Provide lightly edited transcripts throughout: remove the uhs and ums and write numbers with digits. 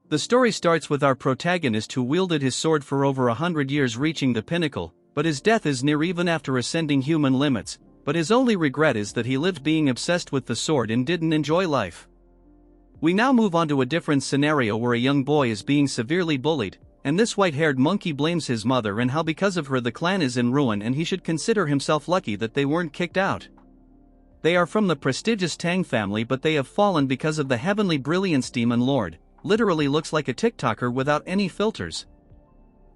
The story starts with our protagonist who wielded his sword for over 100 years, reaching the pinnacle, but his death is near even after ascending human limits, but his only regret is that he lived being obsessed with the sword and didn't enjoy life. We now move on to a different scenario where a young boy is being severely bullied, and this white-haired monkey blames his mother and how because of her the clan is in ruin and he should consider himself lucky that they weren't kicked out. They are from the prestigious Tang family, but they have fallen because of the heavenly brilliance demon lord, literally looks like a TikToker without any filters.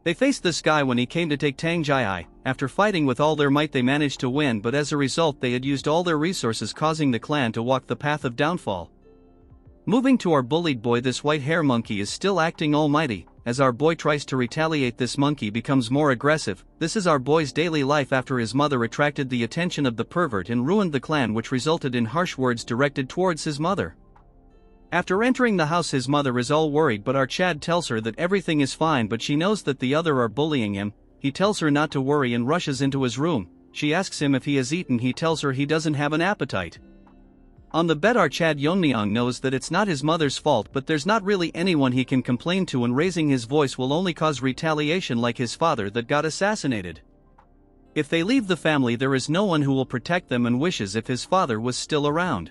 They faced this guy when he came to take Tang Jai. After fighting with all their might they managed to win, but as a result they had used all their resources, causing the clan to walk the path of downfall. Moving to our bullied boy, this white hair monkey is still acting almighty. As our boy tries to retaliate, this monkey becomes more aggressive. This is our boy's daily life after his mother attracted the attention of the pervert and ruined the clan, which resulted in harsh words directed towards his mother. After entering the house his mother is all worried, but our Chad tells her that everything is fine, but she knows that the other are bullying him. He tells her not to worry and rushes into his room. She asks him if he has eaten. He tells her he doesn't have an appetite. On the bed our Chad Yeon-myeong knows that it's not his mother's fault, but there's not really anyone he can complain to, and raising his voice will only cause retaliation like his father that got assassinated. If they leave the family there is no one who will protect them, and wishes if his father was still around.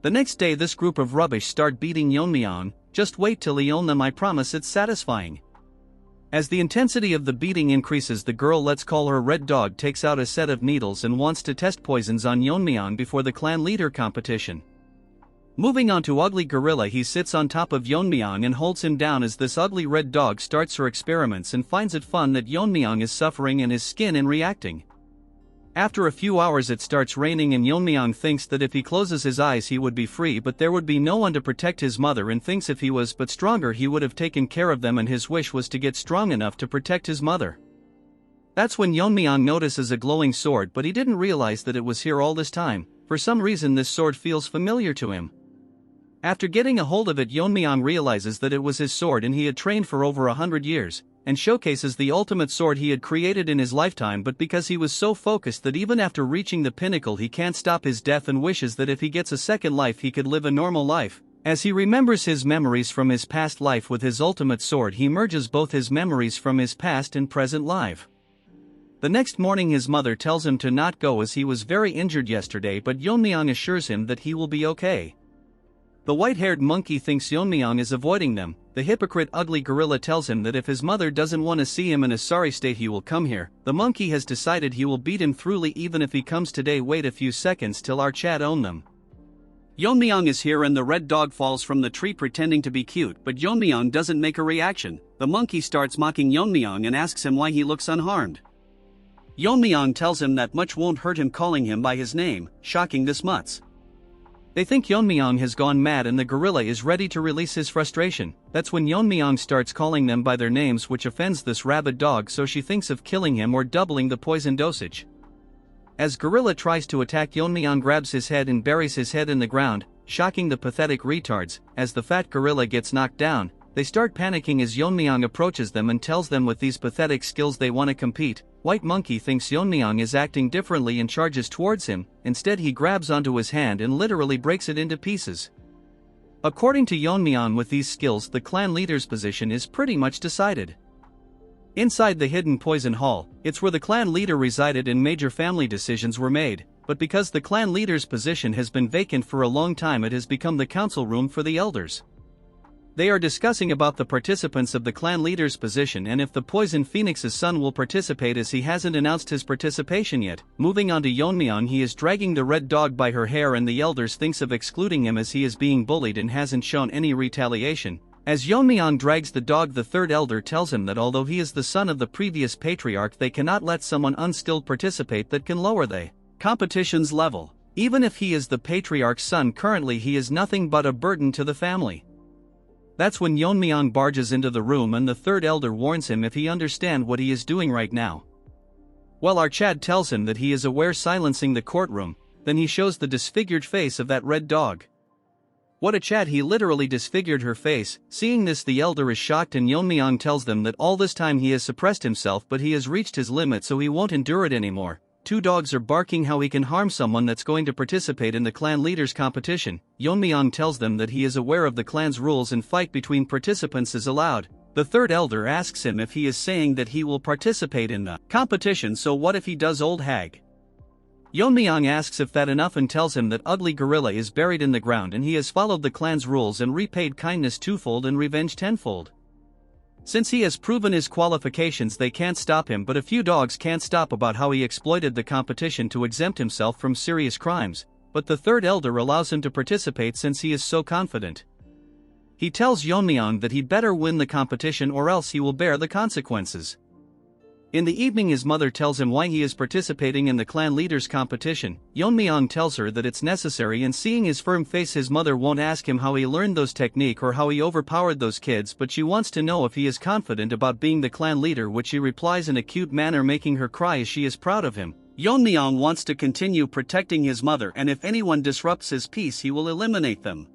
The next day this group of rubbish start beating Yeon-myeong. Just wait till he own them, I promise it's satisfying. As the intensity of the beating increases, the girl, let's call her Red Dog, takes out a set of needles and wants to test poisons on Yeon-myeong before the clan leader competition. Moving on to Ugly Gorilla, he sits on top of Yeon-myeong and holds him down as this ugly Red Dog starts her experiments and finds it fun that Yeon-myeong is suffering in his skin and reacting. After a few hours it starts raining and Yeon-myeong thinks that if he closes his eyes he would be free, but there would be no one to protect his mother, and thinks if he was but stronger he would have taken care of them, and his wish was to get strong enough to protect his mother. That's when Yeon-myeong notices a glowing sword, but he didn't realize that it was here all this time. For some reason this sword feels familiar to him. After getting a hold of it Yeon-myeong realizes that it was his sword and he had trained for over 100 years. And showcases the ultimate sword he had created in his lifetime, but because he was so focused that even after reaching the pinnacle he can't stop his death and wishes that if he gets a second life he could live a normal life. As he remembers his memories from his past life with his ultimate sword, he merges both his memories from his past and present life. The next morning his mother tells him to not go as he was very injured yesterday, but Yeon-myeong assures him that he will be okay. The white-haired monkey thinks Yeon-myeong is avoiding them. The hypocrite Ugly Gorilla tells him that if his mother doesn't want to see him in a sorry state he will come here. The monkey has decided he will beat him thoroughly even if he comes today. Wait a few seconds till our Chad own them. Yeon-myeong is here and the Red Dog falls from the tree pretending to be cute, but Yeon-myeong doesn't make a reaction. The monkey starts mocking Yeon-myeong and asks him why he looks unharmed. Yeon-myeong tells him that much won't hurt him, calling him by his name, shocking this mutz. They think Yeon-myeong has gone mad and the gorilla is ready to release his frustration. That's when Yeon-myeong starts calling them by their names, which offends this rabid dog, so she thinks of killing him or doubling the poison dosage. As gorilla tries to attack, Yeon-myeong grabs his head and buries his head in the ground, shocking the pathetic retards. As the fat gorilla gets knocked down, they start panicking as Yeon-myeong approaches them and tells them with these pathetic skills they want to compete. White monkey thinks Yeon-myeong is acting differently and charges towards him. Instead he grabs onto his hand and literally breaks it into pieces. According to Yeon-myeong, with these skills the clan leader's position is pretty much decided. Inside the hidden poison hall, it's where the clan leader resided and major family decisions were made, but because the clan leader's position has been vacant for a long time it has become the council room for the elders. They are discussing about the participants of the clan leader's position and if the Poison Phoenix's son will participate, as he hasn't announced his participation yet. Moving on to Yeon-myeong, he is dragging the Red Dog by her hair and the elders thinks of excluding him as he is being bullied and hasn't shown any retaliation. As Yeon-myeong drags the dog, the third elder tells him that although he is the son of the previous patriarch they cannot let someone unskilled participate that can lower the competition's level. Even if he is the patriarch's son currently he is nothing but a burden to the family. That's when Yeon-myeong barges into the room and the third elder warns him if he understands what he is doing right now. While our Chad tells him that he is aware, silencing the courtroom, then he shows the disfigured face of that Red Dog. What a Chad, he literally disfigured her face. Seeing this the elder is shocked and Yeon-myeong tells them that all this time he has suppressed himself but he has reached his limit so he won't endure it anymore. two dogs are barking how he can harm someone that's going to participate in the clan leaders competition. Yeon-myeong tells them that he is aware of the clan's rules and fight between participants is allowed. The third elder asks him if he is saying that he will participate in the competition, so what if he does, old hag? Yeon-myeong asks if that enough and tells him that ugly gorilla is buried in the ground and he has followed the clan's rules and repaid kindness twofold and revenge tenfold. Since he has proven his qualifications, they can't stop him, but a few dogs can't stop about how he exploited the competition to exempt himself from serious crimes, but the third elder allows him to participate since he is so confident. He tells Yeon-myeong that he'd better win the competition or else he will bear the consequences. In the evening his mother tells him why he is participating in the clan leaders competition. Yeon-myeong tells her that it's necessary, and seeing his firm face his mother won't ask him how he learned those technique or how he overpowered those kids, but she wants to know if he is confident about being the clan leader, which he replies in a cute manner, making her cry as she is proud of him. Yeon-myeong wants to continue protecting his mother, and if anyone disrupts his peace he will eliminate them.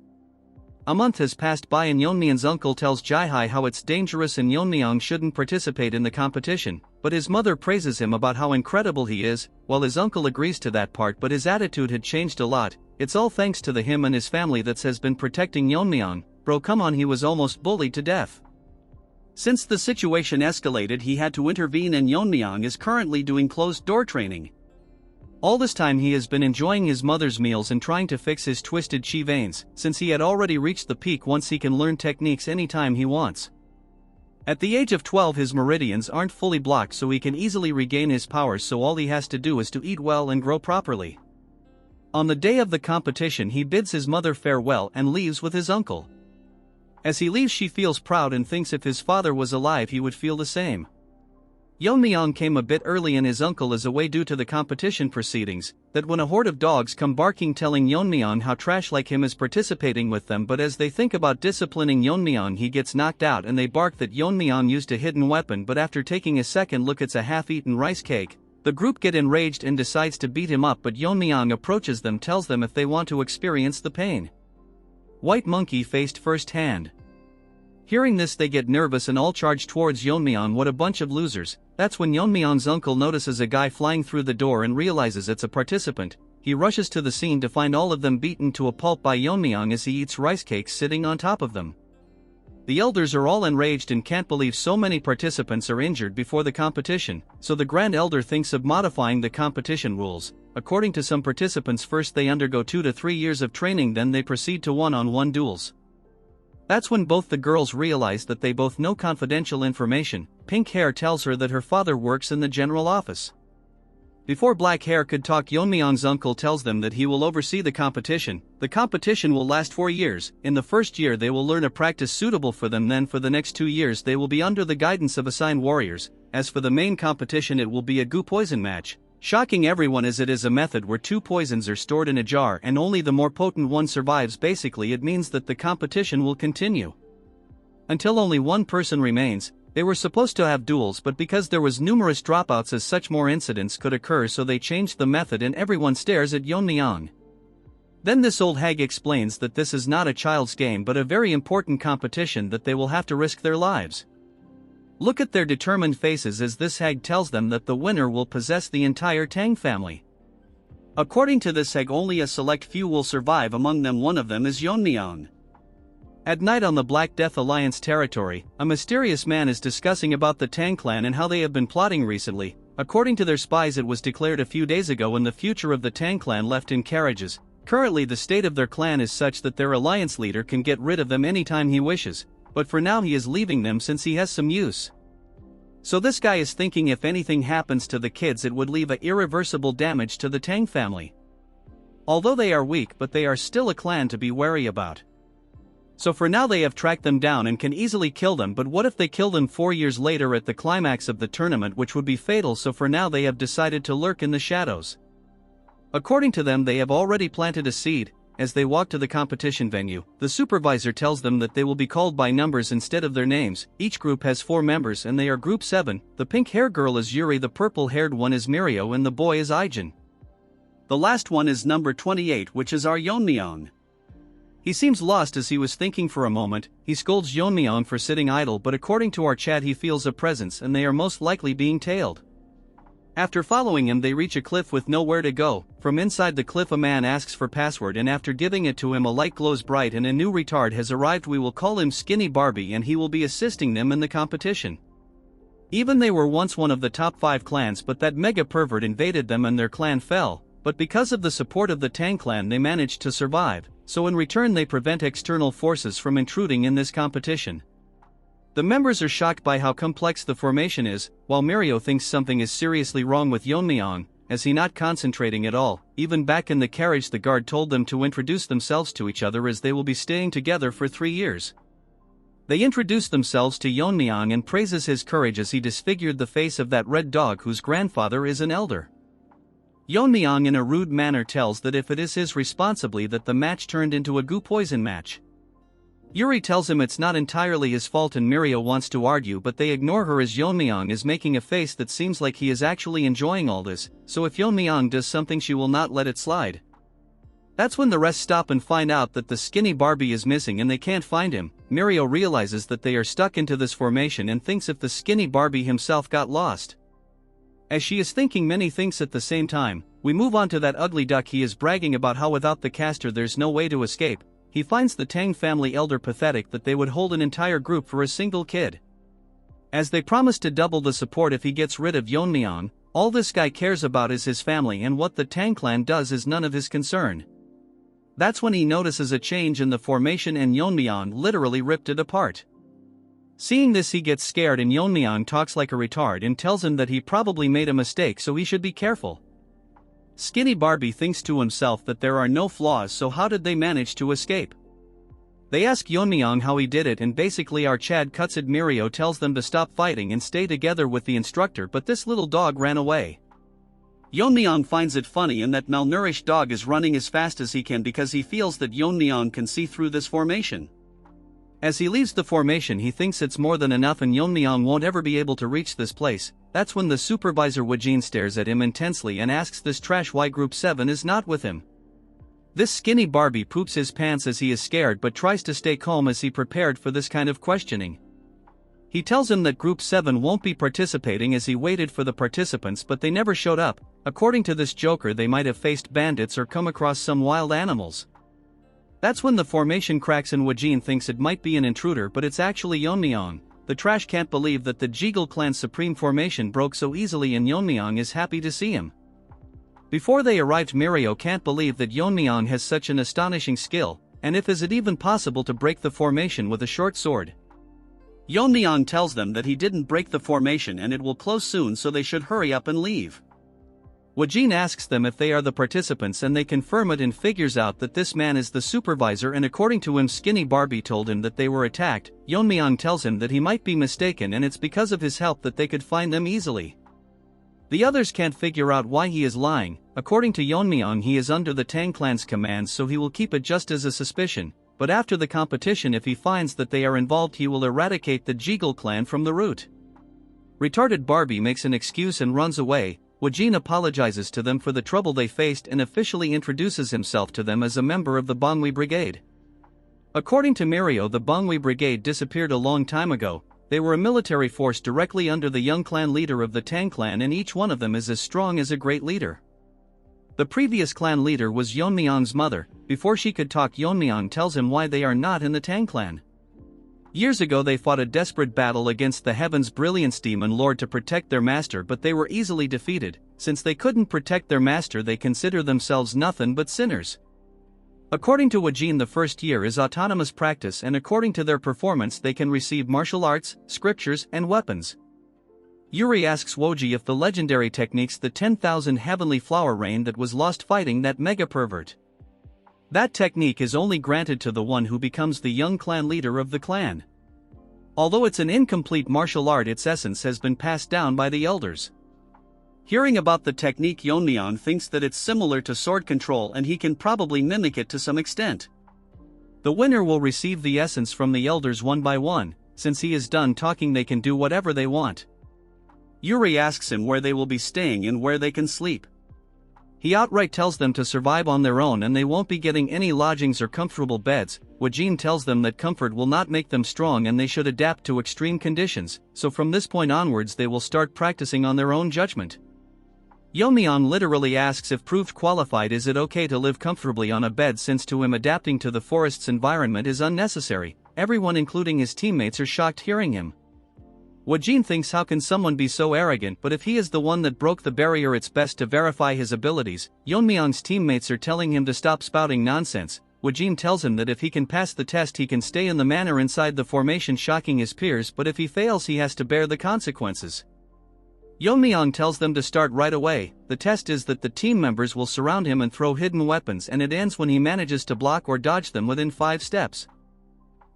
A month has passed by and Yeon-myeong's uncle tells Jae-hae how it's dangerous and Yeon-myeong shouldn't participate in the competition, but his mother praises him about how incredible he is. While his uncle agrees to that part, but his attitude had changed a lot. It's all thanks to him and his family that has been protecting Yeon-myeong. Bro, come on, he was almost bullied to death. Since the situation escalated he had to intervene, and Yeon-myeong is currently doing closed door training. All this time he has been enjoying his mother's meals and trying to fix his twisted chi veins, since he had already reached the peak once he can learn techniques anytime he wants. At the age of 12 his meridians aren't fully blocked, so he can easily regain his powers, so all he has to do is to eat well and grow properly. On the day of the competition he bids his mother farewell and leaves with his uncle. As he leaves she feels proud and thinks if his father was alive he would feel the same. Yeon-myeong came a bit early and his uncle is away due to the competition proceedings, that when a horde of dogs come barking telling Yeon-myeong how trash like him is participating with them, but as they think about disciplining Yeon-myeong he gets knocked out and they bark that Yeon-myeong used a hidden weapon, but after taking a second look it's a half-eaten rice cake. The group get enraged and decides to beat him up, but Yeon-myeong approaches them, tells them if they want to experience the pain. White Monkey faced firsthand. Hearing this they get nervous and all charge towards Yeon-myeong. What a bunch of losers. That's when Yeon-myeong's uncle notices a guy flying through the door and realizes it's a participant. He rushes to the scene to find all of them beaten to a pulp by Yeon-myeong as he eats rice cakes sitting on top of them. The elders are all enraged and can't believe so many participants are injured before the competition, so the Grand Elder thinks of modifying the competition rules. According to some participants, first they undergo 2 to 3 years of training, then they proceed to one-on-one duels. That's when both the girls realize that they both know confidential information. Pink Hair tells her that her father works in the general office. Before Black Hair could talk, Yeon-myeong's uncle tells them that he will oversee the competition. The competition will last 4 years. In the first year they will learn a practice suitable for them, then for the next 2 years they will be under the guidance of assigned warriors. As for the main competition, it will be a goo poison match. Shocking everyone as it is a method where 2 poisons are stored in a jar and only the more potent one survives. Basically it means that the competition will continue until only one person remains. They were supposed to have duels, but because there was numerous dropouts as such more incidents could occur, so they changed the method and everyone stares at Yeon-myeong. Then this old hag explains that this is not a child's game but a very important competition, that they will have to risk their lives. Look at their determined faces as this hag tells them that the winner will possess the entire Tang family. According to this hag, only a select few will survive, among them one of them is Yeon-myeong. At night on the Black Death Alliance territory, a mysterious man is discussing about the Tang clan and how they have been plotting recently. According to their spies, it was declared a few days ago when the future of the Tang clan left in carriages. Currently the state of their clan is such that their alliance leader can get rid of them anytime he wishes, but for now he is leaving them since he has some use. So this guy is thinking if anything happens to the kids it would leave a irreversible damage to the Tang family. Although they are weak, but they are still a clan to be wary about. So for now they have tracked them down and can easily kill them, but what if they kill them 4 years later at the climax of the tournament, which would be fatal, so for now they have decided to lurk in the shadows. According to them they have already planted a seed. As they walk to the competition venue, the supervisor tells them that they will be called by numbers instead of their names. Each group has 4 members and they are Group 7. The pink-haired girl is Yuri, the purple-haired one is Mirio, and the boy is Aijin. The last one is number 28, which is our Yeon-myeong. He seems lost as he was thinking for a moment. He scolds Yeon-myeong for sitting idle, but according to our chat he feels a presence and they are most likely being tailed. After following him they reach a cliff with nowhere to go. From inside the cliff a man asks for password, and after giving it to him a light glows bright and a new retard has arrived. We will call him Skinny Barbie and he will be assisting them in the competition. Even they were once one of the top 5 clans, but that mega pervert invaded them and their clan fell, but because of the support of the Tang clan they managed to survive, so in return they prevent external forces from intruding in this competition. The members are shocked by how complex the formation is, while Mirio thinks something is seriously wrong with Yeon-myeong, as he not concentrating at all. Even back in the carriage the guard told them to introduce themselves to each other as they will be staying together for 3 years. They introduce themselves to Yeon-myeong and praises his courage as he disfigured the face of that red dog whose grandfather is an elder. Yeon-myeong in a rude manner tells that if it is his responsibly that the match turned into a goo poison match. Yuri tells him it's not entirely his fault and Mirio wants to argue, but they ignore her as Yeon-myeong is making a face that seems like he is actually enjoying all this, so if Yeon-myeong does something she will not let it slide. That's when the rest stop and find out that the Skinny Barbie is missing and they can't find him. Mirio realizes that they are stuck into this formation and thinks if the Skinny Barbie himself got lost. As she is thinking many things at the same time, we move on to that ugly duck. He is bragging about how without the caster there's no way to escape. He finds the Tang family elder pathetic that they would hold an entire group for a single kid. As they promise to double the support if he gets rid of Yeon-myeong, all this guy cares about is his family, and what the Tang clan does is none of his concern. That's when he notices a change in the formation and Yeon-myeong literally ripped it apart. Seeing this he gets scared and Yeon-myeong talks like a retard and tells him that he probably made a mistake so he should be careful. Skinny Barbie thinks to himself that there are no flaws, so how did they manage to escape? They ask Yeon-myeong how he did it and basically our Chad cuts it. Mirio tells them to stop fighting and stay together with the instructor, but this little dog ran away. Yeon-myeong finds it funny and that malnourished dog is running as fast as he can because he feels that Yeon-myeong can see through this formation. As he leaves the formation he thinks it's more than enough and Yeon-myeong won't ever be able to reach this place. That's when the supervisor Wajin stares at him intensely and asks this trash why Group 7 is not with him. This Skinny Barbie poops his pants as he is scared but tries to stay calm as he prepared for this kind of questioning. He tells him that Group 7 won't be participating as he waited for the participants but they never showed up. According to this joker they might have faced bandits or come across some wild animals. That's when the formation cracks and Wajin thinks it might be an intruder but it's actually Yeon-myeong. The trash can't believe that the Jeagle clan's supreme formation broke so easily and Yeon-myeong is happy to see him. Before they arrived Mirio can't believe that Yeon-myeong has such an astonishing skill, and if is it even possible to break the formation with a short sword. Yeon-myeong tells them that he didn't break the formation and it will close soon so they should hurry up and leave. Wajin asks them if they are the participants and they confirm it and figures out that this man is the supervisor and according to him Skinny Barbie told him that they were attacked. Yeon-myeong tells him that he might be mistaken and it's because of his help that they could find them easily. The others can't figure out why he is lying. According to Yeon-myeong he is under the Tang clan's commands so he will keep it just as a suspicion, but after the competition if he finds that they are involved he will eradicate the Jeagle clan from the root. Retarded Barbie makes an excuse and runs away. Wajin apologizes to them for the trouble they faced and officially introduces himself to them as a member of the Manhwa Brigade. According to Mirio the Manhwa Brigade disappeared a long time ago. They were a military force directly under the young clan leader of the Tang clan and each one of them is as strong as a great leader. The previous clan leader was Yeon-myeong's mother. Before she could talk Yeon-myeong tells him why they are not in the Tang clan. Years ago they fought a desperate battle against the Heaven's Brilliance Demon Lord to protect their master but they were easily defeated. Since they couldn't protect their master they consider themselves nothing but sinners. According to Wajin the first year is autonomous practice and according to their performance they can receive martial arts, scriptures and weapons. Yuri asks Woji if the legendary techniques the 10,000 heavenly flower rain that was lost fighting that mega pervert. That technique is only granted to the one who becomes the young clan leader of the clan. Although it's an incomplete martial art its essence has been passed down by the elders. Hearing about the technique Yeon-myeong thinks that it's similar to sword control and he can probably mimic it to some extent. The winner will receive the essence from the elders one by one. Since he is done talking they can do whatever they want. Yuri asks him where they will be staying and where they can sleep. He outright tells them to survive on their own and they won't be getting any lodgings or comfortable beds. Wajin tells them that comfort will not make them strong and they should adapt to extreme conditions, so from this point onwards they will start practicing on their own judgment. Yeon-myeong literally asks if proved qualified is it okay to live comfortably on a bed, since to him adapting to the forest's environment is unnecessary. Everyone including his teammates are shocked hearing him. Woo-jin thinks how can someone be so arrogant, but if he is the one that broke the barrier it's best to verify his abilities. Yeon-myeong's teammates are telling him to stop spouting nonsense. Woo-jin tells him that if he can pass the test he can stay in the manor inside the formation, shocking his peers, but if he fails he has to bear the consequences. Yeon-myeong tells them to start right away. The test is that the team members will surround him and throw hidden weapons, and it ends when he manages to block or dodge them within 5 steps.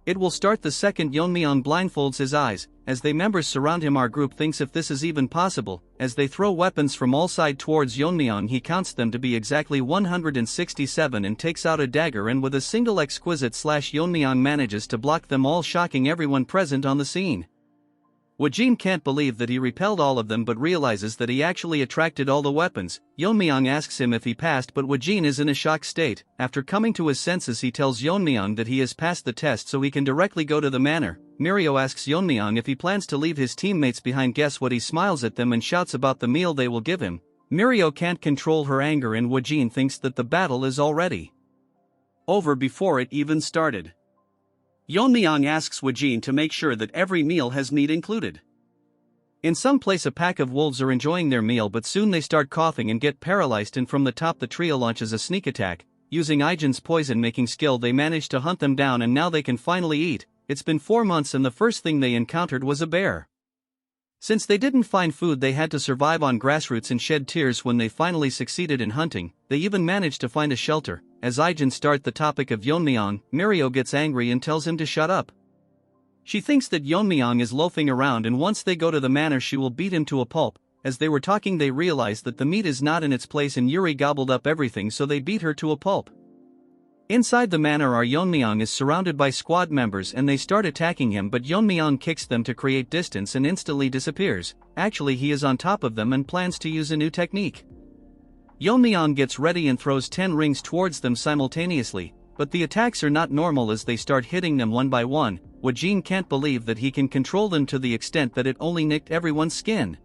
It will start the second Yeon-myeong blindfolds his eyes. As the members surround him, our group thinks if this is even possible. As they throw weapons from all sides towards Yeon-myeong, he counts them to be exactly 167 and takes out a dagger, and with a single exquisite slash Yeon-myeong manages to block them all, shocking everyone present on the scene. Woo-jin can't believe that he repelled all of them but realizes that he actually attracted all the weapons. Yeon-myeong asks him if he passed, but Woo-jin is in a shocked state. After coming to his senses he tells Yeon-myeong that he has passed the test so he can directly go to the manor. Mirio asks Yeon-myeong if he plans to leave his teammates behind. Guess what? He smiles at them and shouts about the meal they will give him. Mirio can't control her anger and Woo-jin thinks that the battle is already over before it even started. Yeon-myeong asks Woo-jin to make sure that every meal has meat included. In some place a pack of wolves are enjoying their meal, but soon they start coughing and get paralyzed, and from the top the trio launches a sneak attack. Using Ijin's poison-making skill they manage to hunt them down, and now they can finally eat. It's been 4 months and the first thing they encountered was a bear. Since they didn't find food they had to survive on grassroots and shed tears when they finally succeeded in hunting. They even managed to find a shelter. As Ijin start the topic of Yeon-myeong, Mirio gets angry and tells him to shut up. She thinks that Yeon-myeong is loafing around, and once they go to the manor she will beat him to a pulp. As they were talking they realize that the meat is not in its place and Yuri gobbled up everything, so they beat her to a pulp. Inside the manor our Yeon-myeong is surrounded by squad members and they start attacking him, but Yeon-myeong kicks them to create distance and instantly disappears. Actually he is on top of them and plans to use a new technique. Yeon-myeong gets ready and throws 10 rings towards them simultaneously, but the attacks are not normal as they start hitting them one by one. Woo-jin can't believe that he can control them to the extent that it only nicked everyone's skin.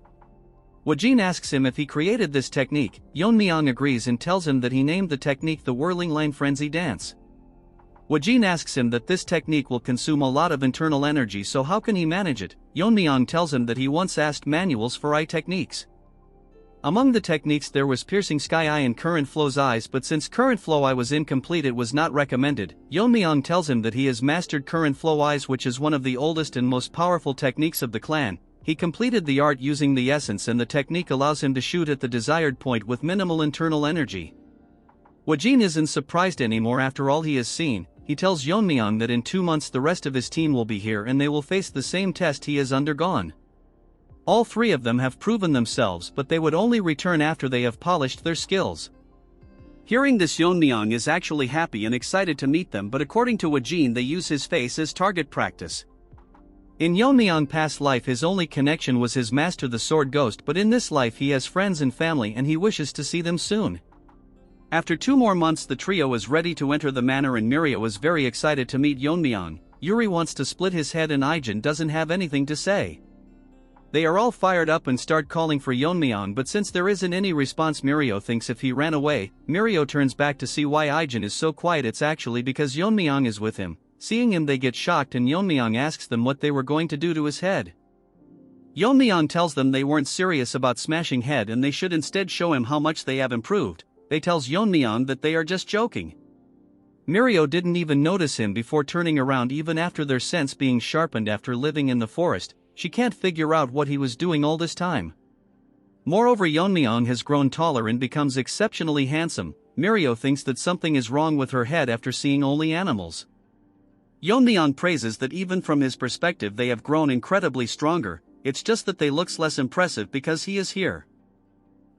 Woo-jin asks him if he created this technique. Yeon-myeong agrees and tells him that he named the technique the Whirling Line Frenzy Dance. Woo-jin asks him that this technique will consume a lot of internal energy, so how can he manage it? Yeon-myeong tells him that he once asked manuals for eye techniques. Among the techniques there was Piercing Sky Eye and Current Flow's Eyes, but since Current Flow Eye was incomplete it was not recommended. Yeon-myeong tells him that he has mastered Current Flow Eyes, which is one of the oldest and most powerful techniques of the clan. He completed the art using the essence, and the technique allows him to shoot at the desired point with minimal internal energy. Woo-jin isn't surprised anymore after all he has seen. He tells Yeon-myeong that in 2 months the rest of his team will be here and they will face the same test he has undergone. All 3 of them have proven themselves, but they would only return after they have polished their skills. Hearing this, Yeon-myeong is actually happy and excited to meet them, but according to Woo-jin they use his face as target practice. In Yeon-myeong's past life his only connection was his master the Sword Ghost, but in this life he has friends and family and he wishes to see them soon. After 2 more months the trio is ready to enter the manor and Mirio is very excited to meet Yeon-myeong. Yuri wants to split his head and Ijin doesn't have anything to say. They are all fired up and start calling for Yeon-myeong, but since there isn't any response Mirio thinks if he ran away. Mirio turns back to see why Ijin is so quiet. It's actually because Yeon-myeong is with him. Seeing him they get shocked and Yeon-myeong asks them what they were going to do to his head. Yeon-myeong tells them they weren't serious about smashing head and they should instead show him how much they have improved. They tells Yeon-myeong that they are just joking. Mirio didn't even notice him before turning around even after their sense being sharpened after living in the forest. She can't figure out what he was doing all this time. Moreover, Yeon-myeong has grown taller and becomes exceptionally handsome. Mirio thinks that something is wrong with her head after seeing only animals. Yeon-myeong praises that even from his perspective they have grown incredibly stronger. It's just that they looks less impressive because he is here.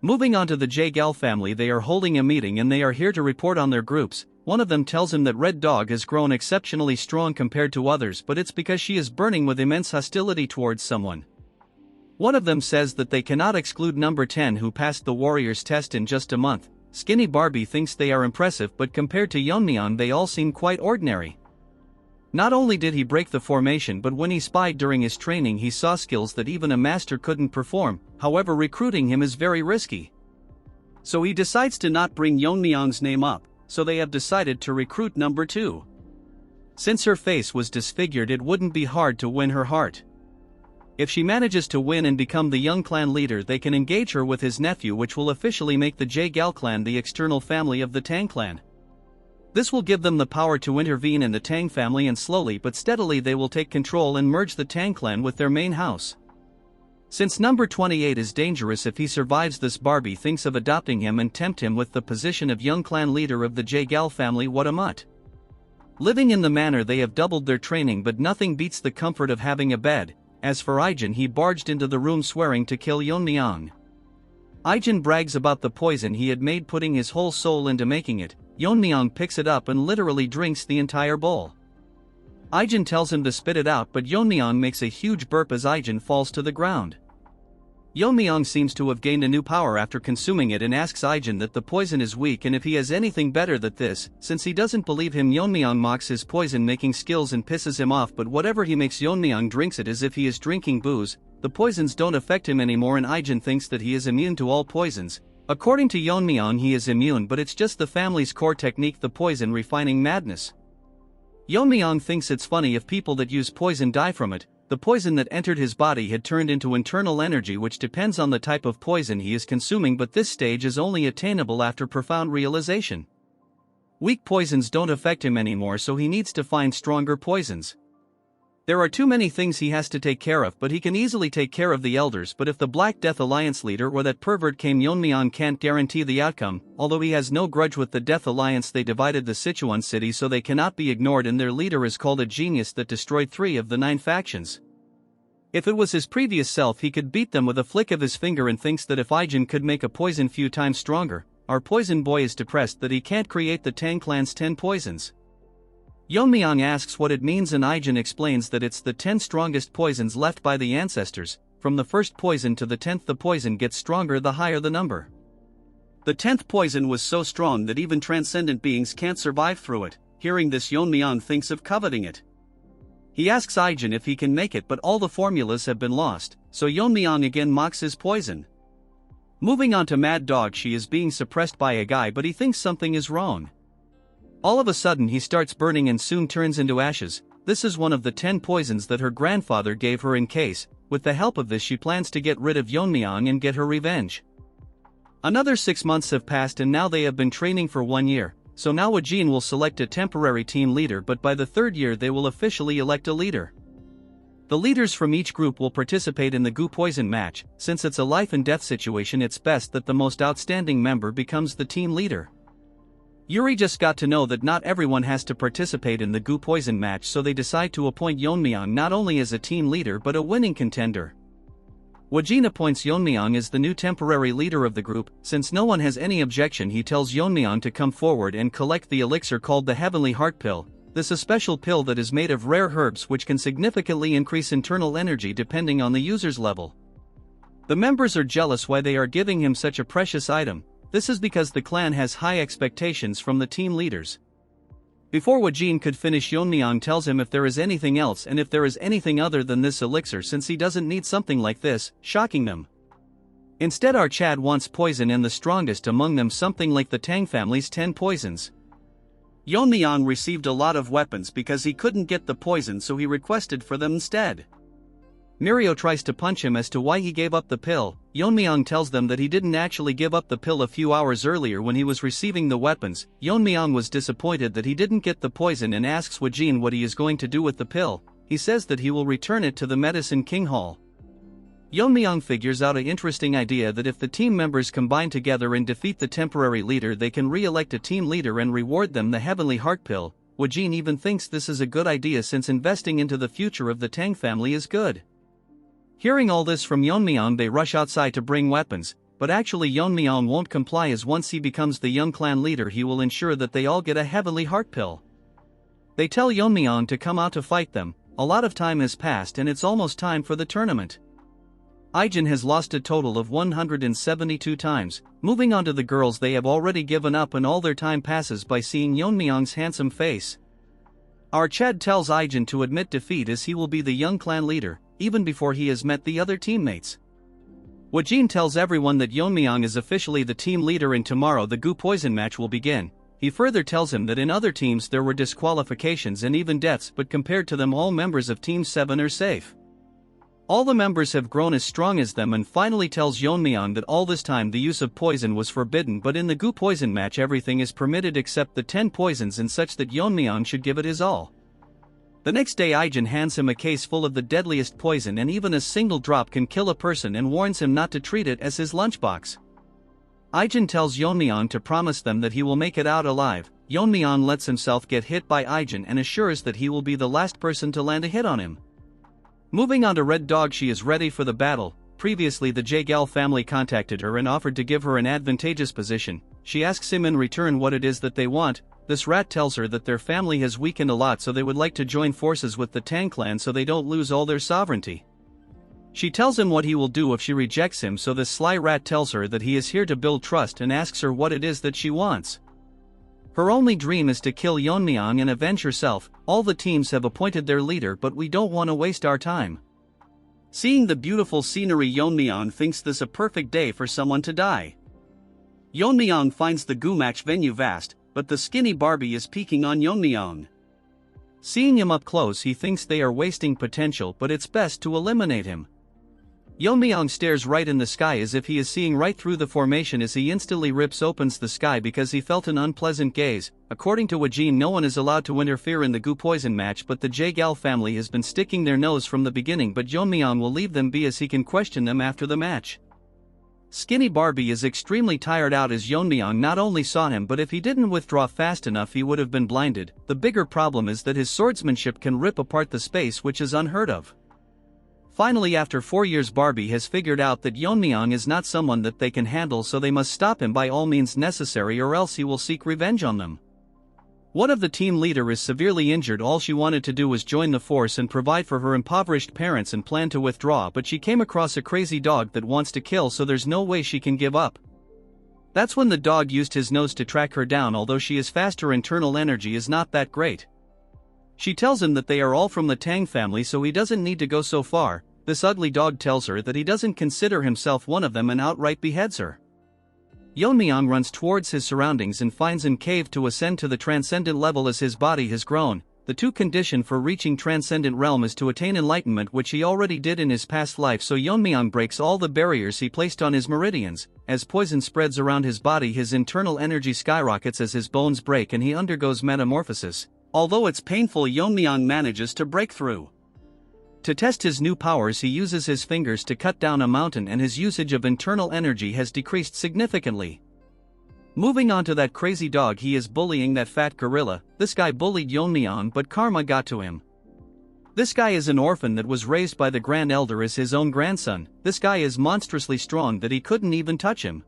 Moving on to the Yahello family, they are holding a meeting and they are here to report on their groups. One of them tells him that Red Dog has grown exceptionally strong compared to others, but it's because she is burning with immense hostility towards someone. One of them says that they cannot exclude number 10 who passed the warrior's test in just a month. Skinny Barbie thinks they are impressive, but compared to Yeon-myeong they all seem quite ordinary. Not only did he break the formation, but when he spied during his training he saw skills that even a master couldn't perform. However, recruiting him is very risky. So he decides to not bring Yeon-myeong's name up, so they have decided to recruit number 2. Since her face was disfigured, it wouldn't be hard to win her heart. If she manages to win and become the young clan leader, they can engage her with his nephew, which will officially make the Yahello clan the external family of the Tang clan. This will give them the power to intervene in the Tang family, and slowly but steadily they will take control and merge the Tang clan with their main house. Since number 28 is dangerous if he survives this, Barbie thinks of adopting him and tempt him with the position of young clan leader of the Yahello family. What a mutt. Living in the manor, they have doubled their training, but nothing beats the comfort of having a bed. As for Ijin, he barged into the room swearing to kill Yeon-myeong. Ijin brags about the poison he had made, putting his whole soul into making it. Yeon-myeong picks it up and literally drinks the entire bowl. Ijin tells him to spit it out, but Yeon-myeong makes a huge burp as Ijin falls to the ground. Yeon-myeong seems to have gained a new power after consuming it and asks Ijin that the poison is weak and if he has anything better than this. Since he doesn't believe him, Yeon-myeong mocks his poison-making skills and pisses him off, but whatever he makes, Yeon-myeong drinks it as if he is drinking booze. The poisons don't affect him anymore and Ijin thinks that he is immune to all poisons. According to Yeon-myeong, he is immune, but it's just the family's core technique, the poison refining madness. Yeon-myeong thinks it's funny if people that use poison die from it. The poison that entered his body had turned into internal energy, which depends on the type of poison he is consuming, but this stage is only attainable after profound realization. Weak poisons don't affect him anymore, so he needs to find stronger poisons. There are too many things he has to take care of, but he can easily take care of the elders. But if the Black Death Alliance leader or that pervert came, Yeon-myeong can't guarantee the outcome. Although he has no grudge with the Death Alliance, they divided the Sichuan city, so they cannot be ignored, and their leader is called a genius that destroyed 3 of the 9 factions. If it was his previous self, he could beat them with a flick of his finger, and thinks that if Ijin could make a poison few times stronger. Our poison boy is depressed that he can't create the Tang clan's 10 poisons. Yeon-myeong asks what it means, and Ijin explains that it's the 10 strongest poisons left by the ancestors. From the first poison to the 10th, the poison gets stronger the higher the number. The 10th poison was so strong that even transcendent beings can't survive through it. Hearing this, Yeon-myeong thinks of coveting it. He asks Ijin if he can make it, but all the formulas have been lost, so Yeon-myeong again mocks his poison. Moving on to Mad Dog, she is being suppressed by a guy, but he thinks something is wrong. All of a sudden he starts burning and soon turns into ashes. This is one of the 10 poisons that her grandfather gave her in case. With the help of this, she plans to get rid of Yeon-myeong and get her revenge. Another 6 months have passed and now they have been training for 1 year. So now Wajin will select a temporary team leader, but by the 3rd year they will officially elect a leader. The leaders from each group will participate in the Gu Poison match. Since it's a life and death situation, it's best that the most outstanding member becomes the team leader. Yuri just got to know that not everyone has to participate in the Gu Poison match, so they decide to appoint Yeon-myeong not only as a team leader but a winning contender. Wajin appoints Yeon-myeong as the new temporary leader of the group. Since no one has any objection, he tells Yeon-myeong to come forward and collect the elixir called the Heavenly Heart Pill. This is a special pill that is made of rare herbs which can significantly increase internal energy depending on the user's level. The members are jealous why they are giving him such a precious item. This is because the clan has high expectations from the team leaders. Before Wajin could finish, Yeon-myeong tells him if there is anything else and if there is anything other than this elixir, since he doesn't need something like this, shocking them. Instead, our Chad wants poison, and the strongest among them something like the Tang family's 10 poisons. Yeon-myeong received a lot of weapons because he couldn't get the poison, so he requested for them instead. Mirio tries to punch him as to why he gave up the pill. Yeon-myeong tells them that he didn't actually give up the pill a few hours earlier when he was receiving the weapons. Yeon-myeong was disappointed that he didn't get the poison and asks Wajin what he is going to do with the pill. He says that he will return it to the Medicine King Hall. Yeon-myeong figures out an interesting idea that if the team members combine together and defeat the temporary leader, they can re-elect a team leader and reward them the Heavenly Heart Pill. Wajin even thinks this is a good idea since investing into the future of the Tang family is good. Hearing all this from Yeon-myeong, they rush outside to bring weapons, but actually Yeon-myeong won't comply, as once he becomes the young clan leader he will ensure that they all get a Heavenly Heart Pill. They tell Yeon-myeong to come out to fight them. A lot of time has passed and it's almost time for the tournament. Ijin has lost a total of 172 times. Moving on to the girls, they have already given up and all their time passes by seeing Yeon-myeong's handsome face. Our Chad tells Ijin to admit defeat as he will be the young clan leader, even before he has met the other teammates. Yeon tells everyone that Yeon-myeong is officially the team leader and tomorrow the goo poison match will begin. He further tells him that in other teams there were disqualifications and even deaths, but compared to them all members of Team 7 are safe. All the members have grown as strong as them, and finally tells Yeon-myeong that all this time the use of poison was forbidden, but in the goo poison match everything is permitted except the 10 poisons and such that Yeon-myeong should give it his all. The next day Ijin hands him a case full of the deadliest poison, and even a single drop can kill a person, and warns him not to treat it as his lunchbox. Ijin tells Yeon-myeong to promise them that he will make it out alive. Yeon-myeong lets himself get hit by Ijin and assures that he will be the last person to land a hit on him. Moving on to Red Dog, she is ready for the battle. Previously the Yahello family contacted her and offered to give her an advantageous position. She asks him in return what it is that they want. This rat tells her that their family has weakened a lot, so they would like to join forces with the Tang clan so they don't lose all their sovereignty. She tells him what he will do if she rejects him, so this sly rat tells her that he is here to build trust and asks her what it is that she wants. Her only dream is to kill Yeon-myeong and avenge herself. All the teams have appointed their leader, but we don't want to waste our time. Seeing the beautiful scenery, Yeon-myeong thinks this a perfect day for someone to die. Yeon-myeong finds the goo match venue vast, but the skinny Barbie is peeking on Yeon-myeong. Seeing him up close, he thinks they are wasting potential, but it's best to eliminate him. Yeon-myeong stares right in the sky as if he is seeing right through the formation as he instantly opens the sky because he felt an unpleasant gaze. According to Yeon, no one is allowed to interfere in the goo poison match, but the Yahello family has been sticking their nose from the beginning, but Yeon-myeong will leave them be as he can question them after the match. Skinny Barbie is extremely tired out as Yeon-myeong not only saw him, but if he didn't withdraw fast enough he would have been blinded. The bigger problem is that his swordsmanship can rip apart the space, which is unheard of. Finally, after 4 years, Barbie has figured out that Yeon-myeong is not someone that they can handle, so they must stop him by all means necessary or else he will seek revenge on them. One of the team leader is severely injured. All she wanted to do was join the force and provide for her impoverished parents and plan to withdraw, but she came across a crazy dog that wants to kill, so there's no way she can give up. That's when the dog used his nose to track her down. Although she is fast, her internal energy is not that great. She tells him that they are all from the Tang family, so he doesn't need to go so far. This ugly dog tells her that he doesn't consider himself one of them and outright beheads her. Yeon-myeong runs towards his surroundings and finds an cave to ascend to the transcendent level as his body has grown. The two condition for reaching transcendent realm is to attain enlightenment, which he already did in his past life, so Yeon-myeong breaks all the barriers he placed on his meridians. As poison spreads around his body, his internal energy skyrockets as his bones break and he undergoes metamorphosis. Although it's painful, Yeon-myeong manages to break through. To test his new powers, he uses his fingers to cut down a mountain, and his usage of internal energy has decreased significantly. Moving on to that crazy dog, he is bullying that fat gorilla. This guy bullied Yeon-myeong, but karma got to him. This guy is an orphan that was raised by the Grand Elder as his own grandson. This guy is monstrously strong that he couldn't even touch him.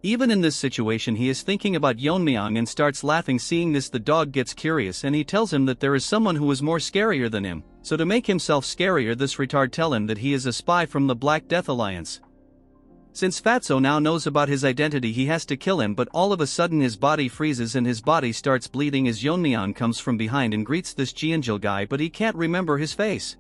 Even in this situation, he is thinking about Yeon-myeong and starts laughing. Seeing this, the dog gets curious and he tells him that there is someone who is more scarier than him. So to make himself scarier, this retard tell him that he is a spy from the Black Death Alliance. Since Fatso now knows about his identity, he has to kill him, but all of a sudden his body freezes and his body starts bleeding as Yeon-myeong comes from behind and greets this Jeonjil guy, but he can't remember his face.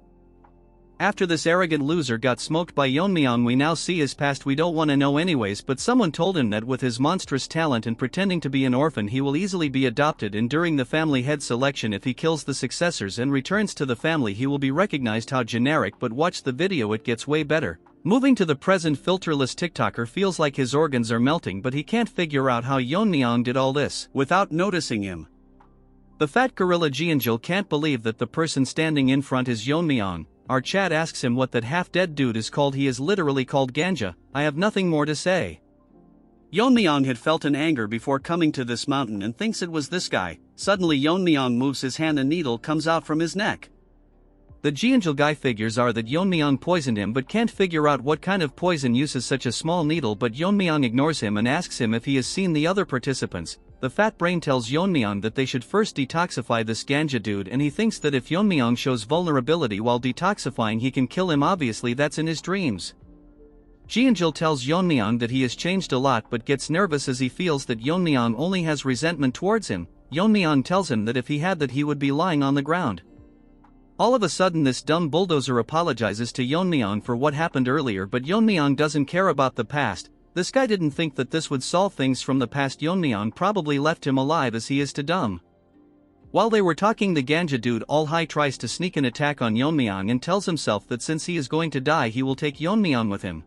After this arrogant loser got smoked by Yeon-myeong, we now see his past. We don't want to know anyways, but someone told him that with his monstrous talent and pretending to be an orphan, he will easily be adopted, and during the family head selection, if he kills the successors and returns to the family, he will be recognized. How generic, but watch the video, it gets way better. Moving to the present, filterless TikToker feels like his organs are melting, but he can't figure out how Yeon-myeong did all this without noticing him. The fat gorilla Jeonjil can't believe that the person standing in front is Yeon-myeong. Our chat asks him what that half-dead dude is called. He is literally called Ganja. I have nothing more to say. Yeon-myeong had felt an anger before coming to this mountain and thinks it was this guy. Suddenly Yeon-myeong moves his hand, a needle comes out from his neck. The Jeonjil guy figures are that Yeon-myeong poisoned him, but can't figure out what kind of poison uses such a small needle, but Yeon-myeong ignores him and asks him if he has seen the other participants. The fat brain tells Yeon-myeong that they should first detoxify this Ganja dude, and he thinks that if Yeon-myeong shows vulnerability while detoxifying, he can kill him. Obviously that's in his dreams. Jeonjil tells Yeon-myeong that he has changed a lot, but gets nervous as he feels that Yeon-myeong only has resentment towards him. Yeon-myeong tells him that if he had that, he would be lying on the ground. All of a sudden this dumb bulldozer apologizes to Yeon-myeong for what happened earlier, but Yeon-myeong doesn't care about the past. This guy didn't think that this would solve things from the past. Yeon-myeong probably left him alive as he is to dumb. While they were talking, the ganja dude all high tries to sneak an attack on Yeon-myeong and tells himself that since he is going to die he will take Yeon-myeong with him.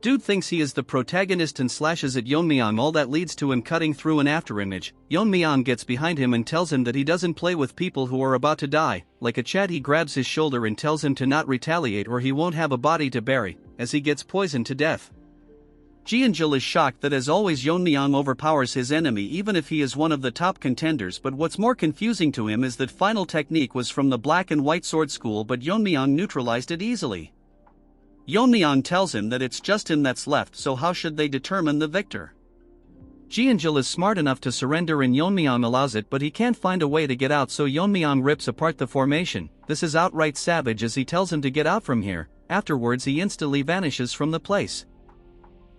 Dude thinks he is the protagonist and slashes at Yeon-myeong. All that leads to him cutting through an afterimage. Yeon-myeong gets behind him and tells him that he doesn't play with people who are about to die. Like a Chad, he grabs his shoulder and tells him to not retaliate or he won't have a body to bury, as he gets poisoned to death. Ji-Angel is shocked that as always Yeon-myeong overpowers his enemy even if he is one of the top contenders, but what's more confusing to him is that final technique was from the black and white sword school, but Yeon-myeong neutralized it easily. Yeon-myeong tells him that it's just him that's left, so how should they determine the victor? Ji-Angel is smart enough to surrender and Yeon-myeong allows it, but he can't find a way to get out, so Yeon-myeong rips apart the formation. This is outright savage as he tells him to get out from here. Afterwards he instantly vanishes from the place.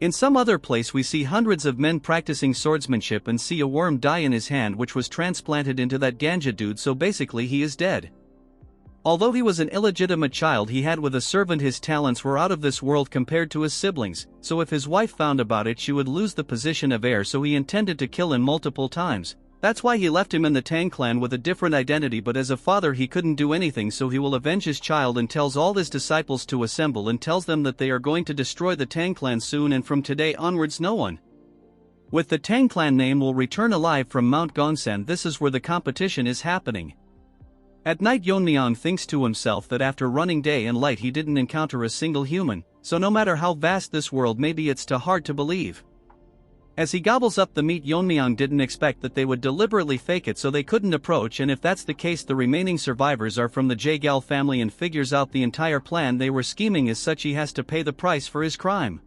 In some other place we see hundreds of men practicing swordsmanship and see a worm die in his hand which was transplanted into that ganja dude, so basically he is dead. Although he was an illegitimate child he had with a servant, his talents were out of this world compared to his siblings, so if his wife found about it she would lose the position of heir, so he intended to kill him multiple times. That's why he left him in the Tang clan with a different identity, but as a father he couldn't do anything, so he will avenge his child and tells all his disciples to assemble and tells them that they are going to destroy the Tang clan soon, and from today onwards no one with the Tang clan name will return alive from Mount Gongsan. This is where the competition is happening. At night Yeon-myeong thinks to himself that after running day and light he didn't encounter a single human, so no matter how vast this world may be it's too hard to believe. As he gobbles up the meat, Yeon-myeong didn't expect that they would deliberately fake it so they couldn't approach, and if that's the case the remaining survivors are from the Yahello family, and figures out the entire plan they were scheming is such he has to pay the price for his crime.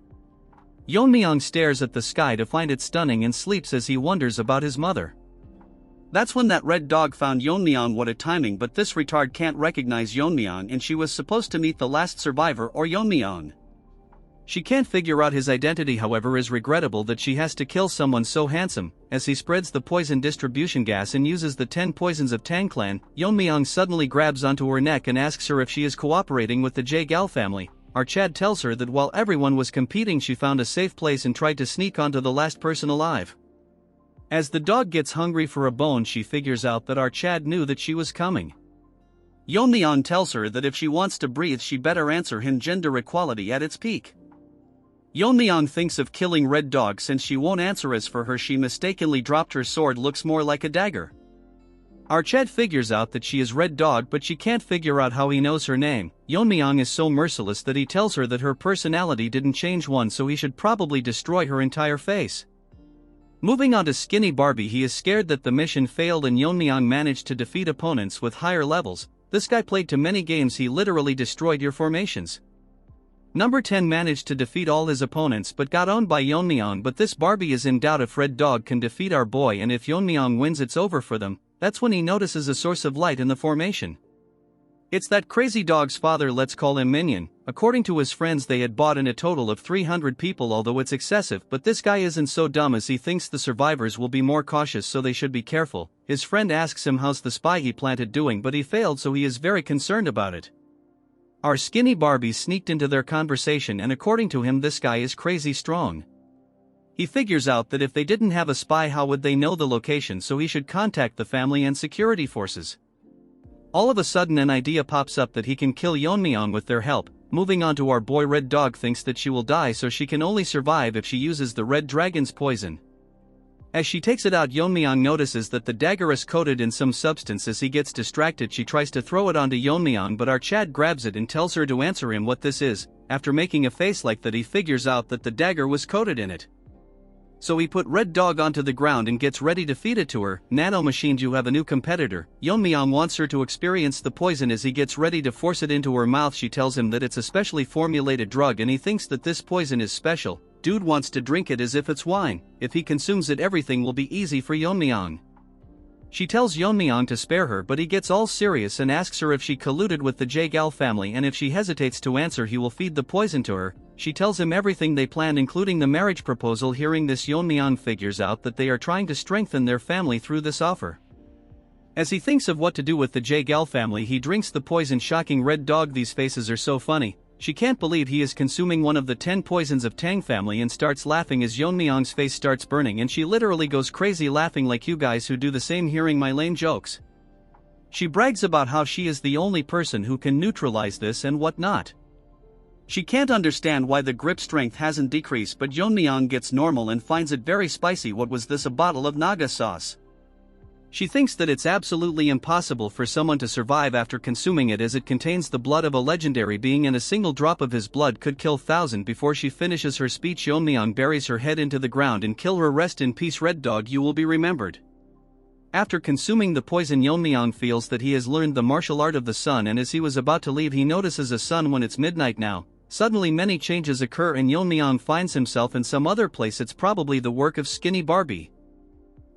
Yeon-myeong stares at the sky to find it stunning and sleeps as he wonders about his mother. That's when that red dog found Yeon-myeong. What a timing, but this retard can't recognize Yeon-myeong and she was supposed to meet the last survivor or Yeon-myeong. She can't figure out his identity, however is regrettable that she has to kill someone so handsome. As he spreads the poison distribution gas and uses the 10 poisons of Tang clan, Yeon-myeong suddenly grabs onto her neck and asks her if she is cooperating with the Yahello family. Our Chad tells her that while everyone was competing she found a safe place and tried to sneak onto the last person alive. As the dog gets hungry for a bone she figures out that our Chad knew that she was coming. Yeon-myeong tells her that if she wants to breathe she better answer him, gender equality at its peak. Yeon-myeong thinks of killing Red Dog since she won't answer. As for her, she mistakenly dropped her sword, looks more like a dagger. Our Chad figures out that she is Red Dog, but she can't figure out how he knows her name. Yeon-myeong is so merciless that he tells her that her personality didn't change one, so he should probably destroy her entire face. Moving on to Skinny Barbie, he is scared that the mission failed and Yeon-myeong managed to defeat opponents with higher levels. This guy played too many games, he literally destroyed your formations. Number 10 managed to defeat all his opponents but got owned by Yeon-myeong, but this Barbie is in doubt if Red Dog can defeat our boy, and if Yeon-myeong wins it's over for them. That's when he notices a source of light in the formation. It's that crazy dog's father, let's call him Minion. According to his friends they had bought in a total of 300 people, although it's excessive, but this guy isn't so dumb as he thinks the survivors will be more cautious, so they should be careful. His friend asks him how's the spy he planted doing, but he failed, so he is very concerned about it. Our Skinny Barbie sneaked into their conversation and according to him this guy is crazy strong. He figures out that if they didn't have a spy how would they know the location, so he should contact the family and security forces. All of a sudden an idea pops up that he can kill Yeon-myeong with their help. Moving on to our boy, Red Dog thinks that she will die, so she can only survive if she uses the Red Dragon's poison. As she takes it out, Yeon-myeong notices that the dagger is coated in some substance. As he gets distracted she tries to throw it onto Yeon-myeong, but our Chad grabs it and tells her to answer him what this is. After making a face like that he figures out that the dagger was coated in it. So he put Red Dog onto the ground and gets ready to feed it to her. Nano Machines, you have a new competitor. Yeon-myeong wants her to experience the poison. As he gets ready to force it into her mouth she tells him that it's a specially formulated drug and he thinks that this poison is special. Dude wants to drink it as if it's wine. If he consumes it everything will be easy for Yeon-myeong. She tells Yeon-myeong to spare her, but he gets all serious and asks her if she colluded with the Yahello family, and if she hesitates to answer he will feed the poison to her. She tells him everything they planned including the marriage proposal. Hearing this Yeon-myeong figures out that they are trying to strengthen their family through this offer. As he thinks of what to do with the Yahello family, he drinks the poison. Shocking red dog, these faces are so funny. She can't believe he is consuming one of the 10 poisons of Tang family and starts laughing as Yeon-myeong's face starts burning, and she literally goes crazy laughing like you guys who do the same hearing my lame jokes. She brags about how she is the only person who can neutralize this and whatnot. She can't understand why the grip strength hasn't decreased, but Yeon-myeong gets normal and finds it very spicy. What was this, a bottle of Naga sauce? She thinks that it's absolutely impossible for someone to survive after consuming it, as it contains the blood of a legendary being and a single drop of his blood could kill 1,000. Before she finishes her speech, Yeon-myeong buries her head into the ground and kill her. Rest in peace, red dog, you will be remembered. After consuming the poison, Yeon-myeong feels that he has learned the martial art of the sun, and as he was about to leave he notices a sun when it's midnight now. Suddenly many changes occur and Yeon-myeong finds himself in some other place. It's probably the work of Skinny Barbie.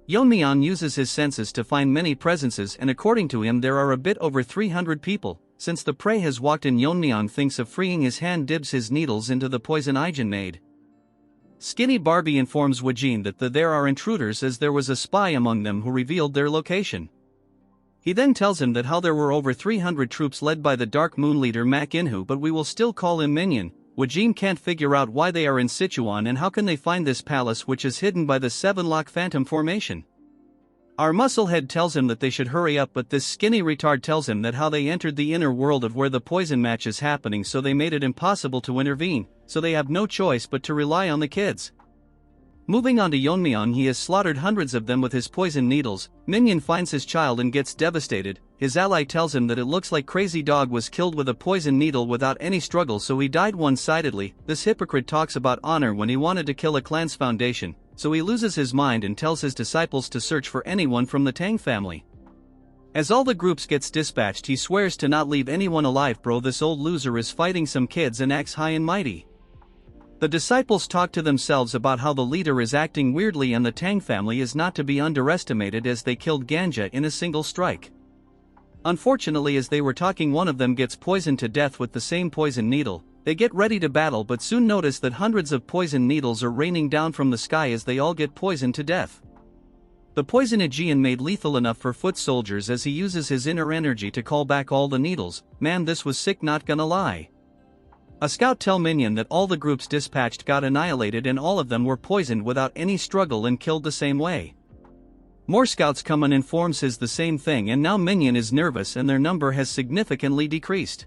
Yeon-myeong uses his senses to find many presences, and according to him there are a bit over 300 people. Since the prey has walked in, Yeon-myeong thinks of freeing his hand, dips his needles into the poison Ijin made. Skinny Barbie informs Wajin that there are intruders, as there was a spy among them who revealed their location. He then tells him that how there were over 300 troops led by the Dark Moon leader Mak Inhu, but we will still call him Minion. Wajin can't figure out why they are in Sichuan and how can they find this palace which is hidden by the Seven-Lock Phantom Formation. Our musclehead tells him that they should hurry up, but this skinny retard tells him that how they entered the inner world of where the poison match is happening, so they made it impossible to intervene, so they have no choice but to rely on the kids. Moving on to Yeon-myeong, he has slaughtered hundreds of them with his poison needles. Minion finds his child and gets devastated. His ally tells him that it looks like Crazy Dog was killed with a poison needle without any struggle, so he died one-sidedly. This hypocrite talks about honor when he wanted to kill a clan's foundation, so he loses his mind and tells his disciples to search for anyone from the Tang family. As all the groups gets dispatched, he swears to not leave anyone alive. Bro, this old loser is fighting some kids and acts high and mighty. The disciples talk to themselves about how the leader is acting weirdly and the Tang family is not to be underestimated, as they killed Ganja in a single strike. Unfortunately, as they were talking, one of them gets poisoned to death with the same poison needle. They get ready to battle but soon notice that hundreds of poison needles are raining down from the sky as they all get poisoned to death. The poison Aegean made lethal enough for foot soldiers, as he uses his inner energy to call back all the needles. Man, this was sick, not gonna lie. A scout tell Minion that all the groups dispatched got annihilated and all of them were poisoned without any struggle and killed the same way. More scouts come and informs his the same thing, and now Minion is nervous and their number has significantly decreased.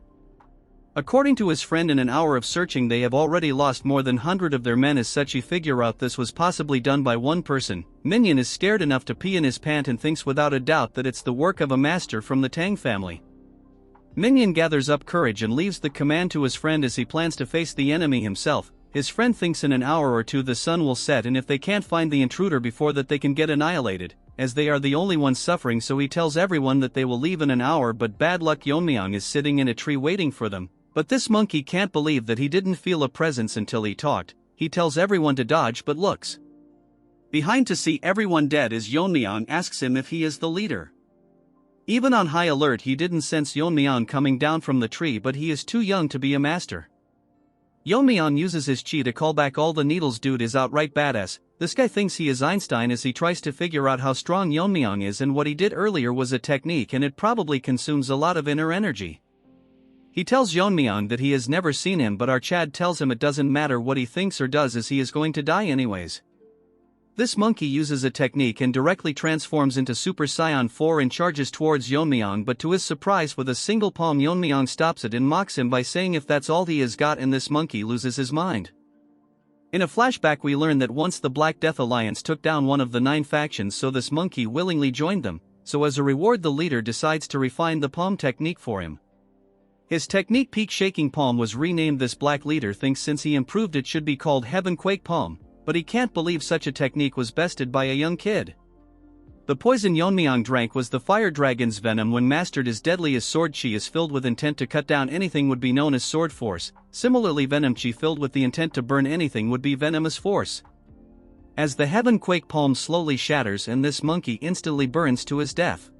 According to his friend, in an hour of searching they have already lost more than 100 of their men. As such, he figure out this was possibly done by one person. Minion is scared enough to pee in his pant and thinks without a doubt that it's the work of a master from the Tang family. Minion gathers up courage and leaves the command to his friend as he plans to face the enemy himself. His friend thinks in an hour or two the sun will set, and if they can't find the intruder before that they can get annihilated, as they are the only ones suffering, so he tells everyone that they will leave in an hour. But bad luck, Yeon-myeong is sitting in a tree waiting for them. But this monkey can't believe that he didn't feel a presence until he talked. He tells everyone to dodge but looks behind to see everyone dead as Yeon-myeong asks him if he is the leader. Even on high alert, he didn't sense Yeon-myeong coming down from the tree, but he is too young to be a master. Yeon-myeong uses his chi to call back all the needles. Dude is outright badass. This guy thinks he is Einstein as he tries to figure out how strong Yeon-myeong is, and what he did earlier was a technique and it probably consumes a lot of inner energy. He tells Yeon-myeong that he has never seen him, but our Chad tells him it doesn't matter what he thinks or does as he is going to die anyways. This monkey uses a technique and directly transforms into Super Saiyan 4 and charges towards Yeon-myeong, but to his surprise with a single palm Yeon-myeong stops it and mocks him by saying if that's all he has got, and this monkey loses his mind. In a flashback we learn that once the Black Death Alliance took down one of the 9 factions, so this monkey willingly joined them, so as a reward the leader decides to refine the palm technique for him. His technique, Peak Shaking Palm, was renamed. This black leader thinks since he improved it should be called Heaven Quake Palm, but he can't believe such a technique was bested by a young kid. The poison Yeon-myeong drank was the fire dragon's venom. When mastered as deadly as sword chi is filled with intent to cut down anything would be known as sword force. Similarly, venom chi filled with the intent to burn anything would be venomous force. As the Heaven Quake Palm slowly shatters and this monkey instantly burns to his death.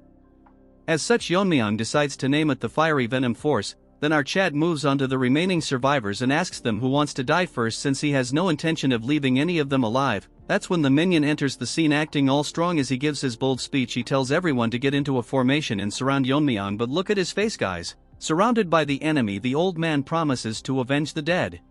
As such, Yeon-myeong decides to name it the Fiery Venom Force. Then our Chad moves on to the remaining survivors and asks them who wants to die first, since he has no intention of leaving any of them alive. That's when the minion enters the scene acting all strong. As he gives his bold speech, he tells everyone to get into a formation and surround Yeon-myeong, but look at his face, guys. Surrounded by the enemy, the old man promises to avenge the dead.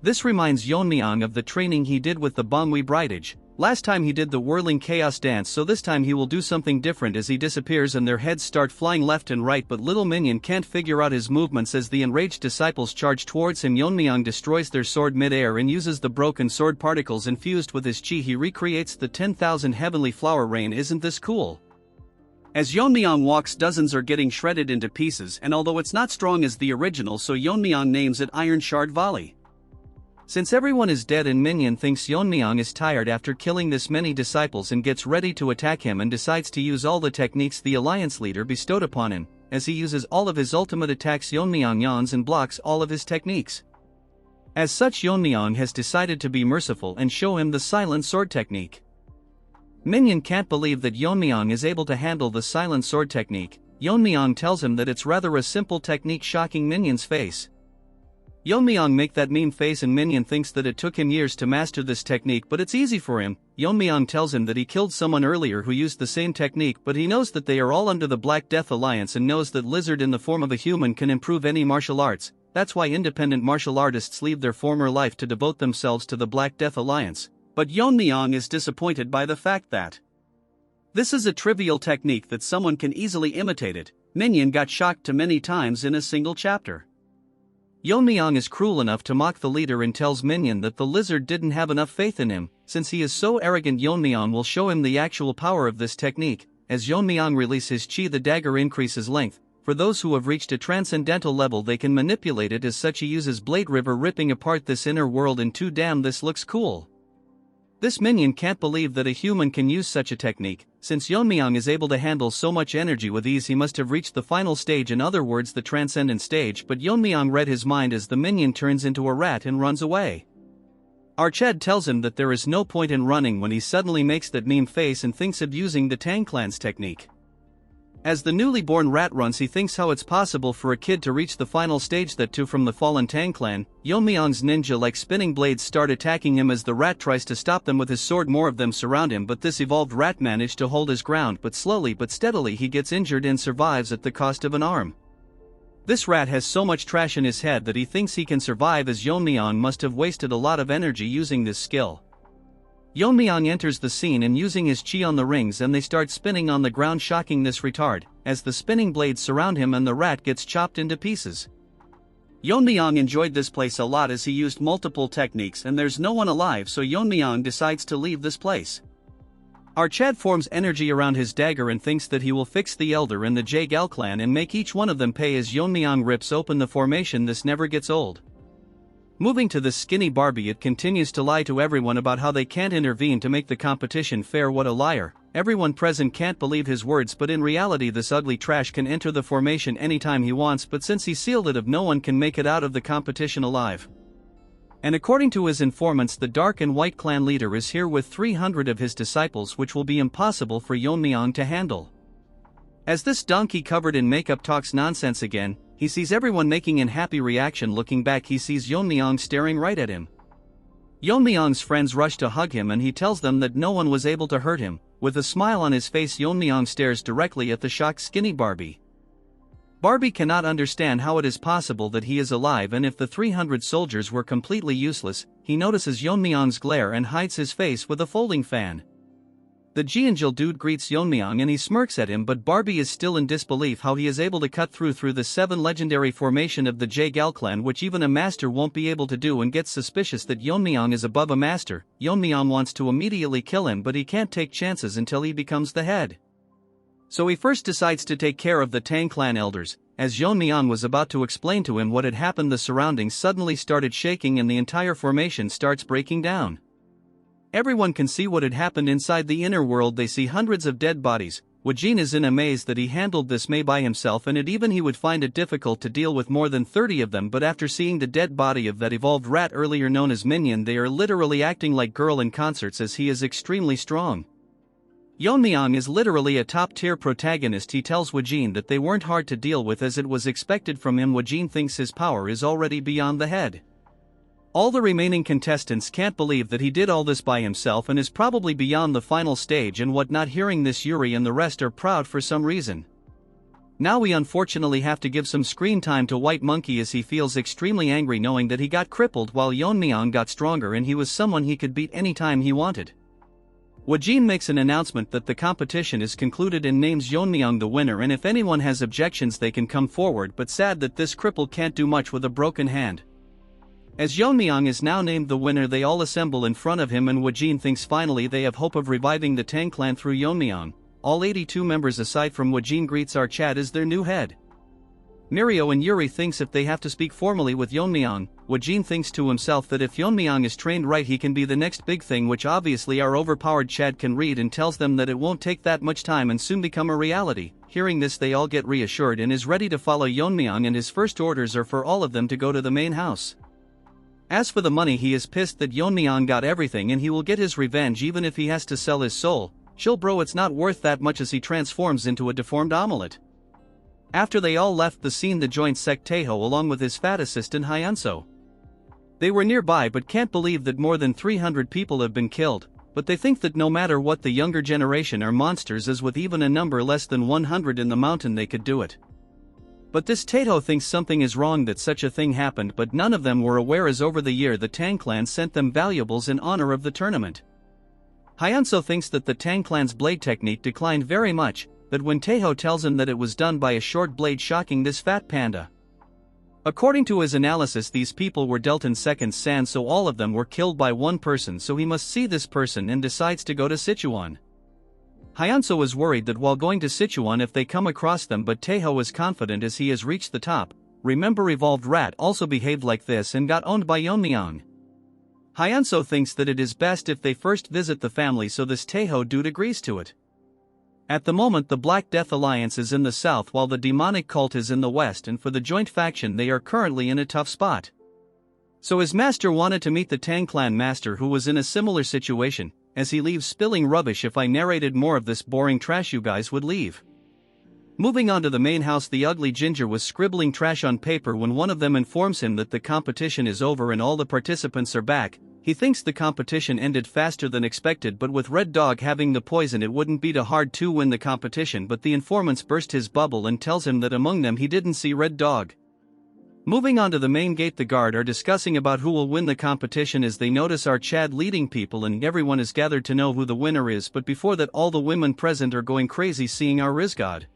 This reminds Yeon-myeong of the training he did with the Bangui Bridage. Last time he did the whirling chaos dance, so this time he will do something different. As he disappears and their heads start flying left and right, but little minion can't figure out his movements. As the enraged disciples charge towards him, Yeon-myeong destroys their sword mid-air and uses the broken sword particles infused with his chi. He recreates the 10,000 heavenly flower rain. Isn't this cool? As Yeon-myeong walks, dozens are getting shredded into pieces, and although it's not strong as the original, so Yeon-myeong names it Iron Shard Volley. Since everyone is dead and minion thinks Yeon-myeong is tired after killing this many disciples and gets ready to attack him and decides to use all the techniques the alliance leader bestowed upon him. As he uses all of his ultimate attacks, Yeon-myeong yawns and blocks all of his techniques. As such, Yeon-myeong has decided to be merciful and show him the silent sword technique. Minion can't believe that Yeon-myeong is able to handle the silent sword technique. Yeon-myeong tells him that it's rather a simple technique, shocking Minion's face. Yeon-myeong make that mean face and Minion thinks that it took him years to master this technique, but it's easy for him. Yeon-myeong tells him that he killed someone earlier who used the same technique, but he knows that they are all under the Black Death Alliance and knows that Lizard in the form of a human can improve any martial arts. That's why independent martial artists leave their former life to devote themselves to the Black Death Alliance. But Yeon-myeong is disappointed by the fact that this is a trivial technique that someone can easily imitate it. Minion got shocked too many times in a single chapter. Yeon-myeong is cruel enough to mock the leader and tells Minion that the lizard didn't have enough faith in him. Since he is so arrogant, Yeon-myeong will show him the actual power of this technique. As Yeon-myeong releases his chi, the dagger increases length. For those who have reached a transcendental level, they can manipulate it. As such, he uses Blade River, ripping apart this inner world in two. Damn, this looks cool. This minion can't believe that a human can use such a technique. Since Yeon-myeong is able to handle so much energy with ease, he must have reached the final stage, in other words the transcendent stage, but Yeon-myeong read his mind as the minion turns into a rat and runs away. Arched tells him that there is no point in running when he suddenly makes that meme face and thinks of using the Tang clan's technique. As the newly born rat runs, he thinks how it's possible for a kid to reach the final stage, that too from the fallen Tang clan. Yeon-myeong's ninja-like spinning blades start attacking him as the rat tries to stop them with his sword. More of them surround him, but this evolved rat managed to hold his ground, but slowly but steadily he gets injured and survives at the cost of an arm. This rat has so much trash in his head that he thinks he can survive, as Yeon-myeong must have wasted a lot of energy using this skill. Yeon-myeong enters the scene and using his chi on the rings, and they start spinning on the ground, shocking this retard, as the spinning blades surround him and the rat gets chopped into pieces. Yeon-myeong enjoyed this place a lot as he used multiple techniques and there's no one alive, so Yeon-myeong decides to leave this place. Arched forms energy around his dagger and thinks that he will fix the elder in the Jaegal clan and make each one of them pay. As Yeon-myeong rips open the formation, this never gets old. Moving to this skinny Barbie, it continues to lie to everyone about how they can't intervene to make the competition fair. What a liar. Everyone present can't believe his words, but in reality this ugly trash can enter the formation anytime he wants, but since he sealed it, no one can make it out of the competition alive. And according to his informants, the Dark and White clan leader is here with 300 of his disciples, which will be impossible for Yeon-myeong to handle. As this donkey covered in makeup talks nonsense again, he sees everyone making an happy reaction. Looking back, he sees Yeon-myeong staring right at him. Yeon-myeong's friends rush to hug him and he tells them that no one was able to hurt him. With a smile on his face, Yeon-myeong stares directly at the shocked skinny Barbie. Barbie cannot understand how it is possible that he is alive, and if the 300 soldiers were completely useless, he notices Yeon-myeong's glare and hides his face with a folding fan. The Jiangil dude greets Yeon-myeong and he smirks at him, but Barbie is still in disbelief how he is able to cut through the 7 legendary formation of the Jaegal clan, which even a master won't be able to do, and gets suspicious that Yeon-myeong is above a master. Yeon-myeong wants to immediately kill him, but he can't take chances until he becomes the head. So he first decides to take care of the Tang clan elders. As Yeon-myeong was about to explain to him what had happened, the surroundings suddenly started shaking and the entire formation starts breaking down. Everyone can see what had happened inside the inner world. They see hundreds of dead bodies. Wajin is in amaze that he handled this May by himself, and even he would find it difficult to deal with more than 30 of them, but after seeing the dead body of that evolved rat earlier known as Minion, they are literally acting like girl in concerts as he is extremely strong. Yeon-myeong is literally a top-tier protagonist. He tells Wajin that they weren't hard to deal with as it was expected from him. Wajin thinks his power is already beyond the head. All the remaining contestants can't believe that he did all this by himself and is probably beyond the final stage and whatnot. Hearing this, Yuri and the rest are proud for some reason. Now we unfortunately have to give some screen time to White Monkey as he feels extremely angry knowing that he got crippled while Yeon-myeong got stronger and he was someone he could beat anytime he wanted. Wajin makes an announcement that the competition is concluded and names Yeon-myeong the winner, and if anyone has objections they can come forward, but sad that this cripple can't do much with a broken hand. As Yeon-myeong is now named the winner, they all assemble in front of him and Wajin thinks finally they have hope of reviving the Tang clan through Yeon-myeong. All 82 members aside from Wajin greets our Chad as their new head. Mirio and Yuri thinks if they have to speak formally with Yeon-myeong, Wajin thinks to himself that if Yeon-myeong is trained right he can be the next big thing, which obviously our overpowered Chad can read, and tells them that it won't take that much time and soon become a reality. Hearing this they all get reassured and is ready to follow Yeon-myeong, and his first orders are for all of them to go to the main house. As for the money, he is pissed that Yeon-myeong got everything and he will get his revenge even if he has to sell his soul. Chill bro, it's not worth that much, as he transforms into a deformed omelet. After they all left the scene, the joint sect Taeho along with his fat assistant Hyunso. They were nearby but can't believe that more than 300 people have been killed, but they think that no matter what, the younger generation are monsters, as with even a number less than 100 in the mountain they could do it. But this Taeho thinks something is wrong that such a thing happened, but none of them were aware as over the year the Tang clan sent them valuables in honor of the tournament. Hyunso thinks that the Tang clan's blade technique declined very much, but when Taeho tells him that it was done by a short blade, shocking this fat panda. According to his analysis, these people were dealt in seconds sand, so all of them were killed by one person, so he must see this person and decides to go to Sichuan. Hyunso is worried that while going to Sichuan if they come across them, but Taeho is confident as he has reached the top. Remember, Revolved Rat also behaved like this and got owned by Yeon-myeong. Hyunso thinks that it is best if they first visit the family, so this Taeho dude agrees to it. At the moment the Black Death Alliance is in the south while the demonic cult is in the west, and for the joint faction they are currently in a tough spot. So his master wanted to meet the Tang clan master, who was in a similar situation. As he leaves spilling rubbish, if I narrated more of this boring trash you guys would leave. Moving on to the main house, the ugly ginger was scribbling trash on paper when one of them informs him that the competition is over and all the participants are back. He thinks the competition ended faster than expected, but with Red Dog having the poison it wouldn't be too hard to win the competition, but the informants burst his bubble and tells him that among them he didn't see Red Dog. Moving on to the main gate, the guard are discussing about who will win the competition as they notice our Chad leading people, and everyone is gathered to know who the winner is, but before that all the women present are going crazy seeing our Rizgod.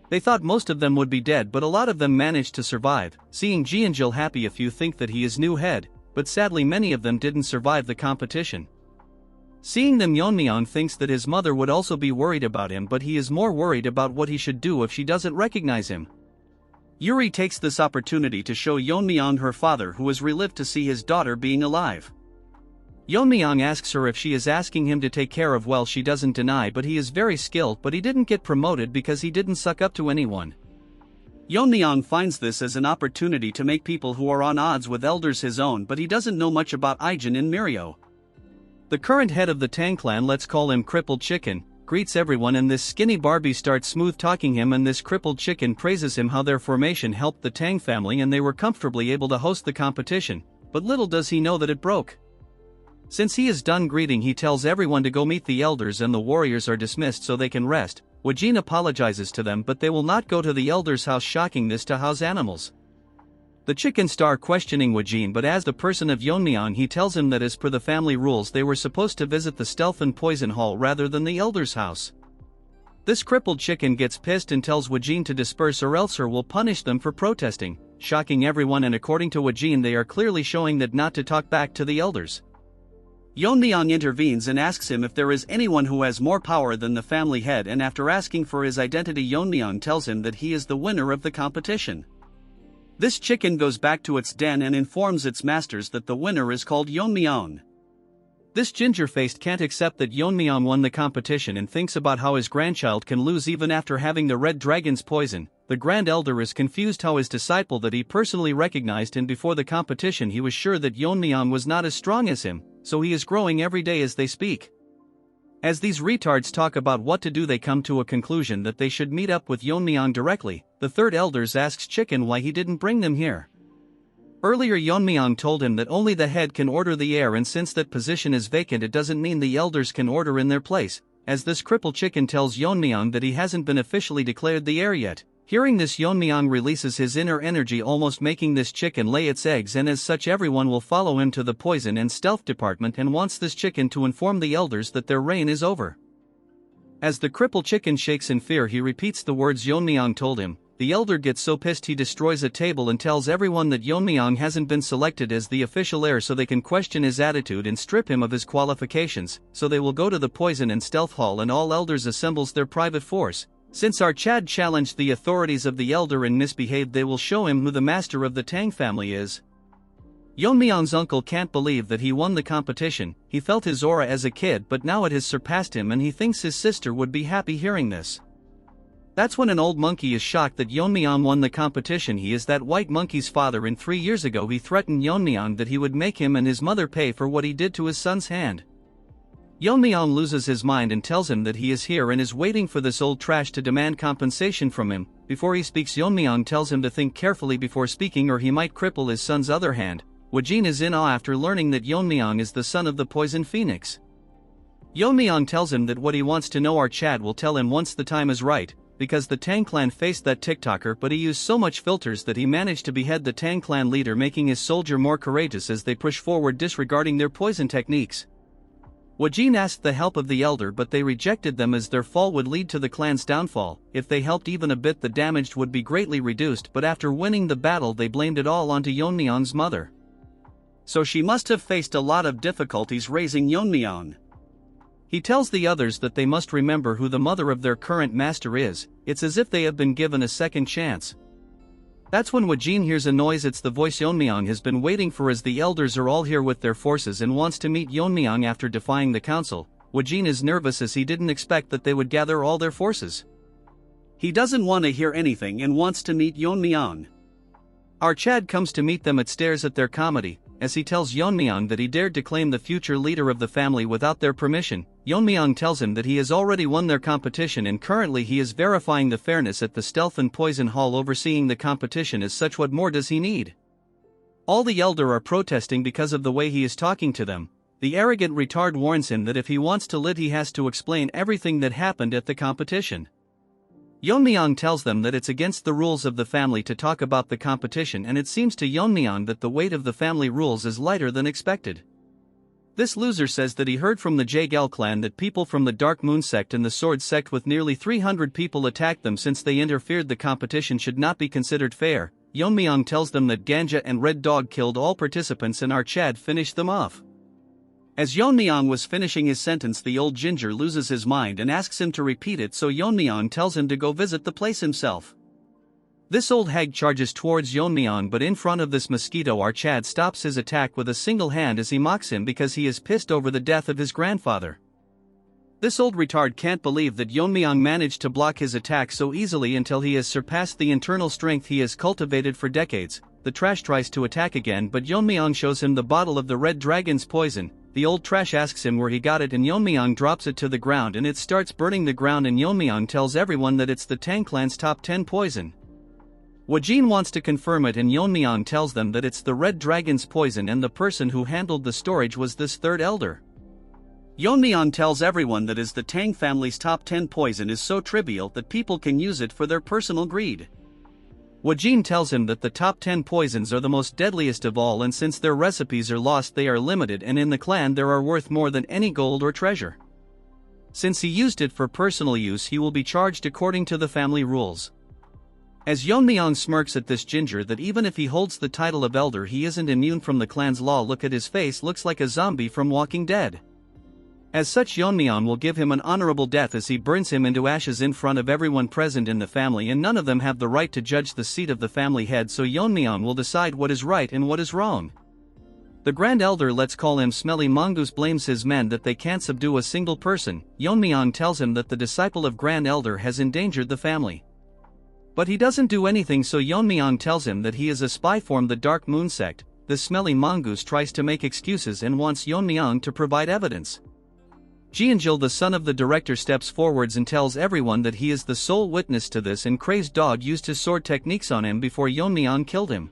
They thought most of them would be dead, but a lot of them managed to survive. Seeing Jianjil happy, a few think that he is new head, but sadly many of them didn't survive the competition. Seeing them, Yeon-myeong thinks that his mother would also be worried about him, but he is more worried about what he should do if she doesn't recognize him. Yuri takes this opportunity to show Yeon-myeong her father, who has relived to see his daughter being alive. Yeon-myeong asks her if she is asking him to take care of, well, she doesn't deny, but he is very skilled, but he didn't get promoted because he didn't suck up to anyone. Yeon-myeong finds this as an opportunity to make people who are on odds with elders his own, but he doesn't know much about Aijin and Mirio. The current head of the Tang clan, let's call him Crippled Chicken, greets everyone, and this skinny Barbie starts smooth talking him, and this Crippled Chicken praises him how their formation helped the Tang family and they were comfortably able to host the competition, but little does he know that it broke. Since he is done greeting, he tells everyone to go meet the elders and the warriors are dismissed so they can rest. Wajin apologizes to them, but they will not go to the elders' house, shocking this to house animals. The chicken star questioning Wajin, but as the person of Yeon-myeong he tells him that as per the family rules they were supposed to visit the stealth and poison hall rather than the elders' house. This crippled chicken gets pissed and tells Wajin to disperse or else her will punish them for protesting, shocking everyone, and according to Wajin they are clearly showing that not to talk back to the elders. Yeon-myeong intervenes and asks him if there is anyone who has more power than the family head, and after asking for his identity Yeon-myeong tells him that he is the winner of the competition. This chicken goes back to its den and informs its masters that the winner is called Yeon-myeong. This ginger-faced can't accept that Yeon-myeong won the competition and thinks about how his grandchild can lose even after having the red dragon's poison. The Grand Elder is confused how his disciple that he personally recognized and before the competition he was sure that Yeon-myeong was not as strong as him, so he is growing every day as they speak. As these retards talk about what to do they come to a conclusion that they should meet up with Yeon-myeong directly. The third elders asks Chicken why he didn't bring them here. Earlier Yeon-myeong told him that only the head can order the heir, and since that position is vacant it doesn't mean the elders can order in their place, as this crippled chicken tells Yeon-myeong that he hasn't been officially declared the heir yet. Hearing this, Yeon-myeong releases his inner energy, almost making this chicken lay its eggs, and as such everyone will follow him to the poison and stealth department and wants this chicken to inform the elders that their reign is over. As the crippled chicken shakes in fear, he repeats the words Yeon-myeong told him. The elder gets so pissed he destroys a table and tells everyone that Yeon-myeong hasn't been selected as the official heir, so they can question his attitude and strip him of his qualifications, so they will go to the poison and stealth hall and all elders assembles their private force. Since our Chad challenged the authorities of the elder and misbehaved, they will show him who the master of the Tang family is. Yeon-myeong's uncle can't believe that he won the competition. He felt his aura as a kid, but now it has surpassed him, and he thinks his sister would be happy hearing this. That's when an old monkey is shocked that Yeon-myeong won the competition. He is that white monkey's father, and 3 years ago he threatened Yeon-myeong that he would make him and his mother pay for what he did to his son's hand. Yeon-myeong loses his mind and tells him that he is here and is waiting for this old trash to demand compensation from him. Before he speaks, Yeon-myeong tells him to think carefully before speaking or he might cripple his son's other hand. Wajin is in awe after learning that Yeon-myeong is the son of the Poison Phoenix. Yeon-myeong tells him that what he wants to know our Chad will tell him once the time is right, because the Tang clan faced that TikToker, but he used so much filters that he managed to behead the Tang clan leader, making his soldier more courageous as they push forward disregarding their poison techniques. Wajin asked the help of the elder, but they rejected them as their fall would lead to the clan's downfall. If they helped even a bit, the damage would be greatly reduced, but after winning the battle they blamed it all onto Yeon-myeong's mother. So she must have faced a lot of difficulties raising Yeon-myeong. He tells the others that they must remember who the mother of their current master is. It's as if they have been given a second chance. That's when Wajin hears a noise. It's the voice Yeon-myeong has been waiting for, as the elders are all here with their forces and wants to meet Yeon-myeong after defying the council. Wajin is nervous as he didn't expect that they would gather all their forces. He doesn't want to hear anything and wants to meet Yeon-myeong. Our Chad comes to meet them at stairs at their comedy, as he tells Yeon-myeong that he dared to claim the future leader of the family without their permission. Yeon-myeong tells him that he has already won their competition and currently he is verifying the fairness at the Stealth and Poison Hall, overseeing the competition. As such, what more does he need? All the elder are protesting because of the way he is talking to them. The arrogant retard warns him that if he wants to live he has to explain everything that happened at the competition. Yeon-myeong tells them that it's against the rules of the family to talk about the competition, and it seems to Yeon-myeong that the weight of the family rules is lighter than expected. This loser says that he heard from the Jaegel clan that people from the Dark Moon sect and the Sword sect with nearly 300 people attacked them since they interfered. The competition should not be considered fair. Yeon-myeong tells them that Ganja and Red Dog killed all participants and our Chad finished them off. As Yeon-myeong was finishing his sentence, the old ginger loses his mind and asks him to repeat it, so Yeon-myeong tells him to go visit the place himself. This old hag charges towards Yeon-myeong, but in front of this mosquito our Chad stops his attack with a single hand as he mocks him because he is pissed over the death of his grandfather. This old retard can't believe that Yeon-myeong managed to block his attack so easily until he has surpassed the internal strength he has cultivated for decades. The trash tries to attack again, but Yeon-myeong shows him the bottle of the red dragon's poison. The old trash asks him where he got it and Yeon-myeong drops it to the ground and it starts burning the ground, and Yeon-myeong tells everyone that it's the Tang clan's top 10 poison. Wajin wants to confirm it and Yeon-myeong tells them that it's the red dragon's poison and the person who handled the storage was this third elder. Yeon-myeong tells everyone that as the Tang family's top 10 poison is so trivial that people can use it for their personal greed. Wajin tells him that the top 10 poisons are the most deadliest of all, and since their recipes are lost they are limited, and in the clan they are worth more than any gold or treasure. Since he used it for personal use he will be charged according to the family rules. As Yeon-myeong smirks at this ginger that even if he holds the title of elder he isn't immune from the clan's law. Look at his face, looks like a zombie from Walking Dead. As such, Yeon-myeong will give him an honorable death as he burns him into ashes in front of everyone present in the family, and none of them have the right to judge the seat of the family head, so Yeon-myeong will decide what is right and what is wrong. The Grand Elder, let's call him Smelly Mongoose, blames his men that they can't subdue a single person. Yeon-myeong tells him that the disciple of Grand Elder has endangered the family. But he doesn't do anything, so Yeon-myeong tells him that he is a spy from the Dark Moon sect. The Smelly Mongoose tries to make excuses and wants Yeon-myeong to provide evidence. Jeonjil, the son of the director, steps forwards and tells everyone that he is the sole witness to this, and Crazed Dog used his sword techniques on him before Yeon-myeong killed him.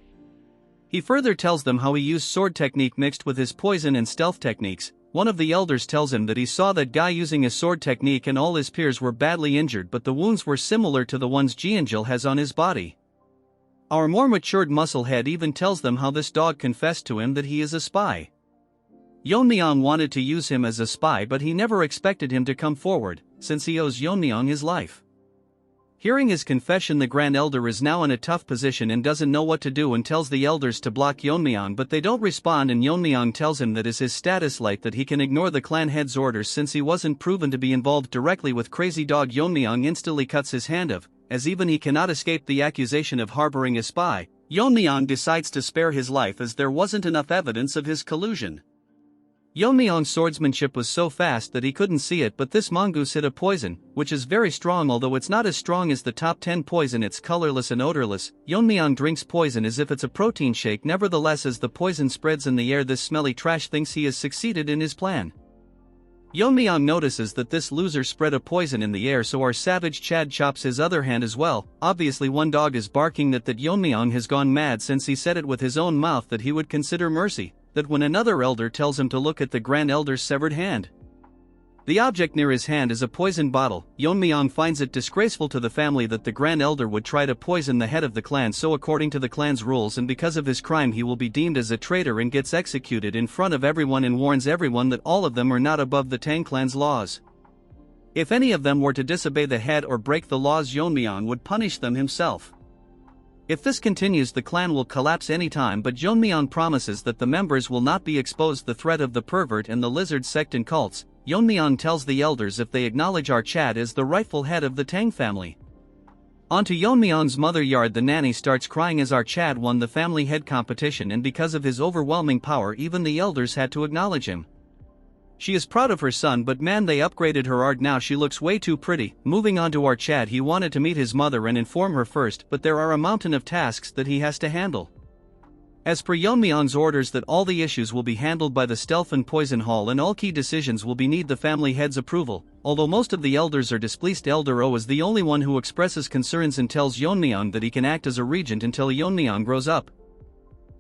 He further tells them how he used sword technique mixed with his poison and stealth techniques. One of the elders tells him that he saw that guy using a sword technique and all his peers were badly injured, but the wounds were similar to the ones Jianjil has on his body. Our more matured musclehead even tells them how this dog confessed to him that he is a spy. Yeon-myeong wanted to use him as a spy, but he never expected him to come forward, since he owes Yeon-myeong his life. Hearing his confession, the Grand Elder is now in a tough position and doesn't know what to do and tells the elders to block Yeon-myeong, but they don't respond, and Yeon-myeong tells him that is his status light that he can ignore the clan head's orders since he wasn't proven to be involved directly with crazy dog. Yeon-myeong instantly cuts his hand off, as even he cannot escape the accusation of harboring a spy. Yeon-myeong decides to spare his life as there wasn't enough evidence of his collusion. Yeon-myeong's swordsmanship was so fast that he couldn't see it, but this mongoose hit a poison, which is very strong, although it's not as strong as the top 10 poison. It's colorless and odorless. Yeon-myeong drinks poison as if it's a protein shake. Nevertheless, as the poison spreads in the air, this smelly trash thinks he has succeeded in his plan. Yeon-myeong notices that this loser spread a poison in the air, so our savage Chad chops his other hand as well. Obviously one dog is barking that Yeon-myeong has gone mad since he said it with his own mouth that he would consider mercy. That when another elder tells him to look at the Grand Elder's severed hand. The object near his hand is a poison bottle. Yeon-myeong finds it disgraceful to the family that the Grand Elder would try to poison the head of the clan, so according to the clan's rules and because of his crime he will be deemed as a traitor and gets executed in front of everyone, and warns everyone that all of them are not above the Tang clan's laws. If any of them were to disobey the head or break the laws, Yeon-myeong would punish them himself. If this continues, the clan will collapse anytime, but Yeon-myeong promises that the members will not be exposed to the threat of the pervert and the lizard sect and cults. Yeon-myeong tells the elders if they acknowledge our Chad as the rightful head of the Tang family. Onto Yeon-myeong's mother yard, the nanny starts crying as our Chad won the family head competition, and because of his overwhelming power even the elders had to acknowledge him. She is proud of her son, but man, they upgraded her art, now she looks way too pretty. Moving on to our Chad, he wanted to meet his mother and inform her first, but there are a mountain of tasks that he has to handle. As per Yeon-myeong's orders that all the issues will be handled by the Stealth and Poison Hall, and all key decisions will be need the family head's approval. Although most of the elders are displeased, Elder O is the only one who expresses concerns and tells Yeon-myeong that he can act as a regent until Yeon-myeong grows up.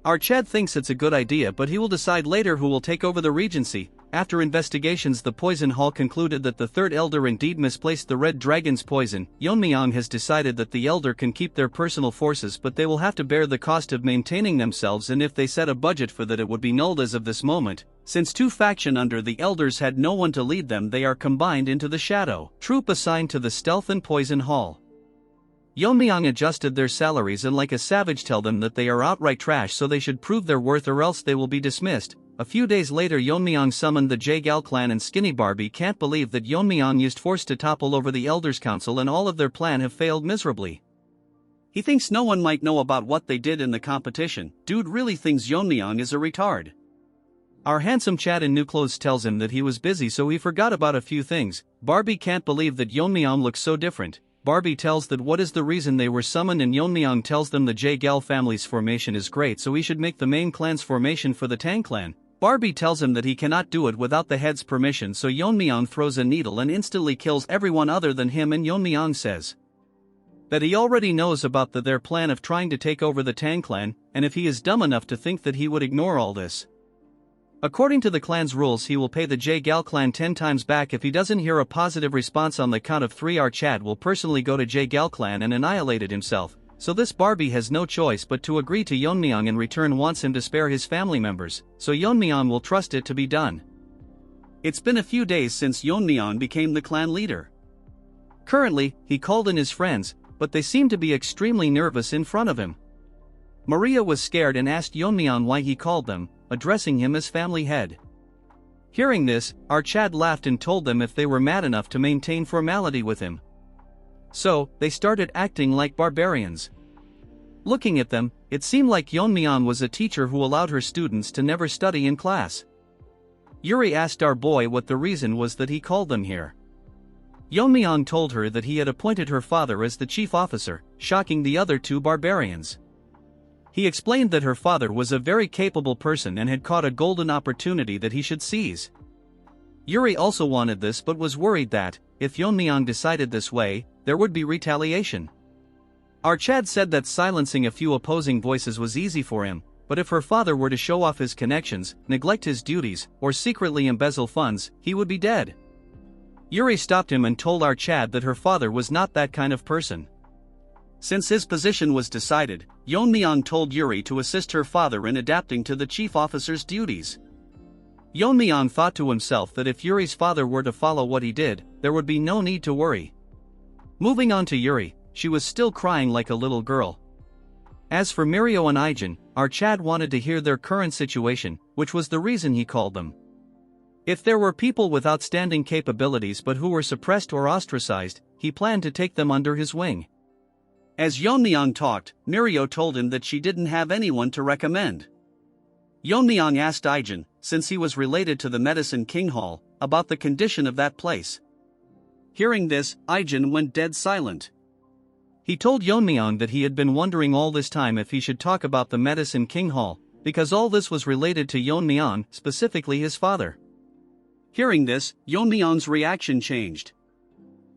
Our Chad thinks it's a good idea, but he will decide later who will take over the regency. After investigations, the Poison Hall concluded that the third elder indeed misplaced the Red Dragon's poison. Yeon-myeong has decided that the elder can keep their personal forces, but they will have to bear the cost of maintaining themselves, and if they set a budget for that it would be nulled as of this moment. Since two factions under the elders had no one to lead them, they are combined into the Shadow Troop assigned to the Stealth and Poison Hall. Yeon-myeong adjusted their salaries and like a savage tell them that they are outright trash, so they should prove their worth or else they will be dismissed. A few days later, Yeon-myeong summoned the Jaegal clan, and Skinny Barbie can't believe that Yeon-myeong used force to topple over the Elders' Council and all of their plan have failed miserably. He thinks no one might know about what they did in the competition. Dude really thinks Yeon-myeong is a retard. Our handsome Chad in new clothes tells him that he was busy so he forgot about a few things. Barbie can't believe that Yeon-myeong looks so different. Barbie tells that what is the reason they were summoned, and Yeon-myeong tells them the Jaegal family's formation is great, so he should make the main clan's formation for the Tang clan. Barbie tells him that he cannot do it without the head's permission, so Yeon-myeong throws a needle and instantly kills everyone other than him, and Yeon-myeong says that he already knows about their plan of trying to take over the Tang clan, and if he is dumb enough to think that he would ignore all this. According to the clan's rules, he will pay the Jaegal clan 10 times back if he doesn't hear a positive response on the count of 3. Our Chad will personally go to Jaegal clan and annihilate it himself, so this Barbie has no choice but to agree to Yeon-myeong, in return wants him to spare his family members, so Yeon-myeong will trust it to be done. It's been a few days since Yeon-myeong became the clan leader. Currently, he called in his friends, but they seem to be extremely nervous in front of him. Maria was scared and asked Yeon-myeong why he called them, addressing him as family head. Hearing this, our Chad laughed and told them if they were mad enough to maintain formality with him. So, they started acting like barbarians. Looking at them, it seemed like Yeon-myeong was a teacher who allowed her students to never study in class. Yuri asked our boy what the reason was that he called them here. Yeon-myeong told her that he had appointed her father as the chief officer, shocking the other two barbarians. He explained that her father was a very capable person and had caught a golden opportunity that he should seize. Yuri also wanted this but was worried that, if Yeon-myeong decided this way, there would be retaliation. Our Chad said that silencing a few opposing voices was easy for him, but if her father were to show off his connections, neglect his duties, or secretly embezzle funds, he would be dead. Yuri stopped him and told our Chad that her father was not that kind of person. Since his position was decided, Yeon-myeong told Yuri to assist her father in adapting to the chief officer's duties. Yeon-myeong thought to himself that if Yuri's father were to follow what he did, there would be no need to worry. Moving on to Yuri, she was still crying like a little girl. As for Mirio and Ijin, our Chad wanted to hear their current situation, which was the reason he called them. If there were people with outstanding capabilities but who were suppressed or ostracized, he planned to take them under his wing. As Yeon-myeong talked, Mirio told him that she didn't have anyone to recommend. Yeon-myeong asked Ijin, since he was related to the Medicine King Hall, about the condition of that place. Hearing this, Ijin went dead silent. He told Yeon-myeong that he had been wondering all this time if he should talk about the Medicine King Hall, because all this was related to Yeon-myeong, specifically his father. Hearing this, Yeon-myeong's reaction changed.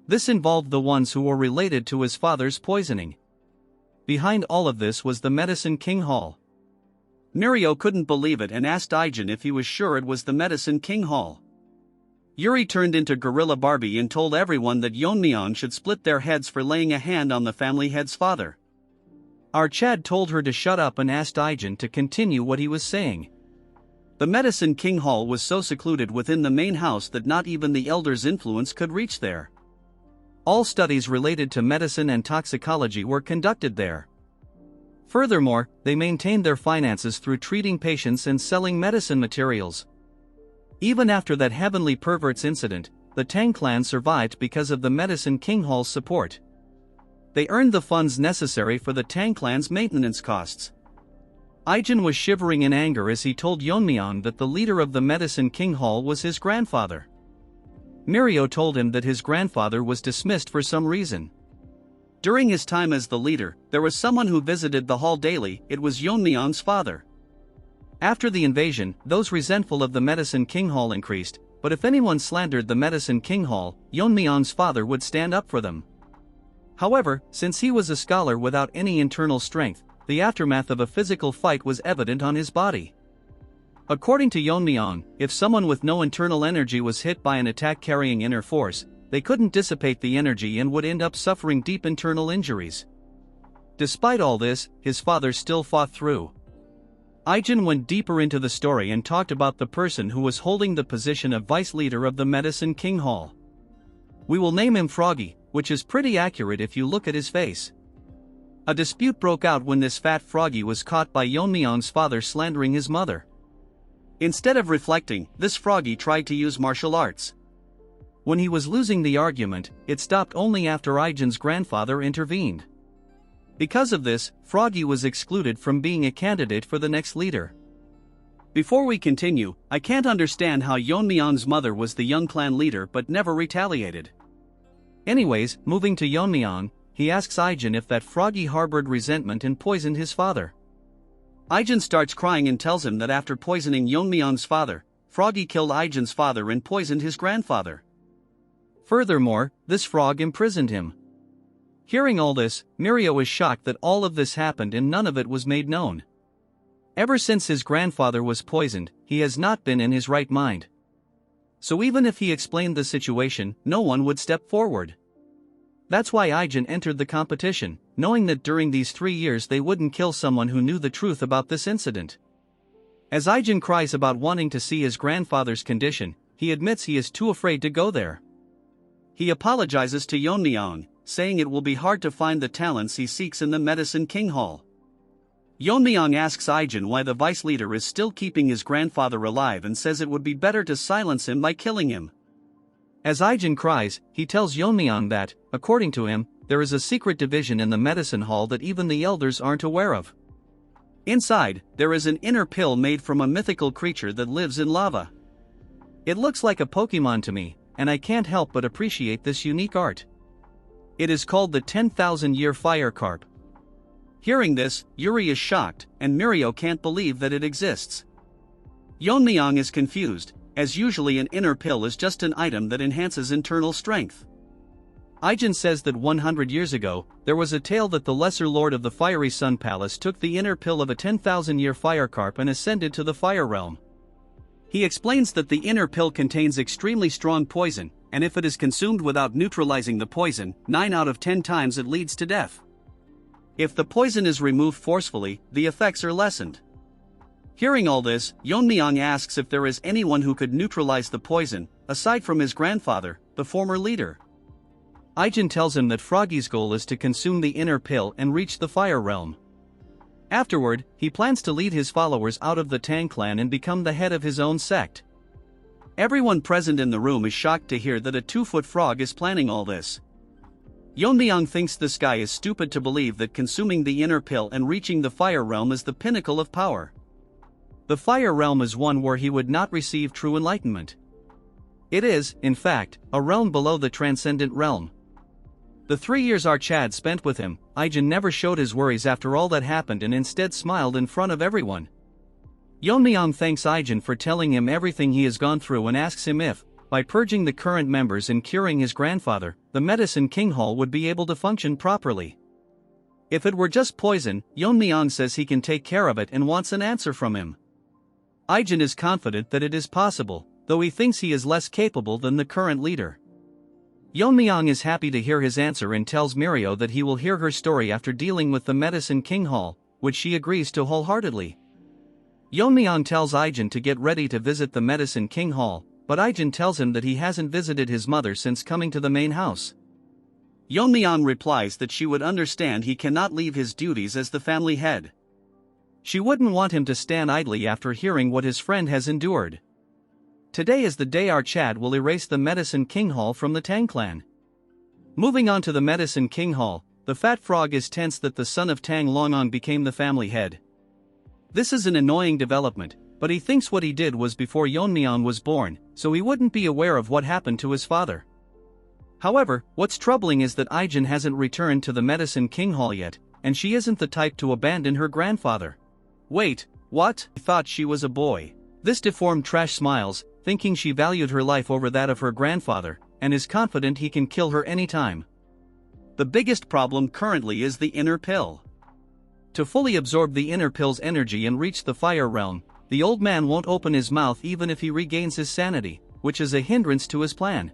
This involved the ones who were related to his father's poisoning. Behind all of this was the Medicine King Hall. Mirio couldn't believe it and asked Ijin if he was sure it was the Medicine King Hall. Yuri turned into Gorilla Barbie and told everyone that Yeon-myeong should split their heads for laying a hand on the family head's father. Our Chad told her to shut up and asked Ijin to continue what he was saying. The Medicine King Hall was so secluded within the main house that not even the elders' influence could reach there. All studies related to medicine and toxicology were conducted there. Furthermore, they maintained their finances through treating patients and selling medicine materials. Even after that heavenly perverts incident, the Tang clan survived because of the Medicine King Hall's support. They earned the funds necessary for the Tang clan's maintenance costs. Ijin was shivering in anger as he told Yeon-myeong that the leader of the Medicine King Hall was his grandfather. Mirio told him that his grandfather was dismissed for some reason. During his time as the leader, there was someone who visited the hall daily. It was Yeon-myeong's father. After the invasion, those resentful of the Medicine King Hall increased, but if anyone slandered the Medicine King Hall, Yeon-myeong's father would stand up for them. However, since he was a scholar without any internal strength, the aftermath of a physical fight was evident on his body. According to Yeon-myeong, if someone with no internal energy was hit by an attack carrying inner force, they couldn't dissipate the energy and would end up suffering deep internal injuries. Despite all this, his father still fought through. Ijin went deeper into the story and talked about the person who was holding the position of vice leader of the Medicine King Hall. We will name him Froggy, which is pretty accurate if you look at his face. A dispute broke out when this fat Froggy was caught by Yeon-myeong's father slandering his mother. Instead of reflecting, this Froggy tried to use martial arts. When he was losing the argument, it stopped only after Ijin's grandfather intervened. Because of this, Froggy was excluded from being a candidate for the next leader. Before we continue, I can't understand how Yeon-myeong's mother was the young clan leader but never retaliated. Anyways, moving to Yeon-myeong, he asks Ijin if that Froggy harbored resentment and poisoned his father. Ijin starts crying and tells him that after poisoning Yeon-myeong's father, Froggy killed Ijin's father and poisoned his grandfather. Furthermore, this frog imprisoned him. Hearing all this, Mirio is shocked that all of this happened and none of it was made known. Ever since his grandfather was poisoned, he has not been in his right mind. So even if he explained the situation, no one would step forward. That's why Ijin entered the competition, knowing that during these 3 years they wouldn't kill someone who knew the truth about this incident. As Ijin cries about wanting to see his grandfather's condition, he admits he is too afraid to go there. He apologizes to Yeon-myeong, saying it will be hard to find the talents he seeks in the Medicine King Hall. Yeon-myeong asks Ijin why the vice leader is still keeping his grandfather alive and says it would be better to silence him by killing him. As Ijin cries, he tells Yeon-myeong that, according to him, there is a secret division in the medicine hall that even the elders aren't aware of. Inside, there is an inner pill made from a mythical creature that lives in lava. It looks like a Pokemon to me, and I can't help but appreciate this unique art. It is called the 10,000-year fire carp. Hearing this, Yuri is shocked, and Mirio can't believe that it exists. Yeon-myeong is confused, as usually an inner pill is just an item that enhances internal strength. Aijin says that 100 years ago, there was a tale that the lesser lord of the fiery sun palace took the inner pill of a 10,000-year fire carp and ascended to the fire realm. He explains that the inner pill contains extremely strong poison, and if it is consumed without neutralizing the poison, 9 out of 10 times it leads to death. If the poison is removed forcefully, the effects are lessened. Hearing all this, Yeon-myeong asks if there is anyone who could neutralize the poison, aside from his grandfather, the former leader. Aijin tells him that Froggy's goal is to consume the inner pill and reach the fire realm. Afterward, he plans to lead his followers out of the Tang clan and become the head of his own sect. Everyone present in the room is shocked to hear that a 2-foot frog is planning all this. Yeon-myeong thinks this guy is stupid to believe that consuming the inner pill and reaching the fire realm is the pinnacle of power. The fire realm is one where he would not receive true enlightenment. It is, in fact, a realm below the transcendent realm. The 3 years Archad spent with him, Aijin never showed his worries after all that happened and instead smiled in front of everyone. Yeon-myeong thanks Aijin for telling him everything he has gone through and asks him if, by purging the current members and curing his grandfather, the Medicine King Hall would be able to function properly. If it were just poison, Yeon-myeong says he can take care of it and wants an answer from him. Aijin is confident that it is possible, though he thinks he is less capable than the current leader. Yeon-myeong is happy to hear his answer and tells Mirio that he will hear her story after dealing with the Medicine King Hall, which she agrees to wholeheartedly. Yeon-myeong tells Aijin to get ready to visit the Medicine King Hall, but Aijin tells him that he hasn't visited his mother since coming to the main house. Yeon-myeong replies that she would understand he cannot leave his duties as the family head. She wouldn't want him to stand idly after hearing what his friend has endured. Today is the day Archad will erase the Medicine King Hall from the Tang clan. Moving on to the Medicine King Hall, the fat frog is tense that the son of Tang Yeon-myeong became the family head. This is an annoying development, but he thinks what he did was before Yeon-myeong was born, so he wouldn't be aware of what happened to his father. However, what's troubling is that Aijin hasn't returned to the Medicine King Hall yet, and she isn't the type to abandon her grandfather. Wait, what? I thought she was a boy. This deformed trash smiles, thinking she valued her life over that of her grandfather, and is confident he can kill her anytime. The biggest problem currently is the inner pill. To fully absorb the inner pill's energy and reach the fire realm, the old man won't open his mouth even if he regains his sanity, which is a hindrance to his plan.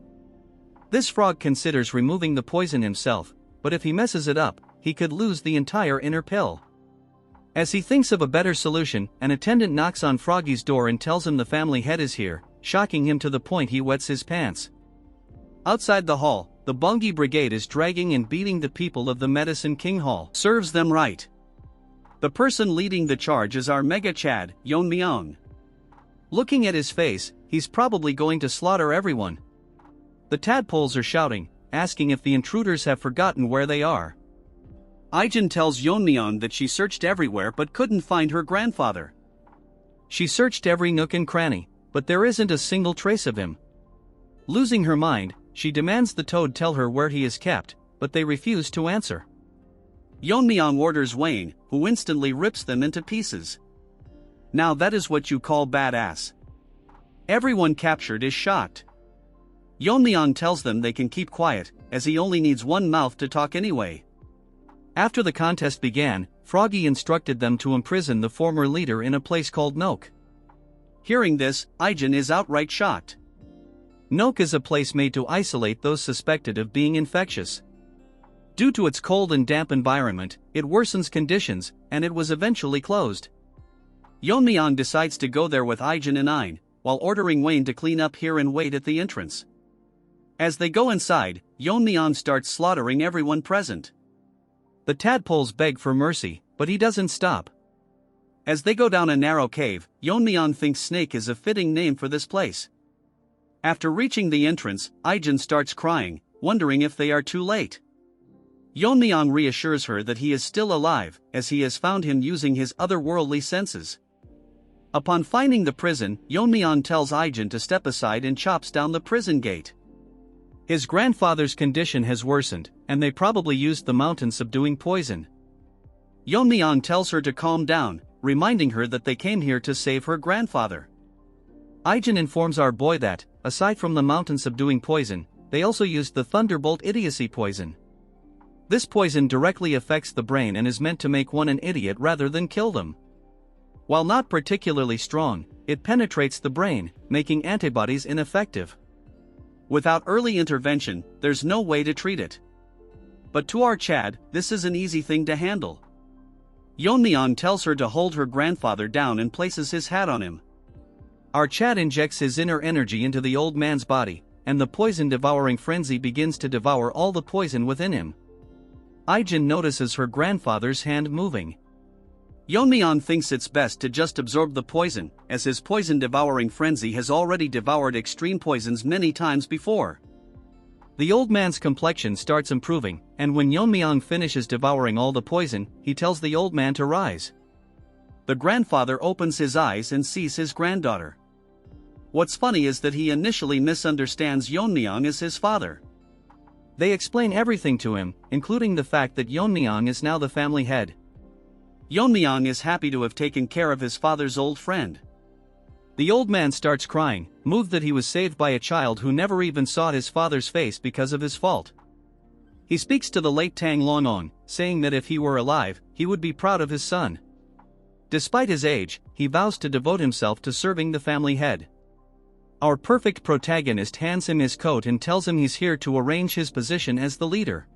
This frog considers removing the poison himself, but if he messes it up, he could lose the entire inner pill. As he thinks of a better solution, an attendant knocks on Froggy's door and tells him the family head is here, shocking him to the point he wets his pants. Outside the hall, the Bungi Brigade is dragging and beating the people of the Medicine King Hall. Serves them right. The person leading the charge is our mega Chad, Yeon-myeong. Looking at his face, he's probably going to slaughter everyone. The tadpoles are shouting, asking if the intruders have forgotten where they are. Aijin tells Yeon-myeong that she searched everywhere but couldn't find her grandfather. She searched every nook and cranny, but there isn't a single trace of him. Losing her mind, she demands the toad tell her where he is kept, but they refuse to answer. Yeon-myeong orders Wayne, who instantly rips them into pieces. Now that is what you call badass. Everyone captured is shocked. Yeon-myeong tells them they can keep quiet, as he only needs one mouth to talk anyway. After the contest began, Froggy instructed them to imprison the former leader in a place called Nook. Hearing this, Aijin is outright shocked. Nook is a place made to isolate those suspected of being infectious. Due to its cold and damp environment, it worsens conditions, and it was eventually closed. Yeon-myeong decides to go there with Aijin and Ain, while ordering Wayne to clean up here and wait at the entrance. As they go inside, Yeon-myeong starts slaughtering everyone present. The tadpoles beg for mercy, but he doesn't stop. As they go down a narrow cave, Yeon-myeong thinks Snake is a fitting name for this place. After reaching the entrance, Aijin starts crying, wondering if they are too late. Yeon-myeong reassures her that he is still alive, as he has found him using his otherworldly senses. Upon finding the prison, Yeon-myeong tells Aijin to step aside and chops down the prison gate. His grandfather's condition has worsened, and they probably used the mountain subduing poison. Yeon-myeong tells her to calm down, reminding her that they came here to save her grandfather. Aijin informs our boy that, aside from the mountain subduing poison, they also used the Thunderbolt idiocy poison. This poison directly affects the brain and is meant to make one an idiot rather than kill them. While not particularly strong, it penetrates the brain, making antibodies ineffective. Without early intervention, there's no way to treat it. But to our Chad, this is an easy thing to handle. Yeon-myeong tells her to hold her grandfather down and places his hat on him. Our Chad injects his inner energy into the old man's body, and the poison-devouring frenzy begins to devour all the poison within him. Aijin notices her grandfather's hand moving. Yeon-myeong thinks it's best to just absorb the poison, as his poison-devouring frenzy has already devoured extreme poisons many times before. The old man's complexion starts improving, and when Yeon-myeong finishes devouring all the poison, he tells the old man to rise. The grandfather opens his eyes and sees his granddaughter. What's funny is that he initially misunderstands Yeon-myeong as his father. They explain everything to him, including the fact that Yeon-myeong is now the family head. Yeon-myeong is happy to have taken care of his father's old friend. The old man starts crying, moved that he was saved by a child who never even saw his father's face because of his fault. He speaks to the late Tang Yeon-myeong, saying that if he were alive, he would be proud of his son. Despite his age, he vows to devote himself to serving the family head. Our perfect protagonist hands him his coat and tells him he's here to arrange his position as the leader.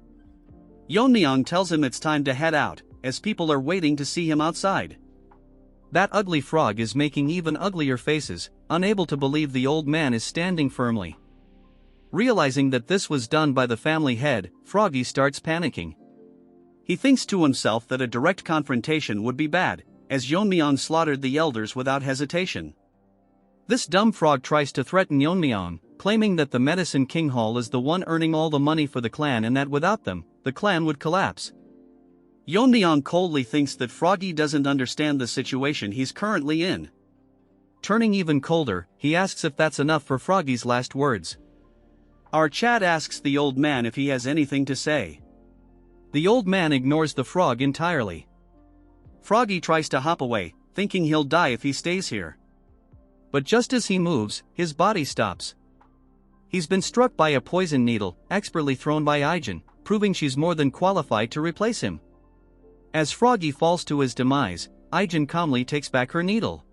Yeon-myeong tells him it's time to head out, as people are waiting to see him outside. That ugly frog is making even uglier faces, unable to believe the old man is standing firmly. Realizing that this was done by the family head, Froggy starts panicking. He thinks to himself that a direct confrontation would be bad, as Yeon-myeong slaughtered the elders without hesitation. This dumb frog tries to threaten Yeon-myeong, claiming that the Medicine King Hall is the one earning all the money for the clan and that without them, the clan would collapse. Yeon-myeong coldly thinks that Froggy doesn't understand the situation he's currently in. Turning even colder, he asks if that's enough for Froggy's last words. Our Chad asks the old man if he has anything to say. The old man ignores the frog entirely. Froggy tries to hop away, thinking he'll die if he stays here. But just as he moves, his body stops. He's been struck by a poison needle, expertly thrown by Aijin, proving she's more than qualified to replace him. As Froggy falls to his demise, Aijin calmly takes back her needle.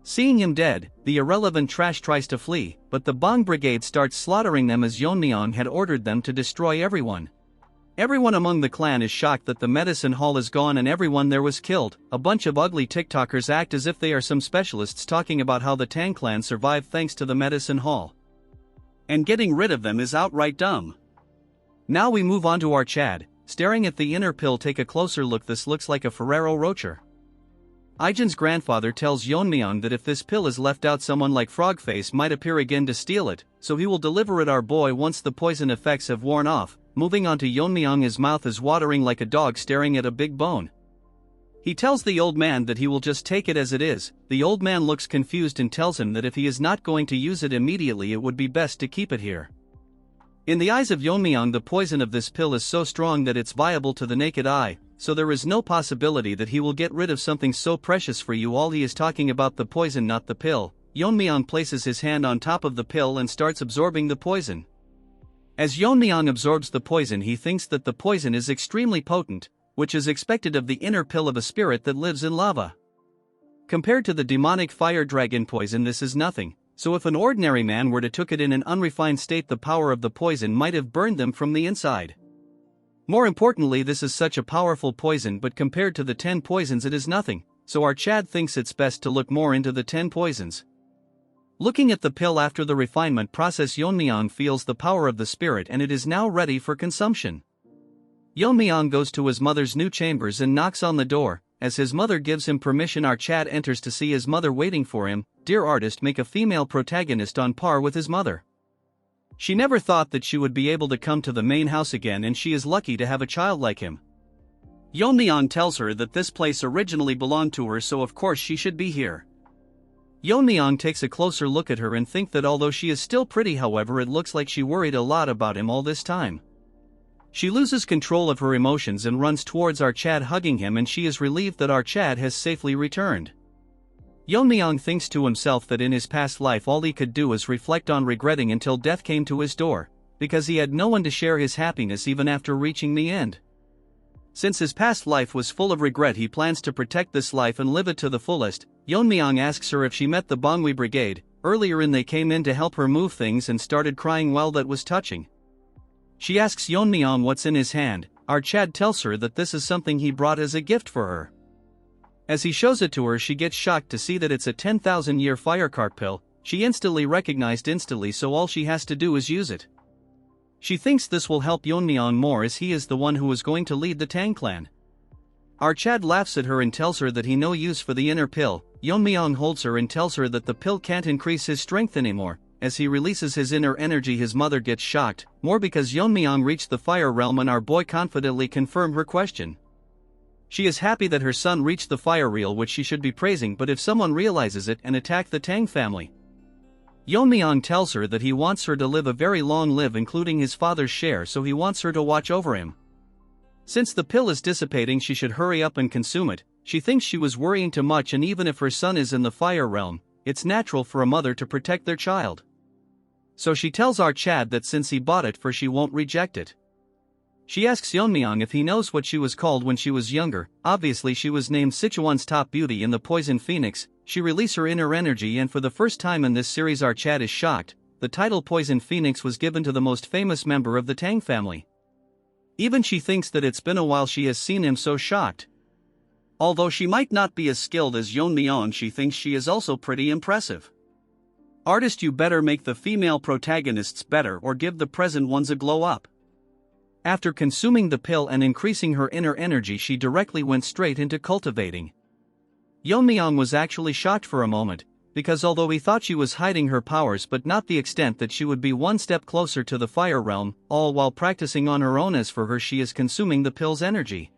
Seeing him dead, the irrelevant trash tries to flee, but the Bong Brigade starts slaughtering them as Yeon-myeong had ordered them to destroy everyone. Everyone among the clan is shocked that the medicine hall is gone and everyone there was killed. A bunch of ugly TikTokers act as if they are some specialists talking about how the Tang clan survived thanks to the medicine hall. And getting rid of them is outright dumb. Now we move on to our Chad, staring at the inner pill. Take a closer look. This looks like a Ferrero Rocher. Aijin's grandfather tells Yeon-myeong that if this pill is left out, someone like Frogface might appear again to steal it, so he will deliver it our boy once the poison effects have worn off. Moving on to Yeon-myeong, his mouth is watering like a dog staring at a big bone. He tells the old man that he will just take it as it is. The old man looks confused and tells him that if he is not going to use it immediately, it would be best to keep it here. In the eyes of Yeon-myeong, the poison of this pill is so strong that it's viable to the naked eye, so there is no possibility that he will get rid of something so precious for you all. He is talking about the poison, not the pill. Yeon-myeong places his hand on top of the pill and starts absorbing the poison. As Yeon-myeong absorbs the poison, he thinks that the poison is extremely potent, which is expected of the inner pill of a spirit that lives in lava. Compared to the demonic fire dragon poison, this is nothing, so if an ordinary man were to took it in an unrefined state, the power of the poison might have burned them from the inside. More importantly, this is such a powerful poison, but compared to the 10 poisons it is nothing, so our Chad thinks it's best to look more into the 10 poisons. Looking at the pill after the refinement process, Yeon-myeong feels the power of the spirit and it is now ready for consumption. Yeon-myeong goes to his mother's new chambers and knocks on the door. As his mother gives him permission, our Chad enters to see his mother waiting for him. Dear artist, make a female protagonist on par with his mother. She never thought that she would be able to come to the main house again, and she is lucky to have a child like him. Yeon-myeong tells her that this place originally belonged to her, so of course she should be here. Yeon-myeong takes a closer look at her and thinks that although she is still pretty, however, it looks like she worried a lot about him all this time. She loses control of her emotions and runs towards our Chad, hugging him, and she is relieved that our Chad has safely returned. Yeon-myeong thinks to himself that in his past life all he could do is reflect on regretting until death came to his door. because he had no one to share his happiness even after reaching the end. Since his past life was full of regret, he plans to protect this life and live it to the fullest. Yeon-myeong asks her if she met the Bangui Brigade. Earlier they came in to help her move things and started crying. Well, that was touching. She asks Yeon-myeong what's in his hand. Our Chad tells her that this is something he brought as a gift for her. As he shows it to her, she gets shocked to see that it's a 10,000-year firecart pill. She instantly recognized so all she has to do is use it. She thinks this will help Yeon-myeong more as he is the one who is going to lead the Tang clan. Our Chad laughs at her and tells her that he no use for the inner pill. Yeon-myeong holds her and tells her that the pill can't increase his strength anymore. As he releases his inner energy, his mother gets shocked, more because Yeon-myeong reached the fire realm and our boy confidently confirmed her question. She is happy that her son reached the fire realm, which she should be praising, but if someone realizes it and attack the Tang family. Yeon-myeong tells her that he wants her to live a very long life, including his father's share, so he wants her to watch over him. Since the pill is dissipating, she should hurry up and consume it. She thinks she was worrying too much, and even if her son is in the fire realm, it's natural for a mother to protect their child. So she tells our Chad that since he bought it for, she won't reject it. She asks Yeon-myeong if he knows what she was called when she was younger. Obviously she was named Sichuan's top beauty in the Poison Phoenix. She released her inner energy, and for the first time in this series our Chad is shocked. The title Poison Phoenix was given to the most famous member of the Tang family. Even she thinks that it's been a while she has seen him, so shocked. Although she might not be as skilled as Yeon-myeong, she thinks she is also pretty impressive. Artist, you better make the female protagonists better or give the present ones a glow up. After consuming the pill and increasing her inner energy, she directly went straight into cultivating. Yeon-myeong was actually shocked for a moment, because although he thought she was hiding her powers, but not the extent that she would be one step closer to the fire realm, all while practicing on her own. As for her, she is consuming the pill's energy.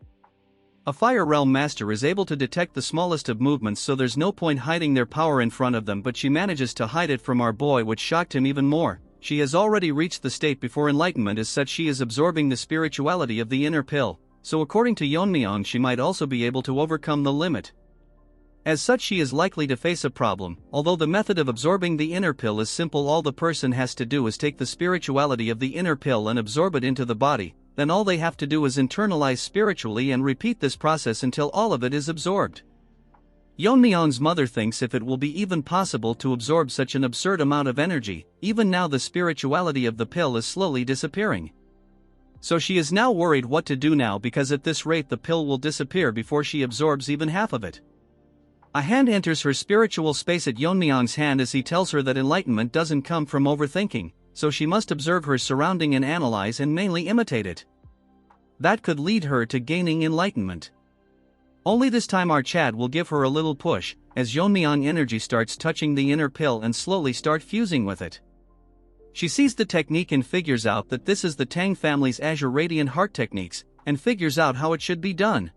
A fire realm master is able to detect the smallest of movements, so there's no point hiding their power in front of them, but she manages to hide it from our boy, which shocked him even more. She has already reached the state before enlightenment, as such she is absorbing the spirituality of the inner pill, so according to Yeon-myeong she might also be able to overcome the limit. As such she is likely to face a problem. Although the method of absorbing the inner pill is simple, all the person has to do is take the spirituality of the inner pill and absorb it into the body, then all they have to do is internalize spiritually and repeat this process until all of it is absorbed. Yeon-myeong's mother thinks if it will be even possible to absorb such an absurd amount of energy. Even now the spirituality of the pill is slowly disappearing. So she is now worried what to do now, because at this rate the pill will disappear before she absorbs even half of it. A hand enters her spiritual space at Yeon-myeong's hand as he tells her that enlightenment doesn't come from overthinking, so she must observe her surrounding and analyze and mainly imitate it. That could lead her to gaining enlightenment. Only this time our Chad will give her a little push, as Yeon-myeong energy starts touching the inner pill and slowly start fusing with it. She sees the technique and figures out that this is the Tang family's Azure Radiant Heart techniques, and figures out how it should be done.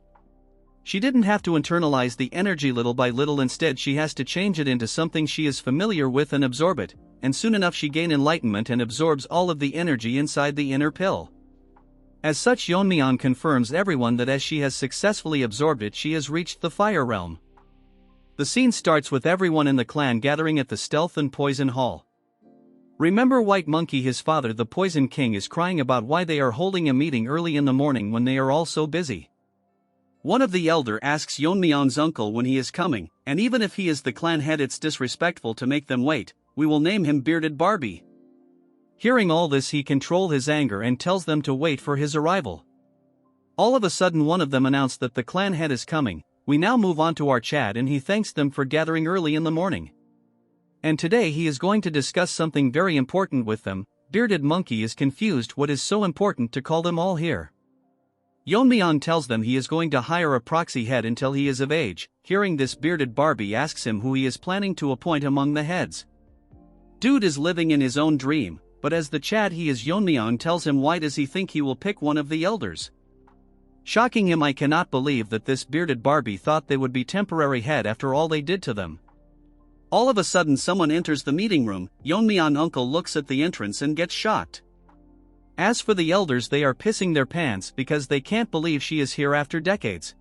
She didn't have to internalize the energy little by little, instead she has to change it into something she is familiar with and absorb it, and soon enough she gains enlightenment and absorbs all of the energy inside the inner pill. As such Yeon-myeong confirms everyone that as she has successfully absorbed it, she has reached the fire realm. The scene starts with everyone in the clan gathering at the Stealth and Poison Hall. Remember White Monkey, his father the Poison King, is crying about why they are holding a meeting early in the morning when they are all so busy. One of the elder asks Yeon-myeong's uncle when he is coming, and even if he is the clan head it's disrespectful to make them wait. We will name him Bearded Barbie. Hearing all this he controls his anger and tells them to wait for his arrival. All of a sudden one of them announced that the clan head is coming. We now move on to our Chad and he thanks them for gathering early in the morning. And today he is going to discuss something very important with them. Bearded Monkey is confused what is so important to call them all here. Yeon-myeong tells them he is going to hire a proxy head until he is of age. Hearing this, Bearded Barbie asks him who he is planning to appoint among the heads. Dude is living in his own dream, but as the Chad he is, Yeon-myeong tells him why does he think he will pick one of the elders. Shocking him, I cannot believe that this Bearded Barbie thought they would be temporary head after all they did to them. All of a sudden someone enters the meeting room. Yeon-myeong uncle looks at the entrance and gets shocked. As for the elders, they are pissing their pants because they can't believe she is here after decades.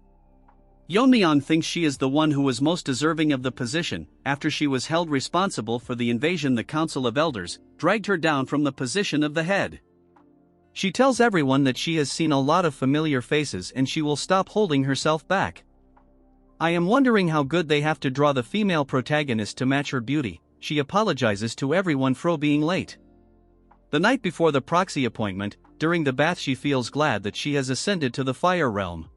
Yeon-myeong thinks she is the one who was most deserving of the position. After she was held responsible for the invasion, the Council of Elders dragged her down from the position of the head. She tells everyone that she has seen a lot of familiar faces and she will stop holding herself back. I am wondering how good they have to draw the female protagonist to match her beauty. She apologizes to everyone for being late. The night before the proxy appointment, during the bath she feels glad that she has ascended to the fire realm.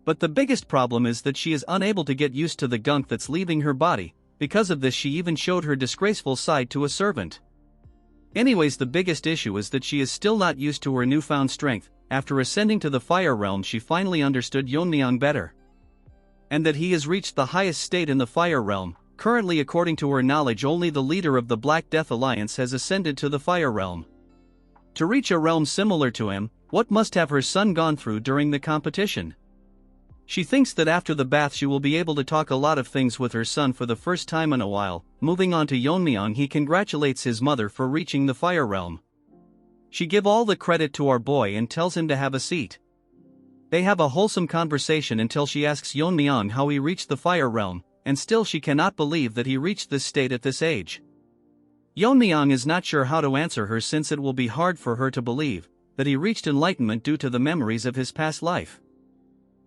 But the biggest problem is that she is unable to get used to the gunk that's leaving her body. Because of this she even showed her disgraceful side to a servant. Anyways, the biggest issue is that she is still not used to her newfound strength. After ascending to the fire realm she finally understood Yeon-myeong better. And that he has reached the highest state in the fire realm. Currently, according to her knowledge, only the leader of the Black Death Alliance has ascended to the fire realm. To reach a realm similar to him, what must have her son gone through during the competition? She thinks that after the bath she will be able to talk a lot of things with her son for the first time in a while. Moving on to Yeon-myeong, he congratulates his mother for reaching the fire realm. She gives all the credit to our boy and tells him to have a seat. They have a wholesome conversation until she asks Yeon-myeong how he reached the fire realm, and still she cannot believe that he reached this state at this age. Yeon-myeong is not sure how to answer her since it will be hard for her to believe that he reached enlightenment due to the memories of his past life.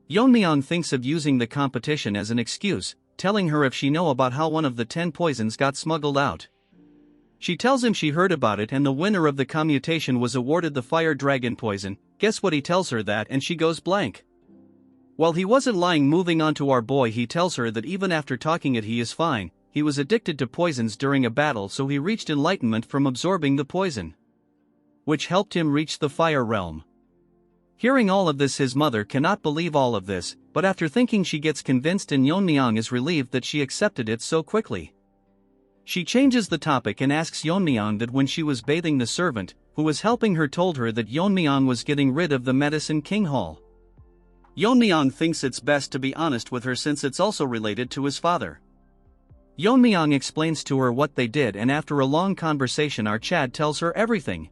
Yeon-myeong thinks of using the competition as an excuse, telling her if she know about how one of the 10 poisons got smuggled out. She tells him she heard about it and the winner of the commutation was awarded the fire dragon poison. Guess what, he tells her that and she goes blank. While he wasn't lying. Moving on to our boy, he tells her that even after talking it he is fine. He was addicted to poisons during a battle, so he reached enlightenment from absorbing the poison, which helped him reach the fire realm. Hearing all of this, his mother cannot believe all of this, but after thinking she gets convinced and Yeon-myeong is relieved that she accepted it so quickly. She changes the topic and asks Yeon-myeong that when she was bathing, the servant who was helping her told her that Yeon-myeong was getting rid of the Medicine King Hall. Yeon-myeong thinks it's best to be honest with her since it's also related to his father. Yeon-myeong explains to her what they did, and after a long conversation our Chad tells her everything.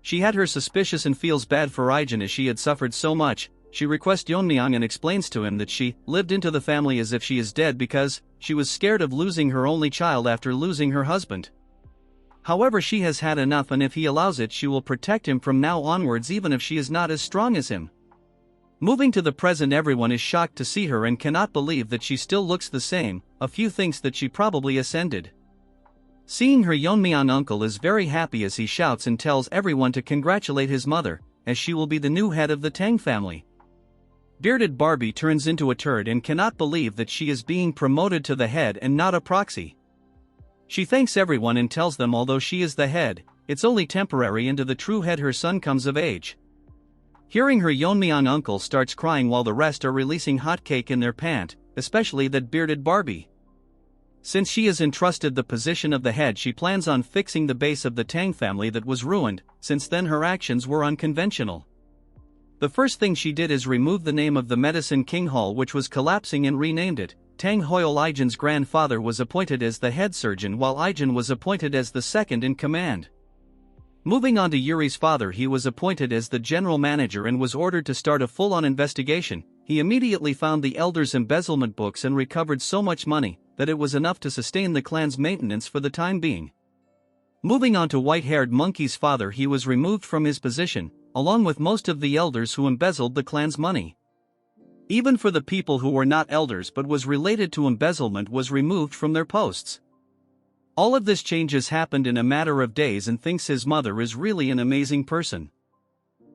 She had her suspicious and feels bad for Ijin as she had suffered so much. She requests Yeon-myeong and explains to him that she lived into the family as if she is dead because she was scared of losing her only child after losing her husband. However, she has had enough, and if he allows it she will protect him from now onwards even if she is not as strong as him. Moving to the present, everyone is shocked to see her and cannot believe that she still looks the same. A few thinks that she probably ascended. Seeing her, Yeon-myeong uncle is very happy as he shouts and tells everyone to congratulate his mother, as she will be the new head of the Tang family. Bearded Barbie turns into a turd and cannot believe that she is being promoted to the head and not a proxy. She thanks everyone and tells them although she is the head, it's only temporary until the true head, her son, comes of age. Hearing her, Yeon-myeong uncle starts crying while the rest are releasing hot cake in their pant, especially that bearded Barbie. Since she is entrusted the position of the head, she plans on fixing the base of the Tang family that was ruined. Since then her actions were unconventional. The first thing she did is remove the name of the Medicine King Hall, which was collapsing, and renamed it. Tang Hoil. Ijin's grandfather was appointed as the head surgeon while Ijin was appointed as the second in command. Moving on to Yuri's father, he was appointed as the general manager and was ordered to start a full-on investigation. He immediately found the elders' embezzlement books and recovered so much money that it was enough to sustain the clan's maintenance for the time being. Moving on to white-haired Monkey's father, he was removed from his position, along with most of the elders who embezzled the clan's money. Even for the people who were not elders but was related to embezzlement was removed from their posts. All of this changes happened in a matter of days and thinks his mother is really an amazing person.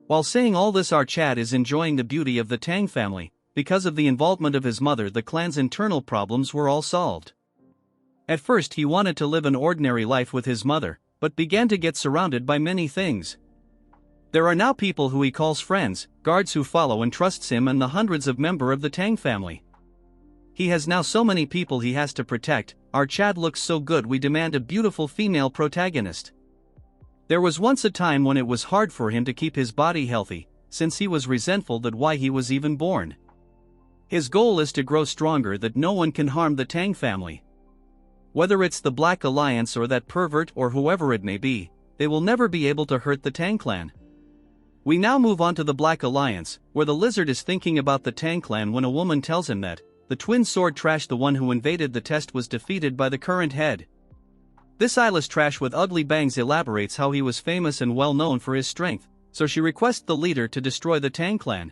While saying all this, our Chad is enjoying the beauty of the Tang family. Because of the involvement of his mother, the clan's internal problems were all solved. At first he wanted to live an ordinary life with his mother, but began to get surrounded by many things. There are now people who he calls friends, guards who follow and trusts him, and the hundreds of members of the Tang family. He has now so many people he has to protect. Our Chad looks so good, we demand a beautiful female protagonist. There was once a time when it was hard for him to keep his body healthy, since he was resentful that why he was even born. His goal is to grow stronger, that no one can harm the Tang family. Whether it's the Black Alliance or that pervert or whoever it may be, they will never be able to hurt the Tang clan. We now move on to the Black Alliance, where the lizard is thinking about the Tang clan when a woman tells him that the twin sword trash, the one who invaded the test, was defeated by the current head. This eyeless trash with ugly bangs elaborates how he was famous and well known for his strength, So she requests the leader to destroy the Tang clan.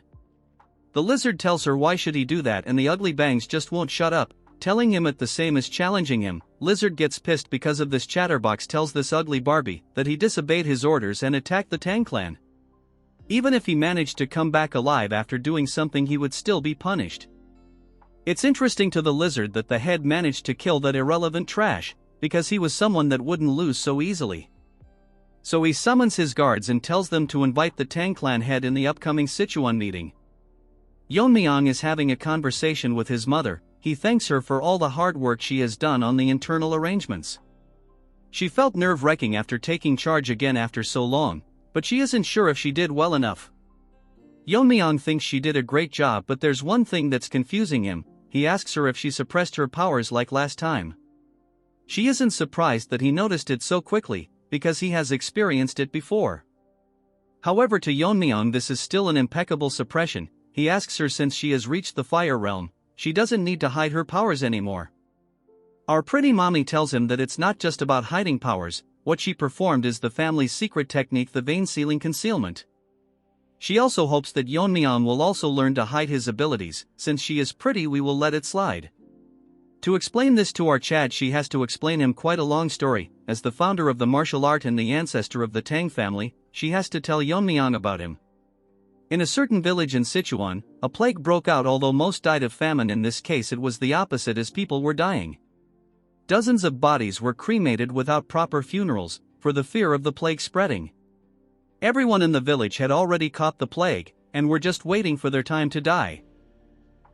The lizard tells her why should he do that, and the ugly bangs just won't shut up, telling him the same as challenging him. Lizard gets pissed because of this. Chatterbox tells this ugly Barbie that he disobeyed his orders and attacked the Tang clan. Even if he managed to come back alive after doing something, he would still be punished. It's interesting to the lizard that the head managed to kill that irrelevant trash, because he was someone that wouldn't lose so easily. So he summons his guards and tells them to invite the Tang clan head in the upcoming Sichuan meeting. Yeon-myeong is having a conversation with his mother. He thanks her for all the hard work she has done on the internal arrangements. She felt nerve-wracking after taking charge again after so long, but she isn't sure if she did well enough. Yeon-myeong thinks she did a great job, but there's one thing that's confusing him. He asks her if she suppressed her powers like last time. She isn't surprised that he noticed it so quickly, because he has experienced it before. However, to Yeon-myeong this is still an impeccable suppression. He asks her since she has reached the fire realm, she doesn't need to hide her powers anymore. Our pretty mommy tells him that it's not just about hiding powers. What she performed is the family's secret technique, the vein sealing concealment. She also hopes that Yeon-myeong will also learn to hide his abilities. Since she is pretty, we will let it slide. To explain this to our Chad, she has to explain him quite a long story. As the founder of the martial art and the ancestor of the Tang family, she has to tell Yeon-myeong about him. In a certain village in Sichuan, a plague broke out. Although most died of famine, in this case it was the opposite, as people were dying. Dozens of bodies were cremated without proper funerals, for the fear of the plague spreading. Everyone in the village had already caught the plague, and were just waiting for their time to die.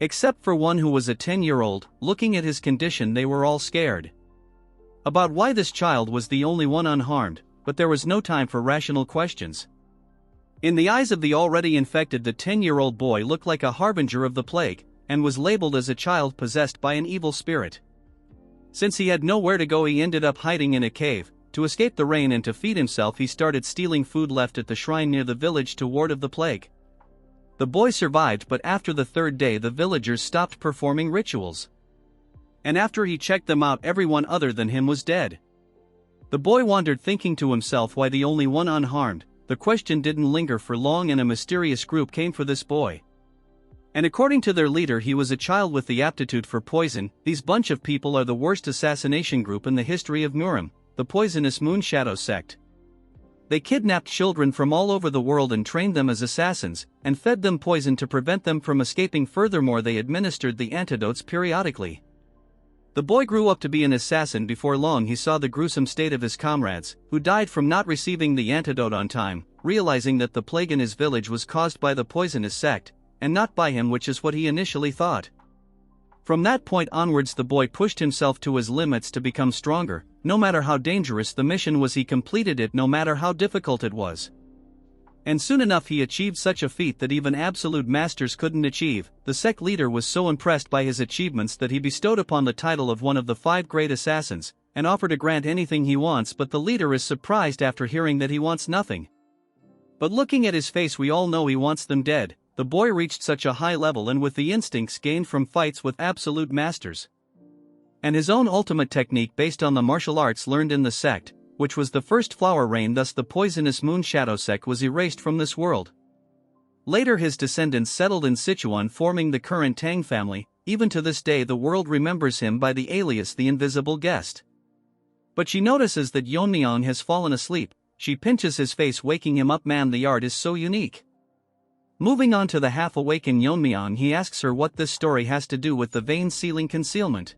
Except for one who was a 10-year-old. Looking at his condition, they were all scared about why this child was the only one unharmed, but there was no time for rational questions. In the eyes of the already infected, the 10-year-old boy looked like a harbinger of the plague, and was labeled as a child possessed by an evil spirit. Since he had nowhere to go, he ended up hiding in a cave. To escape the rain and to feed himself, he started stealing food left at the shrine near the village to ward off the plague. The boy survived, but after the third day the villagers stopped performing rituals. And after he checked them out, everyone other than him was dead. The boy wondered, thinking to himself, why the only one unharmed? The question didn't linger for long, and a mysterious group came for this boy. And according to their leader, he was a child with the aptitude for poison. These bunch of people are the worst assassination group in the history of Murim, the poisonous Moon Shadow sect. They kidnapped children from all over the world and trained them as assassins, and fed them poison to prevent them from escaping. Furthermore, they administered the antidotes periodically. The boy grew up to be an assassin. Before long he saw the gruesome state of his comrades, who died from not receiving the antidote on time. Realizing that the plague in his village was caused by the poisonous sect, and not by him, which is what he initially thought. From that point onwards, the boy pushed himself to his limits to become stronger. No matter how dangerous the mission was, he completed it, no matter how difficult it was. And soon enough he achieved such a feat that even absolute masters couldn't achieve. The sect leader was so impressed by his achievements that he bestowed upon the title of one of the 5 great assassins, and offered to grant anything he wants. But the leader is surprised after hearing that he wants nothing. But looking at his face, we all know he wants them dead. The boy reached such a high level, and with the instincts gained from fights with absolute masters, and his own ultimate technique based on the martial arts learned in the sect, which was the first flower rain. Thus the poisonous Moon Shadow sect was erased from this world. Later his descendants settled in Sichuan, forming the current Tang family. Even to this day the world remembers him by the alias the Invisible Guest. But she notices that Yeon-myeong has fallen asleep. She pinches his face, waking him up. Man, the art is so unique. Moving on to the half-awakened Yeon-myeong, he asks her what this story has to do with the vein sealing concealment.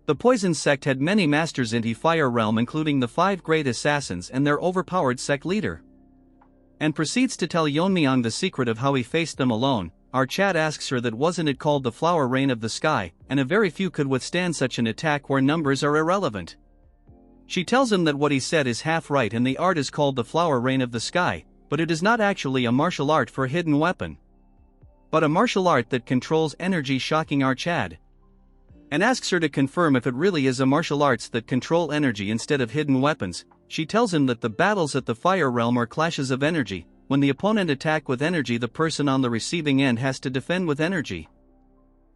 The poison sect had many masters in the fire realm, including the 5 great assassins and their overpowered sect leader, and proceeds to tell Yeon-myeong the secret of how he faced them alone. Our Chad asks her that wasn't it called the flower rain of the sky, and a very few could withstand such an attack where numbers are irrelevant. She tells him that what he said is half right, and the art is called the flower rain of the sky, but it is not actually a martial art for a hidden weapon, but a martial art that controls energy. Shocking our Chad, and asks her to confirm if it really is a martial arts that control energy instead of hidden weapons. She tells him that the battles at the fire realm are clashes of energy. When the opponent attack with energy, the person on the receiving end has to defend with energy.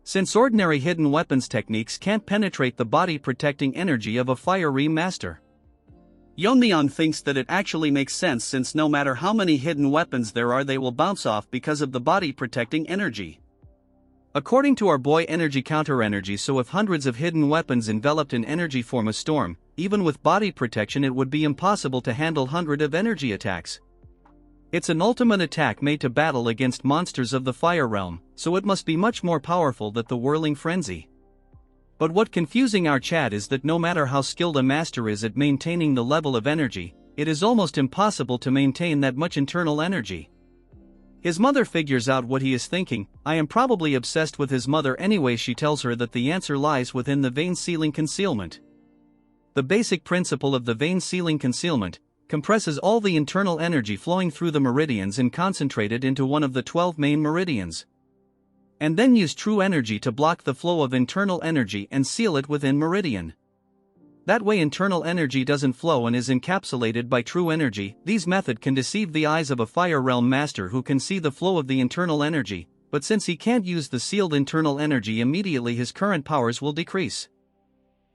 Since ordinary hidden weapons techniques can't penetrate the body protecting energy of a fiery master. Yeon-myeong thinks that it actually makes sense since no matter how many hidden weapons there are they will bounce off because of the body protecting energy. According to our boy energy counter energy, so if hundreds of hidden weapons enveloped in energy form a storm, even with body protection it would be impossible to handle hundred of energy attacks. It's an ultimate attack made to battle against monsters of the fire realm, so it must be much more powerful than the whirling frenzy. But what confusing our Chad is that no matter how skilled a master is at maintaining the level of energy, it is almost impossible to maintain that much internal energy. His mother figures out what he is thinking. I am probably obsessed with his mother anyway. She tells her that the answer lies within the vein sealing concealment. The basic principle of the vein sealing concealment compresses all the internal energy flowing through the meridians and concentrate it into one of the 12 main meridians. And then use true energy to block the flow of internal energy and seal it within meridian. That way internal energy doesn't flow and is encapsulated by true energy. This method can deceive the eyes of a fire realm master who can see the flow of the internal energy, but since he can't use the sealed internal energy immediately his current powers will decrease.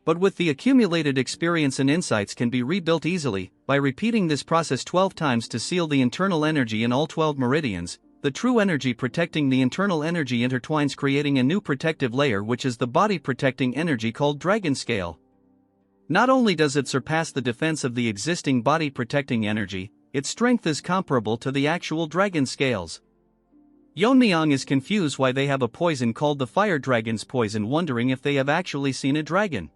But with the accumulated experience and insights can be rebuilt easily, by repeating this process 12 times to seal the internal energy in all 12 meridians. The true energy protecting the internal energy intertwines, creating a new protective layer, which is the body protecting energy called Dragon Scale. Not only does it surpass the defense of the existing body protecting energy, its strength is comparable to the actual dragon scales. Yeon-myeong is confused why they have a poison called the fire dragon's poison, wondering if they have actually seen a dragon.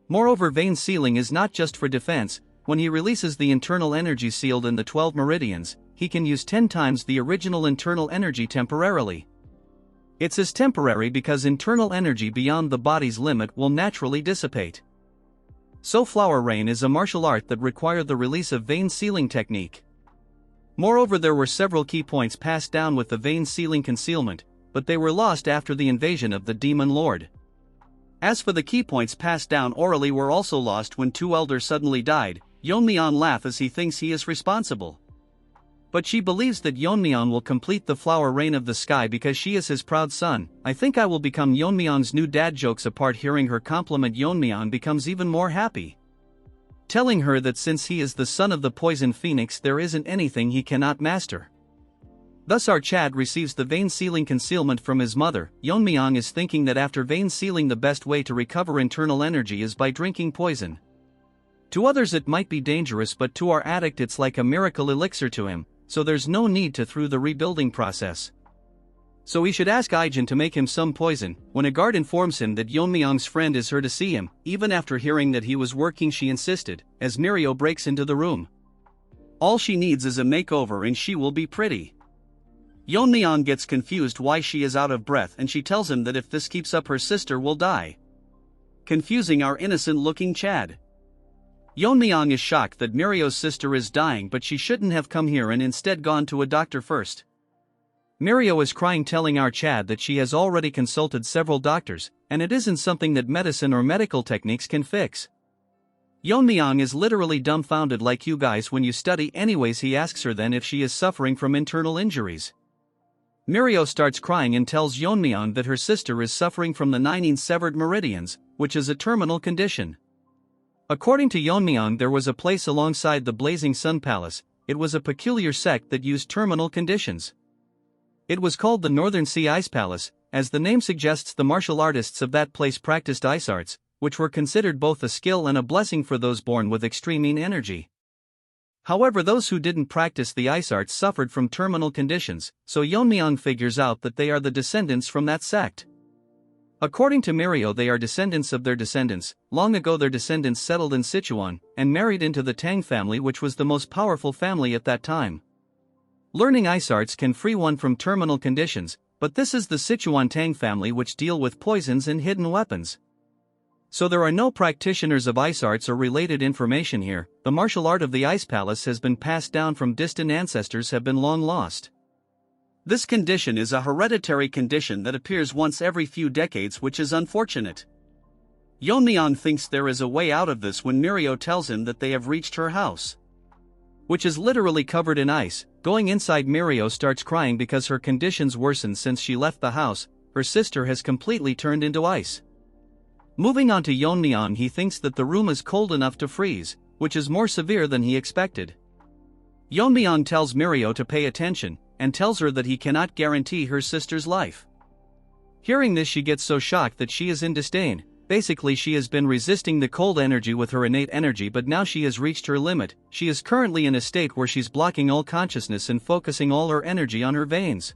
Moreover, vein sealing is not just for defense. When he releases the internal energy sealed in the 12 meridians, he can use 10 times the original internal energy temporarily. It says temporary because internal energy beyond the body's limit will naturally dissipate. So flower rain is a martial art that required the release of vein sealing technique. Moreover, there were several key points passed down with the vein sealing concealment, but they were lost after the invasion of the Demon Lord. As for the key points passed down orally were also lost when two elders suddenly died. Yeon-myeong laughs as he thinks he is responsible. But she believes that Yeon-myeong will complete the flower rain of the sky because she is his proud son. I think I will become Yeon-myeong's new dad. Jokes apart, hearing her compliment, Yeon-myeong becomes even more happy, telling her that since he is the son of the poison phoenix there isn't anything he cannot master. Thus our Chad receives the vein sealing concealment from his mother. Yeon-myeong is thinking that after vein sealing the best way to recover internal energy is by drinking poison. To others it might be dangerous, but to our addict it's like a miracle elixir to him, so there's no need to through the rebuilding process. So he should ask Ijin to make him some poison. When a guard informs him that Yeon-myeong's friend is here to see him, even after hearing that he was working she insisted, as Mirio breaks into the room. All she needs is a makeover and she will be pretty. Yeon-myeong gets confused why she is out of breath and she tells him that if this keeps up her sister will die, confusing our innocent looking Chad. Yeon-myeong is shocked that Mirio's sister is dying, but she shouldn't have come here and instead gone to a doctor first. Mirio is crying, telling our Chad that she has already consulted several doctors, and it isn't something that medicine or medical techniques can fix. Yeon-myeong is literally dumbfounded, like you guys when you study. Anyways, he asks her then if she is suffering from internal injuries. Mirio starts crying and tells Yeon-myeong that her sister is suffering from the 19 severed meridians, which is a terminal condition. According to Yeon-myeong, there was a place alongside the Blazing Sun Palace. It was a peculiar sect that used terminal conditions. It was called the Northern Sea Ice Palace. As the name suggests, the martial artists of that place practiced ice arts, which were considered both a skill and a blessing for those born with extreme energy. However, those who didn't practice the ice arts suffered from terminal conditions, so Yeon-myeong figures out that they are the descendants from that sect. According to Mirio, they are descendants of their descendants. Long ago their descendants settled in Sichuan, and married into the Tang family, which was the most powerful family at that time. Learning ice arts can free one from terminal conditions, but this is the Sichuan Tang family, which deal with poisons and hidden weapons. So there are no practitioners of ice arts or related information here. The martial art of the Ice Palace has been passed down from distant ancestors, have been long lost. This condition is a hereditary condition that appears once every few decades, which is unfortunate. Yeon-myeong thinks there is a way out of this when Mirio tells him that they have reached her house, which is literally covered in ice. Going inside, Mirio starts crying because her conditions worsened since she left the house. Her sister has completely turned into ice. Moving on to Yeon-myeong, he thinks that the room is cold enough to freeze. which is more severe than he expected. Yeon-myeong tells Mirio to pay attention, and tells her that he cannot guarantee her sister's life. Hearing this, she gets so shocked that she is in disdain. Basically, she has been resisting the cold energy with her innate energy, but now she has reached her limit. She is currently in a state where she's blocking all consciousness and focusing all her energy on her veins.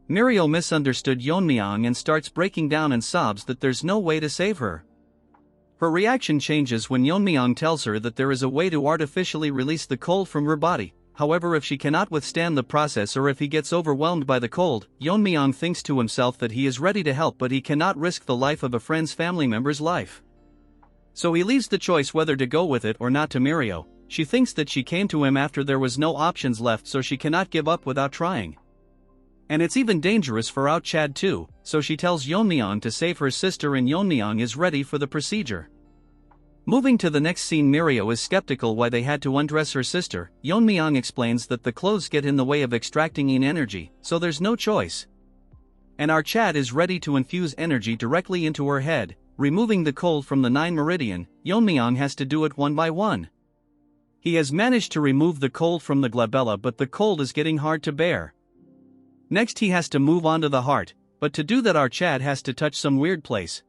Mirio misunderstood Yeon-myeong and starts breaking down and sobs that there's no way to save her. Her reaction changes when Yeon-myeong tells her that there is a way to artificially release the cold from her body. However, if she cannot withstand the process or if he gets overwhelmed by the cold, Yeon-myeong thinks to himself that he is ready to help, but he cannot risk the life of a friend's family member's life. So he leaves the choice whether to go with it or not to Mirio. She thinks that she came to him after there was no options left, so she cannot give up without trying. And it's even dangerous for Chad too, so she tells Yeon-myeong to save her sister, and Yeon-myeong is ready for the procedure. Moving to the next scene, Mirio is skeptical why they had to undress her sister. Yeon-myeong explains that the clothes get in the way of extracting yin energy, so there's no choice. And our Chad is ready to infuse energy directly into her head, removing the cold from the 9 meridian. Yeon-myeong has to do it one by one. He has managed to remove the cold from the glabella, but the cold is getting hard to bear. Next he has to move on to the heart, but to do that our Chad has to touch some weird place.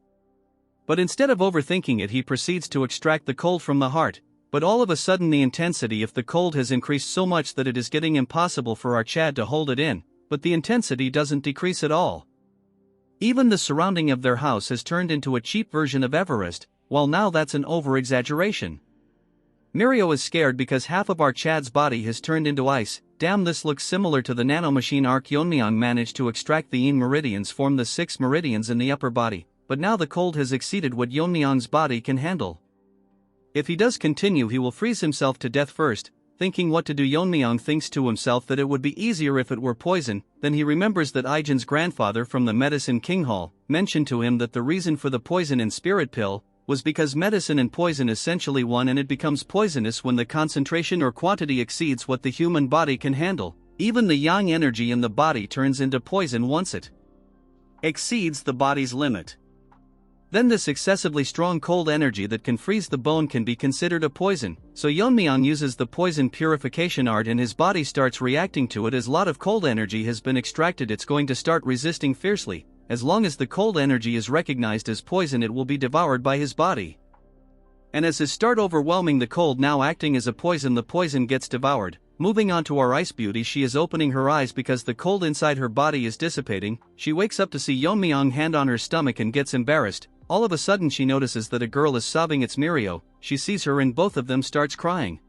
But instead of overthinking it, he proceeds to extract the cold from the heart, but all of a sudden the intensity of the cold has increased so much that it is getting impossible for our Chad to hold it in, but the intensity doesn't decrease at all. Even the surrounding of their house has turned into a cheap version of Everest, while now that's an over-exaggeration. Mirio is scared because half of our Chad's body has turned into ice. Damn, this looks similar to the nanomachine arc. Yeon-myeong managed to extract the yin meridians, form the 6 meridians in the upper body, but now the cold has exceeded what Yeon-myeong's body can handle. If he does continue, he will freeze himself to death first. Thinking what to do, Yeon-myeong thinks to himself that it would be easier if it were poison. Then he remembers that Ijin's grandfather from the Medicine King Hall mentioned to him that the reason for the poison in Spirit Pill was because medicine and poison essentially one, and it becomes poisonous when the concentration or quantity exceeds what the human body can handle. Even the yang energy in the body turns into poison once it exceeds the body's limit. Then this excessively strong cold energy that can freeze the bone can be considered a poison, so Yeon-myeong uses the poison purification art and his body starts reacting to it. As a lot of cold energy has been extracted, it's going to start resisting fiercely. As long as the cold energy is recognized as poison, it will be devoured by his body. And as his start overwhelming the cold, now acting as a poison, the poison gets devoured. Moving on to our ice beauty, she is opening her eyes because the cold inside her body is dissipating. She wakes up to see Yeon-myeong hand on her stomach and gets embarrassed. All of a sudden she notices that a girl is sobbing. It's Mirio. She sees her and both of them starts crying.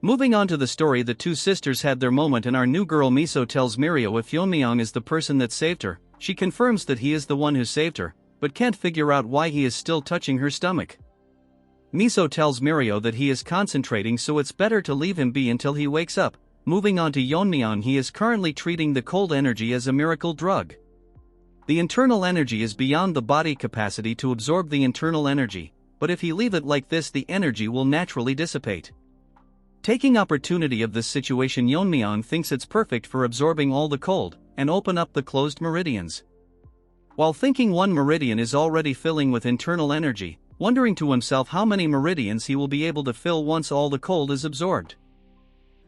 Moving on to the story, the two sisters had their moment and our new girl Miso tells Mirio if Yeon-myeong is the person that saved her. She confirms that he is the one who saved her, but can't figure out why he is still touching her stomach. Miso tells Mirio that he is concentrating, so it's better to leave him be until he wakes up. Moving on to Yeon-myeong, he is currently treating the cold energy as a miracle drug. The internal energy is beyond the body capacity to absorb the internal energy, but if he leave it like this, the energy will naturally dissipate. Taking opportunity of this situation, Yeon-myeong thinks it's perfect for absorbing all the cold, and open up the closed meridians. While thinking one meridian is already filling with internal energy, wondering to himself how many meridians he will be able to fill once all the cold is absorbed.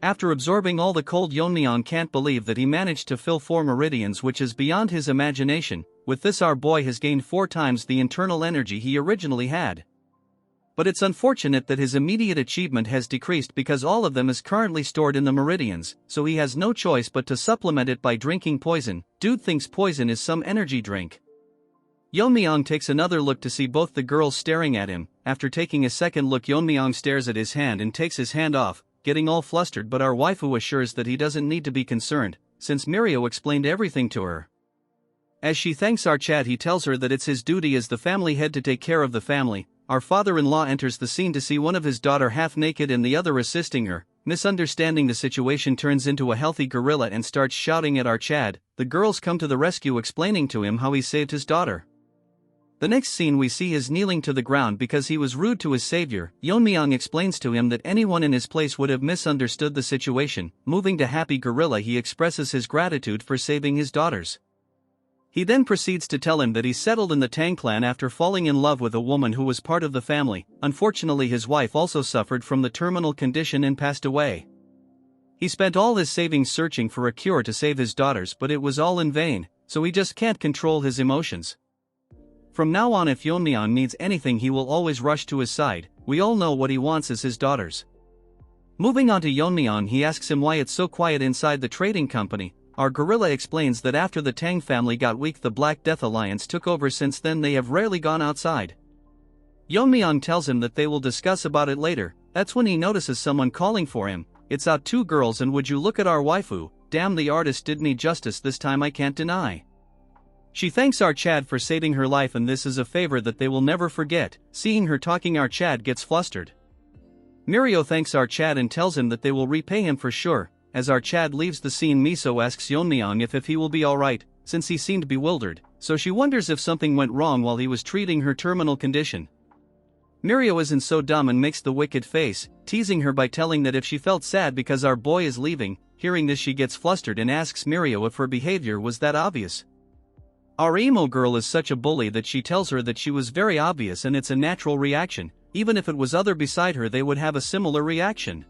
After absorbing all the cold, Yeon-myeong can't believe that he managed to fill 4 meridians, which is beyond his imagination. With this, our boy has gained 4 times the internal energy he originally had. But it's unfortunate that his immediate achievement has decreased because all of them is currently stored in the meridians, so he has no choice but to supplement it by drinking poison. Dude thinks poison is some energy drink. Yeon-myeong takes another look to see both the girls staring at him. After taking a second look, Yeon-myeong stares at his hand and takes his hand off, getting all flustered, but our waifu assures that he doesn't need to be concerned, since Mirio explained everything to her. As she thanks our Chad, he tells her that it's his duty as the family head to take care of the family. Our father-in-law enters the scene to see one of his daughter half naked and the other assisting her. Misunderstanding the situation, turns into a healthy gorilla and starts shouting at our Chad. The girls come to the rescue, explaining to him how he saved his daughter. The next scene we see is kneeling to the ground because he was rude to his savior. Yeon-myeong explains to him that anyone in his place would have misunderstood the situation. Moving to happy gorilla, he expresses his gratitude for saving his daughters. He then proceeds to tell him that he settled in the Tang clan after falling in love with a woman who was part of the family. Unfortunately, his wife also suffered from the terminal condition and passed away. He spent all his savings searching for a cure to save his daughters, but it was all in vain, so he just can't control his emotions. From now on, if Yeon-myeong needs anything, he will always rush to his side. We all know what he wants is his daughters. Moving on to Yeon-myeong, he asks him why it's so quiet inside the trading company. Our gorilla explains that after the Tang family got weak, the Black Death Alliance took over. Since then they have rarely gone outside. Yeon-myeong tells him that they will discuss about it later. That's when he notices someone calling for him. It's out, two girls, and would you look at our waifu. Damn, the artist did me justice this time, I can't deny. She thanks our Chad for saving her life, and this is a favor that they will never forget. Seeing her talking, our Chad gets flustered. Mirio thanks our Chad and tells him that they will repay him for sure. As our Chad leaves the scene, Miso asks Yeon-myeong if he will be alright, since he seemed bewildered, so she wonders if something went wrong while he was treating her terminal condition. Mirio isn't so dumb and makes the wicked face, teasing her by telling that if she felt sad because our boy is leaving. Hearing this, she gets flustered and asks Mirio if her behavior was that obvious. Our emo girl is such a bully that she tells her that she was very obvious and it's a natural reaction. Even if it was other beside her, they would have a similar reaction.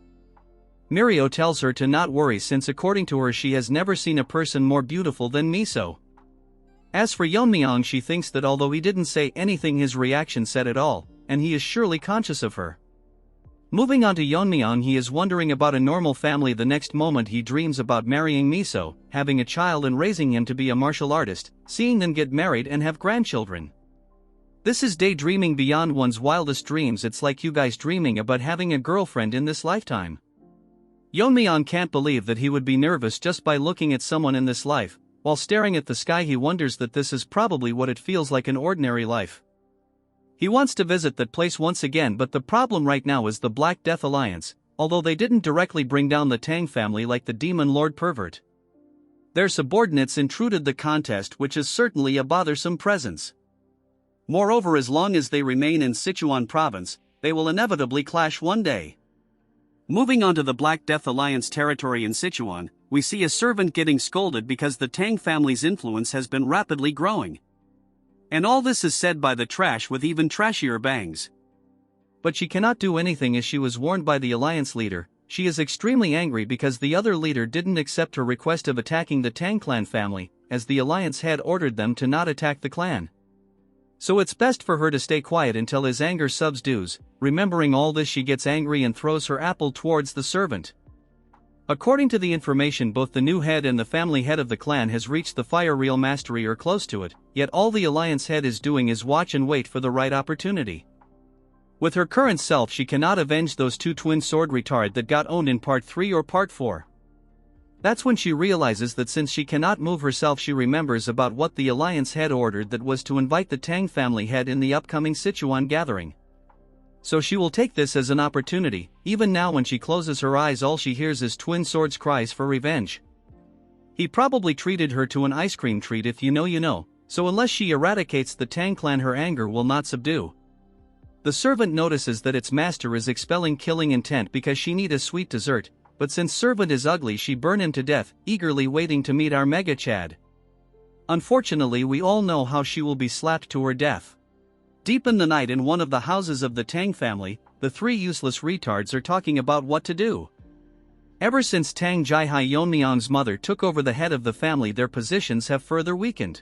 Mirio tells her to not worry, since according to her she has never seen a person more beautiful than Miso. As for Yeon-myeong, she thinks that although he didn't say anything, his reaction said it all, and he is surely conscious of her. Moving on to Yeon-myeong, he is wondering about a normal family. The next moment he dreams about marrying Miso, having a child and raising him to be a martial artist, seeing them get married and have grandchildren. This is daydreaming beyond one's wildest dreams. It's like you guys dreaming about having a girlfriend in this lifetime. Yeon-myeong can't believe that he would be nervous just by looking at someone in this life. While staring at the sky, he wonders that this is probably what it feels like in ordinary life. He wants to visit that place once again, but the problem right now is the Black Death Alliance, although they didn't directly bring down the Tang family like the Demon Lord pervert. Their subordinates intruded the contest, which is certainly a bothersome presence. Moreover, as long as they remain in Sichuan province, they will inevitably clash one day. Moving on to the Black Death Alliance territory in Sichuan, we see a servant getting scolded because the Tang family's influence has been rapidly growing. And all this is said by the trash with even trashier bangs. But she cannot do anything, as she was warned by the alliance leader. She is extremely angry because the other leader didn't accept her request of attacking the Tang clan family, as the alliance had ordered them to not attack the clan. So it's best for her to stay quiet until his anger subsides. Remembering all this, she gets angry and throws her apple towards the servant. According to the information, both the new head and the family head of the clan has reached the fire real mastery or close to it, yet all the alliance head is doing is watch and wait for the right opportunity. With her current self, she cannot avenge those two twin sword retard that got owned in part 3 or part 4. That's when she realizes that since she cannot move herself, she remembers about what the alliance head ordered, that was to invite the Tang family head in the upcoming Sichuan gathering. So she will take this as an opportunity. Even now, when she closes her eyes, all she hears is Twin Sword's cries for revenge. He probably treated her to an ice cream treat, if you know, so unless she eradicates the Tang clan, her anger will not subdue. The servant notices that its master is expelling killing intent because she need a sweet dessert, but since servant is ugly, she burn him to death, eagerly waiting to meet our Mega Chad. Unfortunately, we all know how she will be slapped to her death. Deep in the night, in one of the houses of the Tang family, the three useless retards are talking about what to do. Ever since Tang Jihai, Yeon-myeong's mother, took over the head of the family, their positions have further weakened.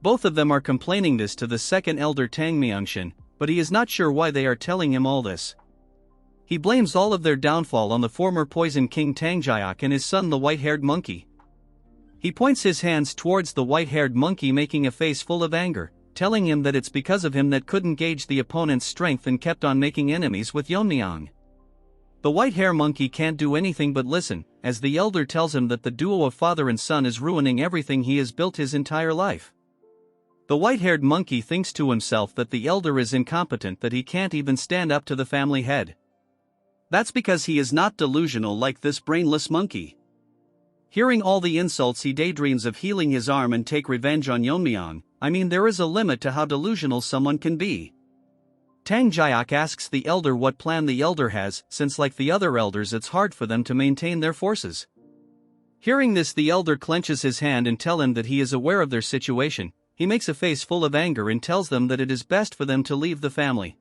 Both of them are complaining this to the second elder Tang Myeongshin, but he is not sure why they are telling him all this. He blames all of their downfall on the former Poison King Tang Jiak and his son, the white-haired monkey. He points his hands towards the white-haired monkey, making a face full of anger, telling him that it's because of him that couldn't gauge the opponent's strength and kept on making enemies with Yeon-myeong. The white-hair monkey can't do anything but listen, as the elder tells him that the duo of father and son is ruining everything he has built his entire life. The white-haired monkey thinks to himself that the elder is incompetent, that he can't even stand up to the family head. That's because he is not delusional like this brainless monkey. Hearing all the insults, he daydreams of healing his arm and take revenge on Yeon-myeong. I mean, there is a limit to how delusional someone can be. Tang Jiak asks the elder what plan the elder has, since like the other elders it's hard for them to maintain their forces. Hearing this, the elder clenches his hand and tells him that he is aware of their situation. He makes a face full of anger and tells them that it is best for them to leave the family.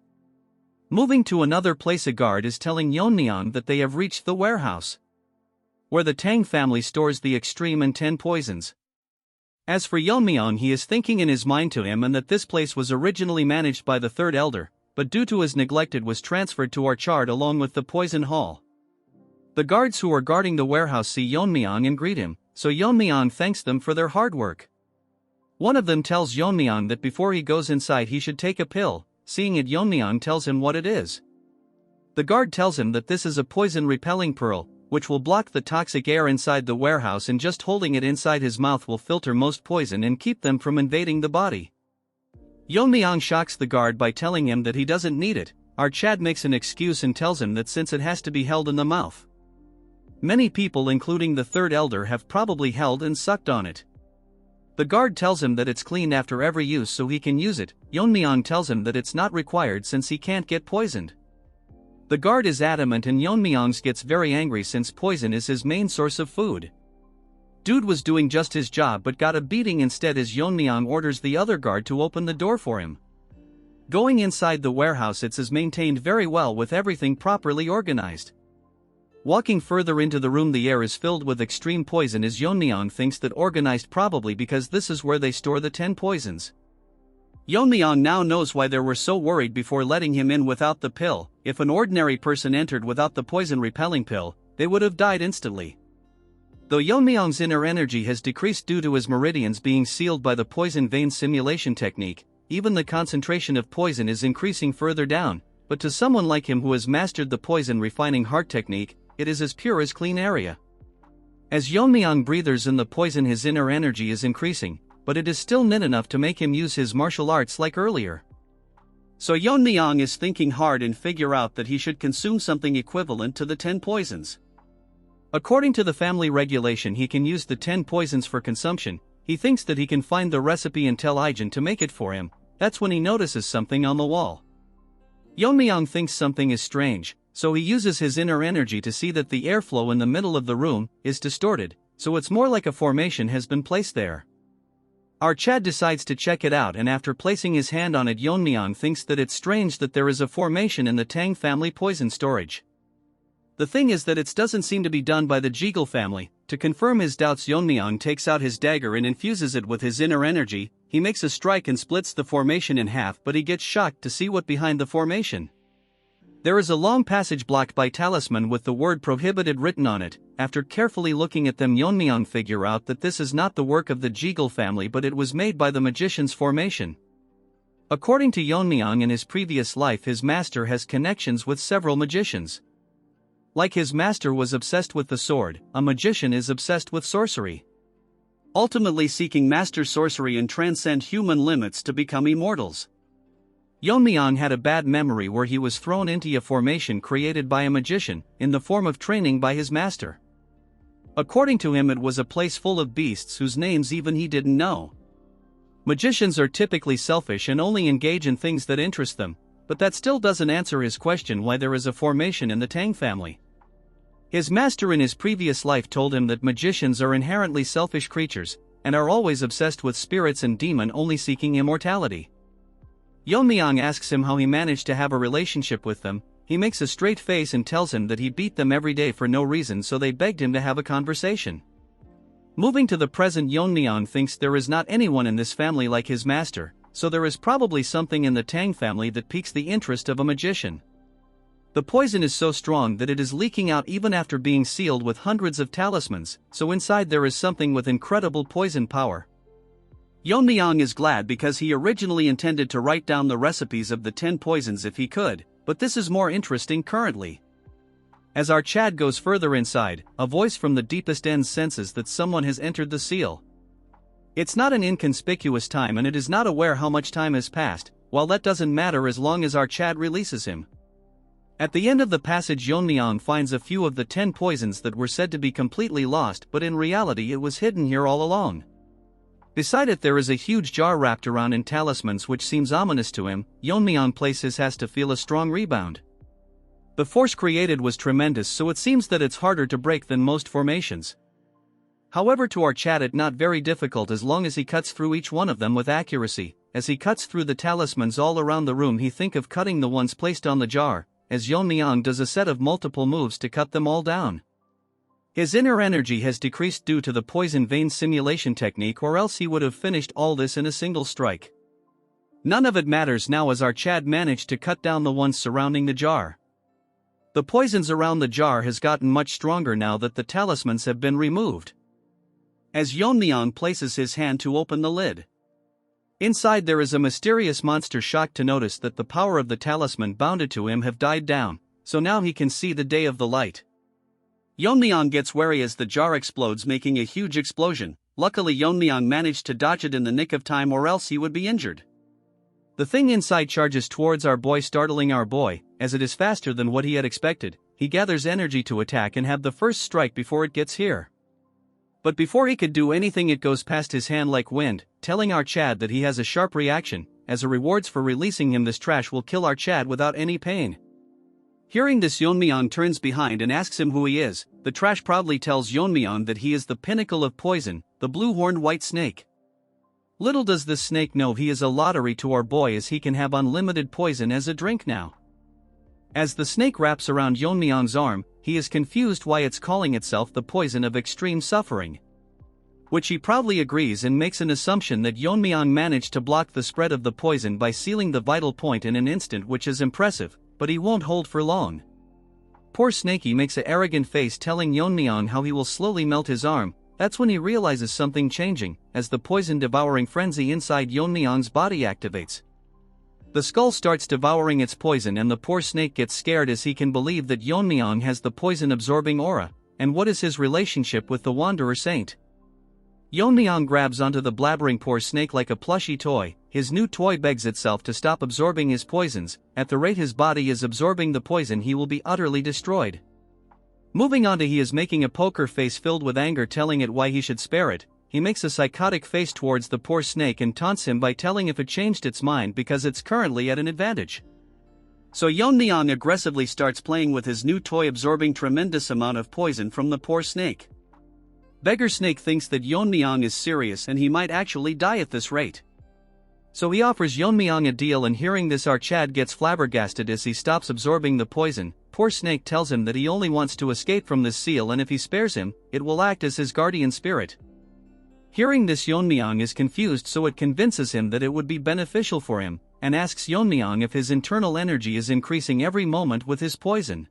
Moving to another place, a guard is telling Yeon-myeong that they have reached the warehouse where the Tang family stores the extreme and 10 poisons. As for Yeon-myeong, he is thinking in his mind to him and that this place was originally managed by the third elder, but due to his neglect it was transferred to Orchard along with the poison hall. The guards who are guarding the warehouse see Yeon-myeong and greet him, so Yeon-myeong thanks them for their hard work. One of them tells Yeon-myeong that before he goes inside he should take a pill. Seeing it, Yeon-myeong tells him what it is. The guard tells him that this is a poison-repelling pearl, which will block the toxic air inside the warehouse, and just holding it inside his mouth will filter most poison and keep them from invading the body. Yeon-myeong shocks the guard by telling him that he doesn't need it. Our Chad makes an excuse and tells him that since it has to be held in the mouth, many people including the third elder have probably held and sucked on it. The guard tells him that it's cleaned after every use so he can use it. Yeon-myeong tells him that it's not required since he can't get poisoned. The guard is adamant and Yeon-myeong gets very angry since poison is his main source of food. Dude was doing just his job but got a beating instead as Yeon-myeong orders the other guard to open the door for him. Going inside the warehouse, it is maintained very well with everything properly organized. Walking further into the room, the air is filled with extreme poison as Yeon-myeong thinks that organized, probably because this is where they store the 10 poisons. Yeon-myeong now knows why they were so worried before letting him in without the pill. If an ordinary person entered without the poison-repelling pill, they would have died instantly. Though Yeon-myeong's inner energy has decreased due to his meridians being sealed by the poison vein simulation technique, even the concentration of poison is increasing further down, but to someone like him who has mastered the poison refining heart technique, it is as pure as clean area. As Yeon-myeong breathes in the poison, his inner energy is increasing, but it is still not enough to make him use his martial arts like earlier. So Yeon-myeong is thinking hard and figure out that he should consume something equivalent to the 10 poisons. According to the family regulation, he can use the 10 poisons for consumption. He thinks that he can find the recipe and tell Ijin to make it for him. That's when he notices something on the wall. Yeon-myeong thinks something is strange, so he uses his inner energy to see that the airflow in the middle of the room is distorted, so it's more like a formation has been placed there. Our Chad decides to check it out, and after placing his hand on it, Yeon-myeong thinks that it's strange that there is a formation in the Tang family poison storage. The thing is that it doesn't seem to be done by the Jegal family. To confirm his doubts, Yeon-myeong takes out his dagger and infuses it with his inner energy. He makes a strike and splits the formation in half, but he gets shocked to see what behind the formation. There is a long passage blocked by talisman with the word prohibited written on it. After carefully looking at them, Yeon-myeong figure out that this is not the work of the Jegal family, but it was made by the magician's formation. According to Yeon-myeong, in his previous life his master has connections with several magicians. Like his master was obsessed with the sword, a magician is obsessed with sorcery, ultimately seeking master sorcery and transcend human limits to become immortals. Yeon-myeong had a bad memory where he was thrown into a formation created by a magician, in the form of training by his master. According to him, it was a place full of beasts whose names even he didn't know. Magicians are typically selfish and only engage in things that interest them, but that still doesn't answer his question why there is a formation in the Tang family. His master in his previous life told him that magicians are inherently selfish creatures, and are always obsessed with spirits and demon, only seeking immortality. Yeon-myeong asks him how he managed to have a relationship with them. He makes a straight face and tells him that he beat them every day for no reason, so they begged him to have a conversation. Moving to the present, Yeon-myeong thinks there is not anyone in this family like his master, so there is probably something in the Tang family that piques the interest of a magician. The poison is so strong that it is leaking out even after being sealed with hundreds of talismans, so inside there is something with incredible poison power. Yeon-myeong is glad because he originally intended to write down the recipes of the 10 poisons if he could, but this is more interesting currently. As our Chad goes further inside, a voice from the deepest end senses that someone has entered the seal. It's not an inconspicuous time and it is not aware how much time has passed, while that doesn't matter as long as our Chad releases him. At the end of the passage, Yeon-myeong finds a few of the 10 poisons that were said to be completely lost, but in reality it was hidden here all along. Beside it there is a huge jar wrapped around in talismans which seems ominous to him. Yeon-myeong places has to feel a strong rebound. The force created was tremendous, so it seems that it's harder to break than most formations. However, to our Chad it not very difficult as long as he cuts through each one of them with accuracy. As he cuts through the talismans all around the room, he think of cutting the ones placed on the jar, as Yeon-myeong does a set of multiple moves to cut them all down. His inner energy has decreased due to the poison vein simulation technique, or else he would have finished all this in a single strike. None of it matters now as our Chad managed to cut down the ones surrounding the jar. The poisons around the jar has gotten much stronger now that the talismans have been removed. As Yeon-myeong places his hand to open the lid, inside there is a mysterious monster, shocked to notice that the power of the talisman bounded to him have died down, so now he can see the day of the light. Yeon-myeong gets wary as the jar explodes, making a huge explosion. Luckily Yeon-myeong managed to dodge it in the nick of time, or else he would be injured. The thing inside charges towards our boy, startling our boy, as it is faster than what he had expected. He gathers energy to attack and have the first strike before it gets here. But before he could do anything, it goes past his hand like wind, telling our Chad that he has a sharp reaction. As a rewards for releasing him, this trash will kill our Chad without any pain. Hearing this, Yeon-myeong turns behind and asks him who he is. The trash proudly tells Yeon-myeong that he is the pinnacle of poison, the blue-horned white snake. Little does this snake know he is a lottery to our boy, as he can have unlimited poison as a drink now. As the snake wraps around Yeon-myeong's arm, he is confused why it's calling itself the poison of extreme suffering, which he proudly agrees and makes an assumption that Yeon-myeong managed to block the spread of the poison by sealing the vital point in an instant, which is impressive, but he won't hold for long. Poor Snakey makes an arrogant face, telling Yeon-myeong how he will slowly melt his arm. That's when he realizes something changing, as the poison-devouring frenzy inside Yeon-myeong's body activates. The skull starts devouring its poison, and the poor snake gets scared as he can believe that Yeon-myeong has the poison-absorbing aura. And what is his relationship with the Wanderer Saint? Yeon-myeong grabs onto the blabbering poor snake like a plushy toy. His new toy begs itself to stop absorbing his poisons. At the rate his body is absorbing the poison, he will be utterly destroyed. Moving on to, he is making a poker face filled with anger, telling it why he should spare it. He makes a psychotic face towards the poor snake and taunts him by telling if it changed its mind because it's currently at an advantage. So Yeon-myeong aggressively starts playing with his new toy, absorbing tremendous amount of poison from the poor snake. Beggar Snake thinks that Yeon-myeong is serious and he might actually die at this rate. So he offers Yeon-myeong a deal, and hearing this, our Chad gets flabbergasted as he stops absorbing the poison. Poor Snake tells him that he only wants to escape from this seal, and if he spares him, it will act as his guardian spirit. Hearing this, Yeon-myeong is confused, so it convinces him that it would be beneficial for him, and asks Yeon-myeong if his internal energy is increasing every moment with his poison.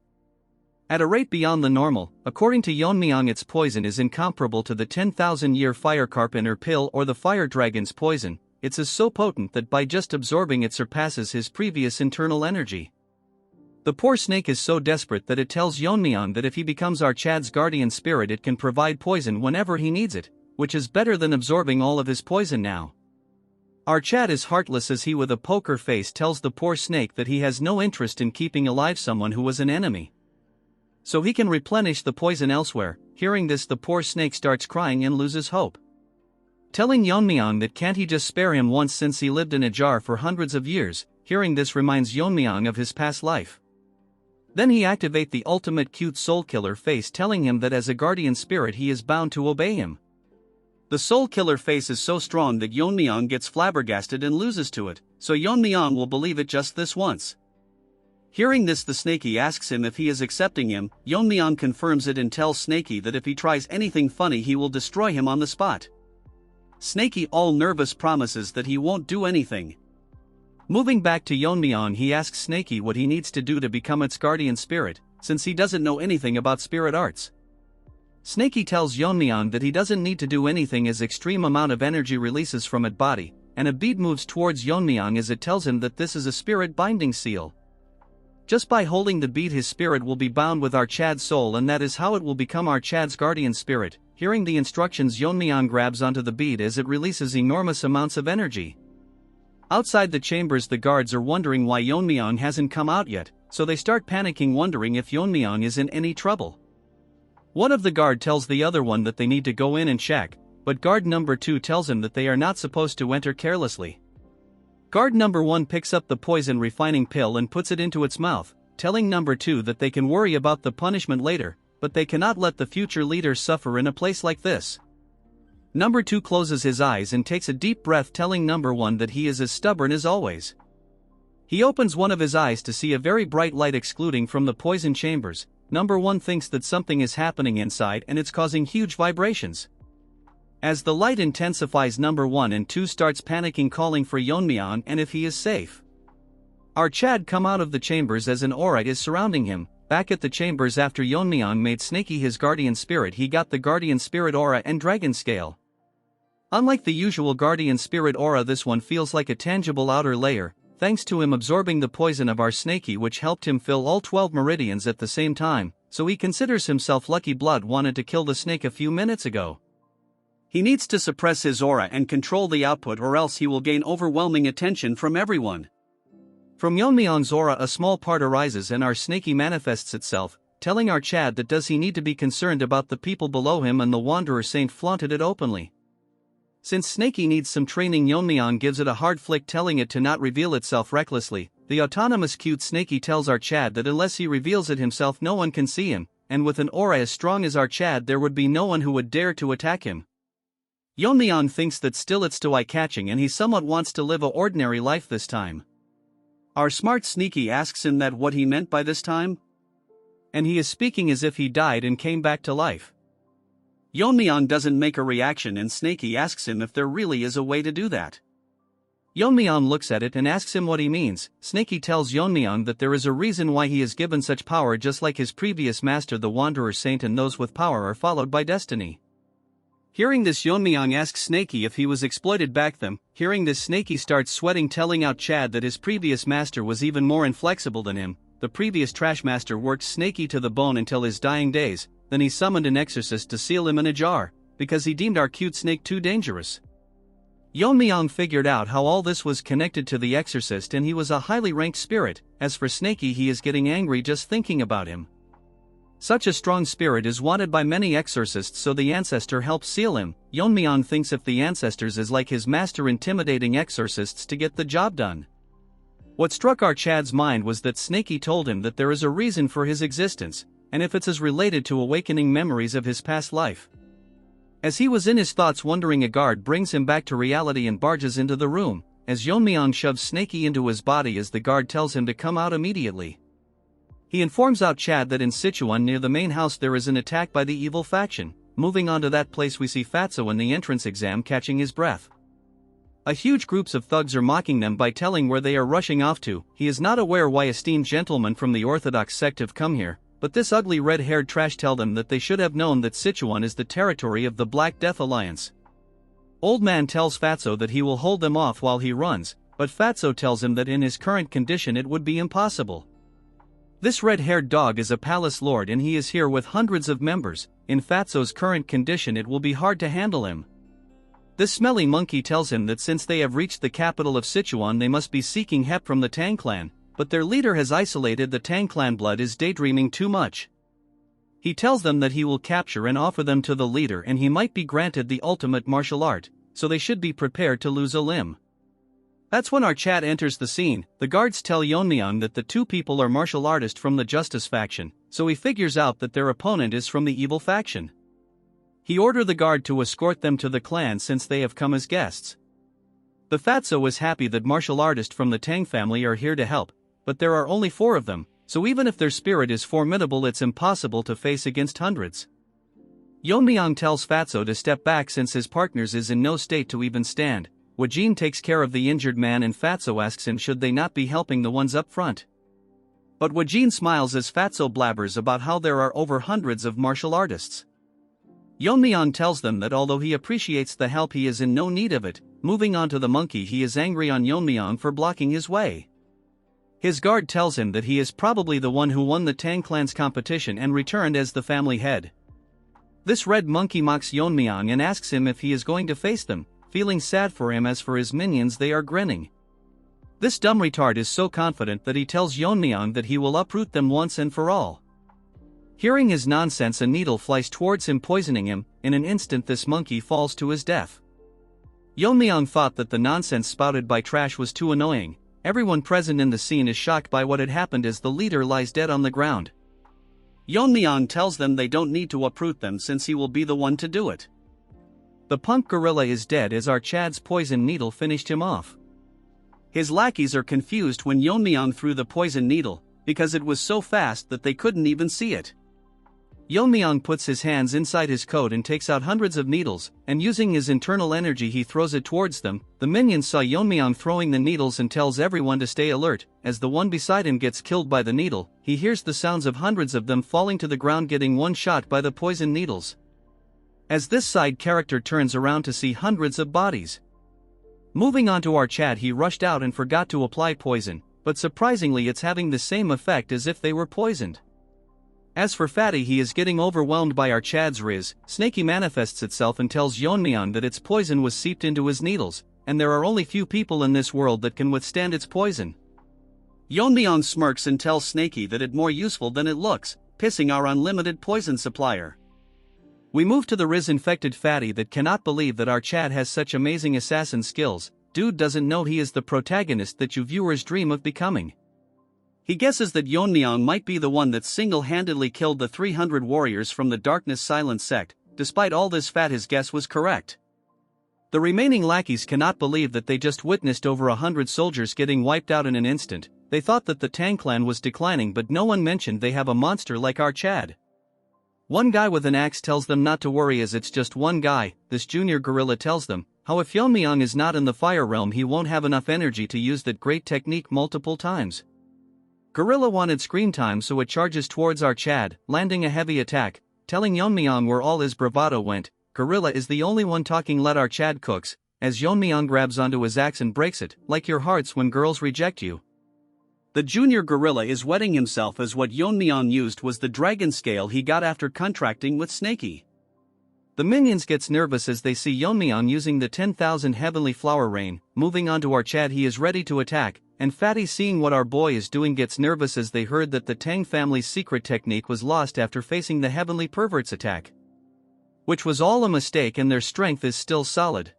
At a rate beyond the normal. According to Yeon-myeong, its poison is incomparable to the 10,000-year fire carpenter pill or the fire dragon's poison. It is so potent that by just absorbing it surpasses his previous internal energy. The poor snake is so desperate that it tells Yeon-myeong that if he becomes our Chad's guardian spirit, it can provide poison whenever he needs it, which is better than absorbing all of his poison now. Our Chad is heartless as he, with a poker face, tells the poor snake that he has no interest in keeping alive someone who was an enemy, so he can replenish the poison elsewhere. Hearing this, the poor snake starts crying and loses hope, telling Yeon-myeong that can't he just spare him once, since he lived in a jar for hundreds of years. Hearing this reminds Yeon-myeong of his past life. Then he activates the ultimate cute soul killer face, telling him that as a guardian spirit he is bound to obey him. The soul killer face is so strong that Yeon-myeong gets flabbergasted and loses to it, so Yeon-myeong will believe it just this once. Hearing this, the Snakey asks him if he is accepting him. Yeon-myeong confirms it and tells Snakey that if he tries anything funny he will destroy him on the spot. Snakey, all nervous, promises that he won't do anything. Moving back to Yeon-myeong, he asks Snakey what he needs to do to become its guardian spirit, since he doesn't know anything about spirit arts. Snakey tells Yeon-myeong that he doesn't need to do anything as extreme amount of energy releases from its body, and a bead moves towards Yeon-myeong as it tells him that this is a spirit binding seal. Just by holding the bead, his spirit will be bound with our Chad's soul, and that is how it will become our Chad's guardian spirit. Hearing the instructions, Yeon-myeong grabs onto the bead as it releases enormous amounts of energy. Outside the chambers, the guards are wondering why Yeon-myeong hasn't come out yet, so they start panicking, wondering if Yeon-myeong is in any trouble. One of the guard tells the other one that they need to go in and check, but guard number 2 tells him that they are not supposed to enter carelessly. Guard number 1 picks up the poison refining pill and puts it into its mouth, telling number 2 that they can worry about the punishment later, but they cannot let the future leaders suffer in a place like this. Number 2 closes his eyes and takes a deep breath, telling Number 1 that he is as stubborn as always. He opens one of his eyes to see a very bright light excluding from the poison chambers. Number 1 thinks that something is happening inside and it's causing huge vibrations. As the light intensifies, Number 1 and 2 starts panicking, calling for Yeon-myeong and if he is safe. Our Chad come out of the chambers as an aura is surrounding him. Back at the chambers, after Yeon-myeong made Snaky his guardian spirit, he got the guardian spirit aura and dragon scale. Unlike the usual guardian spirit aura, this one feels like a tangible outer layer, thanks to him absorbing the poison of our Snaky, which helped him fill all 12 meridians at the same time, so he considers himself lucky. Blood wanted to kill the snake a few minutes ago. He needs to suppress his aura and control the output, or else he will gain overwhelming attention from everyone. From Yeon-myeong's aura a small part arises and our Snaky manifests itself, telling our Chad that does he need to be concerned about the people below him, and the Wanderer Saint flaunted it openly. Since Snaky needs some training, Yeon-myeong gives it a hard flick, telling it to not reveal itself recklessly. The autonomous cute Snaky tells our Chad that unless he reveals it himself no one can see him, and with an aura as strong as our Chad there would be no one who would dare to attack him. Yeon-myeong thinks that still it's too eye-catching and he somewhat wants to live a ordinary life this time. Our smart Sneaky asks him that what he meant by this time? And he is speaking as if he died and came back to life. Yeon-myeong doesn't make a reaction and Snaky asks him if there really is a way to do that. Yeon-myeong looks at it and asks him what he means. Snaky tells Yeon-myeong that there is a reason why he is given such power, just like his previous master the Wanderer Saint, and those with power are followed by destiny. Hearing this, Yeon-myeong asks Snaky if he was exploited back then. Hearing this, Snaky starts sweating, telling out Chad that his previous master was even more inflexible than him. The previous trash master worked Snaky to the bone until his dying days, then he summoned an exorcist to seal him in a jar, because he deemed our cute snake too dangerous. Yeon-myeong figured out how all this was connected to the exorcist, and he was a highly ranked spirit. As for Snaky, he is getting angry just thinking about him. Such a strong spirit is wanted by many exorcists, so the ancestor helps seal him. Yeon-myeong thinks if the ancestors is like his master, intimidating exorcists to get the job done. What struck our Chad's mind was that Snaky told him that there is a reason for his existence, and if it's as related to awakening memories of his past life. As he was in his thoughts wondering, a guard brings him back to reality and barges into the room, as Yeon-myeong shoves Snaky into his body as the guard tells him to come out immediately. He informs out Chad that in Sichuan near the main house there is an attack by the evil faction. Moving on to that place, we see Fatso in the entrance exam catching his breath. A huge groups of thugs are mocking them by telling where they are rushing off to. He is not aware why esteemed gentlemen from the Orthodox sect have come here, but this ugly red-haired trash tell them that they should have known that Sichuan is the territory of the Black Death Alliance. Old man tells Fatso that he will hold them off while he runs, but Fatso tells him that in his current condition it would be impossible. This red-haired dog is a palace lord and he is here with hundreds of members. In Fatso's current condition it will be hard to handle him. This smelly monkey tells him that since they have reached the capital of Sichuan they must be seeking help from the Tang clan, but their leader has isolated the Tang clan. Blood is daydreaming too much. He tells them that he will capture and offer them to the leader and he might be granted the ultimate martial art, so they should be prepared to lose a limb. That's when our Chad enters the scene. The guards tell Yeon-myeong that the two people are martial artists from the Justice faction, so he figures out that their opponent is from the evil faction. He orders the guard to escort them to the clan since they have come as guests. The Fatso is happy that martial artists from the Tang family are here to help, but there are only 4 of them, so even if their spirit is formidable it's impossible to face against hundreds. Yeon-myeong tells Fatso to step back since his partners is in no state to even stand. Wajin takes care of the injured man and Fatso asks him should they not be helping the ones up front. But Wajin smiles as Fatso blabbers about how there are over hundreds of martial artists. Yeon-myeong tells them that although he appreciates the help he is in no need of it. Moving on to the monkey, he is angry on Yeon-myeong for blocking his way. His guard tells him that he is probably the one who won the Tang clan's competition and returned as the family head. This red monkey mocks Yeon-myeong and asks him if he is going to face them. Feeling sad for him, as for his minions they are grinning. This dumb retard is so confident that he tells Yeon-myeong that he will uproot them once and for all. Hearing his nonsense, a needle flies towards him, poisoning him. In an instant this monkey falls to his death. Yeon-myeong thought that the nonsense spouted by Trash was too annoying. Everyone present in the scene is shocked by what had happened as the leader lies dead on the ground. Yeon-myeong tells them they don't need to uproot them since he will be the one to do it. The punk gorilla is dead as our Chad's poison needle finished him off. His lackeys are confused when Yeon-myeong threw the poison needle, because it was so fast that they couldn't even see it. Yeon-myeong puts his hands inside his coat and takes out hundreds of needles, and using his internal energy he throws it towards them. The minions saw Yeon-myeong throwing the needles and tells everyone to stay alert. As the one beside him gets killed by the needle, he hears the sounds of hundreds of them falling to the ground getting one shot by the poison needles. As this side character turns around to see hundreds of bodies. Moving on to our Chad, he rushed out and forgot to apply poison, but surprisingly it's having the same effect as if they were poisoned. As for Fatty, he is getting overwhelmed by our Chad's riz. Snaky manifests itself and tells Yeon-myeong that its poison was seeped into his needles, and there are only few people in this world that can withstand its poison. Yeon-myeong smirks and tells Snaky that it's more useful than it looks, pissing our unlimited poison supplier. We move to the Riz-infected Fatty that cannot believe that our Chad has such amazing assassin skills. Dude doesn't know he is the protagonist that you viewers dream of becoming. He guesses that Yeon-myeong might be the one that single-handedly killed the 300 warriors from the Darkness Silent sect. Despite all this, his guess was correct. The remaining lackeys cannot believe that they just witnessed over 100 soldiers getting wiped out in an instant. They thought that the Tang clan was declining, but no one mentioned they have a monster like our Chad. One guy with an axe tells them not to worry as it's just one guy. This junior gorilla tells them how if Yeon-myeong is not in the fire realm he won't have enough energy to use that great technique multiple times. Gorilla wanted screen time, so it charges towards our Chad, landing a heavy attack, telling Yeon-myeong where all his bravado went. Gorilla is the only one talking. Let our Chad cooks, as Yeon-myeong grabs onto his axe and breaks it, like your hearts when girls reject you. The junior gorilla is wetting himself as what Yeon-myeong used was the dragon scale he got after contracting with Snaky. The minions gets nervous as they see Yeon-myeong using the 10,000 heavenly flower rain. Moving on to our Chad, he is ready to attack, and Fatty, seeing what our boy is doing, gets nervous as they heard that the Tang family's secret technique was lost after facing the heavenly pervert's attack, which was all a mistake, and their strength is still solid.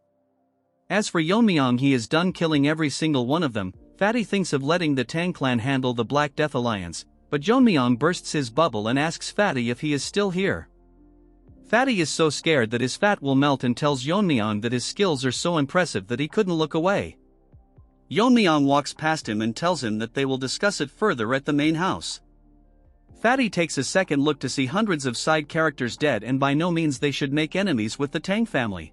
As for Yeon-myeong, he is done killing every single one of them. Fatty thinks of letting the Tang clan handle the Black Death Alliance, but Yeon-myeong bursts his bubble and asks Fatty if he is still here. Fatty is so scared that his fat will melt and tells Yeon-myeong that his skills are so impressive that he couldn't look away. Yeon-myeong walks past him and tells him that they will discuss it further at the main house. Fatty takes a second look to see hundreds of side characters dead, and by no means they should make enemies with the Tang family.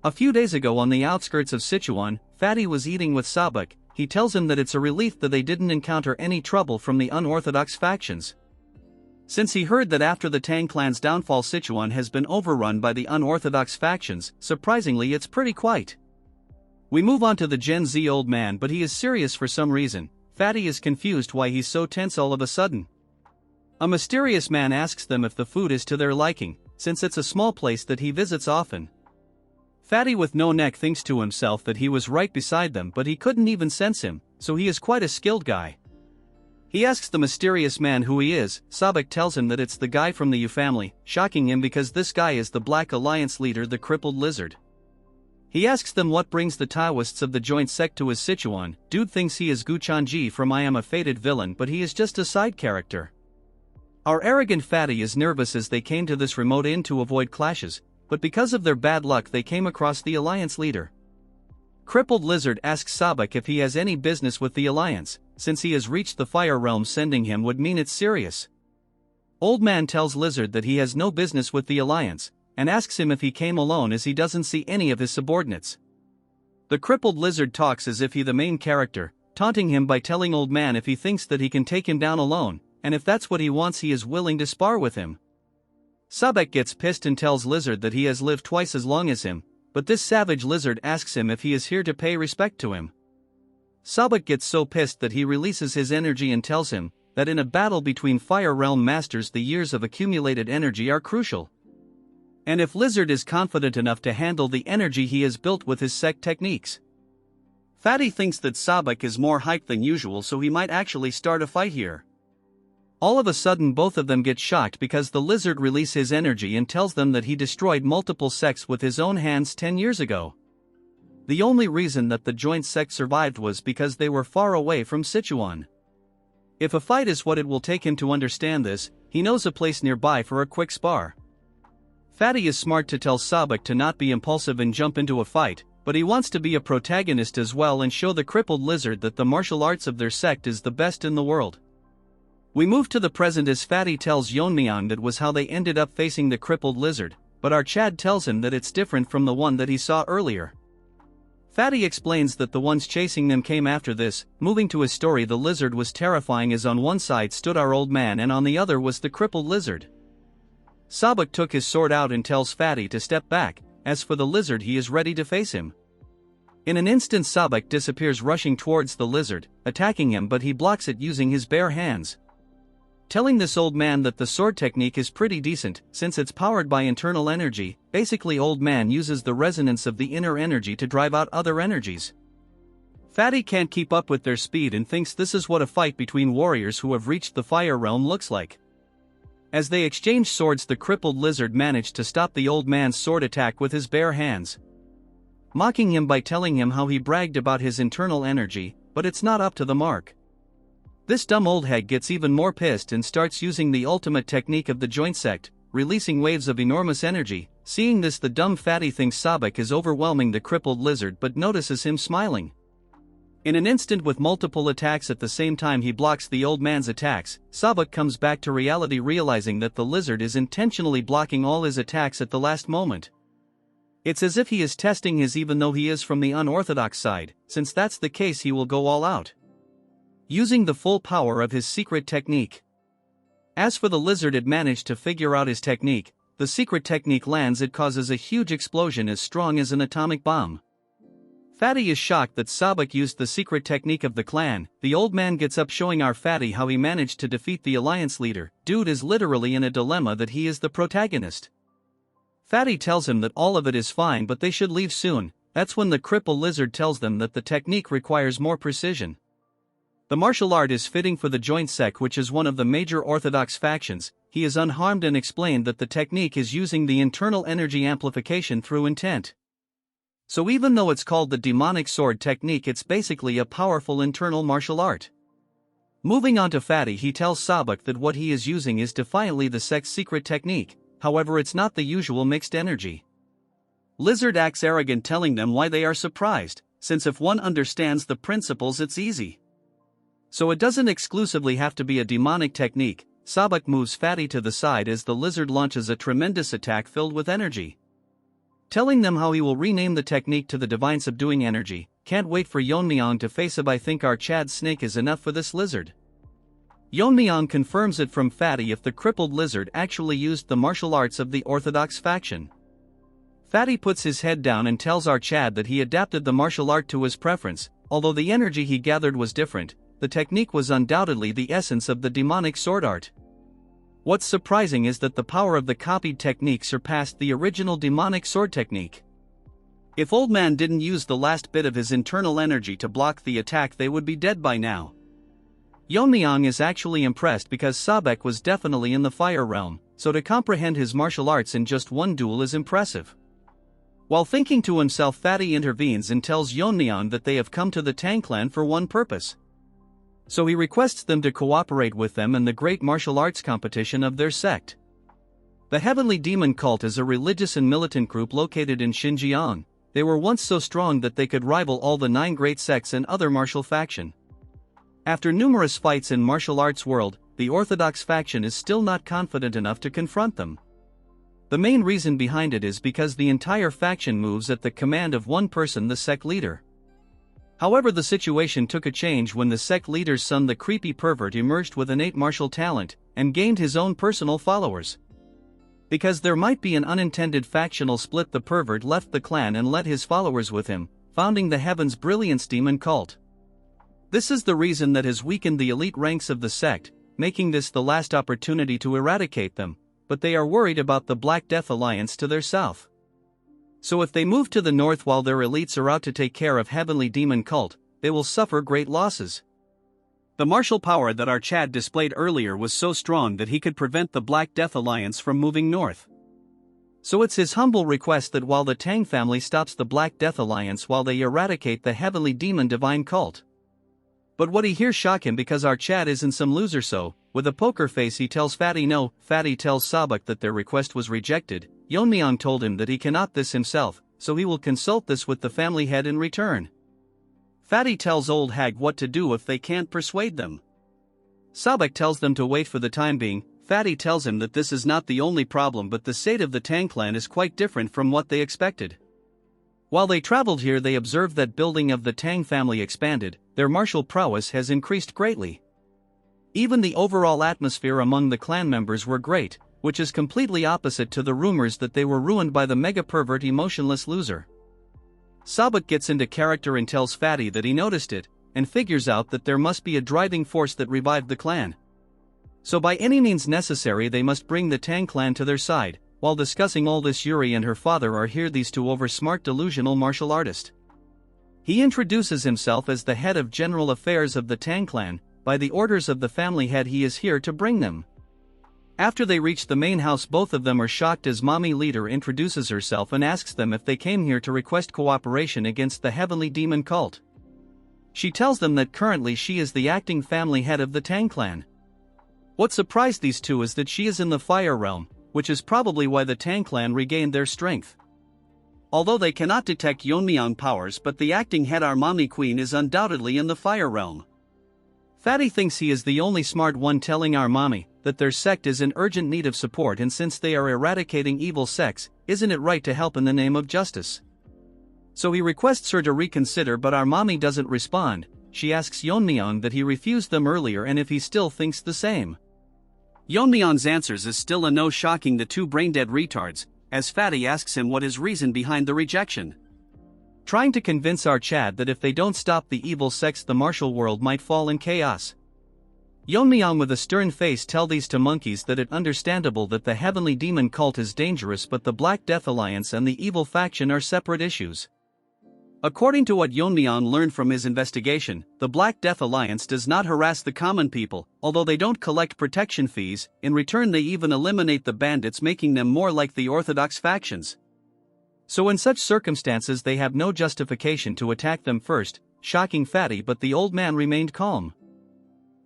A few days ago on the outskirts of Sichuan, Fatty was eating with Sabak. He tells him that it's a relief that they didn't encounter any trouble from the unorthodox factions, since he heard that after the Tang clan's downfall Sichuan has been overrun by the unorthodox factions. Surprisingly, it's pretty quiet. We move on to the Gen Z old man, but he is serious for some reason. Fatty is confused why he's so tense all of a sudden. A mysterious man asks them if the food is to their liking, since it's a small place that he visits often. Fatty with no neck thinks to himself that he was right beside them, but he couldn't even sense him, so he is quite a skilled guy. He asks the mysterious man who he is. Sabak tells him that it's the guy from the Yu family, shocking him because this guy is the Black Alliance leader, the crippled lizard. He asks them what brings the Taoists of the joint sect to his Sichuan. Dude thinks he is Gu Chanji from I Am a Fated Villain, but he is just a side character. Our arrogant Fatty is nervous as they came to this remote inn to avoid clashes, but because of their bad luck they came across the Alliance leader. Crippled Lizard asks Sabak if he has any business with the Alliance, since he has reached the Fire Realm. Sending him would mean it's serious. Old Man tells Lizard that he has no business with the Alliance, and asks him if he came alone as he doesn't see any of his subordinates. The crippled Lizard talks as if he the main character, taunting him by telling Old Man if he thinks that he can take him down alone, and if that's what he wants he is willing to spar with him. Sabak gets pissed and tells Lizard that he has lived twice as long as him, but this savage Lizard asks him if he is here to pay respect to him. Sabak gets so pissed that he releases his energy and tells him that in a battle between Fire Realm Masters the years of accumulated energy are crucial. And if Lizard is confident enough to handle the energy he has built with his sect techniques. Fatty thinks that Sabak is more hyped than usual, so he might actually start a fight here. All of a sudden both of them get shocked because the Lizard releases his energy and tells them that he destroyed multiple sects with his own hands 10 years ago. The only reason that the joint sect survived was because they were far away from Sichuan. If a fight is what it will take him to understand this, he knows a place nearby for a quick spar. Fatty is smart to tell Sabak to not be impulsive and jump into a fight, but he wants to be a protagonist as well and show the crippled lizard that the martial arts of their sect is the best in the world. We move to the present as Fatty tells Yeon-myeong that was how they ended up facing the crippled lizard, but our Chad tells him that it's different from the one that he saw earlier. Fatty explains that the ones chasing them came after this. Moving to his story, the lizard was terrifying as on one side stood our old man and on the other was the crippled lizard. Sabak took his sword out and tells Fatty to step back. As for the lizard, he is ready to face him. In an instant Sabak disappears rushing towards the lizard, attacking him, but he blocks it using his bare hands. Telling this old man that the sword technique is pretty decent, since it's powered by internal energy. Basically old man uses the resonance of the inner energy to drive out other energies. Fatty can't keep up with their speed and thinks this is what a fight between warriors who have reached the fire realm looks like. As they exchange swords, the crippled lizard managed to stop the old man's sword attack with his bare hands, mocking him by telling him how he bragged about his internal energy, but it's not up to the mark. This dumb old hag gets even more pissed and starts using the ultimate technique of the joint sect, releasing waves of enormous energy. Seeing this, the dumb Fatty thinks Sabak is overwhelming the crippled lizard but notices him smiling. In an instant, with multiple attacks at the same time, he blocks the old man's attacks. Sabak comes back to reality, realizing that the lizard is intentionally blocking all his attacks at the last moment. It's as if he is testing his, even though he is from the unorthodox side. Since that's the case, he will go all out, using the full power of his secret technique. As for the lizard, it managed to figure out his technique. The secret technique lands, it causes a huge explosion as strong as an atomic bomb. Fatty is shocked that Sabak used the secret technique of the clan. The old man gets up, showing our Fatty how he managed to defeat the alliance leader. Dude is literally in a dilemma that he is the protagonist. Fatty tells him that all of it is fine but they should leave soon. That's when the cripple lizard tells them that the technique requires more precision. The martial art is fitting for the joint sect, which is one of the major orthodox factions. He is unharmed and explained that the technique is using the internal energy amplification through intent. So even though it's called the demonic sword technique, it's basically a powerful internal martial art. Moving on to Fatty, he tells Sabak that what he is using is defiantly the sect's secret technique, however it's not the usual mixed energy. Lizard acts arrogant, telling them why they are surprised, since if one understands the principles it's easy. So it doesn't exclusively have to be a demonic technique. Sabak moves Fatty to the side as the lizard launches a tremendous attack filled with energy, telling them how he will rename the technique to the divine subduing energy. Can't wait for Yeon-myeong to face him. I think our Chad snake is enough for this lizard. Yeon-myeong confirms it from Fatty if the crippled lizard actually used the martial arts of the orthodox faction. Fatty puts his head down and tells our Chad that he adapted the martial art to his preference. Although the energy he gathered was different, the technique was undoubtedly the essence of the demonic sword art. What's surprising is that the power of the copied technique surpassed the original demonic sword technique. If old man didn't use the last bit of his internal energy to block the attack, they would be dead by now. Yeon-myeong is actually impressed because Sabak was definitely in the fire realm, so to comprehend his martial arts in just one duel is impressive. While thinking to himself, Fatty intervenes and tells Yeon-myeong that they have come to the Tang clan for one purpose. So he requests them to cooperate with them in the great martial arts competition of their sect. The Heavenly Demon Cult is a religious and militant group located in Xinjiang. They were once so strong that they could rival all the 9 great sects and other martial faction. After numerous fights in martial arts world, the orthodox faction is still not confident enough to confront them. The main reason behind it is because the entire faction moves at the command of one person, the sect leader. However, the situation took a change when the sect leader's son, the creepy pervert, emerged with innate martial talent and gained his own personal followers. Because there might be an unintended factional split, the pervert left the clan and led his followers with him, founding the Heaven's Brilliance Demon Cult. This is the reason that has weakened the elite ranks of the sect, making this the last opportunity to eradicate them, but they are worried about the Black Death Alliance to their south. So if they move to the north while their elites are out to take care of Heavenly Demon Cult, they will suffer great losses. The martial power that our Chad displayed earlier was so strong that he could prevent the Black Death Alliance from moving north. So it's his humble request that while the Tang family stops the Black Death Alliance while they eradicate the Heavenly Demon Divine Cult. But what he hears shock him because our Chad isn't some loser, so, with a poker face, he tells Fatty no. Fatty tells Sabak that their request was rejected. Yeon-myeong told him that he cannot this himself, so he will consult this with the family head in return. Fatty tells old hag what to do if they can't persuade them. Sabek tells them to wait for the time being. Fatty tells him that this is not the only problem, but the state of the Tang clan is quite different from what they expected. While they traveled here, they observed that building of the Tang family expanded, their martial prowess has increased greatly. Even the overall atmosphere among the clan members were great, which is completely opposite to the rumors that they were ruined by the mega pervert emotionless loser. Sabek gets into character and tells Fatty that he noticed it, and figures out that there must be a driving force that revived the clan. So by any means necessary they must bring the Tang clan to their side. While discussing all this, Yuri and her father are here, these two over-smart delusional martial artist. He introduces himself as the head of general affairs of the Tang clan. By the orders of the family head he is here to bring them. After they reach the main house, both of them are shocked as mommy leader introduces herself and asks them if they came here to request cooperation against the heavenly demon cult. She tells them that currently she is the acting family head of the Tang clan. What surprised these two is that she is in the fire realm, which is probably why the Tang clan regained their strength. Although they cannot detect Yeon-myeong powers, but the acting head, our mommy queen, is undoubtedly in the fire realm. Fatty thinks he is the only smart one, telling our mommy that their sect is in urgent need of support, and since they are eradicating evil sects, isn't it right to help in the name of justice? So he requests her to reconsider, but our mommy doesn't respond. She asks Yeon-myeong that he refused them earlier and if he still thinks the same. Yeon-myeong's answers is still a no, shocking the two brain-dead retards, as Fatty asks him what his reason behind the rejection. Trying to convince our Chad that if they don't stop the evil sects the martial world might fall in chaos. Yeon-myeong with a stern face tell these two monkeys that it's understandable that the heavenly demon cult is dangerous, but the Black Death Alliance and the evil faction are separate issues. According to what Yeon-myeong learned from his investigation, the Black Death Alliance does not harass the common people, although they don't collect protection fees. In return they even eliminate the bandits, making them more like the orthodox factions. So in such circumstances they have no justification to attack them first, shocking Fatty, but the old man remained calm.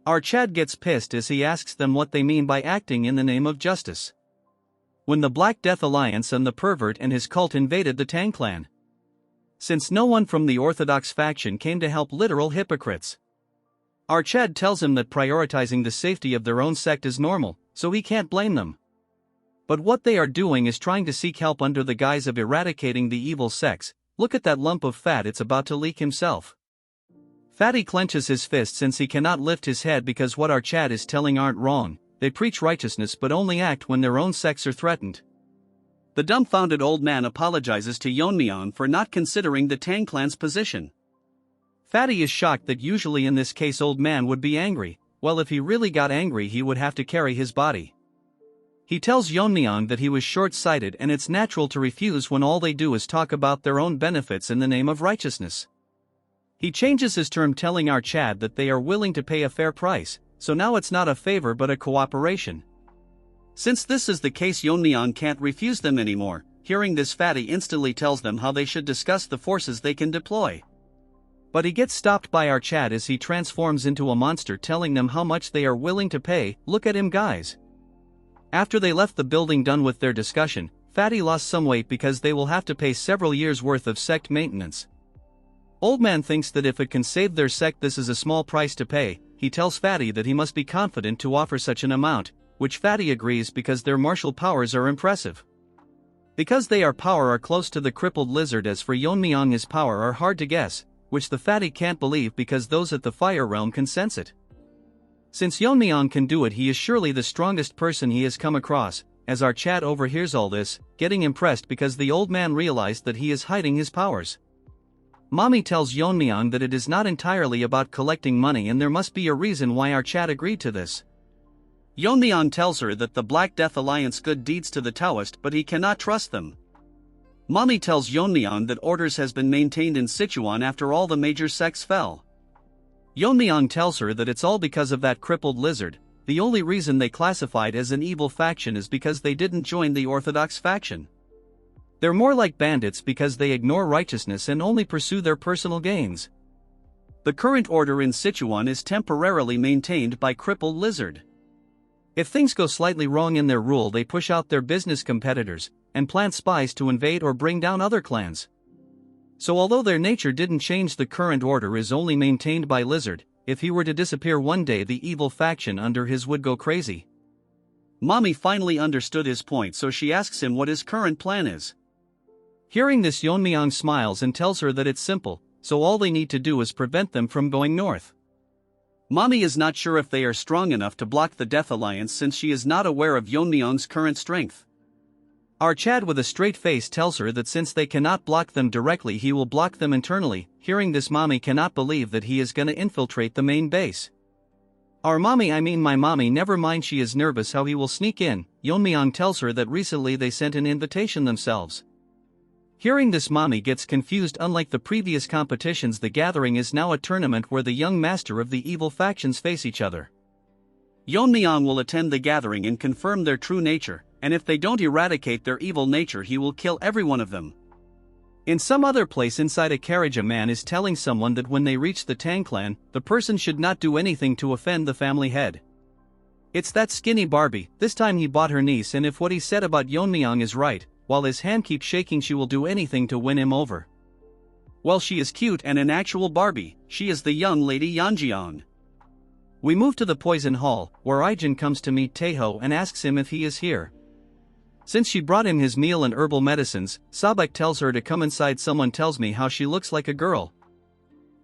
Our Chad gets pissed as he asks them what they mean by acting in the name of justice. When the Black Death Alliance and the pervert and his cult invaded the Tang clan. Since no one from the orthodox faction came to help, literal hypocrites. Our Chad tells him that prioritizing the safety of their own sect is normal, so he can't blame them. But what they are doing is trying to seek help under the guise of eradicating the evil sects. Look at that lump of fat, it's about to leak himself. Fatty clenches his fist since he cannot lift his head because what our Chad is telling aren't wrong. They preach righteousness but only act when their own sects are threatened. The dumbfounded old man apologizes to Yeon-myeong for not considering the Tang clan's position. Fatty is shocked that usually in this case old man would be angry. Well, if he really got angry he would have to carry his body. He tells Yeon-myeong that he was short-sighted and it's natural to refuse when all they do is talk about their own benefits in the name of righteousness. He changes his term, telling our Chad that they are willing to pay a fair price, so now it's not a favor but a cooperation. Since this is the case, Yeon-myeong can't refuse them anymore. Hearing this, Fatty instantly tells them how they should discuss the forces they can deploy. But he gets stopped by our Chad as he transforms into a monster, telling them how much they are willing to pay. Look at him, guys. After they left the building done with their discussion, Fatty lost some weight because they will have to pay several years worth of sect maintenance. Old man thinks that if it can save their sect this is a small price to pay. He tells Fatty that he must be confident to offer such an amount, which Fatty agrees because their martial powers are impressive. Because they are close to the crippled lizard. As for Yeon-myeong, his power are hard to guess, which the Fatty can't believe because those at the fire realm can sense it. Since Yeon-myeong can do it, he is surely the strongest person he has come across. As our Chad overhears all this, getting impressed because the old man realized that he is hiding his powers. Mommy tells Yeon-myeong that it is not entirely about collecting money and there must be a reason why our Chad agreed to this. Yeon-myeong tells her that the Black Death Alliance good deeds to the Taoist, but he cannot trust them. Mommy tells Yeon-myeong that orders has been maintained in Sichuan after all the major sects fell. Yeon-myeong tells her that it's all because of that crippled lizard. The only reason they classified as an evil faction is because they didn't join the orthodox faction. They're more like bandits because they ignore righteousness and only pursue their personal gains. The current order in Sichuan is temporarily maintained by crippled lizard. If things go slightly wrong in their rule, they push out their business competitors, and plant spies to invade or bring down other clans. So although their nature didn't change, the current order is only maintained by Lizard. If he were to disappear one day, the evil faction under his would go crazy. Mommy finally understood his point, so she asks him what his current plan is. Hearing this, Yeon-myeong smiles and tells her that it's simple, so all they need to do is prevent them from going north. Mommy is not sure if they are strong enough to block the Death Alliance, since she is not aware of Yeon-myeong's current strength. Our Chad with a straight face tells her that since they cannot block them directly, he will block them internally. Hearing this, Mommy cannot believe that he is gonna infiltrate the main base. My mommy, never mind, she is nervous how he will sneak in. Yeon-myeong tells her that recently they sent an invitation themselves. Hearing this, Mommy gets confused. Unlike the previous competitions, the gathering is now a tournament where the young master of the evil factions face each other. Yeon-myeong will attend the gathering and confirm their true nature, and if they don't eradicate their evil nature, he will kill every one of them. In some other place inside a carriage, a man is telling someone that when they reach the Tang clan, the person should not do anything to offend the family head. It's that skinny Barbie. This time he bought her niece, and if what he said about Yeon-myeong is right, while his hand keeps shaking, she will do anything to win him over. Well, she is cute and an actual Barbie. She is the young lady Yeonjeong. We move to the poison hall, where Ijin comes to meet Taeho and asks him if he is here. Since she brought him his meal and herbal medicines, Sabek tells her to come inside. Someone tells me how she looks like a girl.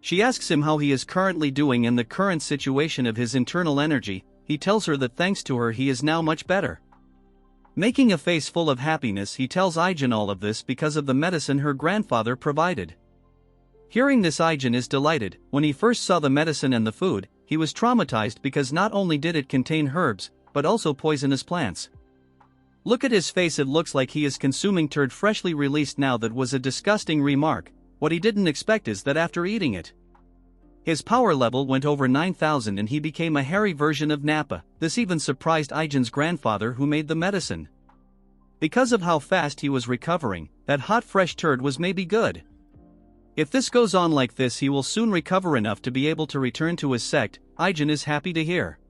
She asks him how he is currently doing and the current situation of his internal energy. He tells her that thanks to her he is now much better. Making a face full of happiness, he tells Ijin all of this because of the medicine her grandfather provided. Hearing this, Ijin is delighted. When he first saw the medicine and the food, he was traumatized because not only did it contain herbs, but also poisonous plants. Look at his face, it looks like he is consuming turd freshly released. Now that was a disgusting remark. What he didn't expect is that after eating it, his power level went over 9,000 and he became a hairy version of Nappa. This even surprised Ijin's grandfather, who made the medicine. Because of how fast he was recovering, that hot fresh turd was maybe good. If this goes on like this, he will soon recover enough to be able to return to his sect. Ijin is happy to hear.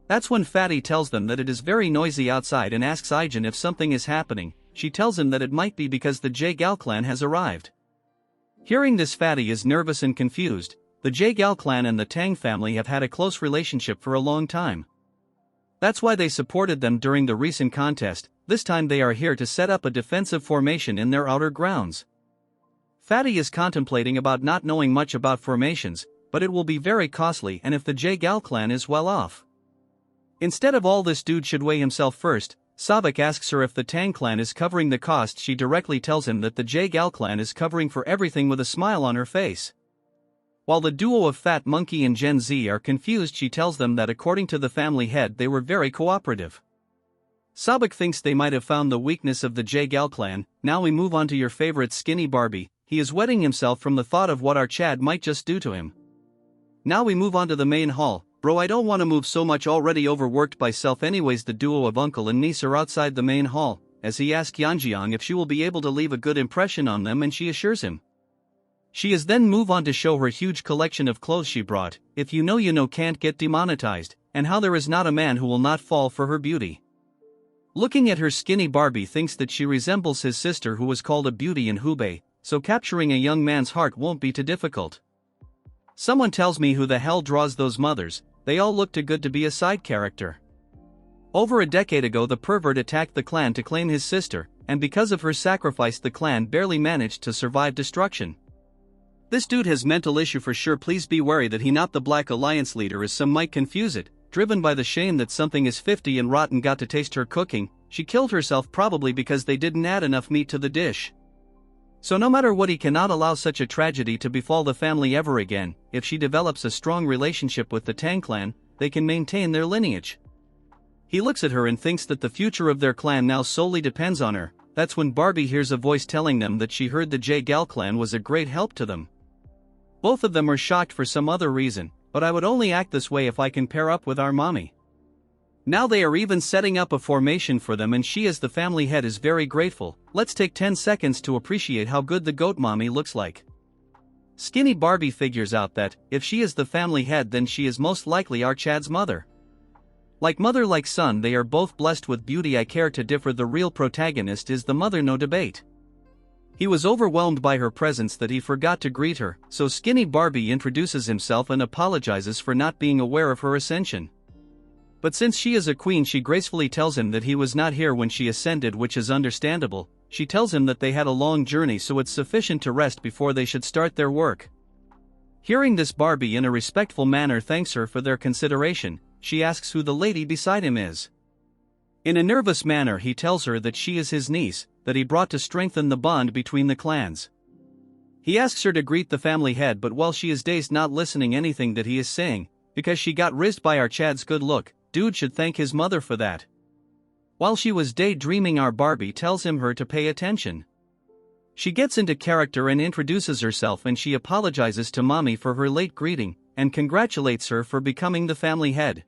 That's when Fatty tells them that it is very noisy outside and asks Ijin if something is happening. She tells him that it might be because the Jaegal clan has arrived. Hearing this, Fatty is nervous and confused. The Jaegal clan and the Tang family have had a close relationship for a long time. That's why they supported them during the recent contest. This time they are here to set up a defensive formation in their outer grounds. Fatty is contemplating about not knowing much about formations, but it will be very costly, and if the Jaegal clan is well off. Instead of all this, dude should weigh himself first. Sabek asks her if the Tang clan is covering the cost. She directly tells him that the Jaegal clan is covering for everything with a smile on her face. While the duo of Fat Monkey and Gen Z are confused, she tells them that according to the family head they were very cooperative. Sabek thinks they might have found the weakness of the Jaegal clan. Now we move on to your favorite skinny Barbie. He is wetting himself from the thought of what our Chad might just do to him. Now we move on to the main hall. Bro, I don't want to move so much, already overworked by self. Anyways, the duo of uncle and niece are outside the main hall, as he asks Yeonjeong if she will be able to leave a good impression on them, and she assures him. She is then move on to show her huge collection of clothes she brought. If you know can't get demonetized, and how there is not a man who will not fall for her beauty. Looking at her skinny, Barbie thinks that she resembles his sister, who was called a beauty in Hubei, so capturing a young man's heart won't be too difficult. Someone tells me who the hell draws those mothers. They all look too good to be a side character. Over a decade ago, the pervert attacked the clan to claim his sister, and because of her sacrifice the clan barely managed to survive destruction. This dude has mental issue for sure. Please be wary that he not the Black Alliance leader, as some might confuse it. Driven by the shame that something is 50 and rotten got to taste her cooking, she killed herself, probably because they didn't add enough meat to the dish. So no matter what, he cannot allow such a tragedy to befall the family ever again. If she develops a strong relationship with the Tang clan, they can maintain their lineage. He looks at her and thinks that the future of their clan now solely depends on her. That's when Barbie hears a voice telling them that she heard the Jaegal clan was a great help to them. Both of them are shocked for some other reason, but I would only act this way if I can pair up with our mommy. Now they are even setting up a formation for them, and she as the family head is very grateful. Let's take 10 seconds to appreciate how good the goat mommy looks like. Skinny Barbie figures out that, if she is the family head, then she is most likely our Chad's mother. Like mother like son, they are both blessed with beauty. I care to differ. The real protagonist is the mother, no debate. He was overwhelmed by her presence that he forgot to greet her, so Skinny Barbie introduces himself and apologizes for not being aware of her ascension. But since she is a queen, she gracefully tells him that he was not here when she ascended, which is understandable. She tells him that they had a long journey, so it's sufficient to rest before they should start their work. Hearing this, Barbie in a respectful manner thanks her for their consideration. She asks who the lady beside him is. In a nervous manner he tells her that she is his niece, that he brought to strengthen the bond between the clans. He asks her to greet the family head, but while she is dazed, not listening anything that he is saying, because she got rizzed by our Chad's good look, dude should thank his mother for that. While she was daydreaming, our Barbie tells him her to pay attention. She gets into character and introduces herself, and she apologizes to Mommy for her late greeting, and congratulates her for becoming the family head.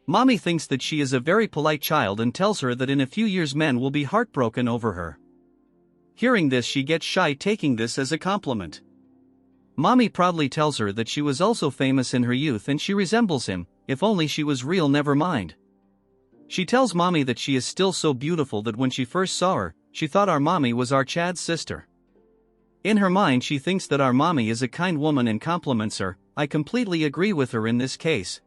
Mommy thinks that she is a very polite child and tells her that in a few years men will be heartbroken over her. Hearing this, she gets shy, taking this as a compliment. Mommy proudly tells her that she was also famous in her youth and she resembles him, if only she was real, never mind. She tells Mommy that she is still so beautiful that when she first saw her, she thought our Mommy was our Chad's sister. In her mind she thinks that our Mommy is a kind woman and compliments her. I completely agree with her in this case.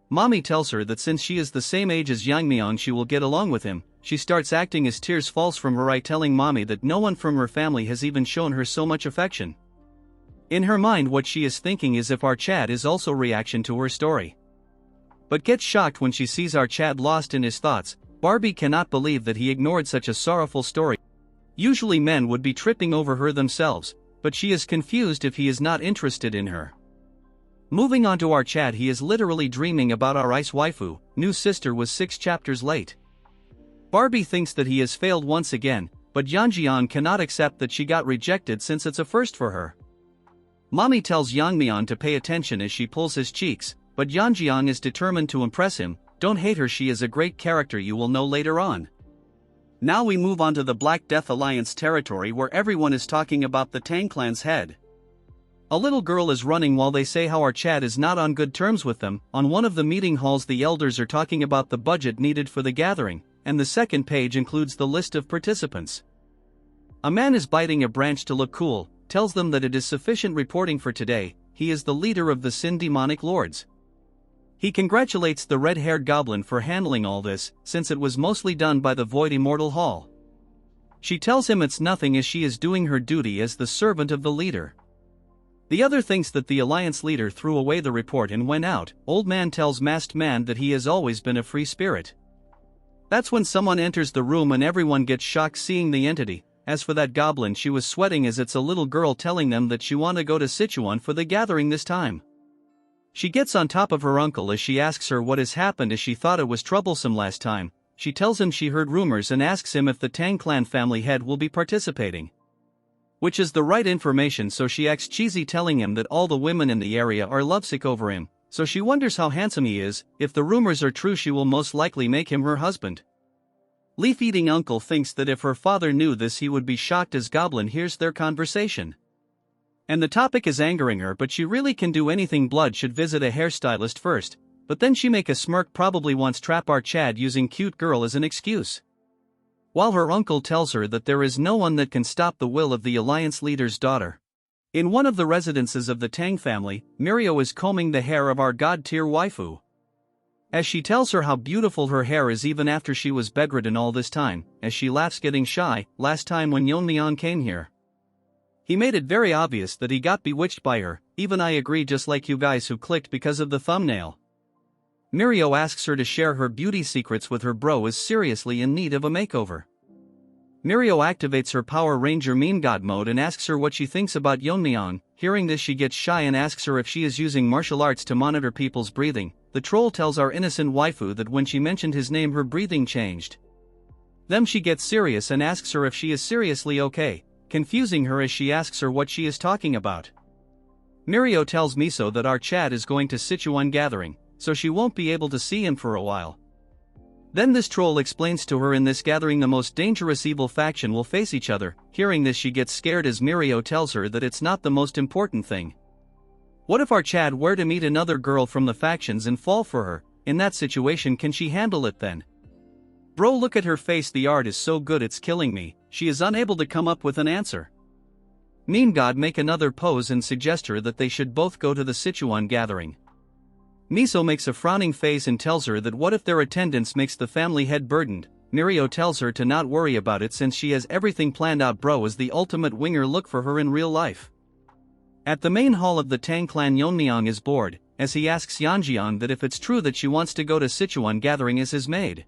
Mommy tells her that since she is the same age as Yeon-myeong, she will get along with him. She starts acting as tears falls from her eye, telling Mommy that no one from her family has even shown her so much affection. In her mind, what she is thinking is if our Chad is also reaction to her story. But gets shocked when she sees our Chad lost in his thoughts. Barbie cannot believe that he ignored such a sorrowful story. Usually men would be tripping over her themselves, but she is confused if he is not interested in her. Moving on to our Chad, he is literally dreaming about our ice waifu. New sister was 6 chapters late. Barbie thinks that he has failed once again, but Yeon-myeong cannot accept that she got rejected since it's a first for her. Mommy tells Yeon-myeong to pay attention as she pulls his cheeks, but Yeon-myeong is determined to impress him. Don't hate her, she is a great character, you will know later on. Now we move on to the Black Death Alliance territory, where everyone is talking about the Tang clan's head. A little girl is running while they say how our Chad is not on good terms with them. On one of the meeting halls, the elders are talking about the budget needed for the gathering, and the second page includes the list of participants. A man is biting a branch to look cool, tells them that it is sufficient reporting for today. He is the leader of the Sin Demonic Lords. He congratulates the red-haired goblin for handling all this, since it was mostly done by the Void Immortal Hall. She tells him it's nothing, as she is doing her duty as the servant of the leader. The other thinks that the alliance leader threw away the report and went out. Old man tells Masked Man that he has always been a free spirit. That's when someone enters the room and everyone gets shocked seeing the entity. As for that goblin, she was sweating as it's a little girl telling them that she want to go to Sichuan for the gathering this time. She gets on top of her uncle as she asks her what has happened, as she thought it was troublesome last time. She tells him she heard rumors and asks him if the Tang clan family head will be participating. Which is the right information, so she acts cheesy, telling him that all the women in the area are lovesick over him, so she wonders how handsome he is. If the rumors are true, she will most likely make him her husband. Leaf-eating uncle thinks that if her father knew this he would be shocked, as goblin hears their conversation. And the topic is angering her, but she really can do anything. Blood should visit a hairstylist first, but then she make a smirk, probably wants trap our Chad using cute girl as an excuse. While her uncle tells her that there is no one that can stop the will of the alliance leader's daughter. In one of the residences of the Tang family, Mirio is combing the hair of our god-tier waifu. As she tells her how beautiful her hair is even after she was bedridden all this time, as she laughs, getting shy. Last time when Yeon-myeong came here, he made it very obvious that he got bewitched by her. Even I agree, just like you guys who clicked because of the thumbnail. Mirio asks her to share her beauty secrets with her bro, is seriously in need of a makeover. Mirio activates her Power Ranger Meme God mode and asks her what she thinks about Yeon-myeong. Hearing this, she gets shy and asks her if she is using martial arts to monitor people's breathing. The troll tells our innocent waifu that when she mentioned his name her breathing changed. Then she gets serious and asks her if she is seriously okay, confusing her as she asks her what she is talking about. Mirio tells Miso that our Chad is going to Sichuan gathering, so she won't be able to see him for a while. Then this troll explains to her in this gathering the most dangerous evil faction will face each other. Hearing this, she gets scared as Mirio tells her that it's not the most important thing. What if our Chad were to meet another girl from the factions and fall for her? in that situation can she handle it then? Bro, look at her face, the art is so good it's killing me. She is unable to come up with an answer. Meme God make another pose and suggest her that they should both go to the Sichuan gathering. Miso makes a frowning face and tells her that what if their attendance makes the family head burdened. Mirio tells her to not worry about it since she has everything planned out. Bro is the ultimate winger, look for her in real life. At the main hall of the Tang clan, Yeon-myeong is bored, as he asks Yeon-myeong that if it's true that she wants to go to Sichuan gathering as his maid.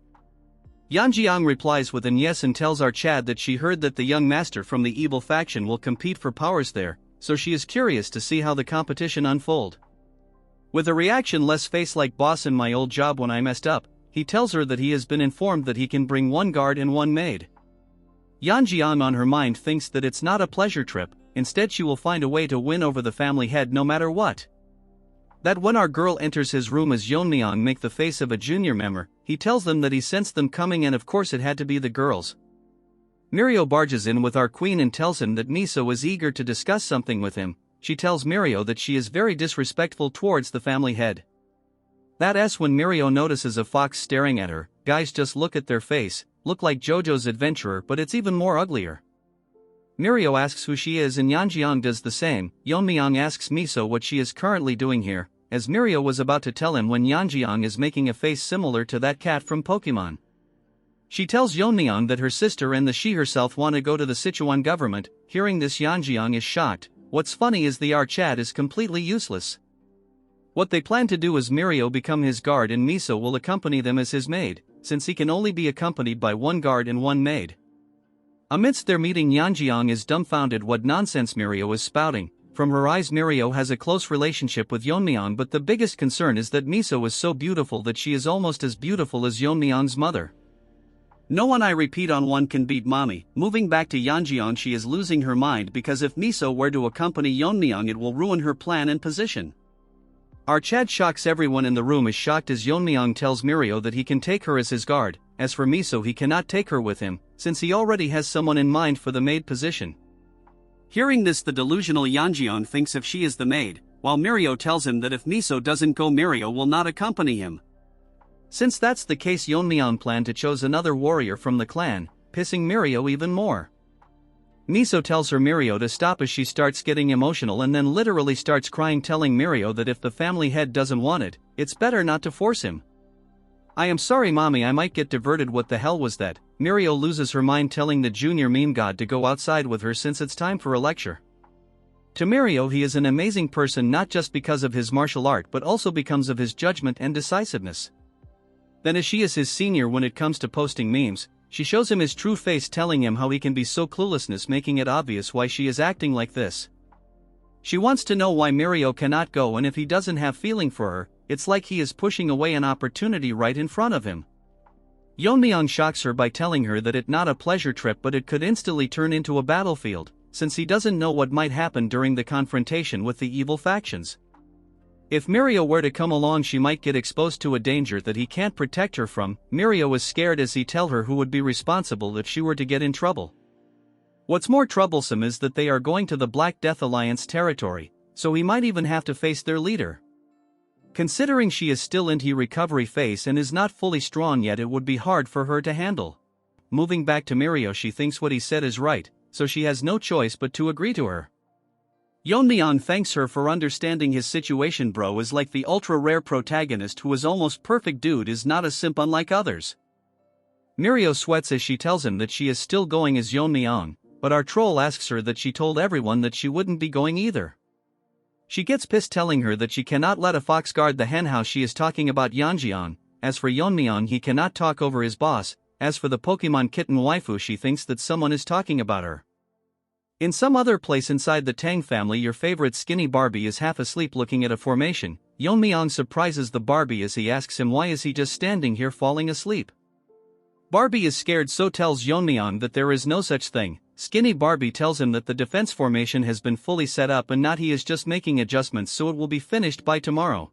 Yeon-myeong replies with an yes and tells our Chad that she heard that the young master from the evil faction will compete for powers there, so she is curious to see how the competition unfold. With a reaction-less face like boss in my old job when I messed up, he tells her that he has been informed that he can bring one guard and one maid. Yeon-myeong on her mind thinks that it's not a pleasure trip, instead she will find a way to win over the family head no matter what. That when our girl enters his room as Yeon-myeong make the face of a junior member, he tells them that he sensed them coming and of course it had to be the girls. Mirio barges in with our queen and tells him that Miso is eager to discuss something with him. She tells Mirio that she is very disrespectful towards the family head. That's when Mirio notices a fox staring at her. Guys, just look at their face, look like JoJo's Adventurer, but it's even more uglier. Mirio asks who she is and Yeon-myeong does the same. Yeon-myeong asks Miso what she is currently doing here, as Mirio was about to tell him when Yeon-myeong is making a face similar to that cat from Pokemon. She tells Yeon-myeong that her sister and she herself want to go to the Sichuan government. Hearing this, Yeon-myeong is shocked. What's funny is the Chad is completely useless. What they plan to do is Mirio become his guard and Miso will accompany them as his maid, since he can only be accompanied by one guard and one maid. Amidst their meeting, Yeon-myeong is dumbfounded what nonsense Mirio is spouting. From her eyes, Mirio has a close relationship with Yeon-myeong, but the biggest concern is that Miso is so beautiful that she is almost as beautiful as Yeon-myeong's mother. No one, I repeat, on one can beat mommy. Moving back to Yeon-myeong, she is losing her mind because if Miso were to accompany Yeon-myeong it will ruin her plan and position. Our Chad shocks everyone in the room, is shocked as Yeon-myeong tells Mirio that he can take her as his guard. As for Miso, he cannot take her with him, since he already has someone in mind for the maid position. Hearing this, the delusional Yeon-myeong thinks if she is the maid, while Mirio tells him that if Miso doesn't go, Mirio will not accompany him. Since that's the case, Yeon-myeong planned to choose another warrior from the clan, pissing Mirio even more. Miso tells her Mirio to stop as she starts getting emotional and then literally starts crying, telling Mirio that if the family head doesn't want it, it's better not to force him. I am sorry mommy, I might get diverted. What the hell was that? Mirio loses her mind, telling the junior meme god to go outside with her since it's time for a lecture. To Mirio, he is an amazing person not just because of his martial art but also because of his judgment and decisiveness. Then as she is his senior when it comes to posting memes, she shows him his true face, telling him how he can be so cluelessness, making it obvious why she is acting like this. She wants to know why Mirio cannot go, and if he doesn't have feeling for her, it's like he is pushing away an opportunity right in front of him. Yeon-myeong shocks her by telling her that it's not a pleasure trip but it could instantly turn into a battlefield, since he doesn't know what might happen during the confrontation with the evil factions. If Mirio were to come along, she might get exposed to a danger that he can't protect her from. Mirio is scared as he tells her who would be responsible if she were to get in trouble. What's more troublesome is that they are going to the Black Death Alliance territory, so he might even have to face their leader. Considering she is still in her recovery phase and is not fully strong yet, it would be hard for her to handle. Moving back to Mirio, she thinks what he said is right, so she has no choice but to agree to her. Yeon-myeong thanks her for understanding his situation. Bro is like the ultra-rare protagonist who is almost perfect. Dude is not a simp unlike others. Mirio sweats as she tells him that she is still going as Yeon-myeong, but our troll asks her that she told everyone that she wouldn't be going either. She gets pissed, telling her that she cannot let a fox guard the hen house. She is talking about Yeon-myeong. As for Yeon-myeong, he cannot talk over his boss. As for the Pokemon kitten waifu, she thinks that someone is talking about her. In some other place inside the Tang family, your favorite skinny Barbie is half asleep looking at a formation. Yeon-myeong surprises the Barbie as he asks him why is he just standing here falling asleep. Barbie is scared, so tells Yeon-myeong that there is no such thing. Skinny Barbie tells him that the defense formation has been fully set up and not he is just making adjustments so it will be finished by tomorrow.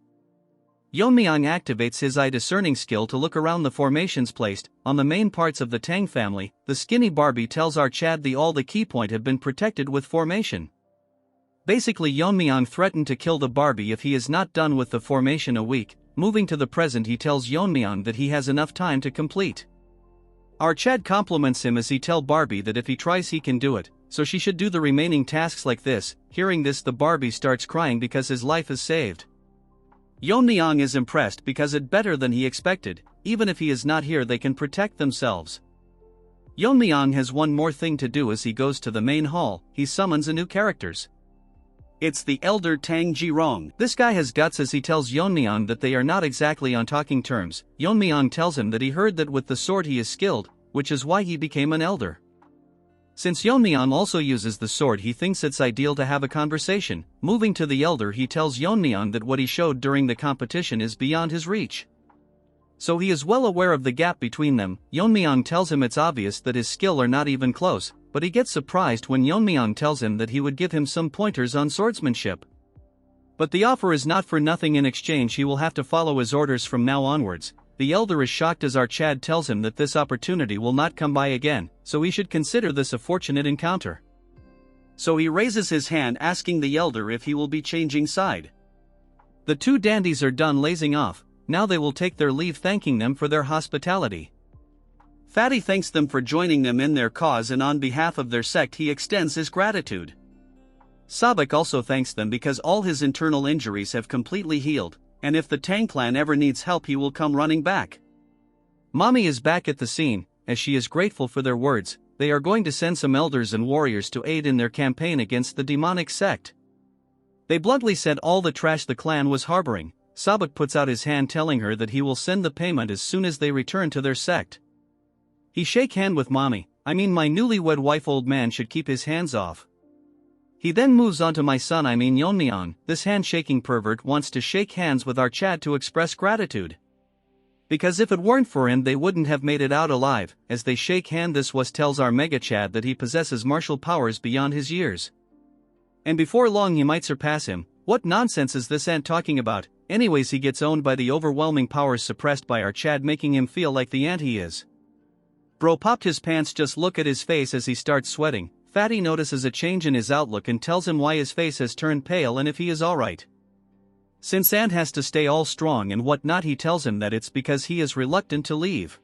Yeon-myeong activates his eye discerning skill to look around the formations placed on the main parts of the Tang family. The skinny Barbie tells our Chad all the key point have been protected with formation. Basically, Yeon-myeong threatened to kill the Barbie if he is not done with the formation a week. moving to the present he tells Yeon-myeong that he has enough time to complete. Our Chad compliments him as he tells Barbie that if he tries he can do it, so she should do the remaining tasks like this. Hearing this, the Barbie starts crying because his life is saved. Yeon-myeong is impressed because it's better than he expected. Even if he is not here they can protect themselves. Yeon-myeong has one more thing to do as he goes to the main hall. He summons a new characters. It's the elder Tang Yeon-myeong. This guy has guts as he tells Yeon-myeong that they are not exactly on talking terms. Yeon-myeong tells him that he heard that with the sword he is skilled, which is why he became an elder. Since Yeon-myeong also uses the sword, he thinks it's ideal to have a conversation. Moving to the elder, he tells Yeon-myeong that what he showed during the competition is beyond his reach. So he is well aware of the gap between them. Yeon-myeong tells him it's obvious that his skill are not even close, but he gets surprised when Yeon-myeong tells him that he would give him some pointers on swordsmanship. But the offer is not for nothing. In exchange he will have to follow his orders from now onwards. The elder is shocked as our Chad tells him that this opportunity will not come by again, so he should consider this a fortunate encounter. So he raises his hand asking the elder if he will be changing side. The two dandies are done lazing off. Now they will take their leave, thanking them for their hospitality. Fatty thanks them for joining them in their cause, and on behalf of their sect he extends his gratitude. Sabak also thanks them because all his internal injuries have completely healed, and if the Tang clan ever needs help he will come running back. Mommy is back at the scene, as she is grateful for their words. They are going to send some elders and warriors to aid in their campaign against the demonic sect. They bluntly said all the trash the clan was harboring. Sabak puts out his hand telling her that he will send the payment as soon as they return to their sect. He shake hand with mommy. I mean my newlywed wife. Old man should keep his hands off. He then moves on to my son, Yeon-myeong. This handshaking pervert wants to shake hands with our Chad to express gratitude. Because if it weren't for him they wouldn't have made it out alive. As they shake hand, this was tells our Mega Chad that he possesses martial powers beyond his years. And before long he might surpass him. What nonsense is this ant talking about? Anyways, he gets owned by the overwhelming powers suppressed by our Chad, making him feel like the ant he is. Bro popped his pants. Just look at his face as he starts sweating. Fatty notices a change in his outlook and tells him why his face has turned pale and if he is alright. Since Ant has to stay all strong and whatnot, he tells him that it's because he is reluctant to leave.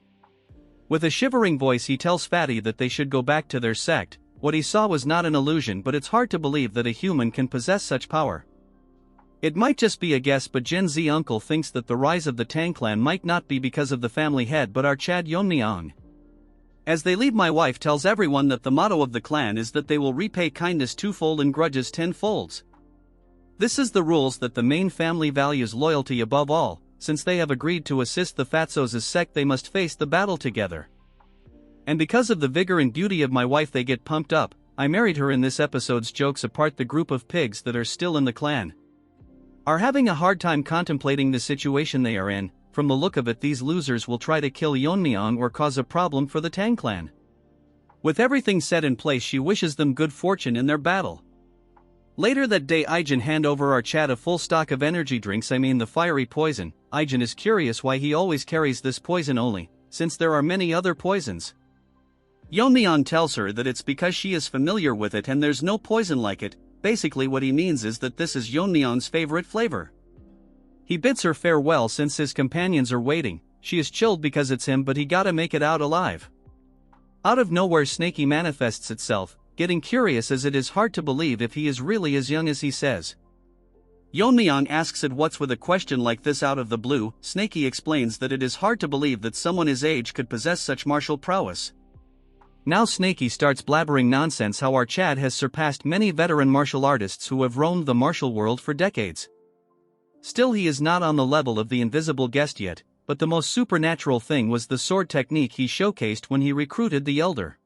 With a shivering voice he tells Fatty that they should go back to their sect. What he saw was not an illusion, but it's hard to believe that a human can possess such power. It might just be a guess, but Gen Z uncle thinks that the rise of the Tang clan might not be because of the family head but our Chad Yeon-myeong. As they leave, my wife tells everyone that the motto of the clan is that they will repay kindness twofold and grudges tenfolds. This is the rules that the main family values loyalty above all. Since they have agreed to assist the Fatsos' sect they must face the battle together. And because of the vigor and beauty of my wife they get pumped up. I married her. In this episode's jokes apart, the group of pigs that are still in the clan are having a hard time contemplating the situation they are in. From the look of it, these losers will try to kill Yeon-myeong or cause a problem for the Tang clan. With everything set in place, she wishes them good fortune in their battle. Later that day, Ijin hand over our Chad a full stock of energy drinks, the fiery poison. Ijin is curious why he always carries this poison only, since there are many other poisons. Yeon-myeong tells her that it's because she is familiar with it and there's no poison like it. Basically what he means is that this is Yeon-myeong's favorite flavor. He bids her farewell since his companions are waiting. She is chilled because it's him, but he gotta make it out alive. Out of nowhere, Snaky manifests itself, getting curious as it is hard to believe if he is really as young as he says. Yeon-myeong asks it what's with a question like this out of the blue. Snaky explains that it is hard to believe that someone his age could possess such martial prowess. Now Snaky starts blabbering nonsense how our Chad has surpassed many veteran martial artists who have roamed the martial world for decades. Still, he is not on the level of the invisible guest yet, but the most supernatural thing was the sword technique he showcased when he recruited the elder.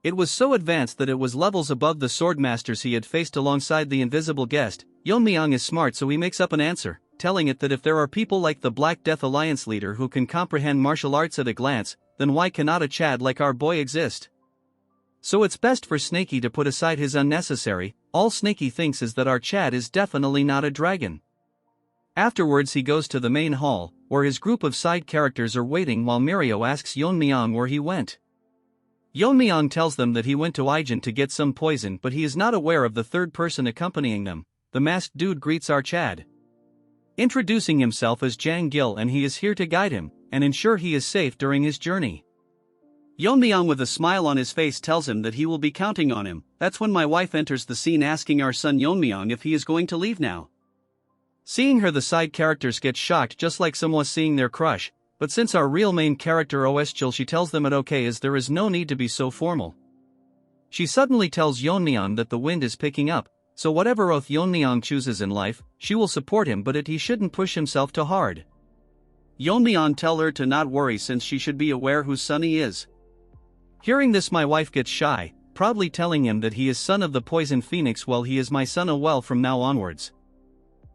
It was so advanced that it was levels above the swordmasters he had faced alongside the invisible guest. Yeon-myeong is smart, so he makes up an answer, telling it that if there are people like the Black Death Alliance leader who can comprehend martial arts at a glance, then why cannot a Chad like our boy exist? So it's best for Snaky to put aside his unnecessary. All Snaky thinks is that our Chad is definitely not a dragon. Afterwards he goes to the main hall, where his group of side characters are waiting while Mirio asks Yeon-myeong where he went. Yeon-myeong tells them that he went to Ijin to get some poison, but he is not aware of the third person accompanying them. The masked dude greets our Chad. introducing himself as Jang Gil, and he is here to guide him and ensure he is safe during his journey. Yeon-myeong with a smile on his face tells him that he will be counting on him. That's when my wife enters the scene asking our son Yeon-myeong if he is going to leave now. Seeing her, the side characters get shocked just like Manhwa seeing their crush, but since our real main character OS Jill, she tells them it okay as there is no need to be so formal. She suddenly tells Yeon-myeong that the wind is picking up, so whatever oath Yeon-myeong chooses in life, she will support him, but he shouldn't push himself too hard. Yeon-myeong tell her to not worry since she should be aware whose son he is. Hearing this, my wife gets shy, proudly telling him that he is son of the Poison Phoenix, while he is my son as well from now onwards.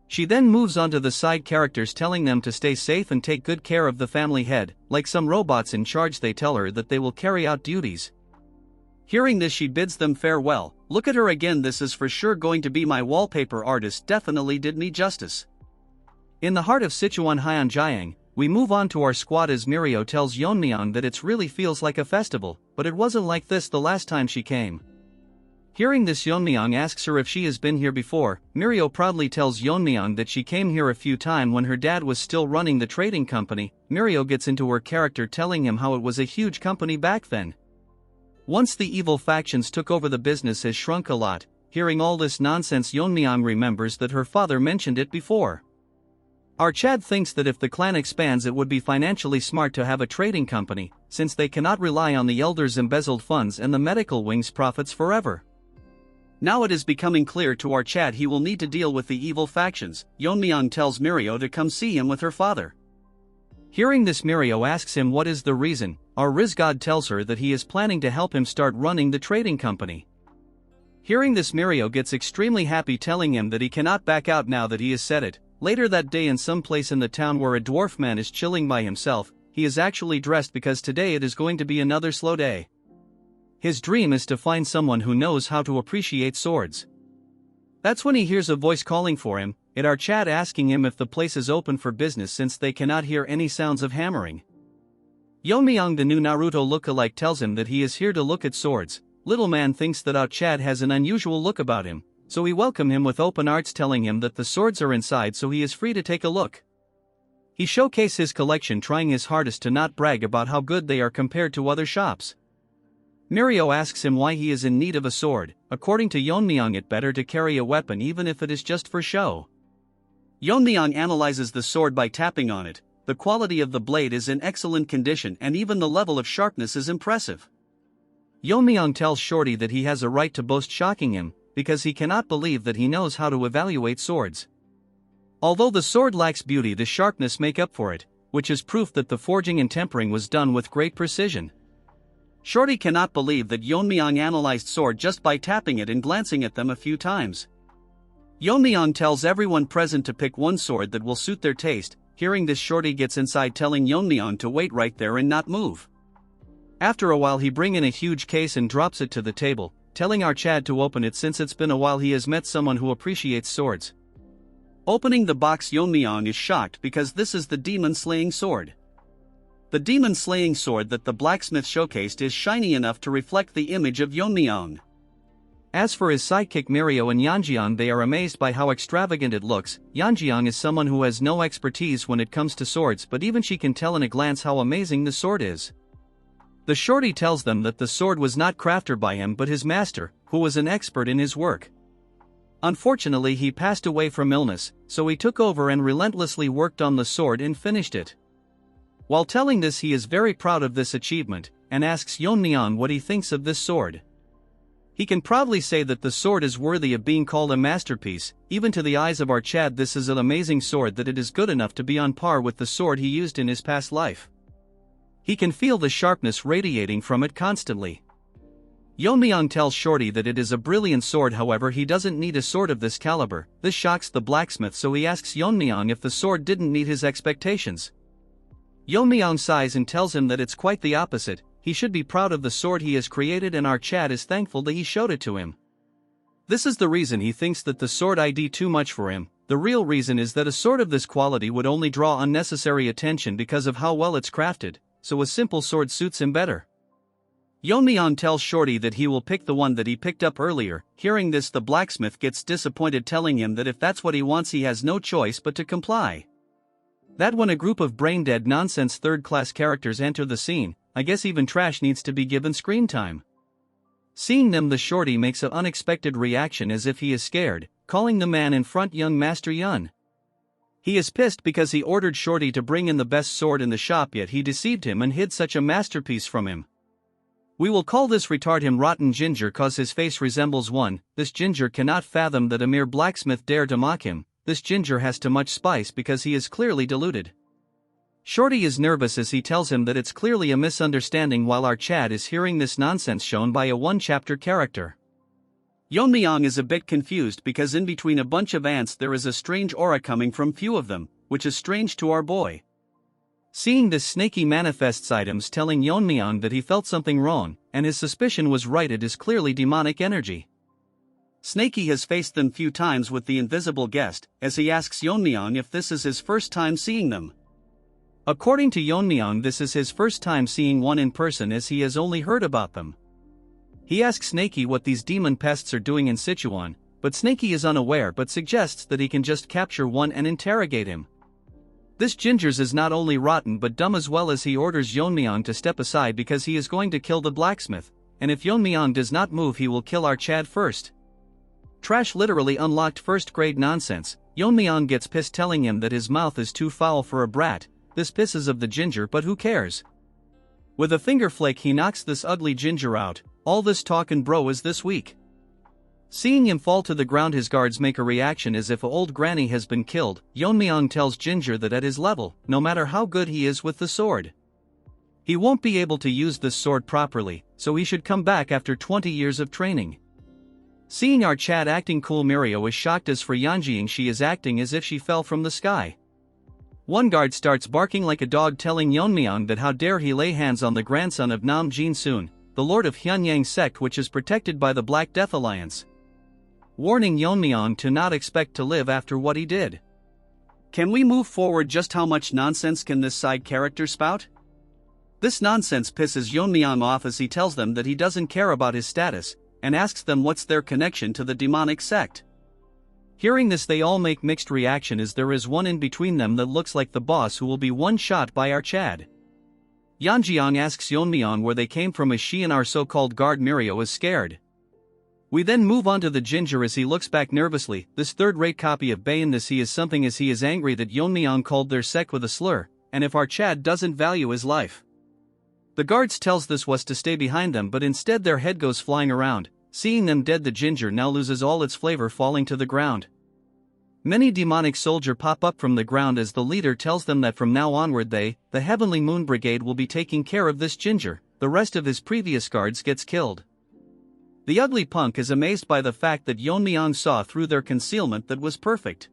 She then moves on to the side characters telling them to stay safe and take good care of the family head. Like some robots in charge, they tell her that they will carry out duties. Hearing this, she bids them farewell. Look at her again, this is for sure going to be my wallpaper artist, definitely did me justice. In the heart of Sichuan Tang, we move on to our squad as Mirio tells Yeon-myeong that it really feels like a festival, but it wasn't like this the last time she came. Hearing this, Yeon-myeong asks her if she has been here before. Mirio proudly tells Yeon-myeong that she came here a few times when her dad was still running the trading company. Mirio gets into her character telling him how it was a huge company back then. Once the evil factions took over, the business has shrunk a lot. Hearing all this nonsense, Yeon-myeong remembers that her father mentioned it before. Our Chad thinks that if the clan expands, it would be financially smart to have a trading company, since they cannot rely on the elders' embezzled funds and the medical wing's profits forever. Now it is becoming clear to our Chad he will need to deal with the evil factions. Yeon-myeong tells Mirio to come see him with her father. Hearing this, Mirio asks him what is the reason. Our Rizgod tells her that he is planning to help him start running the trading company. Hearing this, Mirio gets extremely happy, telling him that he cannot back out now that he has said it. Later that day, in some place in the town where a dwarf man is chilling by himself, he is actually dressed because today it is going to be another slow day. His dream is to find someone who knows how to appreciate swords. That's when he hears a voice calling for him, it our Chad asking him if the place is open for business since they cannot hear any sounds of hammering. Yeon-myeong, the new Naruto look-alike, tells him that he is here to look at swords. Little man thinks that our Chad has an unusual look about him, so he welcomes him with open arms, telling him that the swords are inside so he is free to take a look. He showcases his collection, trying his hardest to not brag about how good they are compared to other shops. Mirio asks him why he is in need of a sword. According to Yeon-myeong, it better to carry a weapon even if it is just for show. Yeon-myeong analyzes the sword by tapping on it. The quality of the blade is in excellent condition and even the level of sharpness is impressive. Yeon-myeong tells Shorty that he has a right to boast, shocking him, because he cannot believe that he knows how to evaluate swords. Although the sword lacks beauty, the sharpness make up for it, which is proof that the forging and tempering was done with great precision. Shorty cannot believe that Yeon-myeong analyzed sword just by tapping it and glancing at them a few times. Yeon-myeong tells everyone present to pick one sword that will suit their taste. Hearing this, Shorty gets inside, telling Yeon-myeong to wait right there and not move. After a while, he brings in a huge case and drops it to the table, telling our Chad to open it since it's been a while he has met someone who appreciates swords. Opening the box, Yeon-myeong is shocked because this is the demon-slaying sword. The demon-slaying sword that the blacksmith showcased is shiny enough to reflect the image of Yeon-myeong. As for his sidekick Mirio and Yeon-myeong, they are amazed by how extravagant it looks. Yeon-myeong is someone who has no expertise when it comes to swords, but even she can tell in a glance how amazing the sword is. The Shorty tells them that the sword was not crafted by him but his master, who was an expert in his work. Unfortunately, he passed away from illness, so he took over and relentlessly worked on the sword and finished it. While telling this, he is very proud of this achievement, and asks Yeon-myeong what he thinks of this sword. He can proudly say that the sword is worthy of being called a masterpiece. Even to the eyes of our Chad, this is an amazing sword that it is good enough to be on par with the sword he used in his past life. He can feel the sharpness radiating from it constantly. Yeon-myeong tells Shorty that it is a brilliant sword, however he doesn't need a sword of this caliber. This shocks the blacksmith, so he asks Yeon-myeong if the sword didn't meet his expectations. Yeon-myeong sighs and tells him that it's quite the opposite. He should be proud of the sword he has created, and our Chad is thankful that he showed it to him. This is the reason he thinks that the sword ID too much for him. The real reason is that a sword of this quality would only draw unnecessary attention because of how well it's crafted, so a simple sword suits him better. Yeon-myeong tells Shorty that he will pick the one that he picked up earlier. Hearing this, the blacksmith gets disappointed, telling him that if that's what he wants he has no choice but to comply. That when a group of brain-dead nonsense third-class characters enter the scene, I guess even trash needs to be given screen time. Seeing them, the Shorty makes an unexpected reaction as if he is scared, calling the man in front young Master Yun. He is pissed because he ordered Shorty to bring in the best sword in the shop, yet he deceived him and hid such a masterpiece from him. We will call this retard him Rotten Ginger cause his face resembles one. This ginger cannot fathom that a mere blacksmith dare to mock him. This ginger has too much spice because he is clearly deluded. Shorty is nervous as he tells him that it's clearly a misunderstanding, while our Chad is hearing this nonsense shown by a one-chapter character. Yeon-myeong is a bit confused because in between a bunch of ants there is a strange aura coming from few of them, which is strange to our boy. Seeing this, Snaky manifests items telling Yeon-myeong that he felt something wrong, and his suspicion was right, it is clearly demonic energy. Snaky has faced them few times with the invisible guest, as he asks Yeon-myeong if this is his first time seeing them. According to Yeon-myeong, this is his first time seeing one in person as he has only heard about them. He asks Snaky what these demon pests are doing in Sichuan, but Snaky is unaware but suggests that he can just capture one and interrogate him. This gingers is not only rotten but dumb as well, as he orders Yeon-myeong to step aside because he is going to kill the blacksmith, and if Yeon-myeong does not move he will kill our Chad first. Trash literally unlocked first-grade nonsense. Yeon-myeong gets pissed, telling him that his mouth is too foul for a brat. This pisses of the ginger, but who cares? With a finger flake he knocks this ugly ginger out. All this talk and bro is this week. Seeing him fall to the ground, his guards make a reaction as if old granny has been killed. Yeon-myeong tells Ginger that at his level, no matter how good he is with the sword, he won't be able to use this sword properly, so he should come back after 20 years of training. Seeing our Chad acting cool, Mirio is shocked, as for Yeonjing she is acting as if she fell from the sky. One guard starts barking like a dog, telling Yeon-myeong that how dare he lay hands on the grandson of Nam Jin-soon, the lord of Hyunyang sect, which is protected by the Black Death Alliance, warning Yeon-myeong to not expect to live after what he did. Can we move forward? Just how much nonsense can this side character spout? This nonsense pisses Yeon-myeong off as he tells them that he doesn't care about his status, and asks them what's their connection to the demonic sect. Hearing this, they all make mixed reaction, as there is one in between them that looks like the boss who will be one shot by our Chad. Yeonjing asks Yeon-myeong where they came from, as she and our so-called guard Mirio is scared. We then move on to the ginger as he looks back nervously. This third-rate copy of Bayon, this he is something, as he is angry that Yeon-myeong called their sect with a slur, and if our Chad doesn't value his life. The guards tells this was to stay behind them, but instead their head goes flying around. Seeing them dead, the ginger now loses all its flavor, falling to the ground. Many demonic soldiers pop up from the ground as the leader tells them that from now onward they, the Heavenly Moon Brigade, will be taking care of this ginger. The rest of his previous guards gets killed. The ugly punk is amazed by the fact that Yeon-myeong saw through their concealment that was perfect.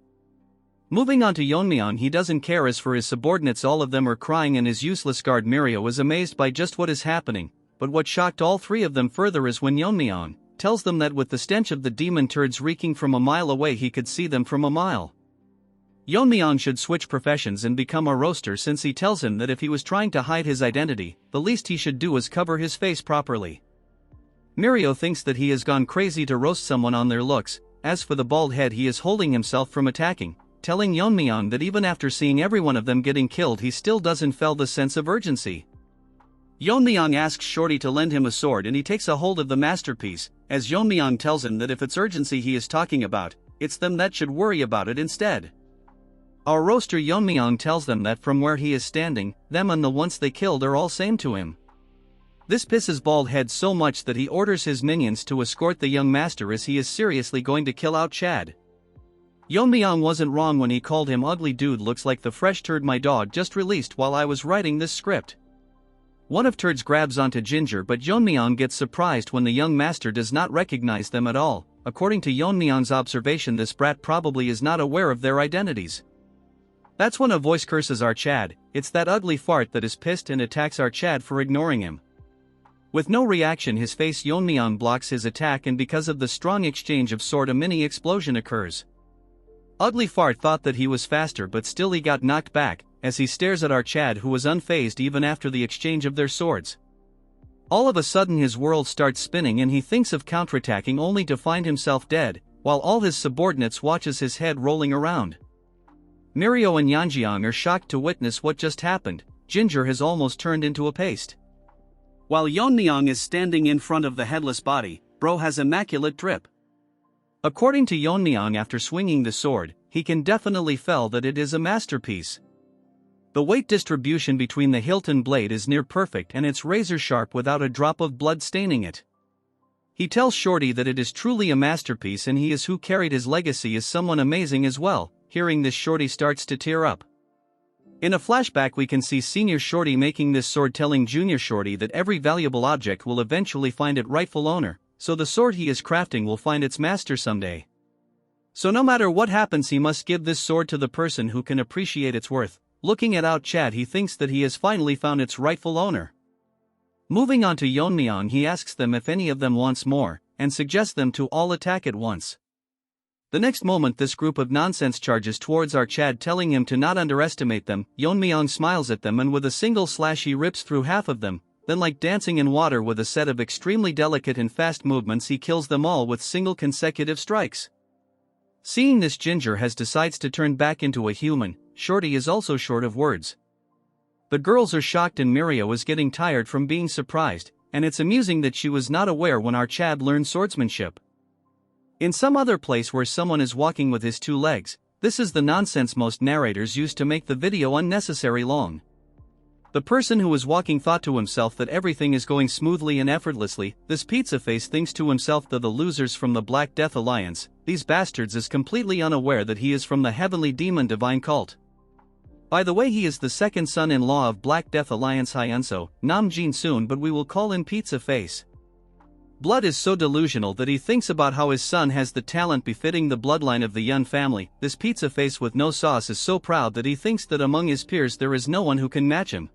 Moving on to Yeon-myeong, he doesn't care. As for his subordinates, all of them are crying, and his useless guard Mirio is amazed by just what is happening, but what shocked all three of them further is when Yeon-myeong tells them that with the stench of the demon turds reeking from a mile away he could see them from a mile. Yeon-myeong should switch professions and become a roaster, since he tells him that if he was trying to hide his identity, the least he should do is cover his face properly. Mirio thinks that he has gone crazy to roast someone on their looks. As for the bald head, he is holding himself from attacking, telling Yeon-myeong that even after seeing every one of them getting killed he still doesn't feel the sense of urgency. Yeon-myeong asks Shorty to lend him a sword, and he takes a hold of the masterpiece, as Yeon-myeong tells him that if it's urgency he is talking about, it's them that should worry about it instead. Our roaster Yeon-myeong tells them that from where he is standing, them and the ones they killed are all same to him. This pisses Bald Head so much that he orders his minions to escort the young master, as he is seriously going to kill out Chad. Yeon-myeong wasn't wrong when he called him ugly dude. Looks like the fresh turd my dog just released while I was writing this script. One of turds grabs onto Ginger, but Yeon-myeong gets surprised when the young master does not recognize them at all. According to Yeon-myeong's observation, this brat probably is not aware of their identities. That's when a voice curses our Chad. It's that ugly fart that is pissed and attacks our Chad for ignoring him. With no reaction, his face, Yeon-myeong blocks his attack, and because of the strong exchange of sword, a mini explosion occurs. Ugly fart thought that he was faster, but still he got knocked back, as he stares at our Chad, who was unfazed even after the exchange of their swords. All of a sudden his world starts spinning and he thinks of counterattacking only to find himself dead, while all his subordinates watches his head rolling around. Mirio and Yeon-myeong are shocked to witness what just happened. Ginger has almost turned into a paste. While Yeon-myeong is standing in front of the headless body, bro has immaculate drip. According to Yeon-myeong, after swinging the sword, he can definitely feel that it is a masterpiece. The weight distribution between the hilt and blade is near perfect and it's razor sharp without a drop of blood staining it. He tells Shorty that it is truly a masterpiece and he is who carried his legacy as someone amazing as well. Hearing this, Shorty starts to tear up. In a flashback we can see Senior Shorty making this sword, telling Junior Shorty that every valuable object will eventually find its rightful owner, so the sword he is crafting will find its master someday. So no matter what happens he must give this sword to the person who can appreciate its worth. Looking at Chad, he thinks that he has finally found its rightful owner. Moving on to Yeon-myeong, he asks them if any of them wants more, and suggests them to all attack at once. The next moment this group of nonsense charges towards Chad, telling him to not underestimate them. Yeon-myeong smiles at them and with a single slash he rips through half of them, then like dancing in water with a set of extremely delicate and fast movements he kills them all with single consecutive strikes. Seeing this, Ginger has decides to turn back into a human. Shorty is also short of words. The girls are shocked and Mirio is getting tired from being surprised, and it's amusing that she was not aware when Chad learned swordsmanship. In some other place where someone is walking with his two legs, this is the nonsense most narrators use to make the video unnecessary long. The person who is walking thought to himself that everything is going smoothly and effortlessly. This pizza face thinks to himself that the losers from the Black Death Alliance, these bastards, is completely unaware that he is from the heavenly demon divine cult. By the way, he is the second son-in-law of Black Death Alliance Hyunso, Nam Jin-soon, but we will call him Pizza Face. Blood is so delusional that he thinks about how his son has the talent befitting the bloodline of the Yun family. This Pizza Face with no sauce is so proud that he thinks that among his peers there is no one who can match him.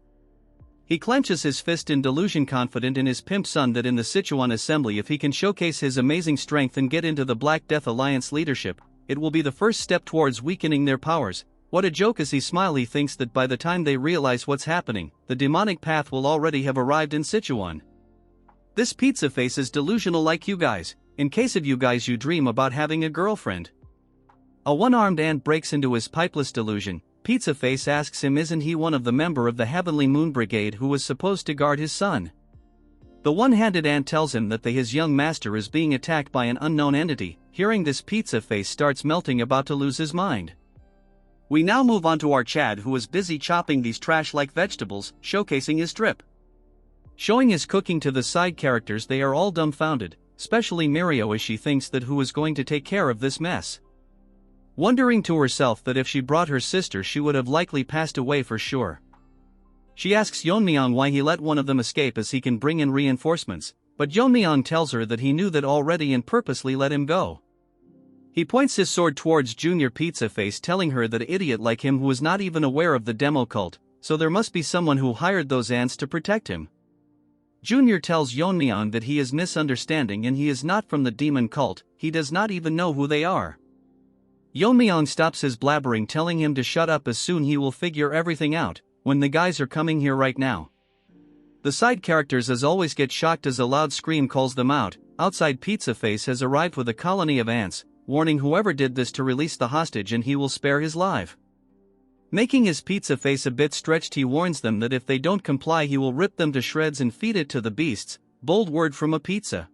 He clenches his fist in delusion, confident in his pimp son that in the Sichuan assembly, if he can showcase his amazing strength and get into the Black Death Alliance leadership, it will be the first step towards weakening their powers. What a joke! As he smiles, he thinks that by the time they realize what's happening, the demonic path will already have arrived in Sichuan. This Pizza Face is delusional like you guys. In case of you guys you dream about having a girlfriend. A one-armed ant breaks into his pipeless delusion. Pizza Face asks him isn't he one of the member of the Heavenly Moon Brigade who was supposed to guard his son. The one-handed ant tells him that his young master is being attacked by an unknown entity. Hearing this, Pizza Face starts melting, about to lose his mind. We now move on to Chad, who is busy chopping these trash-like vegetables, showcasing his drip. Showing his cooking to the side characters, they are all dumbfounded, especially Mirio, as she thinks that who is going to take care of this mess. Wondering to herself that if she brought her sister she would have likely passed away for sure. She asks Yeon-myeong why he let one of them escape as he can bring in reinforcements, but Yeon-myeong tells her that he knew that already and purposely let him go. He points his sword towards Junior Pizza Face, telling her that an idiot like him who was not even aware of the demo cult, so there must be someone who hired those ants to protect him. Junior tells Yeon-myeong that he is misunderstanding and he is not from the demon cult, he does not even know who they are. Yeon-myeong stops his blabbering, telling him to shut up as soon he will figure everything out, when the guys are coming here right now. The side characters as always get shocked as a loud scream calls them out. Outside, Pizza Face has arrived with a colony of ants, warning whoever did this to release the hostage and he will spare his life. Making his Pizza Face a bit stretched, he warns them that if they don't comply he will rip them to shreds and feed it to the beasts. Bold word from a pizza.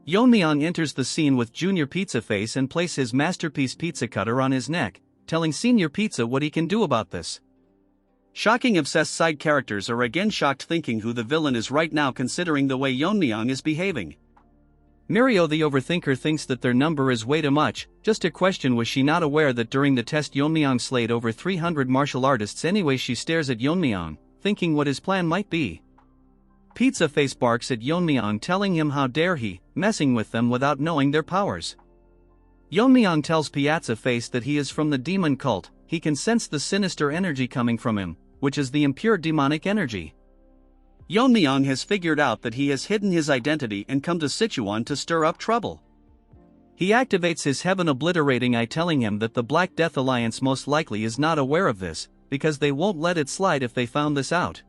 Yeon-myeong enters the scene with Junior Pizza Face and places his masterpiece pizza cutter on his neck, telling Senior Pizza what he can do about this. Shocking obsessed side characters are again shocked, thinking who the villain is right now, considering the way Yeon-myeong is behaving. Mirio the overthinker thinks that their number is way too much. Just a question, was she not aware that during the test Yeon-myeong slayed over 300 martial artists anyway? She stares at Yeon-myeong, thinking what his plan might be. Pizza Face barks at Yeon-myeong, telling him how dare he, messing with them without knowing their powers. Yeon-myeong tells Pizza Face that he is from the demon cult, he can sense the sinister energy coming from him, which is the impure demonic energy. Yeon-myeong has figured out that he has hidden his identity and come to Sichuan to stir up trouble. He activates his heaven obliterating eye, telling him that the Black Death Alliance most likely is not aware of this, because they won't let it slide if they found this out.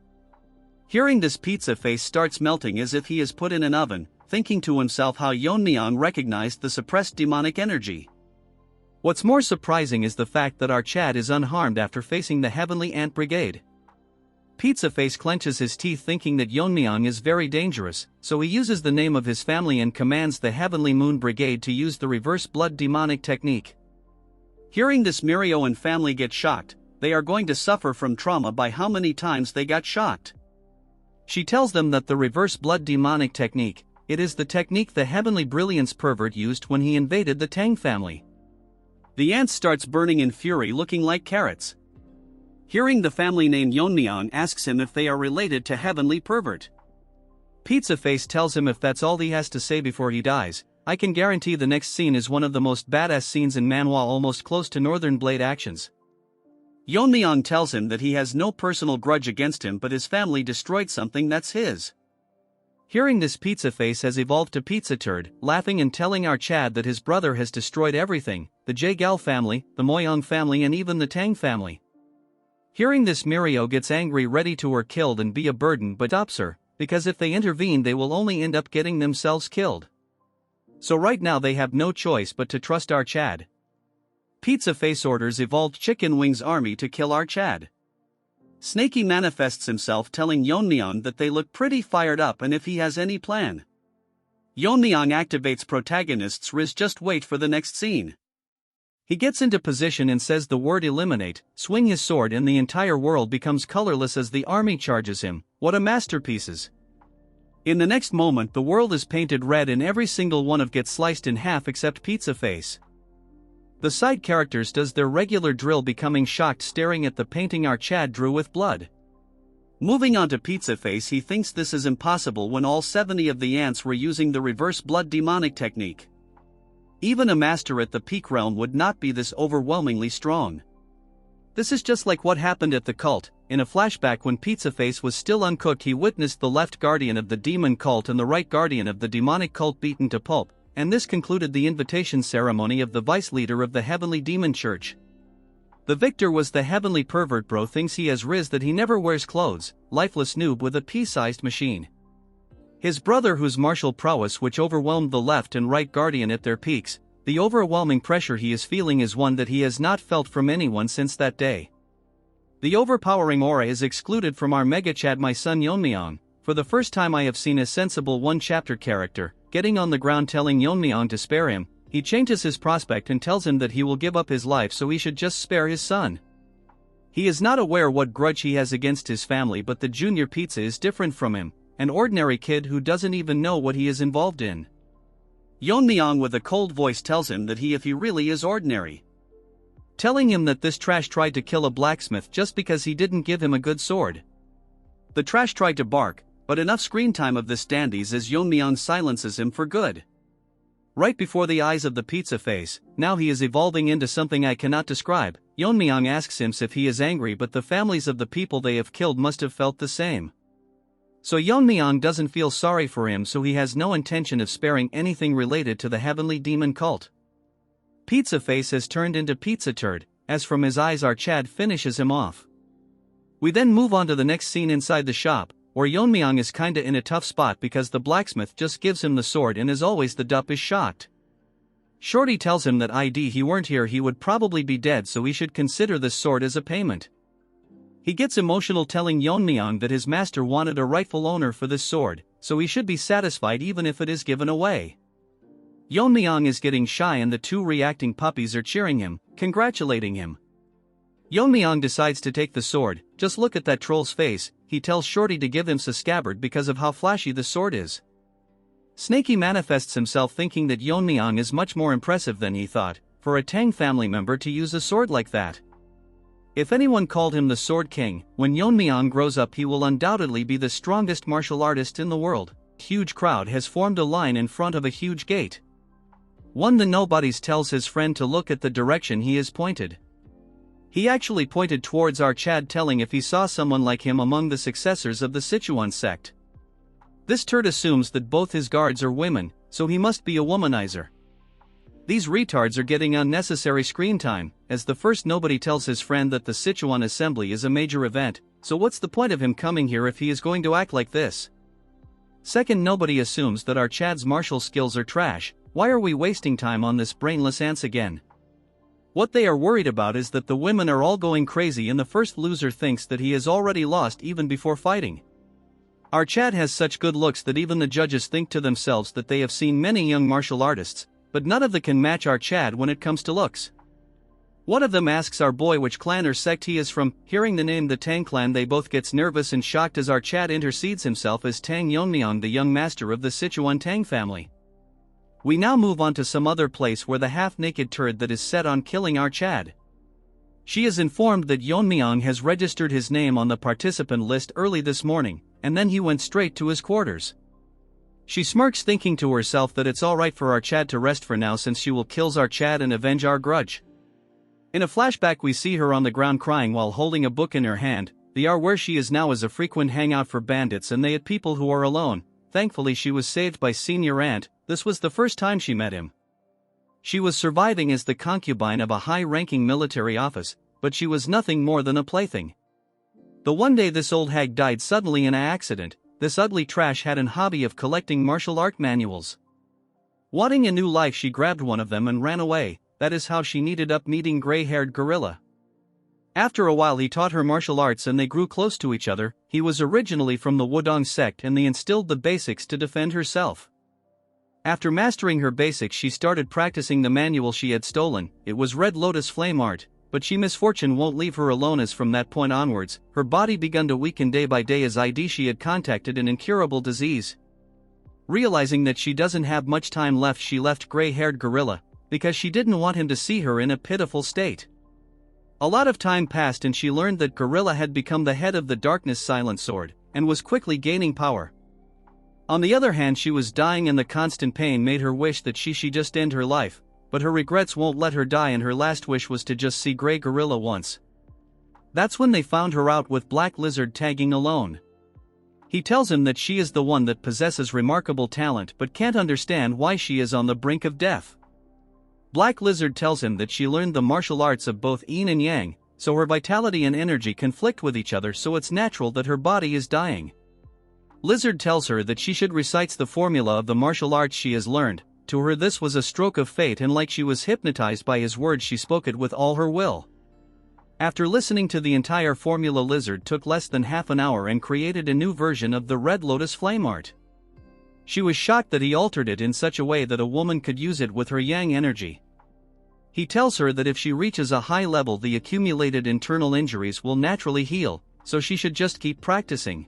Hearing this, Pizza Face starts melting as if he is put in an oven, thinking to himself how Yeon-myeong recognized the suppressed demonic energy. What's more surprising is the fact that our Chad is unharmed after facing the Heavenly Ant Brigade. Pizza Face clenches his teeth thinking that Yeon-myeong is very dangerous, so he uses the name of his family and commands the Heavenly Moon Brigade to use the reverse blood demonic technique. Hearing this, Mirio and family get shocked. They are going to suffer from trauma by how many times they got shocked. She tells them that the reverse blood demonic technique, it is the technique the Heavenly Brilliance pervert used when he invaded the Tang family. The ant starts burning in fury, looking like carrots. Hearing the family name, Yeon-myeong asks him if they are related to Heavenly Pervert. Pizza Face tells him if that's all he has to say before he dies, I can guarantee the next scene is one of the most badass scenes in Manhwa, almost close to Northern Blade actions. Yeon-myeong tells him that he has no personal grudge against him, but his family destroyed something that's his. Hearing this, Pizza Face has evolved to Pizza Turd, laughing and telling our Chad that his brother has destroyed everything, the Jaegal family, the Myeong family and even the Tang family. Hearing this, Mirio gets angry, ready to her killed and be a burden, but stops her, because if they intervene they will only end up getting themselves killed. So right now they have no choice but to trust our Chad. Pizza Face orders evolved Chicken Wings army to kill our Chad. Snaky manifests himself, telling Yeon-myeong that they look pretty fired up and if he has any plan. Yeon-myeong activates protagonist's Riz. Just wait for the next scene. He gets into position and says the word eliminate, swing his sword and the entire world becomes colorless as the army charges him. What a masterpieces. In the next moment the world is painted red and every single one of gets sliced in half except Pizza Face. The side characters does their regular drill, becoming shocked staring at the painting our Chad drew with blood. Moving on to Pizza Face, he thinks this is impossible when all 70 of the ants were using the reverse blood demonic technique. Even a master at the peak realm would not be this overwhelmingly strong. This is just like what happened at the cult. In a flashback, when Pizza Face was still uncooked, he witnessed the left guardian of the demon cult and the right guardian of the demonic cult beaten to pulp, and this concluded the invitation ceremony of the vice leader of the Heavenly Demon Church. The victor was the Heavenly Pervert. Bro thinks he has Riz that he never wears clothes, lifeless noob with a pea-sized machine. His brother, whose martial prowess which overwhelmed the left and right guardian at their peaks, the overwhelming pressure he is feeling is one that he has not felt from anyone since that day. The overpowering aura is excluded from our Mega Chad, my son Yeon-myeong. For the first time I have seen a sensible one-chapter character, getting on the ground telling Yeon-myeong to spare him. He changes his prospect and tells him that he will give up his life so he should just spare his son. He is not aware what grudge he has against his family, but the junior Pizza is different from him, an ordinary kid who doesn't even know what he is involved in. Yeon-myeong with a cold voice tells him that if he really is ordinary. Telling him that this trash tried to kill a blacksmith just because he didn't give him a good sword. The trash tried to bark, but enough screen time of this dandies as Yeon-myeong silences him for good. Right before the eyes of the Pizza Face, now he is evolving into something I cannot describe. Yeon-myeong asks him if he is angry, but the families of the people they have killed must have felt the same. So Yeon-myeong doesn't feel sorry for him, so he has no intention of sparing anything related to the Heavenly Demon Cult. Pizza Face has turned into Pizza Turd, as from his eyes our Chad finishes him off. We then move on to the next scene inside the shop, where Yeon-myeong is kinda in a tough spot because the blacksmith just gives him the sword, and as always the dup is shocked. Shorty tells him that he weren't here he would probably be dead, so he should consider this sword as a payment. He gets emotional telling Yeon-myeong that his master wanted a rightful owner for this sword, so he should be satisfied even if it is given away. Yeon-myeong is getting shy and the two reacting puppies are cheering him, congratulating him. Yeon-myeong decides to take the sword. Just look at that troll's face, he tells Shorty to give him a scabbard because of how flashy the sword is. Snaky manifests himself thinking that Yeon-myeong is much more impressive than he thought, for a Tang family member to use a sword like that. If anyone called him the Sword King, when Yeon-myeong grows up he will undoubtedly be the strongest martial artist in the world. Huge crowd has formed a line in front of a huge gate. One the nobodies tells his friend to look at the direction he is pointed. He actually pointed towards our Chad, telling if he saw someone like him among the successors of the Sichuan sect. This turd assumes that both his guards are women, so he must be a womanizer. These retards are getting unnecessary screen time, as the first nobody tells his friend that the Sichuan assembly is a major event, so what's the point of him coming here if he is going to act like this? Second, nobody assumes that our Chad's martial skills are trash. Why are we wasting time on this brainless ants again? What they are worried about is that the women are all going crazy and the first loser thinks that he has already lost even before fighting. Our Chad has such good looks that even the judges think to themselves that they have seen many young martial artists, but none of them can match our Chad when it comes to looks. One of them asks our boy which clan or sect he is from. Hearing the name the Tang clan, they both gets nervous and shocked as our Chad intercedes himself as Tang Yeon-myeong, the young master of the Sichuan Tang family. We now move on to some other place where the half-naked turd that is set on killing our Chad. She is informed that Yeon-myeong has registered his name on the participant list early this morning, and then he went straight to his quarters. She smirks, thinking to herself that it's alright for our Chad to rest for now since she will kill our Chad and avenge our grudge. In a flashback we see her on the ground crying while holding a book in her hand. The R where she is now is a frequent hangout for bandits and they at people who are alone. Thankfully she was saved by Senior Ant. This was the first time she met him. She was surviving as the concubine of a high-ranking military office, but she was nothing more than a plaything. The one day this old hag died suddenly in an accident, this ugly trash had an hobby of collecting martial art manuals. Wanting a new life, she grabbed one of them and ran away. That is how she ended up meeting gray-haired gorilla. After a while he taught her martial arts and they grew close to each other. He was originally from the Wudong sect and they instilled the basics to defend herself. After mastering her basics she started practicing the manual she had stolen. It was Red Lotus Flame Art, but misfortune won't leave her alone as from that point onwards, her body began to weaken day by day as she had contracted an incurable disease. Realizing that she doesn't have much time left, she left gray-haired gorilla, because she didn't want him to see her in a pitiful state. A lot of time passed and she learned that Gorilla had become the head of the Darkness Silent Sword, and was quickly gaining power. On the other hand, she was dying and the constant pain made her wish that she just end her life, but her regrets won't let her die and her last wish was to just see Grey Gorilla once. That's when they found her out with Black Lizard tagging alone. He tells him that she is the one that possesses remarkable talent but can't understand why she is on the brink of death. Black Lizard tells him that she learned the martial arts of both yin and yang, so her vitality and energy conflict with each other, so it's natural that her body is dying. Lizard tells her that she should recite the formula of the martial arts she has learned. To her this was a stroke of fate and like she was hypnotized by his words she spoke it with all her will. After listening to the entire formula, Lizard took less than half an hour and created a new version of the Red Lotus Flame Art. She was shocked that he altered it in such a way that a woman could use it with her yang energy. He tells her that if she reaches a high level the accumulated internal injuries will naturally heal, so she should just keep practicing.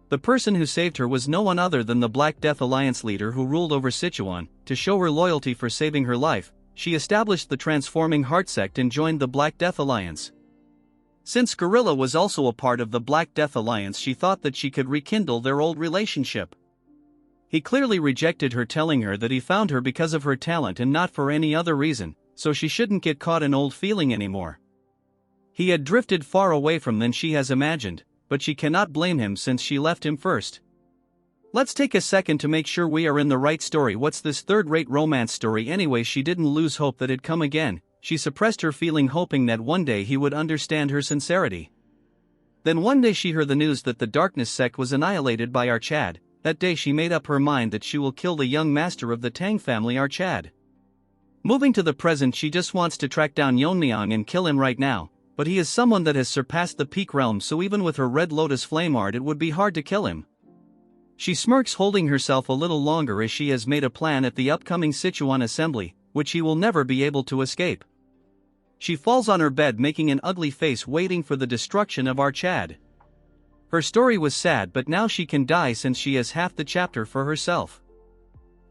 The person who saved her was no one other than the Black Death Alliance leader who ruled over Sichuan. To show her loyalty for saving her life, she established the Transforming Heart sect and joined the Black Death Alliance. Since Gorilla was also a part of the Black Death Alliance, she thought that she could rekindle their old relationship. He clearly rejected her, telling her that he found her because of her talent and not for any other reason, so she shouldn't get caught in old feeling anymore. He had drifted far away from than she has imagined, but she cannot blame him since she left him first. Let's take a second to make sure we are in the right story. What's this third-rate romance story anyway? She didn't lose hope that it'd come again. She suppressed her feeling, hoping that one day he would understand her sincerity. Then one day she heard the news that the Darkness sect was annihilated by our Chad. That day she made up her mind that she will kill the young master of the Tang family, our Chad. Moving to the present, she just wants to track down Yeon-myeong and kill him right now, but he is someone that has surpassed the peak realm, so even with her Red Lotus Flame Art it would be hard to kill him. She smirks, holding herself a little longer as she has made a plan at the upcoming Sichuan assembly, which he will never be able to escape. She falls on her bed making an ugly face, waiting for the destruction of our Chad. Her story was sad, but now she can die since she has half the chapter for herself.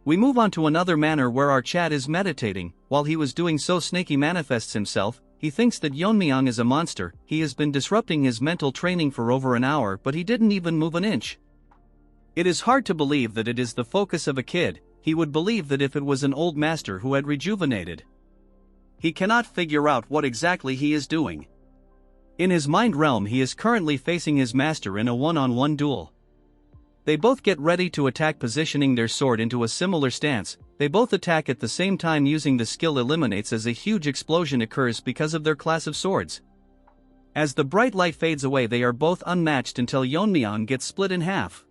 We move on to another manner where our Chad is meditating. While he was doing so, Snaky manifests himself. He thinks that Yeon-myeong is a monster. He has been disrupting his mental training for over an hour, but he didn't even move an inch. It is hard to believe that it is the focus of a kid. He would believe that if it was an old master who had rejuvenated. He cannot figure out what exactly he is doing. In his mind realm he is currently facing his master in a one-on-one duel. They both get ready to attack, positioning their sword into a similar stance. They both attack at the same time using the skill eliminates as a huge explosion occurs because of their class of swords. As the bright light fades away, they are both unmatched until Yeon-myeong gets split in half.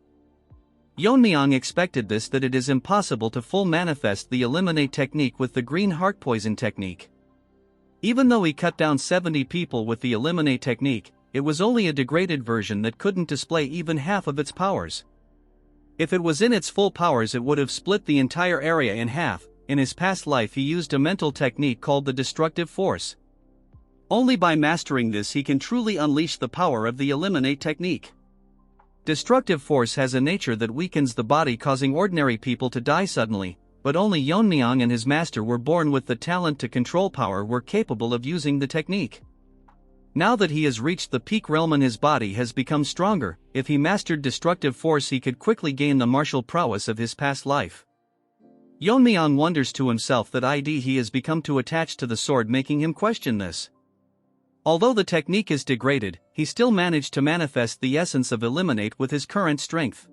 Yeon-myeong expected this, that it is impossible to full manifest the eliminate technique with the green heart poison technique. Even though he cut down 70 people with the eliminate technique, it was only a degraded version that couldn't display even half of its powers. If it was in its full powers, it would have split the entire area in half. In his past life, he used a mental technique called the destructive force. Only by mastering this he can truly unleash the power of the eliminate technique. Destructive force has a nature that weakens the body, causing ordinary people to die suddenly, but only Yeon-myeong and his master were born with the talent to control power, were capable of using the technique. Now that he has reached the peak realm and his body has become stronger, if he mastered destructive force he could quickly gain the martial prowess of his past life. Yeon-myeong wonders to himself that he has become too attached to the sword, making him question this. Although the technique is degraded, he still managed to manifest the essence of eliminate with his current strength.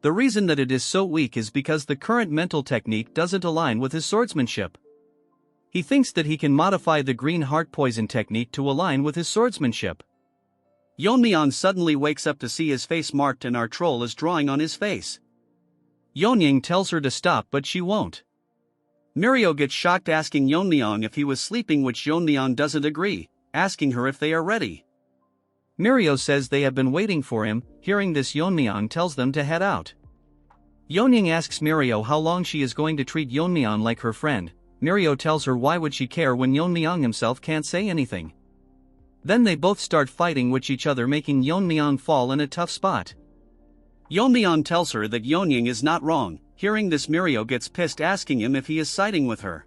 The reason that it is so weak is because the current mental technique doesn't align with his swordsmanship. He thinks that he can modify the green heart poison technique to align with his swordsmanship. Yeon-myeong suddenly wakes up to see his face marked and our troll is drawing on his face. Yeon-myeong tells her to stop, but she won't. Mirio gets shocked, asking Yeon-myeong if he was sleeping, which Yeon-myeong doesn't agree, asking her if they are ready. Mirio says they have been waiting for him. Hearing this, Yeon-myeong tells them to head out. Yeon-myeong asks Mirio how long she is going to treat Yeon-myeong like her friend. Mirio tells her why would she care when Yeon-myeong himself can't say anything. Then they both start fighting with each other, making Yeon-myeong fall in a tough spot. Yeon-myeong tells her that Yeon-myeong is not wrong. Hearing this, Mirio gets pissed, asking him if he is siding with her.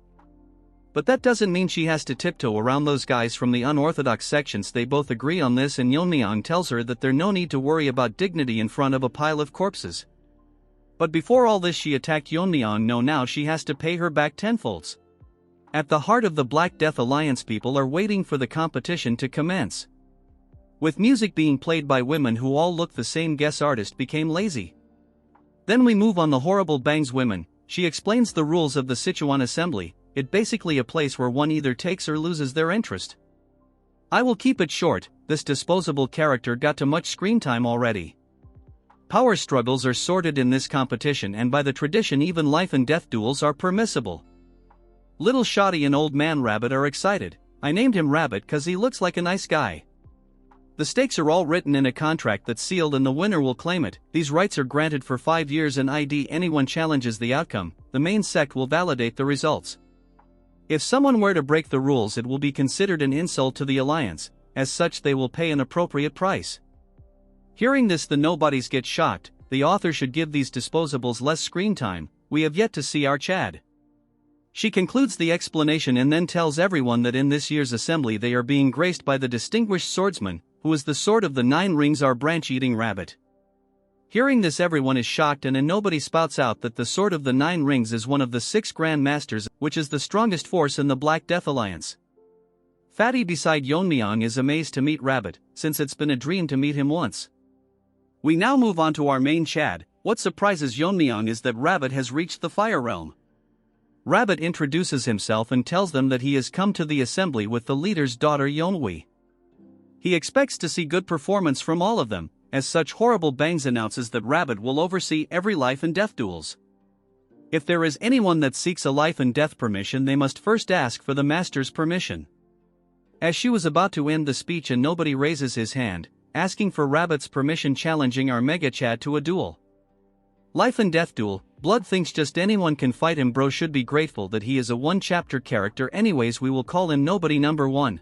But that doesn't mean she has to tiptoe around those guys from the unorthodox sections. They both agree on this, and Yeon-myeong tells her that there's no need to worry about dignity in front of a pile of corpses. But before all this, she attacked Yeon-myeong. No, now she has to pay her back tenfolds. At the heart of the Black Death Alliance, people are waiting for the competition to commence. With music being played by women who all look the same, guest artist became lazy. Then we move on the horrible Bangs women. She explains the rules of the Sichuan Assembly. It's basically a place where one either takes or loses their interest. I will keep it short. This disposable character got too much screen time already. Power struggles are sorted in this competition, and by the tradition even life and death duels are permissible. Little Shoddy and Old Man Rabbit are excited. I named him Rabbit cause he looks like a nice guy. The stakes are all written in a contract that's sealed and the winner will claim it. These rights are granted for 5 years, and anyone challenges the outcome, the main sect will validate the results. If someone were to break the rules, it will be considered an insult to the alliance. As such, they will pay an appropriate price. Hearing this, the nobodies get shocked. The author should give these disposables less screen time. We have yet to see our Chad. She concludes the explanation and then tells everyone that in this year's assembly they are being graced by the distinguished swordsman, who is the sword of the 9 rings, our branch-eating rabbit. Hearing this, everyone is shocked, and nobody spouts out that the sword of the 9 rings is one of the 6 Grand Masters, which is the strongest force in the Black Death Alliance. Fatty beside Yeon-myeong is amazed to meet Rabbit, since it's been a dream to meet him once. We now move on to our main Chad. What surprises Yeon-myeong is that Rabbit has reached the Fire Realm. Rabbit introduces himself and tells them that he has come to the assembly with the leader's daughter Yeon-hui. He expects to see good performance from all of them. As such, Horrible Bangs announces that Rabbit will oversee every life and death duels. If there is anyone that seeks a life and death permission, they must first ask for the master's permission. As she was about to end the speech, and nobody raises his hand, asking for Rabbit's permission, challenging our Mega Chad to a duel. Life and death duel. Blood thinks just anyone can fight him. Bro should be grateful that he is a one-chapter character. Anyways, we will call him Nobody Number 1.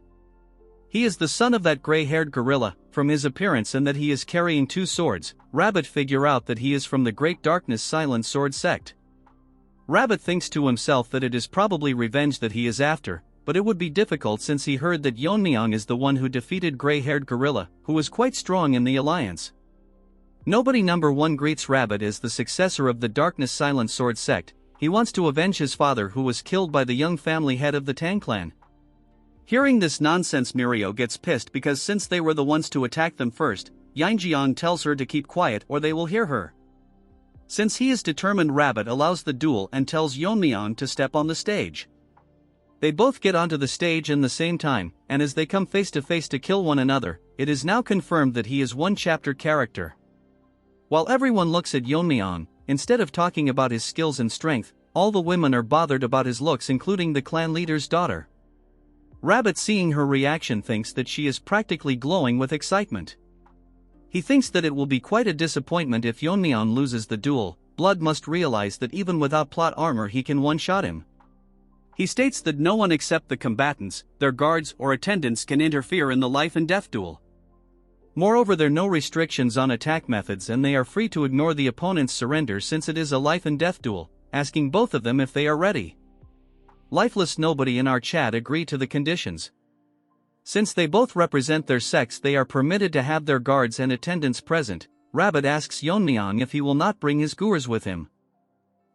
He is the son of that gray-haired gorilla. From his appearance and that he is carrying 2 swords, Rabbit figure out that he is from the Great Darkness Silent Sword sect. Rabbit thinks to himself that it is probably revenge that he is after, but it would be difficult since he heard that Yeon-myeong is the one who defeated gray-haired gorilla, who was quite strong in the alliance. Nobody Number 1 greets Rabbit as the successor of the Darkness Silent Sword sect. He wants to avenge his father, who was killed by the young family head of the Tang clan. Hearing this nonsense, Mirio gets pissed because since they were the ones to attack them first, Yeon-myeong tells her to keep quiet or they will hear her. Since he is determined, Rabbit allows the duel and tells Yeon-myeong to step on the stage. They both get onto the stage in the same time, and as they come face to face to kill one another, it is now confirmed that he is one chapter character. While everyone looks at Yeon-myeong, instead of talking about his skills and strength, all the women are bothered about his looks, including the clan leader's daughter. Rabbit, seeing her reaction, thinks that she is practically glowing with excitement. He thinks that it will be quite a disappointment if Yeon-myeong loses the duel. Blood must realize that even without plot armor he can one-shot him. He states that no one except the combatants, their guards or attendants, can interfere in the life and death duel. Moreover, there are no restrictions on attack methods and they are free to ignore the opponent's surrender since it is a life and death duel, asking both of them if they are ready. Lifeless nobody in our chat agree to the conditions. Since they both represent their sex, they are permitted to have their guards and attendants present. Rabbit asks Yeon-myeong if he will not bring his gurs with him.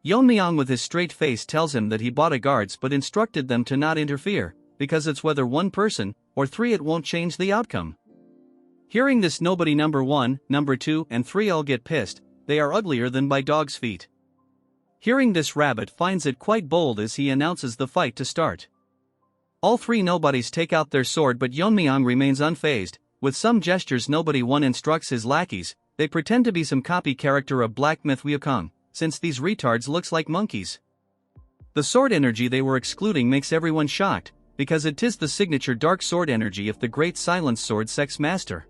Yeon-myeong with his straight face tells him that he bought a guards but instructed them to not interfere, because it's whether one person or three, it won't change the outcome. Hearing this, nobody number 1, number 2 and 3 all get pissed. They are uglier than by dog's feet. Hearing this, Rabbit finds it quite bold as he announces the fight to start. All three nobodies take out their sword but Yeon-myeong remains unfazed. With some gestures, nobody one instructs his lackeys. They pretend to be some copy character of Black Myth Wukong, since these retards looks like monkeys. The sword energy they were excluding makes everyone shocked, because it is the signature dark sword energy of the great silence sword sex master.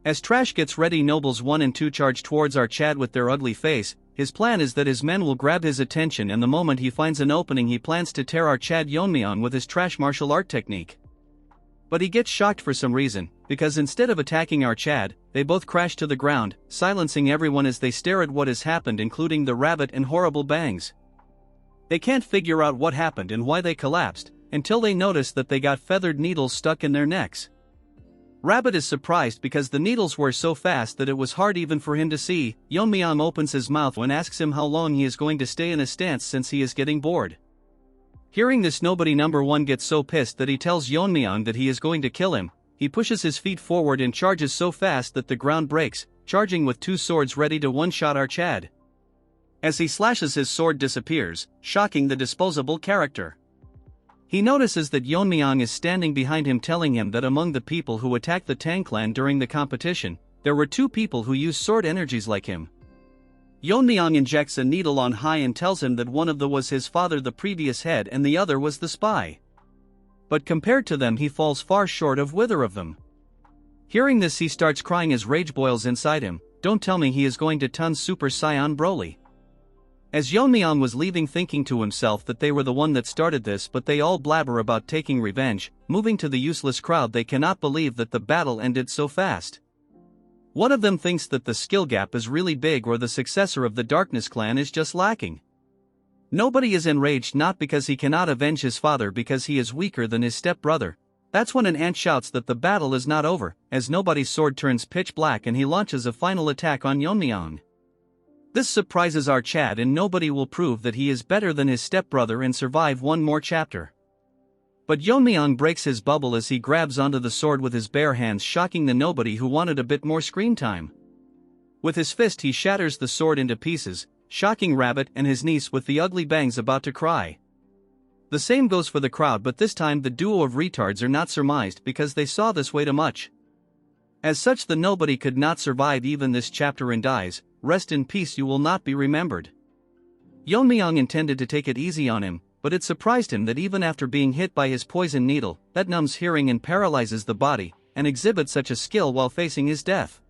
As Trash gets ready, nobles 1 and 2 charge towards our Chad with their ugly face. His plan is that his men will grab his attention, and the moment he finds an opening he plans to tear our Chad Yeon-myeong with his trash martial art technique. But he gets shocked for some reason, because instead of attacking our Chad, they both crash to the ground, silencing everyone as they stare at what has happened, including the Rabbit and horrible bangs. They can't figure out what happened and why they collapsed, until they notice that they got feathered needles stuck in their necks. Rabbit is surprised because the needles were so fast that it was hard even for him to see. Yeon-myeong opens his mouth and asks him how long he is going to stay in a stance since he is getting bored. Hearing this, nobody number 1 gets so pissed that he tells Yeon-myeong that he is going to kill him. He pushes his feet forward and charges so fast that the ground breaks, charging with 2 swords ready to one-shot our Chad. As he slashes, his sword disappears, shocking the disposable character. He notices that Yeon-myeong is standing behind him, telling him that among the people who attacked the Tang clan during the competition, there were 2 people who used sword energies like him. Yeon-myeong injects a needle on high and tells him that one of them was his father, the previous head, and the other was the spy. But compared to them, he falls far short of wither of them. Hearing this, he starts crying as rage boils inside him. Don't tell me he is going to turn Super Saiyan Broly. As Yeon-myeong was leaving, thinking to himself that they were the one that started this, but they all blabber about taking revenge. Moving to the useless crowd, they cannot believe that the battle ended so fast. One of them thinks that the skill gap is really big, or the successor of the Darkness clan is just lacking. Nobody is enraged, not because he cannot avenge his father, because he is weaker than his stepbrother. That's when an ant shouts that the battle is not over, as nobody's sword turns pitch black and he launches a final attack on Yeon-myeong. This surprises our Chad, and nobody will prove that he is better than his stepbrother and survive one more chapter. But Yeon-myeong breaks his bubble as he grabs onto the sword with his bare hands, shocking the nobody who wanted a bit more screen time. With his fist he shatters the sword into pieces, shocking Rabbit and his niece with the ugly bangs about to cry. The same goes for the crowd, but this time the duo of retards are not surmised because they saw this way too much. As such, the nobody could not survive even this chapter and dies. Rest in peace, you will not be remembered. Yeon-myeong intended to take it easy on him, but it surprised him that even after being hit by his poison needle, that numbs hearing and paralyzes the body, and exhibits such a skill while facing his death.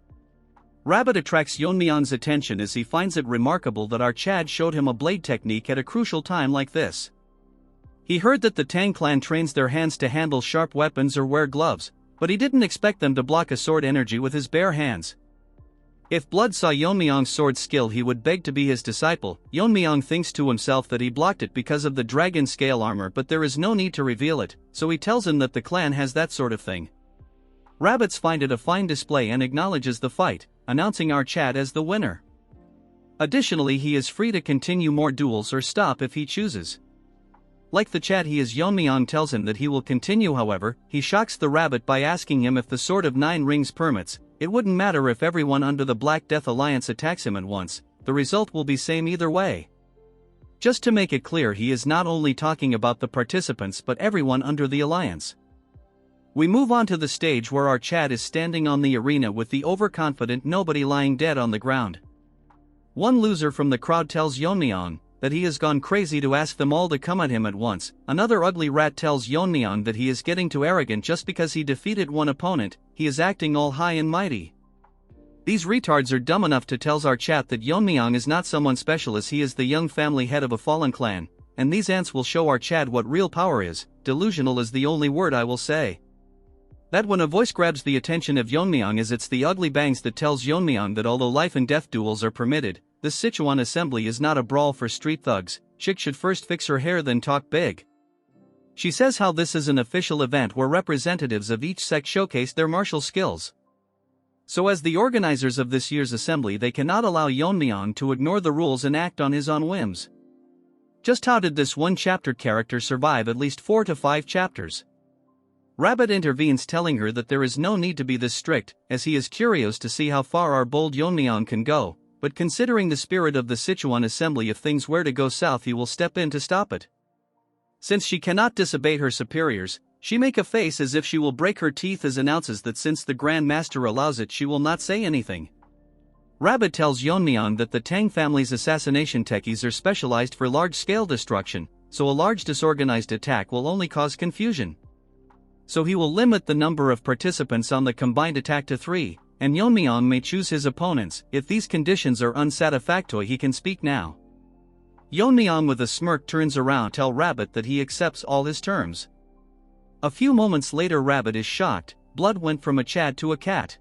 Rabbit attracts Yeon-myeong's attention as he finds it remarkable that our Chad showed him a blade technique at a crucial time like this. He heard that the Tang clan trains their hands to handle sharp weapons or wear gloves, but he didn't expect them to block a sword energy with his bare hands. If Blood saw Yeon-myeong's sword skill, he would beg to be his disciple. Yeon-myeong thinks to himself that he blocked it because of the dragon scale armor, but there is no need to reveal it, so he tells him that the clan has that sort of thing. Rabbits find it a fine display and acknowledges the fight, announcing our Chad as the winner. Additionally, he is free to continue more duels or stop if he chooses. Like the Chad he is, Yeon-myeong tells him that he will continue. However, he shocks the Rabbit by asking him if the Sword of 9 Rings permits. It wouldn't matter if everyone under the Black Death Alliance attacks him at once, the result will be same either way. Just to make it clear, he is not only talking about the participants but everyone under the alliance. We move on to the stage where our Chad is standing on the arena with the overconfident nobody lying dead on the ground. One loser from the crowd tells Yeon-myeong that he has gone crazy to ask them all to come at him at once. Another ugly rat tells Yeon-myeong that he is getting too arrogant just because he defeated one opponent, he is acting all high and mighty. These retards are dumb enough to tell our chat that Yeon-myeong is not someone special, as he is the young family head of a fallen clan, and these ants will show our Chad what real power is. Delusional is the only word I will say. That when a voice grabs the attention of Yeon-myeong, is it's the ugly bangs that tells Yeon-myeong that although life and death duels are permitted, the Sichuan assembly is not a brawl for street thugs. Chick should first fix her hair then talk big. She says how this is an official event where representatives of each sect showcase their martial skills. So as the organizers of this year's assembly, they cannot allow Yeon-myeong to ignore the rules and act on his own whims. Just how did this one chapter character survive at least 4 to 5 chapters? Rabbit intervenes, telling her that there is no need to be this strict, as he is curious to see how far our bold Yeon-myeong can go, but considering the spirit of the Sichuan assembly, if things were to go south he will step in to stop it. Since she cannot disobey her superiors, she make a face as if she will break her teeth, as announces that since the Grand Master allows it she will not say anything. Rabbit tells Yeon-myeong that the Tang family's assassination techies are specialized for large-scale destruction, so a large disorganized attack will only cause confusion. So he will limit the number of participants on the combined attack to 3, and Yeon-myeong may choose his opponents. If these conditions are unsatisfactory he can speak now. Yeon-myeong with a smirk turns around to tell Rabbit that he accepts all his terms. A few moments later Rabbit is shocked, blood went from a Chad to a cat.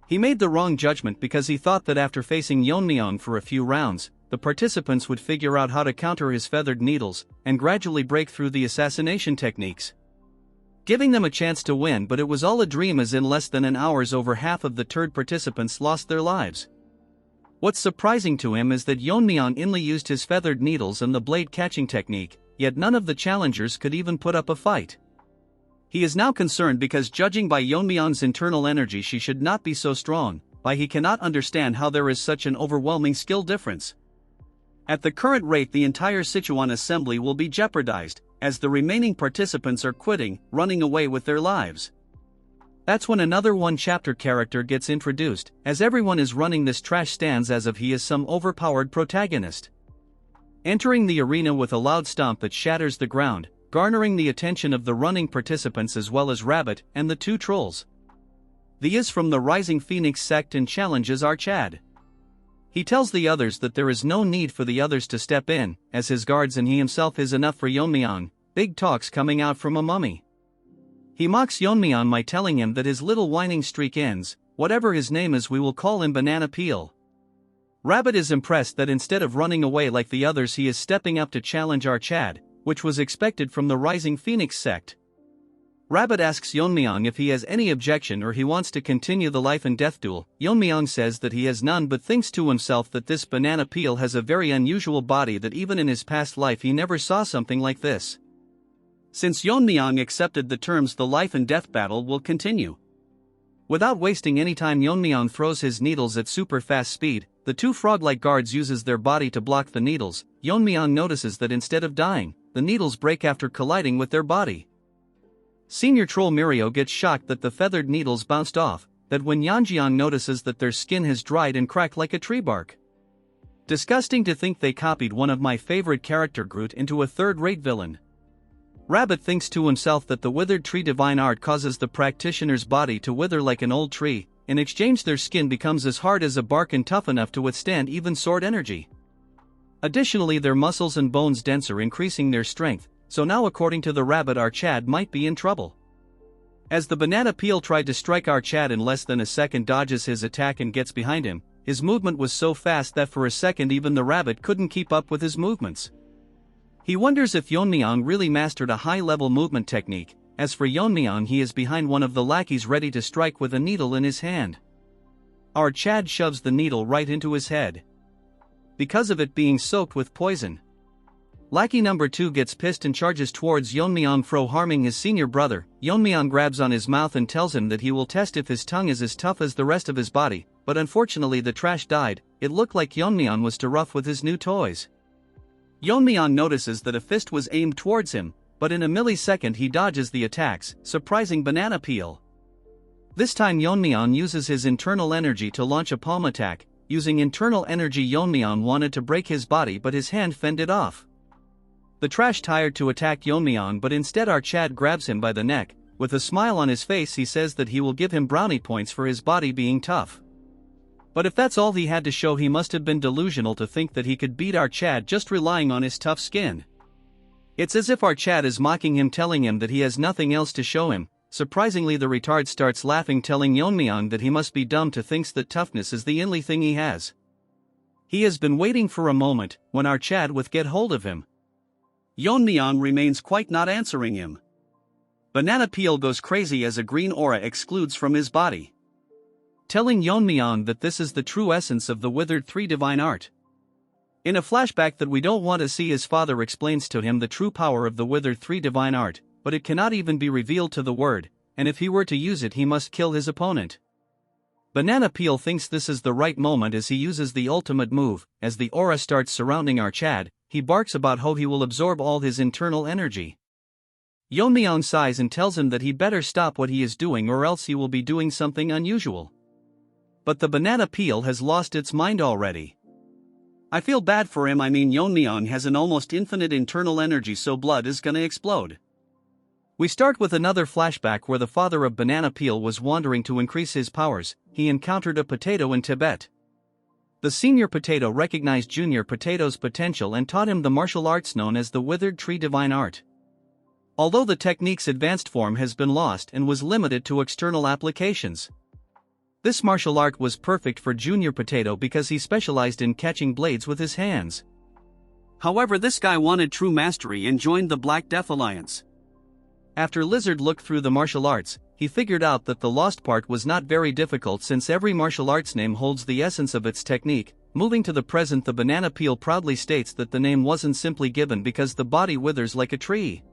He made the wrong judgment because he thought that after facing Yeon-myeong for a few rounds, the participants would figure out how to counter his feathered needles and gradually break through the assassination techniques, giving them a chance to win, but it was all a dream, as in less than an hour over half of the turd participants lost their lives. What's surprising to him is that Yeon-myeong only used his feathered needles and the blade catching technique, yet none of the challengers could even put up a fight. He is now concerned because judging by Yeon-myeong's internal energy she should not be so strong, but he cannot understand how there is such an overwhelming skill difference. At the current rate the entire Sichuan assembly will be jeopardized, as the remaining participants are quitting, running away with their lives. That's when another one-chapter character gets introduced, as everyone is running this trash stands as if he is some overpowered protagonist. Entering the arena with a loud stomp that shatters the ground, garnering the attention of the running participants as well as Rabbit and the 2 trolls. The is from the Rising Phoenix sect and challenges our Chad. He tells the others that there is no need for the others to step in, as his guards and he himself is enough for Yeon-myeong. Big talks coming out from a mummy. He mocks Yeon-myeong by telling him that his little whining streak ends. Whatever his name is we will call him Banana Peel. Rabbit is impressed that instead of running away like the others he is stepping up to challenge our Chad, which was expected from the Rising Phoenix sect. Rabbit asks Yeon-myeong if he has any objection or he wants to continue the life and death duel. Yeon-myeong says that he has none, but thinks to himself that this Banana Peel has a very unusual body, that even in his past life he never saw something like this. Since Yeon-myeong accepted the terms, the life and death battle will continue. Without wasting any time Yeon-myeong throws his needles at super fast speed. The 2 frog-like guards uses their body to block the needles. Yeon-myeong notices that instead of dying, the needles break after colliding with their body. Senior troll Mirio gets shocked that the feathered needles bounced off, that when Yeon-myeong notices that their skin has dried and cracked like a tree bark. Disgusting to think they copied one of my favorite character Groot into a third-rate villain. Rabbit thinks to himself that the withered tree divine art causes the practitioner's body to wither like an old tree. In exchange their skin becomes as hard as a bark and tough enough to withstand even sword energy. Additionally their muscles and bones denser, increasing their strength, so now according to the Rabbit our Chad might be in trouble. As the Banana Peel tried to strike our Chad in less than a second, dodges his attack and gets behind him. His movement was so fast that for a second even the Rabbit couldn't keep up with his movements. He wonders if Yeon-myeong really mastered a high-level movement technique. As for Yeon-myeong, he is behind one of the lackeys ready to strike with a needle in his hand. Our Chad shoves the needle right into his head, because of it being soaked with poison. Lackey number 2 gets pissed and charges towards Yeon-myeong, harming his senior brother. Yeon-myeong grabs on his mouth and tells him that he will test if his tongue is as tough as the rest of his body, but unfortunately the trash died. It looked like Yeon-myeong was too rough with his new toys. Yeon-myeong notices that a fist was aimed towards him, but in a millisecond he dodges the attacks, surprising Banana Peel. This time Yeon-myeong uses his internal energy to launch a palm attack. Using internal energy, Yeon-myeong wanted to break his body but his hand fended off. The trash tired to attack Yeon-myeong, but instead our Chad grabs him by the neck. With a smile on his face he says that he will give him brownie points for his body being tough. But if that's all he had to show, he must have been delusional to think that he could beat our Chad just relying on his tough skin. It's as if our Chad is mocking him, telling him that he has nothing else to show him. Surprisingly, the retard starts laughing, telling Yeon-myeong that he must be dumb to think that toughness is the only thing he has. He has been waiting for a moment, when our Chad would get hold of him. Yeon-myeong remains quite not answering him. Banana Peel goes crazy as a green aura excludes from his body, telling Yeon-myeong that this is the true essence of the withered three divine art. In a flashback that we don't want to see, his father explains to him the true power of the withered three divine art, but it cannot even be revealed to the word, and if he were to use it he must kill his opponent. Banana Peel thinks this is the right moment as he uses the ultimate move. As the aura starts surrounding our Chad, he barks about how he will absorb all his internal energy. Yeon-myeong sighs and tells him that he better stop what he is doing or else he will be doing something unusual. But the Banana Peel has lost its mind already. I feel bad for him. Yeon-myeong has an almost infinite internal energy, so blood is gonna explode. We start with another flashback where the father of Banana Peel was wandering to increase his powers. He encountered a potato in Tibet. The senior potato recognized junior potato's potential and taught him the martial arts known as the withered tree divine art. Although the technique's advanced form has been lost and was limited to external applications, this martial art was perfect for Junior Potato because he specialized in catching blades with his hands. However, this guy wanted true mastery and joined the Black Death Alliance. After Lizard looked through the martial arts, he figured out that the lost part was not very difficult since every martial arts name holds the essence of its technique. Moving to the present, the Banana Peel proudly states that the name wasn't simply given because the body withers like a tree.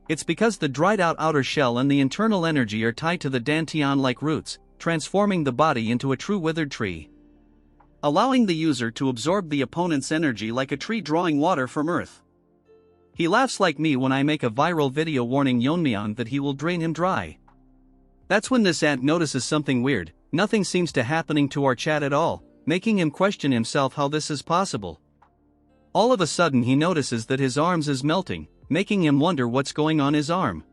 It's because the dried out outer shell and the internal energy are tied to the dantian-like roots, transforming the body into a true withered tree, allowing the user to absorb the opponent's energy like a tree drawing water from earth. He laughs like me when I make a viral video warning Yeon-myeong that he will drain him dry. That's when this ant notices something weird. Nothing seems to happening to our Chad at all, making him question himself how this is possible. All of a sudden he notices that his arms is melting, making him wonder what's going on his arm.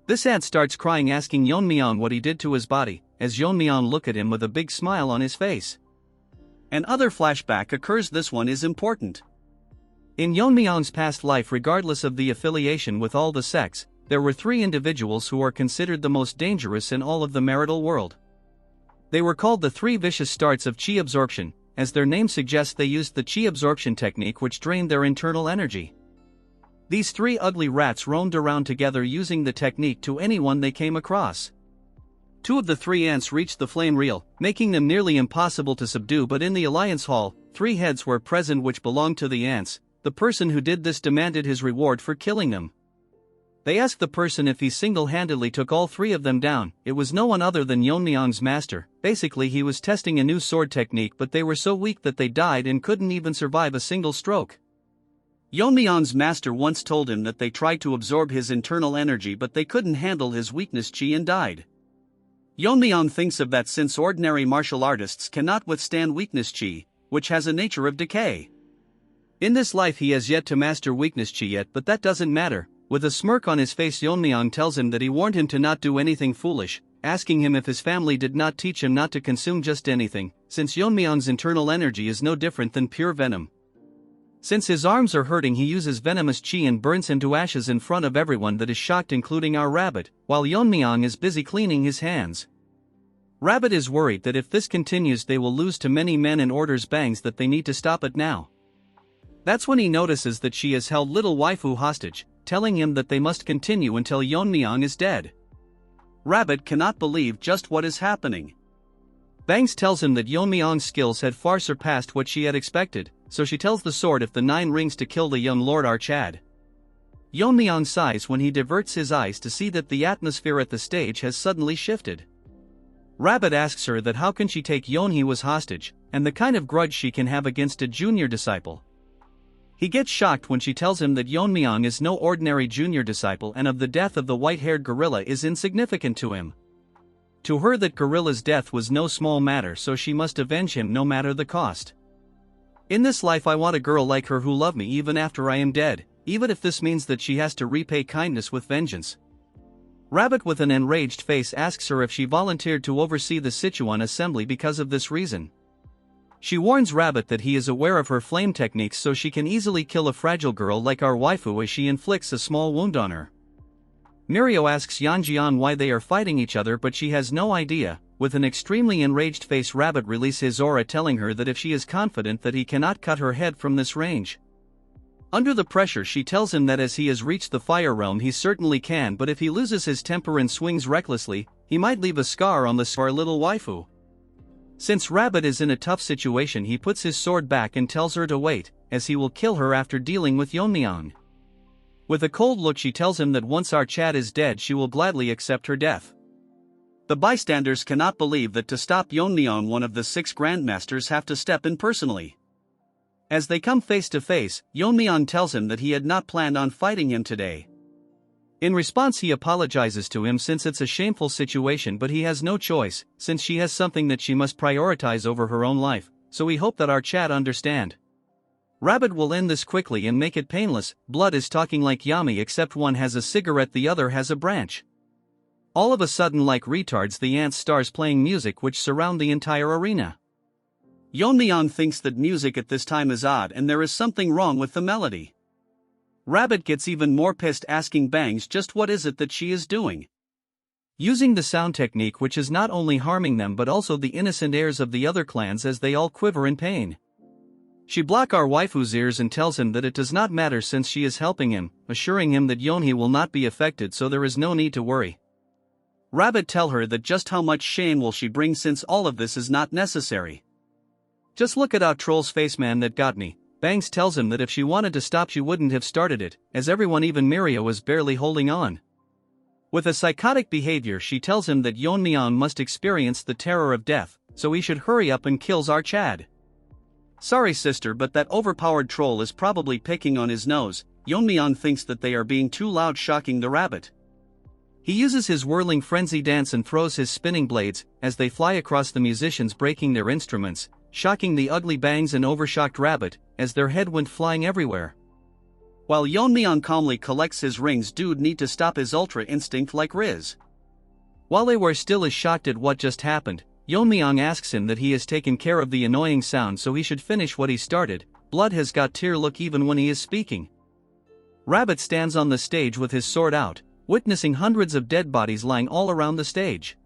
This ant starts crying, asking Yeon-myeong what he did to his body, as Yeon-myeong look at him with a big smile on his face. Another flashback occurs. This one is important. In Yeon-myeong's past life, regardless of the affiliation with all the sects, there were three individuals who are considered the most dangerous in all of the marital world. They were called the three vicious starts of chi absorption. As their name suggests, they used the chi absorption technique which drained their internal energy. These three ugly rats roamed around together using the technique to anyone they came across. Two of the three ants reached the flame reel, making them nearly impossible to subdue, but in the Alliance Hall, three heads were present which belonged to the ants. The person who did this demanded his reward for killing them. They asked the person if he single-handedly took all three of them down. It was no one other than Yeon-myeong's master. Basically, he was testing a new sword technique, but they were so weak that they died and couldn't even survive a single stroke. Yeon-myeong's master once told him that they tried to absorb his internal energy but they couldn't handle his weakness chi and died. Yeon-myeong thinks of that since ordinary martial artists cannot withstand weakness chi, which has a nature of decay. In this life he has yet to master weakness chi yet, but that doesn't matter. With a smirk on his face, Yeon-myeong tells him that he warned him to not do anything foolish, asking him if his family did not teach him not to consume just anything, since Yeon-myeong's internal energy is no different than pure venom. Since his arms are hurting, he uses venomous chi and burns him to ashes in front of everyone that is shocked, including our rabbit, while Yeon-myeong is busy cleaning his hands. Rabbit is worried that if this continues they will lose to many men and orders Bangs that they need to stop it now. That's when he notices that she has held little waifu hostage, telling him that they must continue until Yeon-myeong is dead. Rabbit cannot believe just what is happening. Bangs tells him that Yeon-myeong's skills had far surpassed what she had expected, so she tells the sword if the 9 rings to kill the young Lord Archad. Yeon-myeong sighs when he diverts his eyes to see that the atmosphere at the stage has suddenly shifted. Rabbit asks her that how can she take Yeon-he was hostage, and the kind of grudge she can have against a junior disciple. He gets shocked when she tells him that Yeon-myeong is no ordinary junior disciple and of the death of the white-haired gorilla is insignificant to him. To her that gorilla's death was no small matter, so she must avenge him no matter the cost. In this life I want a girl like her who love me even after I am dead, even if this means that she has to repay kindness with vengeance. Rabbit with an enraged face asks her if she volunteered to oversee the Sichuan assembly because of this reason. She warns Rabbit that he is aware of her flame techniques so she can easily kill a fragile girl like our waifu as she inflicts a small wound on her. Mirio asks Yeonjian why they are fighting each other, but she has no idea. With an extremely enraged face, Rabbit releases his aura, telling her that if she is confident that he cannot cut her head from this range. Under the pressure, she tells him that as he has reached the fire realm he certainly can, but if he loses his temper and swings recklessly, he might leave a scar on our little waifu. Since Rabbit is in a tough situation, he puts his sword back and tells her to wait, as he will kill her after dealing with Yeon-myeong. With a cold look she tells him that once our Chad is dead she will gladly accept her death. The bystanders cannot believe that to stop Yeon-myeong one of the 6 grandmasters have to step in personally. As they come face to face, Yeon-myeong tells him that he had not planned on fighting him today. In response he apologizes to him since it's a shameful situation, but he has no choice, since she has something that she must prioritize over her own life, so we hope that our Chad understand. Rabbit will end this quickly and make it painless. Blood is talking like Yami, except one has a cigarette, the other has a branch. All of a sudden, like retards, the ants starts playing music which surround the entire arena. Yeon-myeong thinks that music at this time is odd and there is something wrong with the melody. Rabbit gets even more pissed, asking Bangs just what is it that she is doing. Using the sound technique which is not only harming them but also the innocent heirs of the other clans as they all quiver in pain. She blocks our waifu's ears and tells him that it does not matter since she is helping him, assuring him that Yeonhee will not be affected so there is no need to worry. Rabbit tell her that just how much shame will she bring since all of this is not necessary. Just look at our troll's face, man, that got me. Bangs tells him that if she wanted to stop she wouldn't have started it, as everyone, even Mirio, was barely holding on. With a psychotic behavior she tells him that Yeon-myeong must experience the terror of death, so he should hurry up and kills our Chad. Sorry sister, but that overpowered troll is probably picking on his nose. Yeon-myeong thinks that they are being too loud, shocking the rabbit. He uses his whirling frenzy dance and throws his spinning blades, as they fly across the musicians, breaking their instruments, shocking the ugly Bangs and overshocked Rabbit, as their head went flying everywhere. While Yeon-myeong calmly collects his rings, dude need to stop his ultra instinct like Riz. While they were still as shocked at what just happened, Yeon-myeong asks him that he has taken care of the annoying sound so he should finish what he started. Blood has got tear look even when he is speaking. Rabbit stands on the stage with his sword out, witnessing hundreds of dead bodies lying all around the stage.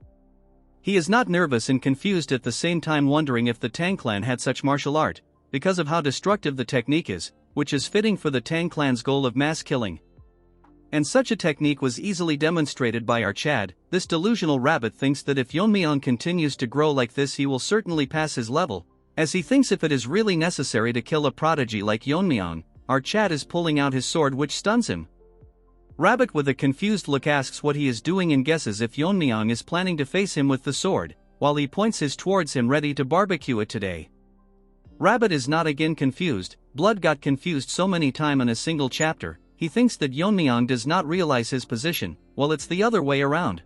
He is not nervous and confused at the same time, wondering if the Tang clan had such martial art, because of how destructive the technique is, which is fitting for the Tang clan's goal of mass killing. And such a technique was easily demonstrated by our Chad. This delusional Rabbit thinks that if Yeon-myeong continues to grow like this he will certainly pass his level, as he thinks if it is really necessary to kill a prodigy like Yeon-myeong, our Chad is pulling out his sword which stuns him. Rabbit with a confused look asks what he is doing and guesses if Yeon-myeong is planning to face him with the sword, while he points his towards him ready to barbecue it today. Rabbit is not again confused. Blood got confused so many times in a single chapter. He thinks that Yeon-myeong does not realize his position, while it's the other way around.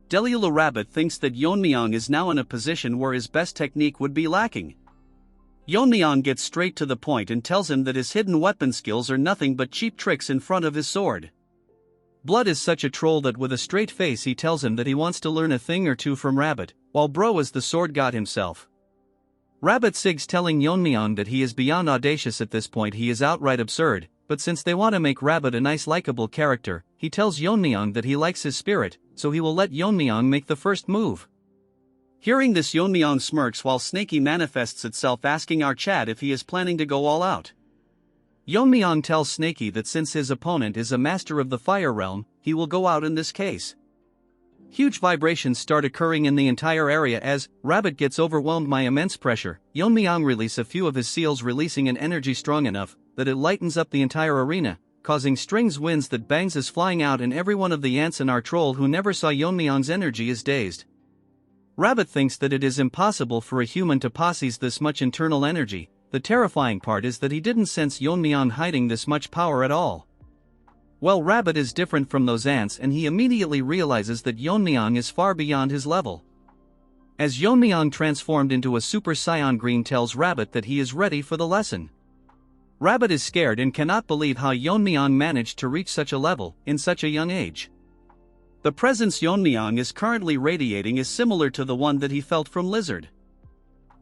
Delulu Rabbit thinks that Yeon-myeong is now in a position where his best technique would be lacking. Yeon-myeong gets straight to the point and tells him that his hidden weapon skills are nothing but cheap tricks in front of his sword. Blood is such a troll that with a straight face he tells him that he wants to learn a thing or two from Rabbit, while bro is the sword god himself. Rabbit sigs telling Yeon-myeong that he is beyond audacious at this point, he is outright absurd, but since they want to make Rabbit a nice likable character, he tells Yeon-myeong that he likes his spirit, so he will let Yeon-myeong make the first move. Hearing this, Yeon-myeong smirks while Snaky manifests itself, asking our Chad if he is planning to go all out. Yeon-myeong tells Snaky that since his opponent is a master of the fire realm, he will go out in this case. Huge vibrations start occurring in the entire area as Rabbit gets overwhelmed by immense pressure. Yeon-myeong releases a few of his seals, releasing an energy strong enough that it lightens up the entire arena, causing strings winds that Bangs is flying out, and every one of the ants in our troll who never saw Yeon-myeong's energy is dazed. Rabbit thinks that it is impossible for a human to possess this much internal energy, the terrifying part is that he didn't sense Yeon-myeong hiding this much power at all. Well, Rabbit is different from those ants, and he immediately realizes that Yeon-myeong is far beyond his level. As Yeon-myeong transformed into a Super Saiyan Green tells Rabbit that he is ready for the lesson. Rabbit is scared and cannot believe how Yeon-myeong managed to reach such a level in such a young age. The presence Yeon-myeong is currently radiating is similar to the one that he felt from Lizard.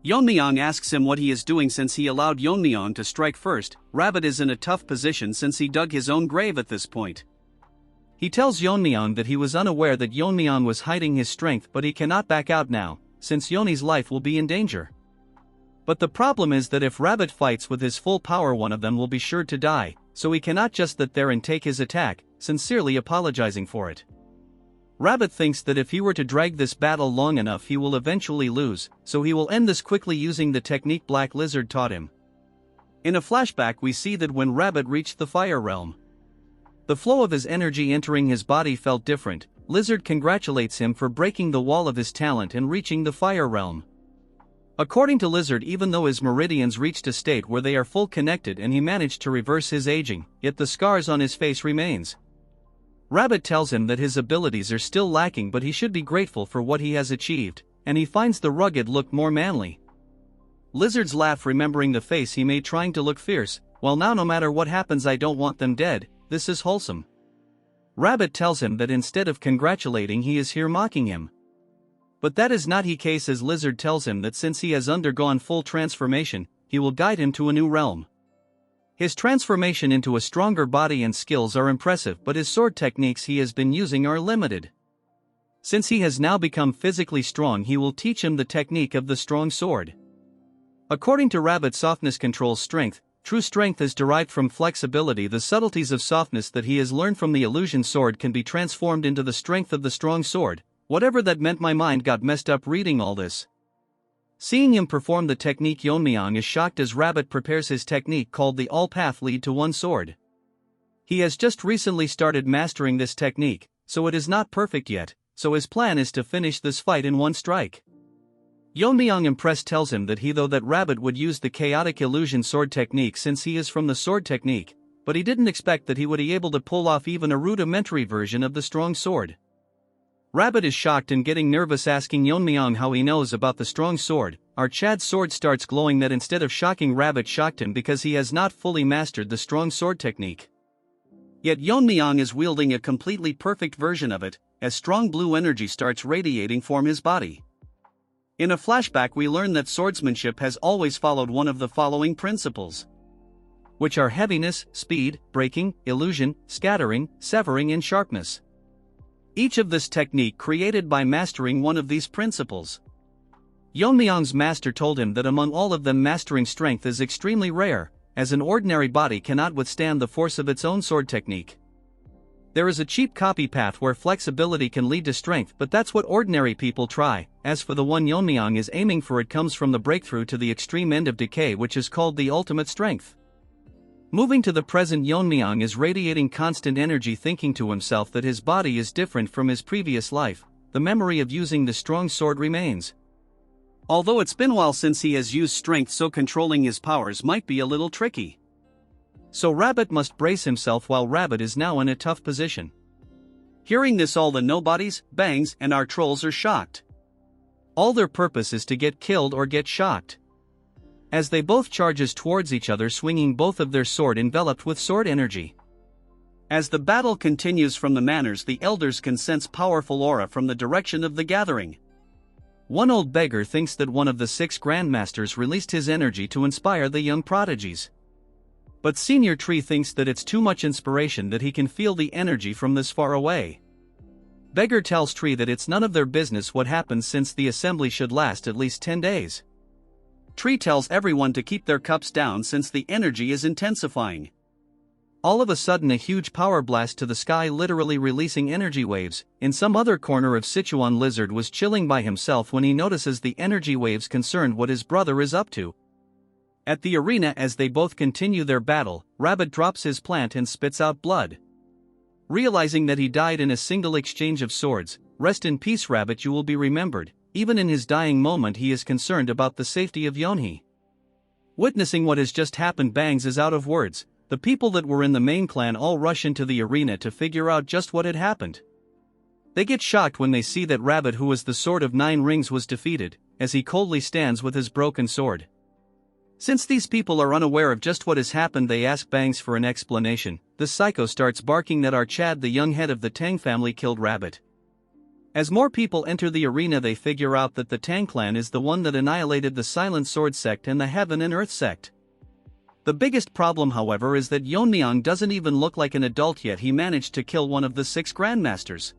Yeon-myeong asks him what he is doing since he allowed Yeon-myeong to strike first. Rabbit is in a tough position since he dug his own grave at this point. He tells Yeon-myeong that he was unaware that Yeon-myeong was hiding his strength, but he cannot back out now, since Yeon's life will be in danger. But the problem is that if Rabbit fights with his full power, one of them will be sure to die, so he cannot just sit there and take his attack, sincerely apologizing for it. Rabbit thinks that if he were to drag this battle long enough he will eventually lose, so he will end this quickly using the technique Black Lizard taught him. In a flashback we see that when Rabbit reached the Fire Realm, the flow of his energy entering his body felt different. Lizard congratulates him for breaking the wall of his talent and reaching the Fire Realm. According to Lizard, even though his meridians reached a state where they are full connected and he managed to reverse his aging, yet the scars on his face remains. Rabbit tells him that his abilities are still lacking, but he should be grateful for what he has achieved, and he finds the rugged look more manly. Lizard's laugh, remembering the face he made trying to look fierce. Well, now no matter what happens I don't want them dead, this is wholesome. Rabbit tells him that instead of congratulating he is here mocking him. But that is not the case, as Lizard tells him that since he has undergone full transformation, he will guide him to a new realm. His transformation into a stronger body and skills are impressive, but his sword techniques he has been using are limited. Since he has now become physically strong, he will teach him the technique of the strong sword. According to Rabbit, softness controls strength. True strength is derived from flexibility. The subtleties of softness that he has learned from the illusion sword can be transformed into the strength of the strong sword. Whatever that meant, my mind got messed up reading all this. Seeing him perform the technique, Yeon-myeong is shocked as Rabbit prepares his technique called the All Path Lead to One Sword. He has just recently started mastering this technique, so it is not perfect yet, so his plan is to finish this fight in one strike. Yeon-myeong, impressed, tells him that that Rabbit would use the chaotic illusion sword technique since he is from the sword technique, but he didn't expect that he would be able to pull off even a rudimentary version of the strong sword. Rabbit is shocked and getting nervous, asking Yeon-myeong how he knows about the strong sword. Our Chad's sword starts glowing. That instead of shocking Rabbit, shocked him because he has not fully mastered the strong sword technique. Yet Yeon-myeong is wielding a completely perfect version of it, as strong blue energy starts radiating from his body. In a flashback we learn that swordsmanship has always followed one of the following principles, which are heaviness, speed, breaking, illusion, scattering, severing and sharpness. Each of this technique created by mastering one of these principles. Yeon-myeong's master told him that among all of them mastering strength is extremely rare, as an ordinary body cannot withstand the force of its own sword technique. There is a cheap copy path where flexibility can lead to strength, but that's what ordinary people try. As for the one Yeon-myeong is aiming for, it comes from the breakthrough to the extreme end of decay, which is called the ultimate strength. Moving to the present, Yeon-myeong is radiating constant energy, thinking to himself that his body is different from his previous life. The memory of using the strong sword remains. Although it's been a while since he has used strength, so controlling his powers might be a little tricky. So Rabbit must brace himself, while Rabbit is now in a tough position. Hearing this, all the nobodies, bangs, and our trolls are shocked. All their purpose is to get killed or get shocked. As they both charges towards each other, swinging both of their sword enveloped with sword energy. As the battle continues from the manors, the elders can sense powerful aura from the direction of the gathering. One old beggar thinks that one of the 6 grandmasters released his energy to inspire the young prodigies. But Senior Tree thinks that it's too much inspiration, that he can feel the energy from this far away. Beggar tells Tree that it's none of their business what happens, since the assembly should last at least 10 days. Tree tells everyone to keep their cups down since the energy is intensifying. All of a sudden, a huge power blast to the sky, literally releasing energy waves. In some other corner of Sichuan, Lizard was chilling by himself when he notices the energy waves, concerned what his brother is up to. At the arena, as they both continue their battle, Rabbit drops his plant and spits out blood. Realizing that he died in a single exchange of swords, rest in peace Rabbit, you will be remembered. Even in his dying moment he is concerned about the safety of Yeonhee. Witnessing what has just happened, Bangs is out of words. The people that were in the main clan all rush into the arena to figure out just what had happened. They get shocked when they see that Rabbit, who was the Sword of 9 Rings, was defeated, as he coldly stands with his broken sword. Since these people are unaware of just what has happened, they ask Bangs for an explanation. The psycho starts barking that our Chad, the young head of the Tang family, killed Rabbit. As more people enter the arena, they figure out that the Tang clan is the one that annihilated the Silent Sword sect and the Heaven and Earth sect. The biggest problem, however, is that Yeon-myeong doesn't even look like an adult yet. He managed to kill one of the 6 grandmasters.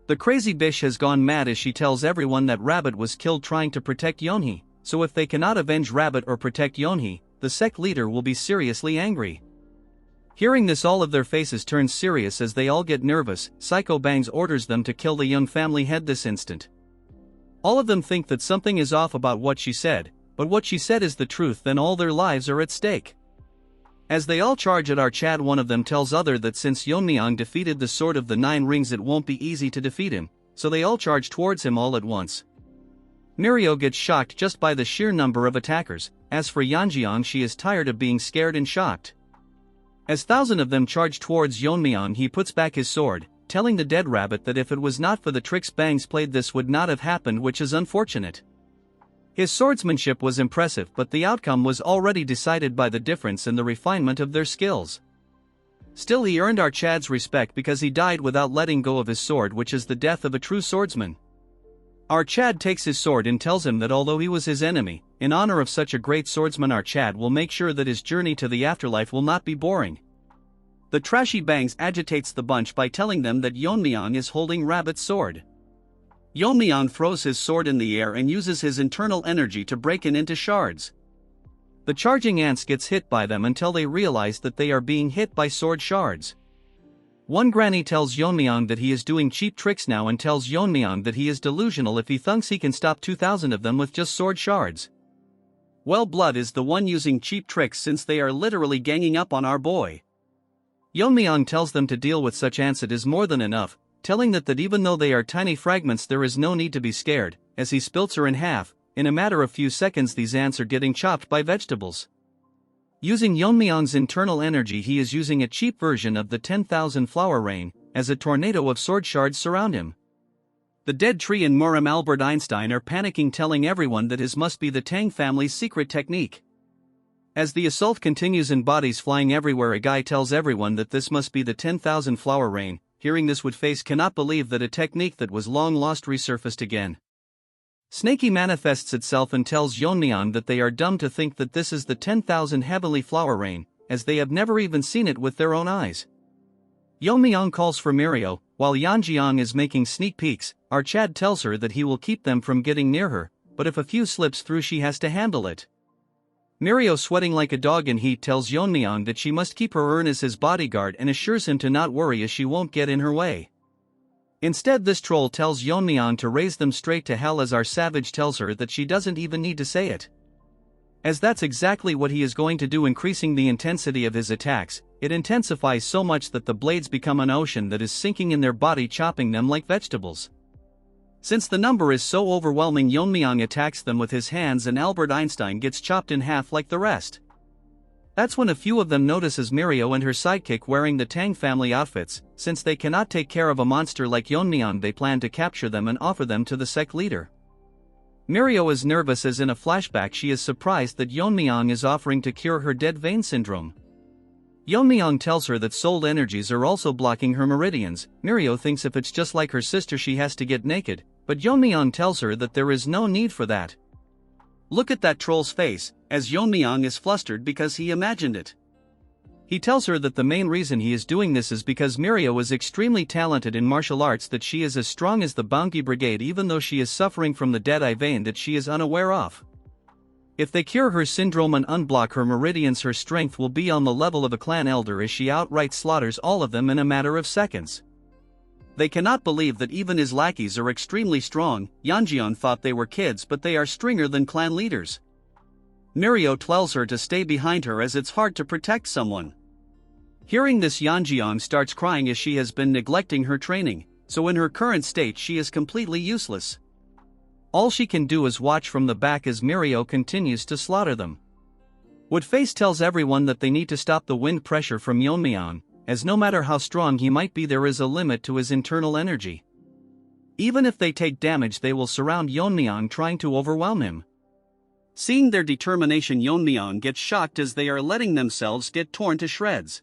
The crazy bitch has gone mad as she tells everyone that Rabbit was killed trying to protect Yeonhee, so if they cannot avenge Rabbit or protect Yeonhee, the sect leader will be seriously angry. Hearing this, all of their faces turn serious as they all get nervous. Psycho Bangs orders them to kill the young family head this instant. All of them think that something is off about what she said, but what she said is the truth, then all their lives are at stake. As they all charge at our Chad, one of them tells other that since Yeon-myeong defeated the Sword of the 9 Rings, it won't be easy to defeat him, so they all charge towards him all at once. Mirio gets shocked just by the sheer number of attackers. As for Yeon-myeong, she is tired of being scared and shocked. As 1,000 of them charge towards Yeon-myeong, he puts back his sword, telling the dead Rabbit that if it was not for the tricks Bangs played, this would not have happened, which is unfortunate. His swordsmanship was impressive, but the outcome was already decided by the difference in the refinement of their skills. Still, he earned our Chad's respect because he died without letting go of his sword, which is the death of a true swordsman. Our Chad takes his sword and tells him that although he was his enemy, in honor of such a great swordsman, our Chad will make sure that his journey to the afterlife will not be boring. The trashy Bangs agitates the bunch by telling them that Yeon-myeong is holding Rabbit's sword. Yeon-myeong throws his sword in the air and uses his internal energy to break it into shards. The charging ants gets hit by them until they realize that they are being hit by sword shards. One granny tells Yeon-myeong that he is doing cheap tricks now and tells Yeon-myeong that he is delusional if he thinks he can stop 2,000 of them with just sword shards. Well, Blood is the one using cheap tricks since they are literally ganging up on our boy. Yeon-myeong tells them to deal with such ants it is more than enough, telling that even though they are tiny fragments there is no need to be scared. As he splits her in half, in a matter of few seconds these ants are getting chopped by vegetables. Using Yeon-myeong's internal energy, he is using a cheap version of the 10,000 flower rain, as a tornado of sword shards surround him. The dead tree and Muram Albert Einstein are panicking, telling everyone that his must be the Tang family's secret technique. As the assault continues and bodies flying everywhere, a guy tells everyone that this must be the 10,000 flower rain. Hearing this, Woodface cannot believe that a technique that was long lost resurfaced again. Snakey manifests itself and tells Yeon-myeong that they are dumb to think that this is the 10,000 heavenly flower rain, as they have never even seen it with their own eyes. Yeon-myeong calls for Mirio, while Yeon-myeong is making sneak peeks. Our Chad tells her that he will keep them from getting near her, but if a few slips through she has to handle it. Mirio, sweating like a dog in heat, tells Yeon-myeong that she must keep her urn as his bodyguard and assures him to not worry as she won't get in her way. Instead, this troll tells Yeon-myeong to raise them straight to hell, as our savage tells her that she doesn't even need to say it, as that's exactly what he is going to do, increasing the intensity of his attacks. It intensifies so much that the blades become an ocean that is sinking in their body, chopping them like vegetables. Since the number is so overwhelming, Yeon-myeong attacks them with his hands and Albert Einstein gets chopped in half like the rest. That's when a few of them notices Mirio and her sidekick wearing the Tang family outfits. Since they cannot take care of a monster like Yeon-myeong, they plan to capture them and offer them to the sect leader. Mirio is nervous as in a flashback she is surprised that Yeon-myeong is offering to cure her dead vein syndrome. Yeon-myeong tells her that soul energies are also blocking her meridians. Mirio thinks if it's just like her sister she has to get naked, but Yeon-myeong tells her that there is no need for that. Look at that troll's face, as Yeon-myeong is flustered because he imagined it. He tells her that the main reason he is doing this is because Mirio is extremely talented in martial arts, that she is as strong as the Baungi Brigade even though she is suffering from the dead-eye vein that she is unaware of. If they cure her syndrome and unblock her meridians, her strength will be on the level of a clan elder, as she outright slaughters all of them in a matter of seconds. They cannot believe that even his lackeys are extremely strong. Yeon-myeong thought they were kids, but they are stronger than clan leaders. Mirio tells her to stay behind her as it's hard to protect someone. Hearing this, Yeon-myeong starts crying as she has been neglecting her training, so in her current state she is completely useless. All she can do is watch from the back as Mirio continues to slaughter them. Woodface tells everyone that they need to stop the wind pressure from Yeon-myeong, as no matter how strong he might be there is a limit to his internal energy. Even if they take damage they will surround Yeon-myeong trying to overwhelm him. Seeing their determination, Yeon-myeong gets shocked as they are letting themselves get torn to shreds.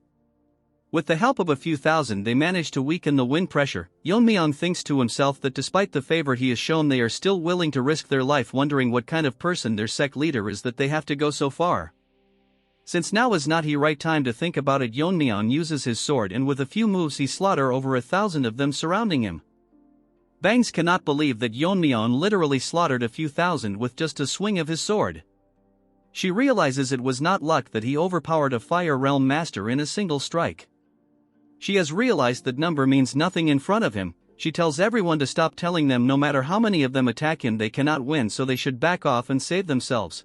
With the help of a few thousand they manage to weaken the wind pressure. Yeon-myeong thinks to himself that despite the favor he has shown they are still willing to risk their life, wondering what kind of person their sect leader is that they have to go so far. Since now is not the right time to think about it, Yeon-myeong uses his sword and with a few moves he slaughter over 1,000 of them surrounding him. Bangs cannot believe that Yeon-myeong literally slaughtered a few thousand with just a swing of his sword. She realizes it was not luck that he overpowered a Fire Realm Master in a single strike. She has realized that number means nothing in front of him. She tells everyone to stop telling them no matter how many of them attack him they cannot win, so they should back off and save themselves.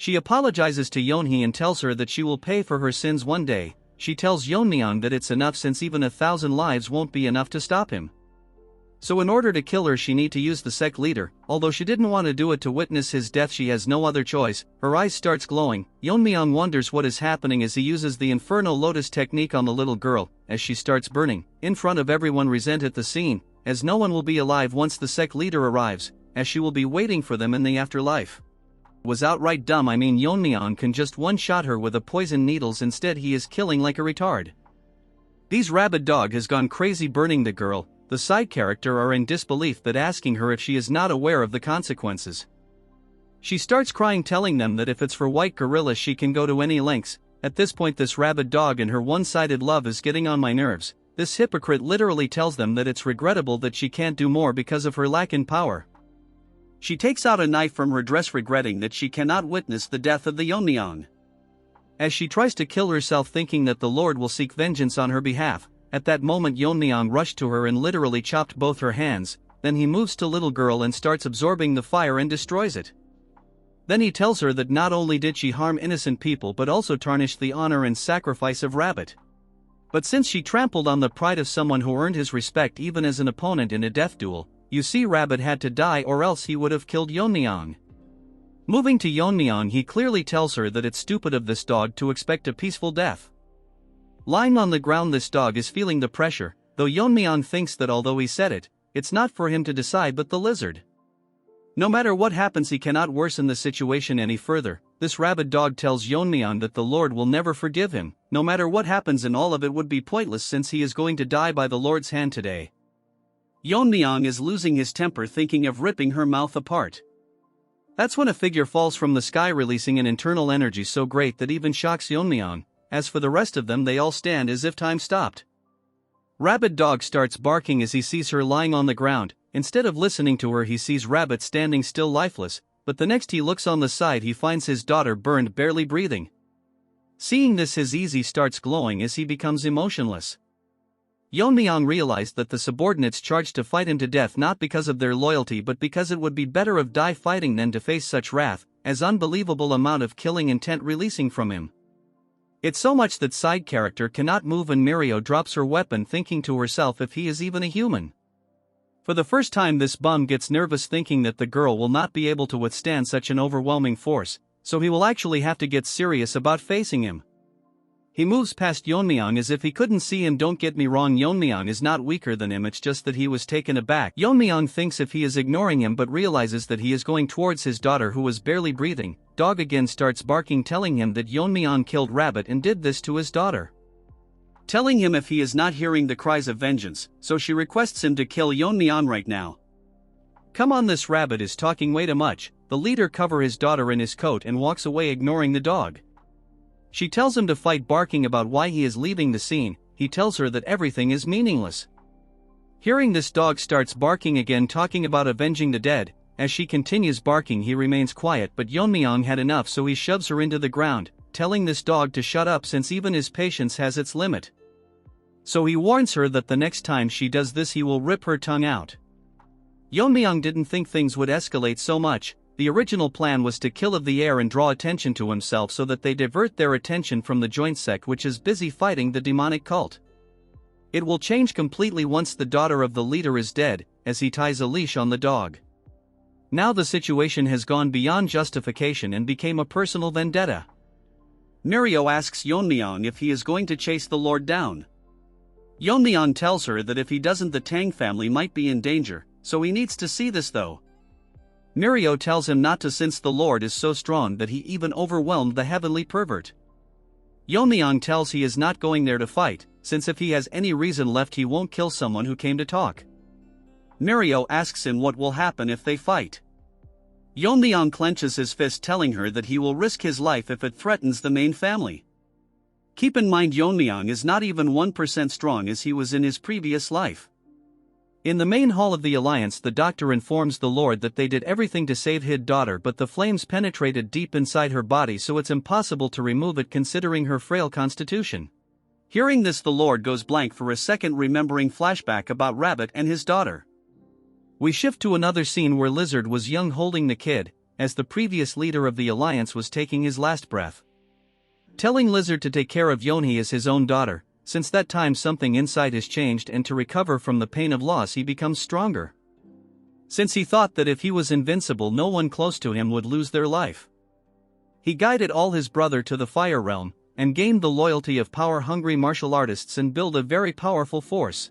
She apologizes to Yeonhee and tells her that she will pay for her sins one day. She tells Yeon-myeong that it's enough since even 1,000 lives won't be enough to stop him. So in order to kill her she need to use the sect leader. Although she didn't want to do it to witness his death, she has no other choice. Her eyes starts glowing. Yeon-myeong wonders what is happening as he uses the Inferno Lotus technique on the little girl, as she starts burning. In front of everyone resent at the scene, as no one will be alive once the sect leader arrives, as she will be waiting for them in the afterlife. Was outright dumb. I mean, Yeon-myeong can just one-shot her with a poison needles, instead he is killing like a retard. These rabid dog has gone crazy burning the girl. The side character are in disbelief but asking her if she is not aware of the consequences. She starts crying, telling them that if it's for white gorilla she can go to any lengths. At this point this rabid dog and her one-sided love is getting on my nerves. This hypocrite literally tells them that it's regrettable that she can't do more because of her lack in power. She takes out a knife from her dress, regretting that she cannot witness the death of the Yeon-myeong. As she tries to kill herself, thinking that the Lord will seek vengeance on her behalf, at that moment Yeon-myeong rushed to her and literally chopped both her hands. Then he moves to little girl and starts absorbing the fire and destroys it. Then he tells her that not only did she harm innocent people but also tarnished the honor and sacrifice of Rabbit. But since she trampled on the pride of someone who earned his respect even as an opponent in a death duel, you see, Rabbit had to die or else he would have killed Yeon-myeong. Moving to Yeon-myeong, he clearly tells her that it's stupid of this dog to expect a peaceful death. Lying on the ground, this dog is feeling the pressure, though Yeon-myeong thinks that although he said it, it's not for him to decide but the lizard. No matter what happens he cannot worsen the situation any further. This rabid dog tells Yeon-myeong that the Lord will never forgive him, no matter what happens, and all of it would be pointless since he is going to die by the Lord's hand today. Yeon-myeong is losing his temper, thinking of ripping her mouth apart. That's when a figure falls from the sky, releasing an internal energy so great that even shocks Yeon-myeong. As for the rest of them, they all stand as if time stopped. Rabid dog starts barking as he sees her lying on the ground. Instead of listening to her he sees Rabbit standing still lifeless, but the next he looks on the side he finds his daughter burned, barely breathing. Seeing this his easy starts glowing as he becomes emotionless. Yeon-myeong realized that the subordinates charged to fight him to death not because of their loyalty but because it would be better of die fighting than to face such wrath, as unbelievable amount of killing intent releasing from him. It's so much that side character cannot move and Mirio drops her weapon, thinking to herself if he is even a human. For the first time this bum gets nervous, thinking that the girl will not be able to withstand such an overwhelming force, so he will actually have to get serious about facing him. He moves past Yeon-myeong as if he couldn't see him. Don't get me wrong, Yeon-myeong is not weaker than him, it's just that he was taken aback. Yeon-myeong thinks if he is ignoring him but realizes that he is going towards his daughter who was barely breathing. Dog again starts barking, telling him that Yeon-myeong killed Rabbit and did this to his daughter. Telling him if he is not hearing the cries of vengeance, so she requests him to kill Yeon-myeong right now. Come on, this Rabbit is talking way too much. The leader covers his daughter in his coat and walks away, ignoring the dog. She tells him to fight, barking about why he is leaving the scene. He tells her that everything is meaningless. Hearing this, dog starts barking again, talking about avenging the dead. As she continues barking he remains quiet, but Yeon-myeong had enough, so he shoves her into the ground, telling this dog to shut up since even his patience has its limit. So he warns her that the next time she does this he will rip her tongue out. Yeon-myeong didn't think things would escalate so much. The original plan was to kill of the air and draw attention to himself so that they divert their attention from the joint sect, which is busy fighting the demonic cult. It will change completely once the daughter of the leader is dead, as he ties a leash on the dog. Now the situation has gone beyond justification and became a personal vendetta. Mirio asks Yeon-myeong if he is going to chase the lord down. Yeon-myeong tells her that if he doesn't the Tang family might be in danger, so he needs to see this though. Mirio tells him not to since the lord is so strong that he even overwhelmed the heavenly pervert. Yeon-myeong tells he is not going there to fight, since if he has any reason left he won't kill someone who came to talk. Mirio asks him what will happen if they fight. Yeon-myeong clenches his fist telling her that he will risk his life if it threatens the main family. Keep in mind Yeon-myeong is not even 1% strong as he was in his previous life. In the main hall of the Alliance the doctor informs the Lord that they did everything to save his daughter but the flames penetrated deep inside her body so it's impossible to remove it considering her frail constitution. Hearing this the Lord goes blank for a second remembering flashback about Rabbit and his daughter. We shift to another scene where Lizard was young holding the kid, as the previous leader of the Alliance was taking his last breath. Telling Lizard to take care of Yeonhee as his own daughter, since that time something inside has changed and to recover from the pain of loss he becomes stronger. Since he thought that if he was invincible no one close to him would lose their life. He guided all his brother to the Fire Realm, and gained the loyalty of power-hungry martial artists and build a very powerful force.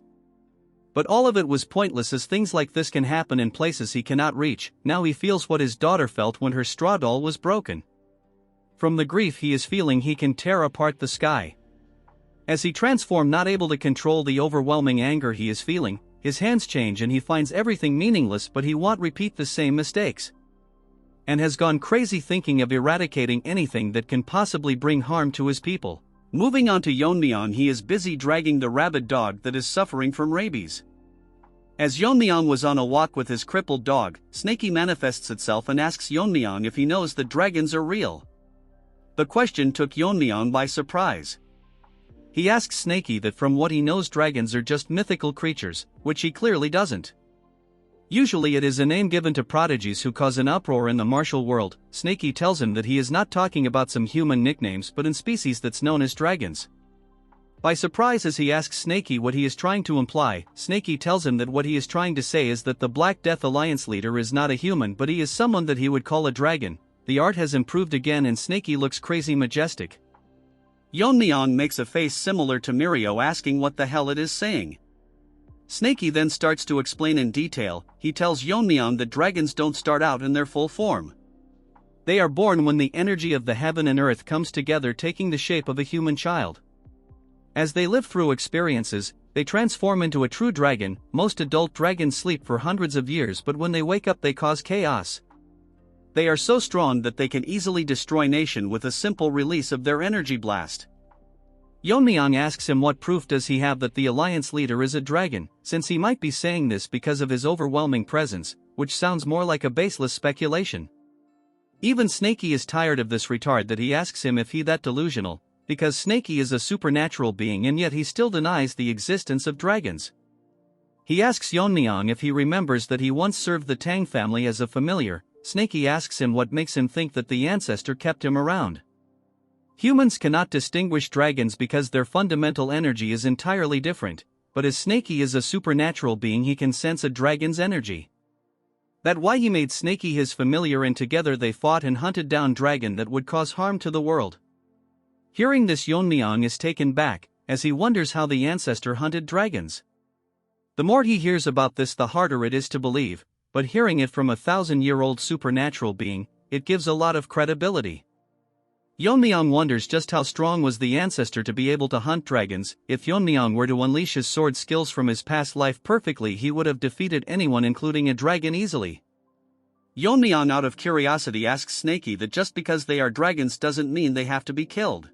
But all of it was pointless as things like this can happen in places he cannot reach. Now he feels what his daughter felt when her straw doll was broken. From the grief he is feeling he can tear apart the sky. As he transforms not able to control the overwhelming anger he is feeling, his hands change and he finds everything meaningless but he won't repeat the same mistakes. And has gone crazy thinking of eradicating anything that can possibly bring harm to his people. Moving on to Yeon-myeong he is busy dragging the rabid dog that is suffering from rabies. As Yeon-myeong was on a walk with his crippled dog, Snakey manifests itself and asks Yeon-myeong if he knows that dragons are real. The question took Yeon-myeong by surprise. He asks Snakey that from what he knows dragons are just mythical creatures, which he clearly doesn't. Usually it is a name given to prodigies who cause an uproar in the martial world. Snakey tells him that he is not talking about some human nicknames but in species that's known as dragons. By surprise as he asks Snakey what he is trying to imply, Snakey tells him that what he is trying to say is that the Black Death Alliance leader is not a human but he is someone that he would call a dragon. The art has improved again and Snakey looks crazy majestic. Yeon-myeong makes a face similar to Mirio asking what the hell it is saying. Snakey then starts to explain in detail. He tells Yeon-myeong that dragons don't start out in their full form. They are born when the energy of the heaven and earth comes together taking the shape of a human child. As they live through experiences, they transform into a true dragon. Most adult dragons sleep for hundreds of years but when they wake up they cause chaos. They are so strong that they can easily destroy nation with a simple release of their energy blast. Yeon-myeong asks him what proof does he have that the Alliance leader is a dragon, since he might be saying this because of his overwhelming presence, which sounds more like a baseless speculation. Even Snakey is tired of this retard that he asks him if he that delusional, because Snakey is a supernatural being and yet he still denies the existence of dragons. He asks Yeon-myeong if he remembers that he once served the Tang family as a familiar. Snakey asks him what makes him think that the ancestor kept him around. Humans cannot distinguish dragons because their fundamental energy is entirely different, but as Snakey is a supernatural being he can sense a dragon's energy. That's why he made Snakey his familiar and together they fought and hunted down dragon that would cause harm to the world. Hearing this Yeon-myeong is taken back, as he wonders how the ancestor hunted dragons. The more he hears about this the harder it is to believe, but hearing it from a 1,000-year-old supernatural being, it gives a lot of credibility. Yeon-myeong wonders just how strong was the ancestor to be able to hunt dragons. If Yeon-myeong were to unleash his sword skills from his past life perfectly he would have defeated anyone including a dragon easily. Yeon-myeong out of curiosity asks Snakey that just because they are dragons doesn't mean they have to be killed.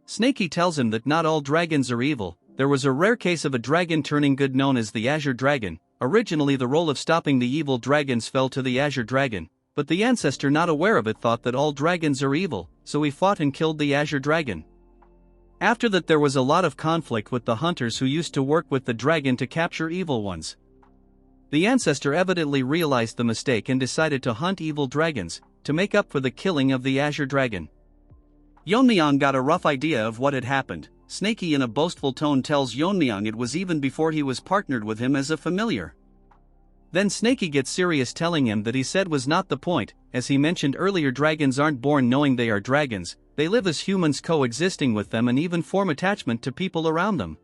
Snakey tells him that not all dragons are evil. There was a rare case of a dragon turning good known as the Azure Dragon. Originally the role of stopping the evil dragons fell to the Azure Dragon, but the ancestor not aware of it thought that all dragons are evil, so he fought and killed the Azure Dragon. After that there was a lot of conflict with the hunters who used to work with the dragon to capture evil ones. The ancestor evidently realized the mistake and decided to hunt evil dragons, to make up for the killing of the Azure Dragon. Yeon-myeong got a rough idea of what had happened. Snakey in a boastful tone tells Yeon-myeong it was even before he was partnered with him as a familiar. Then Snakey gets serious telling him that he said was not the point, as he mentioned earlier dragons aren't born knowing they are dragons, they live as humans coexisting with them and even form attachment to people around them.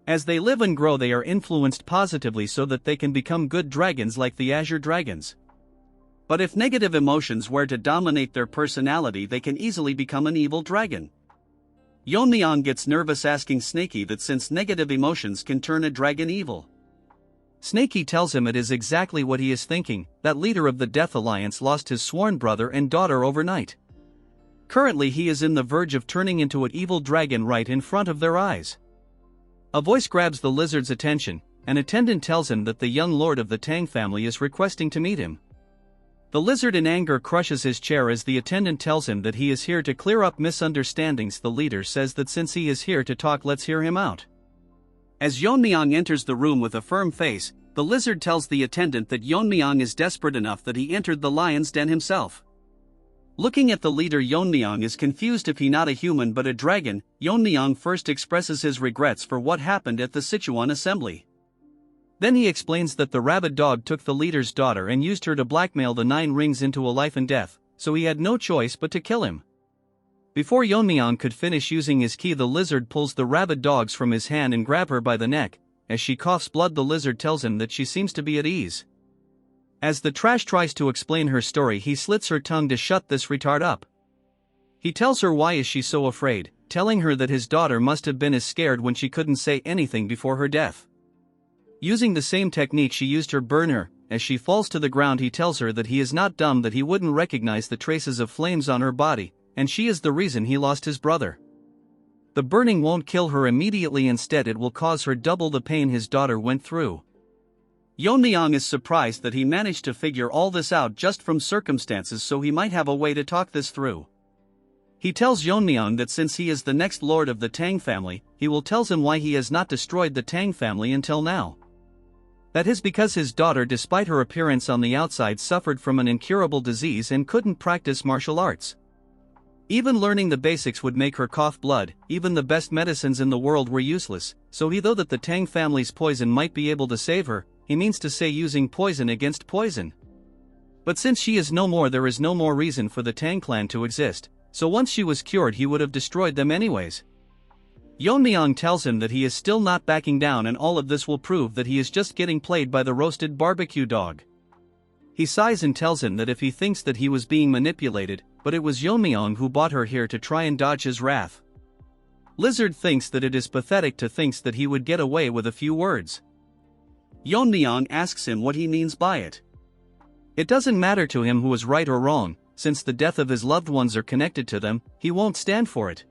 As they live and grow, they are influenced positively so that they can become good dragons like the Azure Dragons. But if negative emotions were to dominate their personality, they can easily become an evil dragon. Yeon-myeong gets nervous, asking Snakey that since negative emotions can turn a dragon evil. Snakey tells him it is exactly what he is thinking, that leader of the Death Alliance lost his sworn brother and daughter overnight. Currently he is in the verge of turning into an evil dragon right in front of their eyes. A voice grabs the lizard's attention. An attendant tells him that the young lord of the Tang family is requesting to meet him. The lizard in anger crushes his chair as the attendant tells him that he is here to clear up misunderstandings. The leader says that since he is here to talk, let's hear him out. As Yeon-myeong enters the room with a firm face, the lizard tells the attendant that Yeon-myeong is desperate enough that he entered the lion's den himself. Looking at the leader, Yeon-myeong is confused if he not a human but a dragon. Yeon-myeong first expresses his regrets for what happened at the Sichuan assembly. Then he explains that the rabid dog took the leader's daughter and used her to blackmail the 9 rings into a life and death, so he had no choice but to kill him. Before Yeon-myeong could finish using his ki, the lizard pulls the rabid dogs from his hand and grab her by the neck. As she coughs blood, the lizard tells him that she seems to be at ease. As the trash tries to explain her story, he slits her tongue to shut this retard up. He tells her why is she so afraid, telling her that his daughter must have been as scared when she couldn't say anything before her death. Using the same technique she used her burn her. As she falls to the ground, he tells her that he is not dumb, that he wouldn't recognize the traces of flames on her body, and she is the reason he lost his brother. The burning won't kill her immediately, instead it will cause her double the pain his daughter went through. Yeon-myeong is surprised that he managed to figure all this out just from circumstances, so he might have a way to talk this through. He tells Yeon-myeong that since he is the next lord of the Tang family, he will tell him why he has not destroyed the Tang family until now. That is because his daughter, despite her appearance on the outside, suffered from an incurable disease and couldn't practice martial arts. Even learning the basics would make her cough blood. Even the best medicines in the world were useless, so he thought that the Tang family's poison might be able to save her. He means to say using poison against poison. But since she is no more, there is no more reason for the Tang clan to exist, so once she was cured he would have destroyed them anyways. Yeon-myeong tells him that he is still not backing down, and all of this will prove that he is just getting played by the roasted barbecue dog. He sighs and tells him that if he thinks that he was being manipulated, but it was Yeon-myeong who brought her here to try and dodge his wrath. Lizard thinks that it is pathetic to think that he would get away with a few words. Yeon-myeong asks him what he means by it. It doesn't matter to him who is right or wrong, since the death of his loved ones are connected to them, he won't stand for it.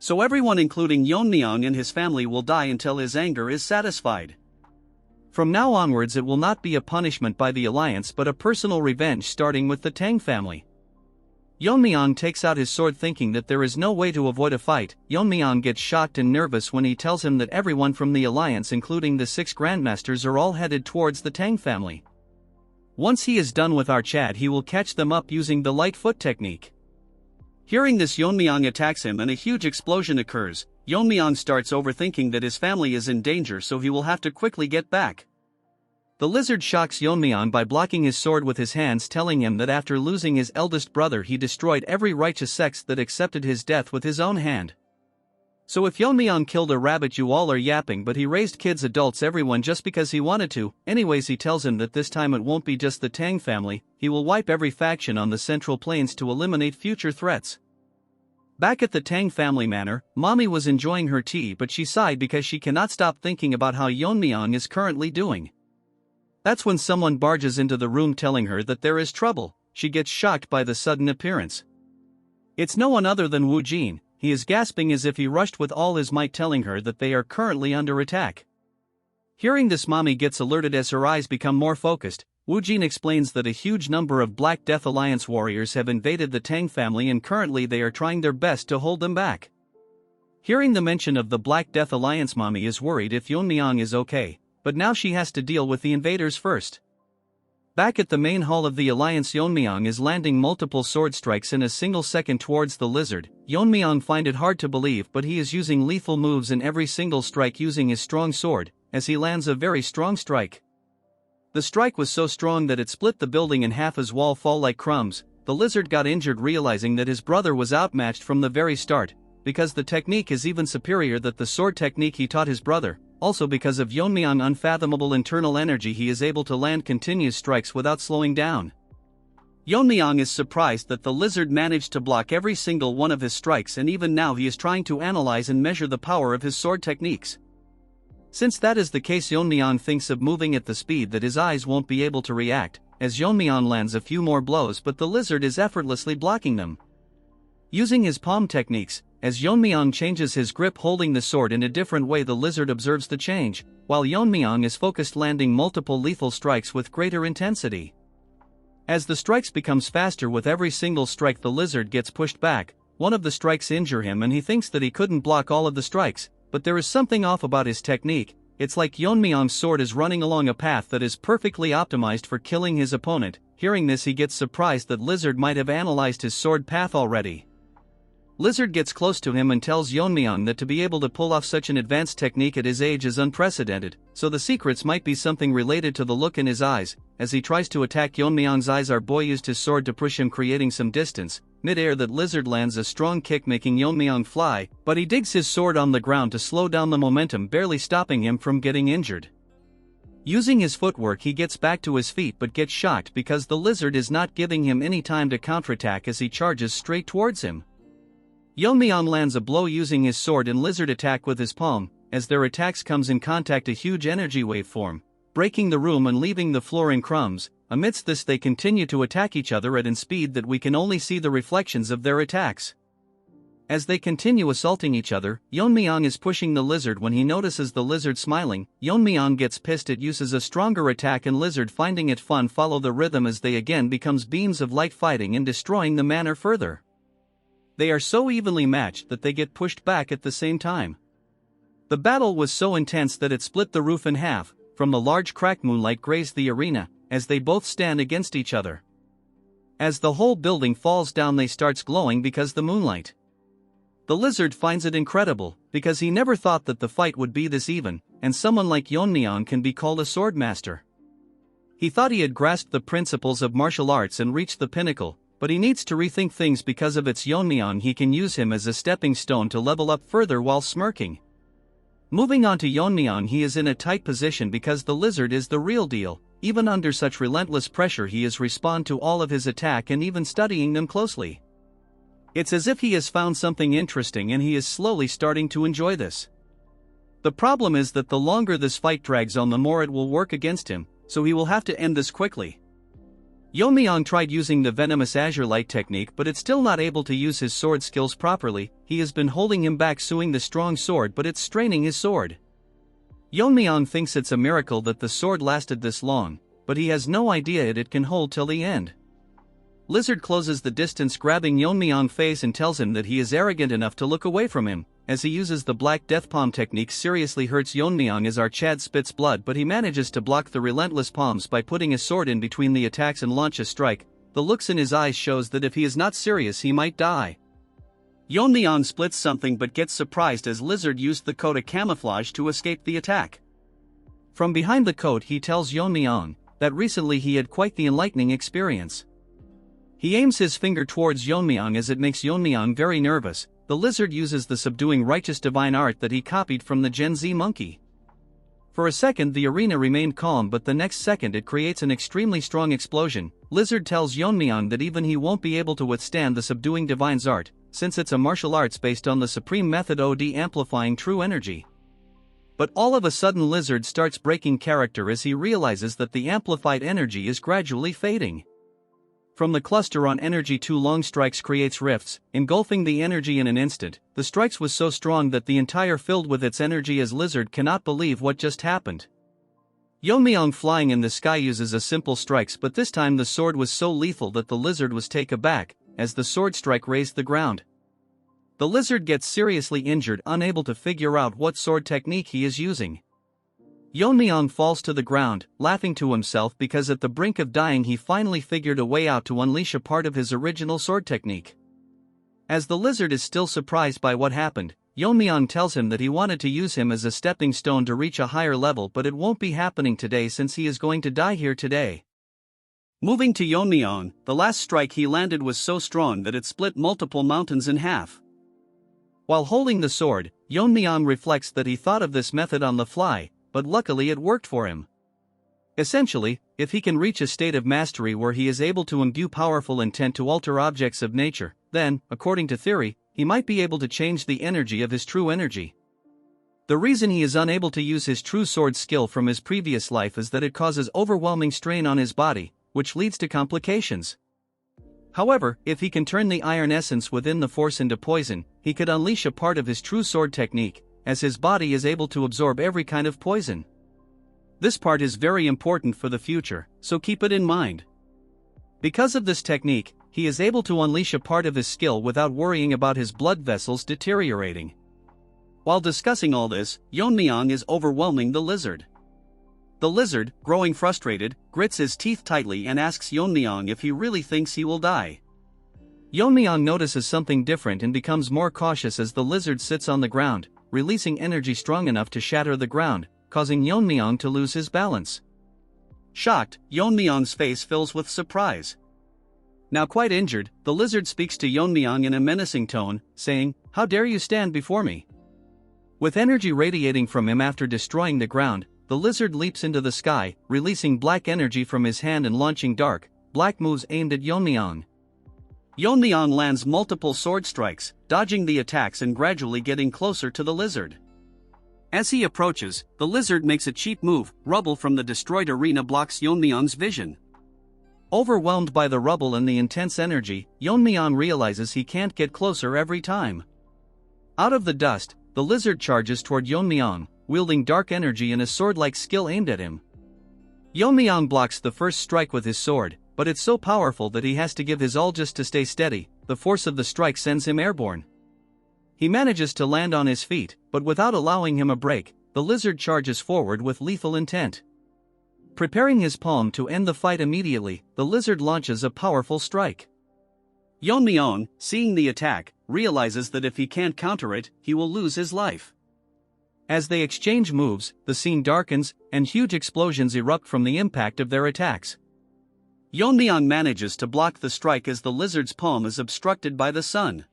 So everyone including Yeon-myeong and his family will die until his anger is satisfied. From now onwards it will not be a punishment by the alliance but a personal revenge, starting with the Tang family. Yeon-myeong takes out his sword thinking that there is no way to avoid a fight. Yeon-myeong gets shocked and nervous when he tells him that everyone from the alliance, including the 6 grandmasters, are all headed towards the Tang family. Once he is done with our chat, he will catch them up using the light foot technique. Hearing this, Yeon-myeong attacks him and a huge explosion occurs. Yeon-myeong starts overthinking that his family is in danger, so he will have to quickly get back. The lizard shocks Yeon-myeong by blocking his sword with his hands, telling him that after losing his eldest brother he destroyed every righteous sect that accepted his death with his own hand. So if Yeon-myeong killed a rabbit, you all are yapping, but he raised kids, adults, everyone just because he wanted to. Anyways, he tells him that this time it won't be just the Tang family, he will wipe every faction on the Central Plains to eliminate future threats. Back at the Tang family manor, Mommy was enjoying her tea, but she sighed because she cannot stop thinking about how Yeon-myeong is currently doing. That's when someone barges into the room telling her that there is trouble. She gets shocked by the sudden appearance. It's no one other than Wu Jin. He is gasping as if he rushed with all his might, telling her that they are currently under attack. Hearing this, Mommy gets alerted as her eyes become more focused. Wu Jin explains that a huge number of Black Death Alliance warriors have invaded the Tang family and currently they are trying their best to hold them back. Hearing the mention of the Black Death Alliance, Mommy is worried if Yeon-myeong is okay, but now she has to deal with the invaders first. Back at the main hall of the alliance, Yeon-myeong is landing multiple sword strikes in a single second towards the lizard. Yeon-myeong find it hard to believe, but he is using lethal moves in every single strike using his strong sword, as he lands a very strong strike. The strike was so strong that it split the building in half as wall fall like crumbs. the lizard got injured realizing that his brother was outmatched from the very start, because the technique is even superior than the sword technique he taught his brother. Also because of Yeon-myeong's unfathomable internal energy, he is able to land continuous strikes without slowing down. Yeon-myeong is surprised that the lizard managed to block every single one of his strikes, and even now he is trying to analyze and measure the power of his sword techniques. Since that is the case, Yeon-myeong thinks of moving at the speed that his eyes won't be able to react, as Yeon-myeong lands a few more blows, but the lizard is effortlessly blocking them. Using his palm techniques, as Yeon-myeong changes his grip holding the sword in a different way, the lizard observes the change, while Yeon-myeong is focused landing multiple lethal strikes with greater intensity. As the strikes becomes faster with every single strike, the lizard gets pushed back. One of the strikes injure him and he thinks that he couldn't block all of the strikes, but there is something off about his technique. It's like Yeon-myeong's sword is running along a path that is perfectly optimized for killing his opponent. Hearing this, he gets surprised that lizard might have analyzed his sword path already. Lizard gets close to him and tells Yeon-myeong that to be able to pull off such an advanced technique at his age is unprecedented, so the secrets might be something related to the look in his eyes. As he tries to attack Yeon-myeong's eyes, our boy used his sword to push him, creating some distance. Mid-air, that lizard lands a strong kick making Yeon-myeong fly, but he digs his sword on the ground to slow down the momentum, barely stopping him from getting injured. Using his footwork, he gets back to his feet but gets shocked because the lizard is not giving him any time to counterattack as he charges straight towards him. Yeon-myeong lands a blow using his sword and lizard attack with his palm. As their attacks comes in contact, a huge energy wave form, breaking the room and leaving the floor in crumbs. Amidst this, they continue to attack each other at a speed that we can only see the reflections of their attacks. As they continue assaulting each other, Yeon-myeong is pushing the lizard. When he notices the lizard smiling, Yeon-myeong gets pissed. It uses a stronger attack and lizard, finding it fun, follow the rhythm as they again becomes beams of light fighting and destroying the manor further. They are so evenly matched that they get pushed back at the same time. The battle was so intense that it split the roof in half. From the large crack, moonlight grazed the arena, as they both stand against each other. As the whole building falls down, they starts glowing because the moonlight. The lizard finds it incredible, because he never thought that the fight would be this even, and someone like Yeon-myeong can be called a swordmaster. He thought he had grasped the principles of martial arts and reached the pinnacle, but he needs to rethink things because of its Yeon-myeong. He can use him as a stepping stone to level up further while smirking. Moving on to Yeon-myeong, he is in a tight position because the lizard is the real deal. Even under such relentless pressure, he is respond to all of his attack and even studying them closely. It's as if he has found something interesting and he is slowly starting to enjoy this. The problem is that the longer this fight drags on, the more it will work against him, so he will have to end this quickly. Yeon-myeong tried using the venomous azure light technique, but it's still not able to use his sword skills properly. He has been holding him back, suing the strong sword, but it's straining his sword. Yeon-myeong thinks it's a miracle that the sword lasted this long, but he has no idea it can hold till the end. Lizard closes the distance, grabbing Yeon-myeong's face and tells him that he is arrogant enough to look away from him. As he uses the black death palm technique, seriously hurts Yeon-myeong as our Chad spits blood, but he manages to block the relentless palms by putting a sword in between the attacks and launch a strike. The looks in his eyes shows that if he is not serious, he might die. Yeon-myeong splits something but gets surprised as lizard used the coat of camouflage to escape the attack. From behind the coat, he tells Yeon-myeong that recently he had quite the enlightening experience. He aims his finger towards Yeon-myeong as it makes Yeon-myeong very nervous. The lizard uses the subduing righteous divine art that he copied from the Gen Z monkey. For a second the arena remained calm, but the next second it creates an extremely strong explosion. Lizard tells Yeon-myeong that even he won't be able to withstand the subduing divine's art, since it's a martial arts based on the supreme method of amplifying true energy. But all of a sudden lizard starts breaking character as he realizes that the amplified energy is gradually fading. From the cluster on energy, 2 long strikes creates rifts, engulfing the energy in an instant. The strikes was so strong that the entire filled with its energy as lizard cannot believe what just happened. Yeon-myeong flying in the sky uses a simple strikes, but this time the sword was so lethal that the lizard was taken aback as the sword strike razed the ground. The lizard gets seriously injured, unable to figure out what sword technique he is using. Yeon-myeong falls to the ground, laughing to himself because at the brink of dying he finally figured a way out to unleash a part of his original sword technique. As the lizard is still surprised by what happened, Yeon-myeong tells him that he wanted to use him as a stepping stone to reach a higher level, but it won't be happening today since he is going to die here today. Moving to Yeon-myeong, the last strike he landed was so strong that it split multiple mountains in half. While holding the sword, Yeon-myeong reflects that he thought of this method on the fly, but luckily it worked for him. Essentially, if he can reach a state of mastery where he is able to imbue powerful intent to alter objects of nature, then, according to theory, he might be able to change the energy of his true energy. The reason he is unable to use his true sword skill from his previous life is that it causes overwhelming strain on his body, which leads to complications. However, if he can turn the iron essence within the force into poison, he could unleash a part of his true sword technique, as his body is able to absorb every kind of poison. This part is very important for the future, so keep it in mind. Because of this technique, he is able to unleash a part of his skill without worrying about his blood vessels deteriorating. While discussing all this, Yeon-myeong is overwhelming the lizard. The lizard, growing frustrated, grits his teeth tightly and asks Yeon-myeong if he really thinks he will die. Yeon-myeong notices something different and becomes more cautious as the lizard sits on the ground, releasing energy strong enough to shatter the ground, causing Yeon-myeong to lose his balance. Shocked, Yeon-myeong's face fills with surprise. Now quite injured, the lizard speaks to Yeon-myeong in a menacing tone, saying, "How dare you stand before me?" With energy radiating from him after destroying the ground, the lizard leaps into the sky, releasing black energy from his hand and launching dark, black moves aimed at Yeon-myeong. Yeon-myeong lands multiple sword strikes, dodging the attacks and gradually getting closer to the lizard. As he approaches, the lizard makes a cheap move. Rubble from the destroyed arena blocks Yeon-myeong's vision. Overwhelmed by the rubble and the intense energy, Yeon-myeong realizes he can't get closer every time. Out of the dust, the lizard charges toward Yeon-myeong, wielding dark energy and a sword-like skill aimed at him. Yeon-myeong blocks the first strike with his sword, but it's so powerful that he has to give his all just to stay steady. The force of the strike sends him airborne. He manages to land on his feet, but without allowing him a break, the lizard charges forward with lethal intent. Preparing his palm to end the fight immediately, the lizard launches a powerful strike. Yeon-myeong, seeing the attack, realizes that if he can't counter it, he will lose his life. As they exchange moves, the scene darkens, and huge explosions erupt from the impact of their attacks. Yeon-myeong manages to block the strike as the lizard's palm is obstructed by the sun.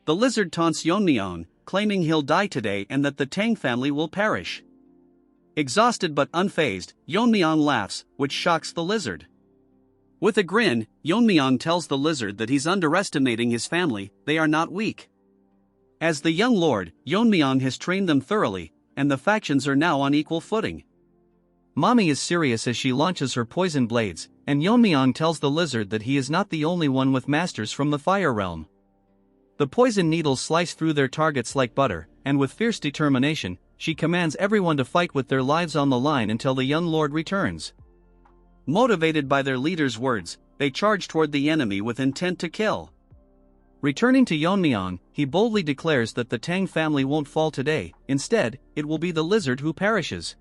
The lizard taunts Yeon-myeong, claiming he'll die today and that the Tang family will perish. Exhausted but unfazed, Yeon-myeong laughs, which shocks the lizard. With a grin, Yeon-myeong tells the lizard that he's underestimating his family. They are not weak. As the young lord, Yeon-myeong has trained them thoroughly, and the factions are now on equal footing. Mommy is serious as she launches her poison blades, and Yeon-myeong tells the lizard that he is not the only one with masters from the fire realm. The poison needles slice through their targets like butter, and with fierce determination, she commands everyone to fight with their lives on the line until the young lord returns. Motivated by their leader's words, they charge toward the enemy with intent to kill. Returning to Yeon-myeong, he boldly declares that the Tang family won't fall today. Instead, it will be the lizard who perishes.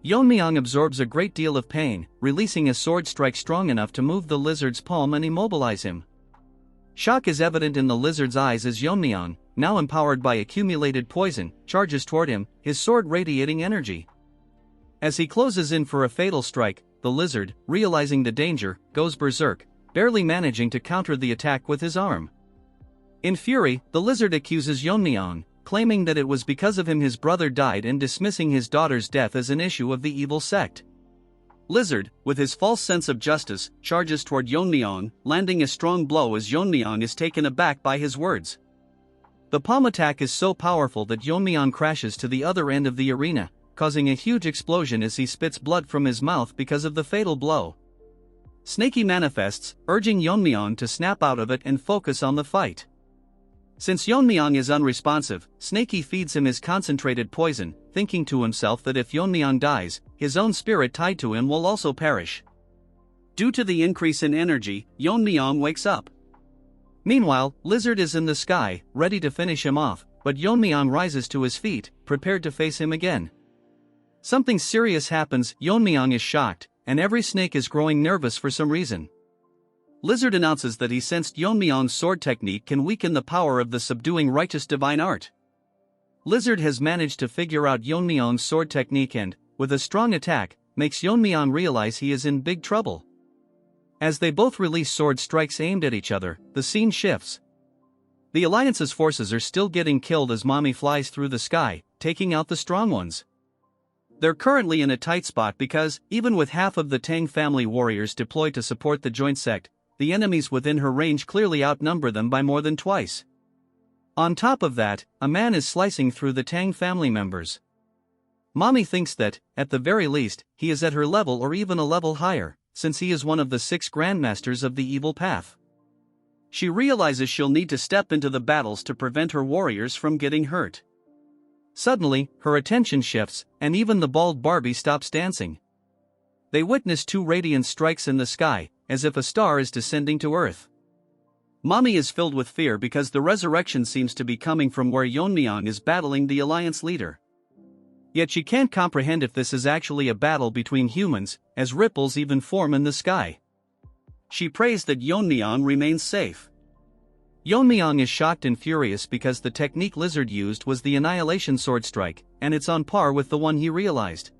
Yeon-myeong absorbs a great deal of pain, releasing a sword strike strong enough to move the lizard's palm and immobilize him. Shock is evident in the lizard's eyes as Yeon-myeong, now empowered by accumulated poison, charges toward him, his sword radiating energy. As he closes in for a fatal strike, the lizard, realizing the danger, goes berserk, barely managing to counter the attack with his arm. In fury, the lizard accuses Yeon-myeong, claiming that it was because of him his brother died and dismissing his daughter's death as an issue of the evil sect. Lizard, with his false sense of justice, charges toward Yeon-myeong, landing a strong blow as Yeon-myeong is taken aback by his words. The palm attack is so powerful that Yeon-myeong crashes to the other end of the arena, causing a huge explosion as he spits blood from his mouth because of the fatal blow. Snaky manifests, urging Yeon-myeong to snap out of it and focus on the fight. Since Yeon-myeong is unresponsive, Snaky feeds him his concentrated poison, thinking to himself that if Yeon-myeong dies, his own spirit tied to him will also perish. Due to the increase in energy, Yeon-myeong wakes up. Meanwhile, Lizard is in the sky, ready to finish him off, but Yeon-myeong rises to his feet, prepared to face him again. Something serious happens. Yeon-myeong is shocked, and every snake is growing nervous for some reason. Lizard announces that he sensed Yeon-myeong's sword technique can weaken the power of the subduing righteous divine art. Lizard has managed to figure out Yeon-myeong's sword technique and, with a strong attack, makes Yeon-myeong realize he is in big trouble. As they both release sword strikes aimed at each other, the scene shifts. The Alliance's forces are still getting killed as Mommy flies through the sky, taking out the strong ones. They're currently in a tight spot because, even with half of the Tang family warriors deployed to support the joint sect, the enemies within her range clearly outnumber them by more than twice. On top of that, a man is slicing through the Tang family members. Mommy thinks that, at the very least, he is at her level or even a level higher, since he is one of the 6 grandmasters of the evil path. She realizes she'll need to step into the battles to prevent her warriors from getting hurt. Suddenly, her attention shifts, and even the bald Barbie stops dancing. They witness 2 radiant strikes in the sky, as if a star is descending to Earth. Mommy is filled with fear because the resurrection seems to be coming from where Yeon-myeong is battling the Alliance leader. Yet she can't comprehend if this is actually a battle between humans, as ripples even form in the sky. She prays that Yeon-myeong remains safe. Yeon-myeong is shocked and furious because the technique Lizard used was the Annihilation Sword Strike, and it's on par with the one he realized.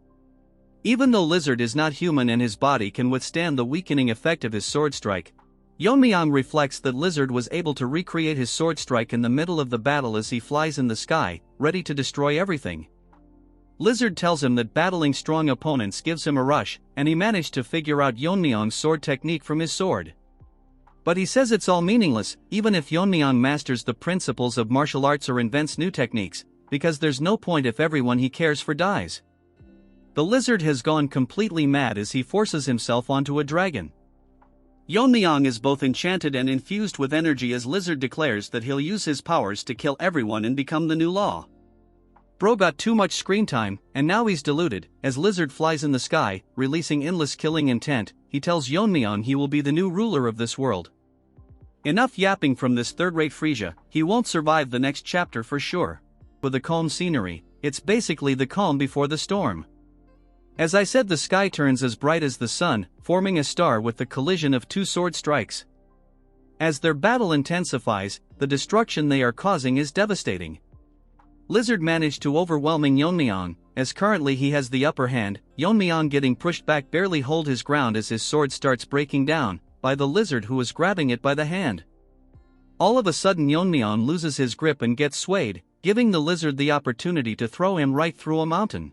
Even though Lizard is not human and his body can withstand the weakening effect of his sword strike, Yeon-myeong reflects that Lizard was able to recreate his sword strike in the middle of the battle as he flies in the sky, ready to destroy everything. Lizard tells him that battling strong opponents gives him a rush, and he managed to figure out Yeon-myeong's sword technique from his sword. But he says it's all meaningless, even if Yeon-myeong masters the principles of martial arts or invents new techniques, because there's no point if everyone he cares for dies. The Lizard has gone completely mad as he forces himself onto a dragon. Yeon-myeong is both enchanted and infused with energy as Lizard declares that he'll use his powers to kill everyone and become the new law. Bro got too much screen time, and now he's deluded. As Lizard flies in the sky, releasing endless killing intent, he tells Yeon-myeong he will be the new ruler of this world. Enough yapping from this third-rate Frisia, he won't survive the next chapter for sure. With the calm scenery, it's basically the calm before the storm. As I said, the sky turns as bright as the sun, forming a star with the collision of 2 sword strikes. As their battle intensifies, the destruction they are causing is devastating. Lizard managed to overwhelming Yeon-myeong, as currently he has the upper hand. Yeon-myeong getting pushed back barely hold his ground as his sword starts breaking down, by the Lizard who is grabbing it by the hand. All of a sudden Yeon-myeong loses his grip and gets swayed, giving the Lizard the opportunity to throw him right through a mountain.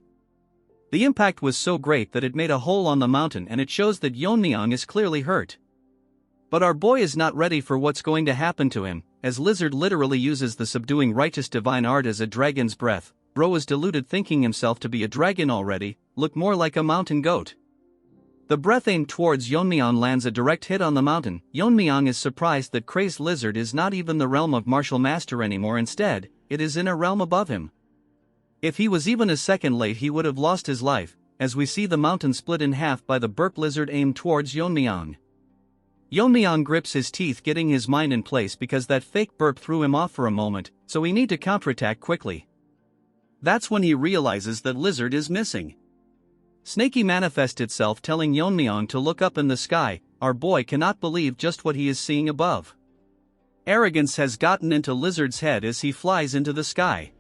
The impact was so great that it made a hole on the mountain, and it shows that Yeon-myeong is clearly hurt. But our boy is not ready for what's going to happen to him, as Lizard literally uses the subduing righteous divine art as a dragon's breath. Bro is deluded thinking himself to be a dragon already, look more like a mountain goat. The breath aimed towards Yeon-myeong lands a direct hit on the mountain. Yeon-myeong is surprised that crazed Lizard is not even the realm of martial master anymore, instead, it is in a realm above him. If he was even a second late he would have lost his life, as we see the mountain split in half by the burp Lizard aimed towards Yeon-myeong. Yeon-myeong grips his teeth, getting his mind in place because that fake burp threw him off for a moment, so he need to counterattack quickly. That's when he realizes that Lizard is missing. Snaky manifests itself telling Yeon-myeong to look up in the sky. Our boy cannot believe just what he is seeing above. Arrogance has gotten into Lizard's head as he flies into the sky.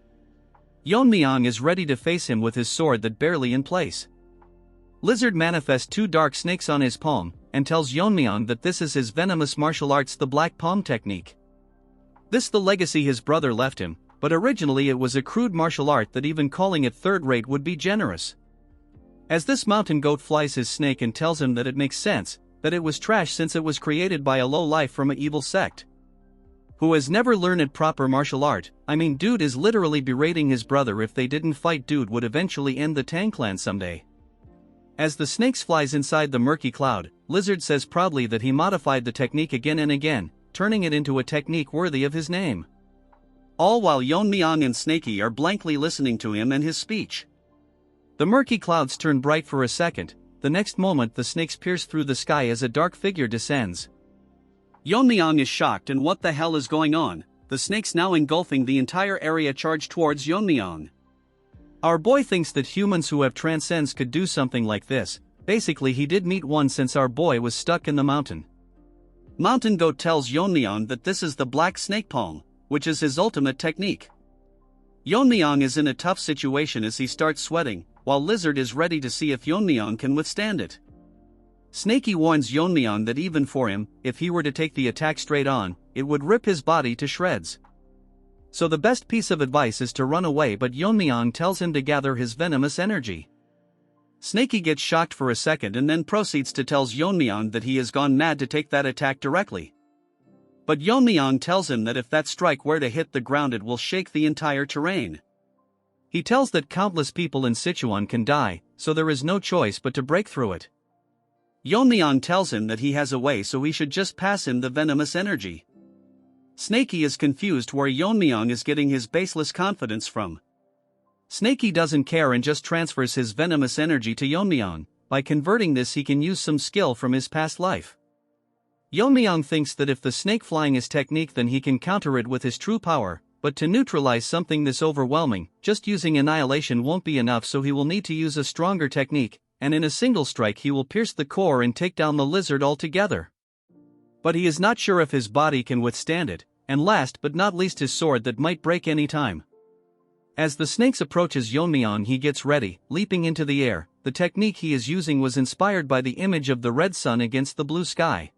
Yeon-myeong is ready to face him with his sword that barely in place. Lizard manifests 2 dark snakes on his palm, and tells Yeon-myeong that this is his venomous martial arts, the Black Palm technique. This the legacy his brother left him, but originally it was a crude martial art that even calling it third-rate would be generous. As this mountain goat flies his snake and tells him that it makes sense, that it was trash since it was created by a low-life from a evil sect. Who has never learned proper martial art. I mean, dude is literally berating his brother. If they didn't fight, dude would eventually end the Tang clan someday. As the snakes flies inside the murky cloud, Lizard says proudly that he modified the technique again and again, turning it into a technique worthy of his name. All while Yeon-myeong and Snaky are blankly listening to him and his speech. The murky clouds turn bright for a second, the next moment the snakes pierce through the sky as a dark figure descends. Yeon-myeong is shocked and what the hell is going on, the snakes now engulfing the entire area charge towards Yeon-myeong. Our boy thinks that humans who have transcends could do something like this. Basically he did meet one since our boy was stuck in the mountain. Mountain Goat tells Yeon-myeong that this is the Black Snake Palm, which is his ultimate technique. Yeon-myeong is in a tough situation as he starts sweating, while Lizard is ready to see if Yeon-myeong can withstand it. Snakey warns Yeon-myeong that even for him, if he were to take the attack straight on, it would rip his body to shreds. So the best piece of advice is to run away, but Yeon-myeong tells him to gather his venomous energy. Snakey gets shocked for a second and then proceeds to tell Yeon-myeong that he has gone mad to take that attack directly. But Yeon-myeong tells him that if that strike were to hit the ground it will shake the entire terrain. He tells that countless people in Sichuan can die, so there is no choice but to break through it. Yeon-myeong tells him that he has a way, so he should just pass him the venomous energy. Snakey is confused where Yeon-myeong is getting his baseless confidence from. Snakey doesn't care and just transfers his venomous energy to Yeon-myeong. By converting this he can use some skill from his past life. Yeon-myeong thinks that if the snake flying is technique then he can counter it with his true power, but to neutralize something this overwhelming, just using annihilation won't be enough, so he will need to use a stronger technique, and in a single strike he will pierce the core and take down the lizard altogether. But he is not sure if his body can withstand it, and last but not least his sword that might break any time. As the snake approaches Yeon-myeong he gets ready, leaping into the air. The technique he is using was inspired by the image of the red sun against the blue sky.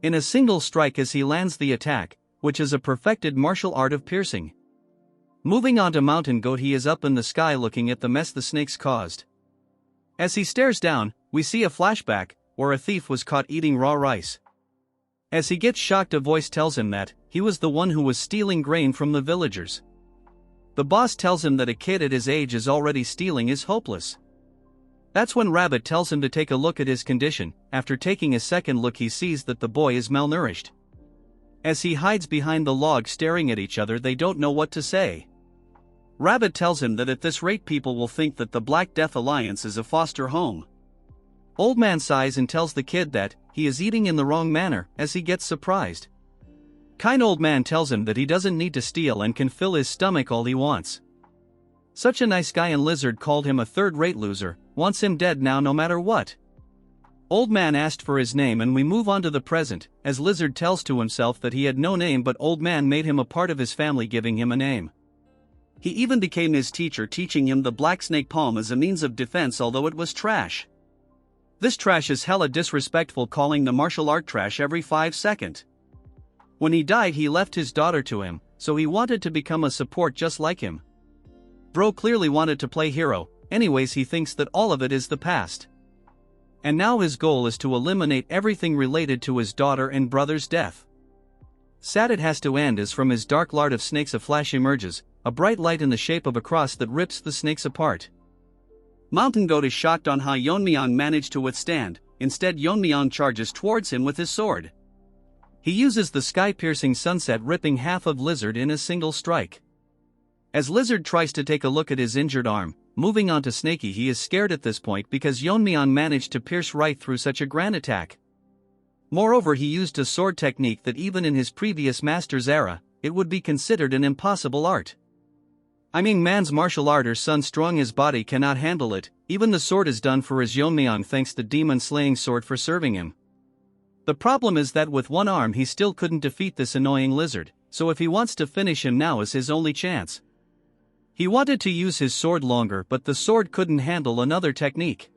In a single strike as he lands the attack, which is a perfected martial art of piercing. Moving on to Mountain Goat, he is up in the sky looking at the mess the snakes caused. As he stares down, we see a flashback, where a thief was caught eating raw rice. As he gets shocked, a voice tells him that he was the one who was stealing grain from the villagers. The boss tells him that a kid at his age is already stealing is hopeless. That's when Rabbit tells him to take a look at his condition. After taking a second look he sees that the boy is malnourished. As he hides behind the log staring at each other, they don't know what to say. Rabbit tells him that at this rate people will think that the Black Death Alliance is a foster home. Old Man sighs and tells the kid that he is eating in the wrong manner, as he gets surprised. Kind Old Man tells him that he doesn't need to steal and can fill his stomach all he wants. Such a nice guy, and Lizard called him a third-rate loser, wants him dead now no matter what. Old Man asked for his name and we move on to the present, as Lizard tells to himself that he had no name, but Old Man made him a part of his family, giving him a name. He even became his teacher, teaching him the black snake palm as a means of defense, although it was trash. This trash is hella disrespectful, calling the martial art trash every 5 seconds. When he died he left his daughter to him, so he wanted to become a support just like him. Bro clearly wanted to play hero, anyways he thinks that all of it is the past. And now his goal is to eliminate everything related to his daughter and brother's death. Sad it has to end, as from his dark lard of snakes a flash emerges, a bright light in the shape of a cross that rips the snakes apart. Mountain Goat is shocked on how Yeon-myeong managed to withstand. Instead Yeon-myeong charges towards him with his sword. He uses the sky-piercing sunset, ripping half of Lizard in a single strike. As Lizard tries to take a look at his injured arm, moving on to Snakey, he is scared at this point because Yeon-myeong managed to pierce right through such a grand attack. Moreover, he used a sword technique that even in his previous master's era, it would be considered an impossible art. I mean, man's martial art or son strong, his body cannot handle it. Even the sword is done for, as Yeon-myeong thanks the demon slaying sword for serving him. The problem is that with one arm he still couldn't defeat this annoying Lizard, so if he wants to finish him, now is his only chance. He wanted to use his sword longer, but the sword couldn't handle another technique.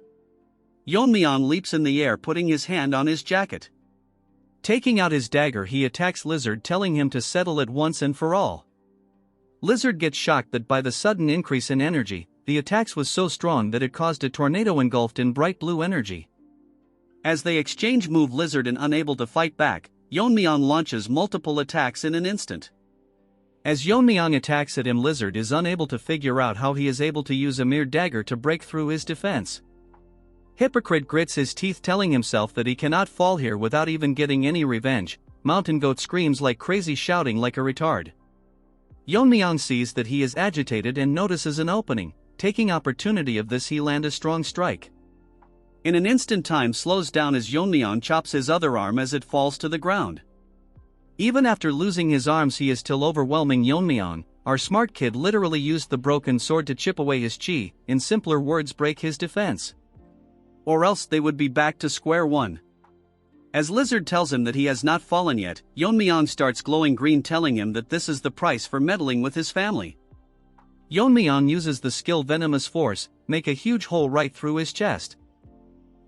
Yeon-myeong leaps in the air, putting his hand on his jacket. Taking out his dagger he attacks Lizard, telling him to settle it once and for all. Lizard gets shocked that by the sudden increase in energy, the attacks was so strong that it caused a tornado engulfed in bright blue energy. As they exchange move, Lizard and unable to fight back, Yeon-myeong launches multiple attacks in an instant. As Yeon-myeong attacks at him, Lizard is unable to figure out how he is able to use a mere dagger to break through his defense. Hypocrite grits his teeth, telling himself that he cannot fall here without even getting any revenge. Mountain Goat screams like crazy, shouting like a retard. Yeon-myeong sees that he is agitated and notices an opening. Taking opportunity of this, he lands a strong strike. In an instant, time slows down as Yeon-myeong chops his other arm as it falls to the ground. Even after losing his arms, he is still overwhelming Yeon-myeong. Our smart kid literally used the broken sword to chip away his chi, in simpler words, break his defense. Or else they would be back to square one. As Lizard tells him that he has not fallen yet, Yeon-myeong starts glowing green, telling him that this is the price for meddling with his family. Yeon-myeong uses the skill Venomous Force, make a huge hole right through his chest.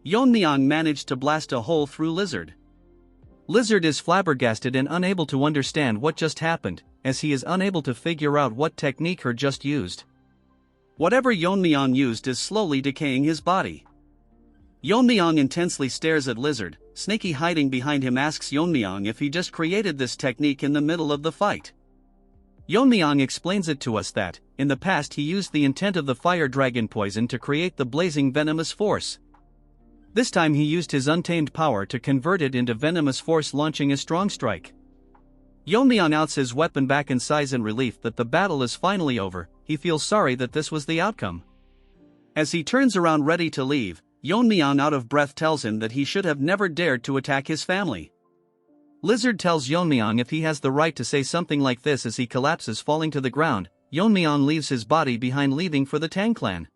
Yeon-myeong managed to blast a hole through Lizard. Lizard is flabbergasted and unable to understand what just happened, as he is unable to figure out what technique her just used. Whatever Yeon-myeong used is slowly decaying his body. Yeon-myeong intensely stares at Lizard. Snaky hiding behind him asks Yeon-myeong if he just created this technique in the middle of the fight. Yeon-myeong explains it to us that, in the past he used the intent of the fire dragon poison to create the blazing venomous force. This time he used his untamed power to convert it into venomous force, launching a strong strike. Yeon-myeong outs his weapon back in sighs in relief that the battle is finally over. He feels sorry that this was the outcome. As he turns around ready to leave, Yeon-myeong out of breath tells him that he should have never dared to attack his family. Lizard tells Yeon-myeong if he has the right to say something like this as he collapses, falling to the ground. Yeon-myeong leaves his body behind, leaving for the Tang clan.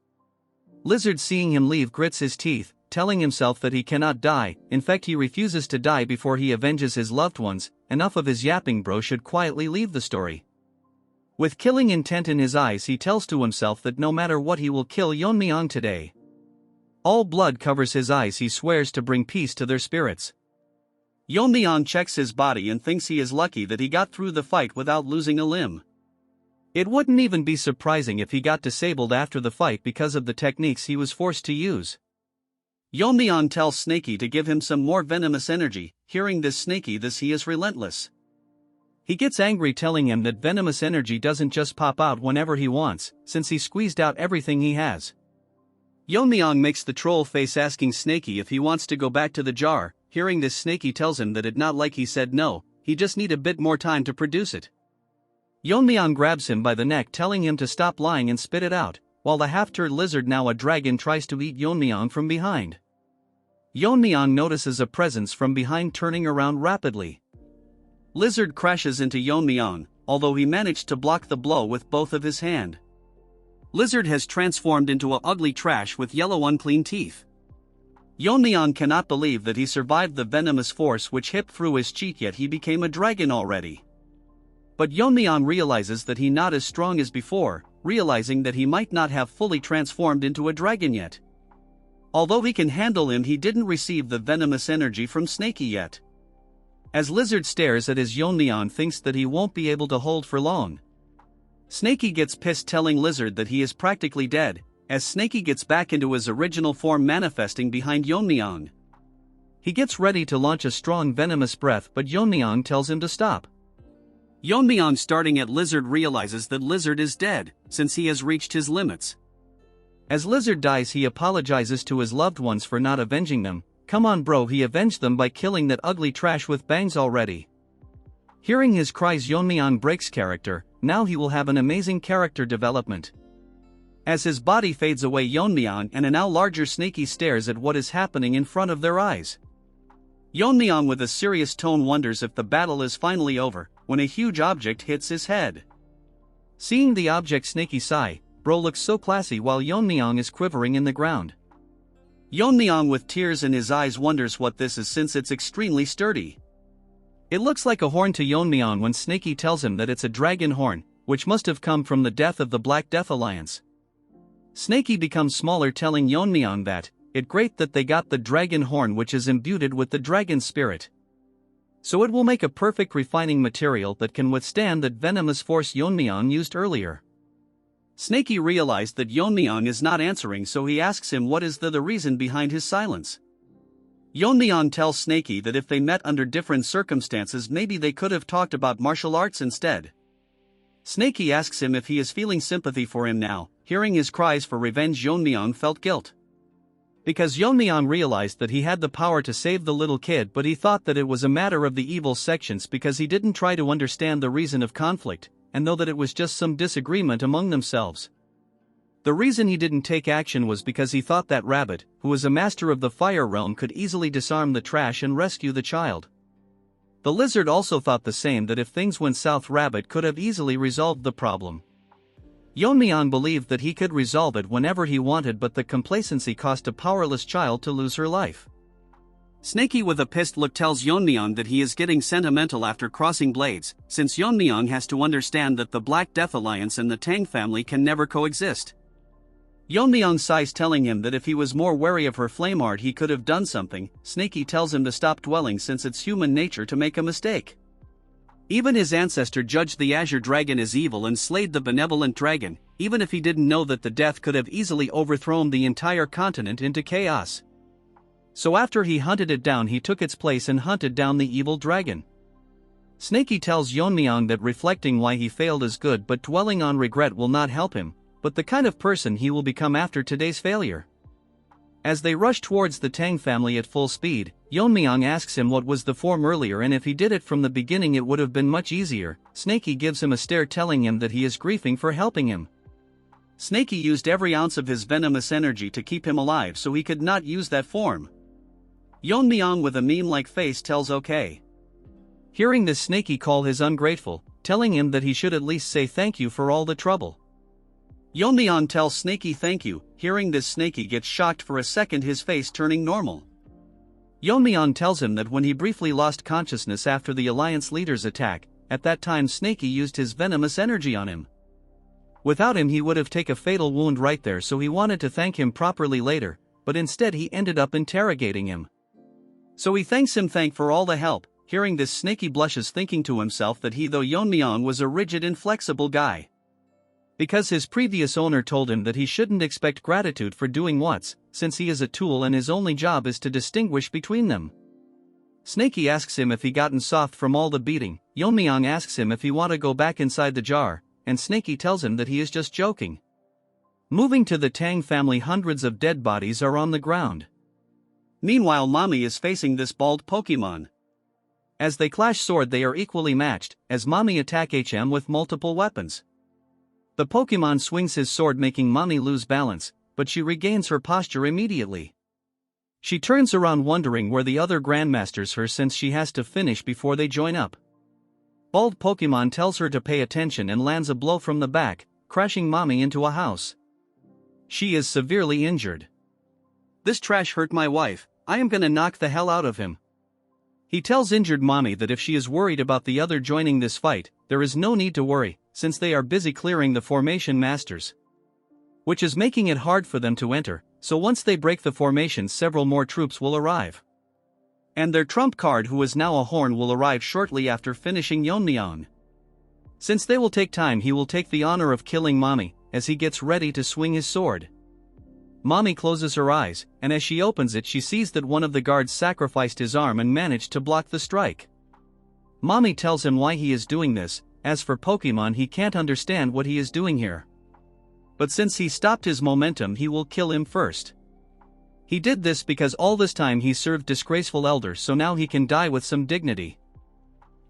Lizard, seeing him leave, grits his teeth, telling himself that he cannot die. In fact, he refuses to die before he avenges his loved ones. Enough of his yapping, bro should quietly leave the story. With killing intent in his eyes, he tells to himself that no matter what he will kill Yeon-myeong today. All blood covers his eyes. He swears to bring peace to their spirits. Yeon-myeong checks his body and thinks he is lucky that he got through the fight without losing a limb. It wouldn't even be surprising if he got disabled after the fight because of the techniques he was forced to use. Yeon-myeong tells Snaky to give him some more venomous energy. Hearing this, Snaky he is relentless. He gets angry, telling him that venomous energy doesn't just pop out whenever he wants, since he squeezed out everything he has. Yeon-myeong makes the troll face, asking Snaky if he wants to go back to the jar. Hearing this, Snaky tells him that it's not like he said no, he just need a bit more time to produce it. Yeon-myeong grabs him by the neck, telling him to stop lying and spit it out, while the half-turd lizard, now a dragon, tries to eat Yeon-myeong from behind. Yeon-myeong notices a presence from behind, turning around rapidly. Lizard crashes into Yeon-myeong, although he managed to block the blow with both of his hand. Lizard has transformed into a ugly trash with yellow unclean teeth. Yeon-myeong cannot believe that he survived the venomous force which hit through his cheek, yet he became a dragon already. But Yeon-myeong realizes that he not as strong as before, realizing that he might not have fully transformed into a dragon yet. Although he can handle him, he didn't receive the venomous energy from Snaky yet. As Lizard stares at his, Yeon-myeong thinks that he won't be able to hold for long. Snaky gets pissed, telling Lizard that he is practically dead, as Snaky gets back into his original form, manifesting behind Yeon-myeong. He gets ready to launch a strong venomous breath, but Yeon-myeong tells him to stop. Yeon-myeong, starting at Lizard, realizes that Lizard is dead, since he has reached his limits. As Lizard dies, he apologizes to his loved ones for not avenging them. Come on, bro, he avenged them by killing that ugly trash with bangs already. Hearing his cries, Yeon-myeong breaks character. Now he will have an amazing character development. As his body fades away, Yeon-myeong and a now larger Snaky stares at what is happening in front of their eyes. Yeon-myeong with a serious tone wonders if the battle is finally over, when a huge object hits his head. Seeing the object, Snaky sigh. Bro looks so classy while Yeon-myeong is quivering in the ground. Yeon-myeong with tears in his eyes wonders what this is, since it's extremely sturdy. It looks like a horn to Yeon-myeong when Snaky tells him that it's a dragon horn, which must have come from the death of the Black Death Alliance. Snaky becomes smaller, telling Yeon-myeong that it's great that they got the dragon horn, which is imbued with the dragon spirit. So it will make a perfect refining material that can withstand that venomous force Yeon-myeong used earlier. Snaky realized that Yeon-myeong is not answering, so he asks him what is the reason behind his silence. Yeon-myeong tells Snaky that if they met under different circumstances, maybe they could have talked about martial arts instead. Snaky asks him if he is feeling sympathy for him now. Hearing his cries for revenge, Yeon-myeong felt guilt. Because Yeon-myeong realized that he had the power to save the little kid, but he thought that it was a matter of the evil sections because he didn't try to understand the reason of conflict, and know that it was just some disagreement among themselves. The reason he didn't take action was because he thought that Rabbit, who was a master of the fire realm, could easily disarm the trash and rescue the child. The lizard also thought the same, that if things went south, Rabbit could have easily resolved the problem. Yeon-myeong believed that he could resolve it whenever he wanted, but the complacency caused a powerless child to lose her life. Snaky with a pissed look tells Yeon-myeong that he is getting sentimental after crossing blades, since Yeon-myeong has to understand that the Black Death Alliance and the Tang family can never coexist. Yeon-myeong sighs, telling him that if he was more wary of her flame art he could have done something. Snaky tells him to stop dwelling since it's human nature to make a mistake. Even his ancestor judged the Azure Dragon as evil and slayed the benevolent dragon, even if he didn't know that the death could have easily overthrown the entire continent into chaos. So after he hunted it down, he took its place and hunted down the evil dragon. Snaky tells Yeon-myeong that reflecting why he failed is good, but dwelling on regret will not help him, but the kind of person he will become after today's failure. As they rush towards the Tang family at full speed, Yeon-myeong asks him what was the form earlier and if he did it from the beginning it would have been much easier. Snaky gives him a stare, telling him that he is grieving for helping him. Snaky used every ounce of his venomous energy to keep him alive, so he could not use that form. Yeon-myeong with a meme-like face tells okay. Hearing this, Snaky call his ungrateful, telling him that he should at least say thank you for all the trouble. Yeon-myeong tells Snaky thank you. Hearing this, Snaky gets shocked for a second, his face turning normal. Yeon-myeong tells him that when he briefly lost consciousness after the Alliance leader's attack, at that time Snaky used his venomous energy on him. Without him he would have taken a fatal wound right there, so he wanted to thank him properly later, but instead he ended up interrogating him. So he thanks him for all the help. Hearing this, Snaky blushes, thinking to himself that though Yeon-myeong was a rigid, inflexible guy. Because his previous owner told him that he shouldn't expect gratitude for doing what's, since he is a tool and his only job is to distinguish between them. Snaky asks him if he gotten soft from all the beating. Yeon-myeong asks him if he want to go back inside the jar, and Snaky tells him that he is just joking. Moving to the Tang family, hundreds of dead bodies are on the ground. Meanwhile, Mommy is facing this bald Pokemon. As they clash sword, they are equally matched, as Mommy attack HM with multiple weapons. The Pokemon swings his sword, making Mommy lose balance, but she regains her posture immediately. She turns around wondering where the other Grandmasters are, since she has to finish before they join up. Bald Pokemon tells her to pay attention and lands a blow from the back, crashing Mommy into a house. She is severely injured. This trash hurt my wife, I am gonna knock the hell out of him. He tells injured Mommy that if she is worried about the other joining this fight, there is no need to worry, since they are busy clearing the formation masters. Which is making it hard for them to enter, so once they break the formation several more troops will arrive. And their trump card, who is now a horn, will arrive shortly after finishing Yeon-myeong. Since they will take time, he will take the honor of killing Mommy, as he gets ready to swing his sword. Mommy closes her eyes, and as she opens it she sees that one of the guards sacrificed his arm and managed to block the strike. Mommy tells him why he is doing this. As for Pokemon, he can't understand what he is doing here. But since he stopped his momentum, he will kill him first. He did this because all this time he served disgraceful elders, so now he can die with some dignity.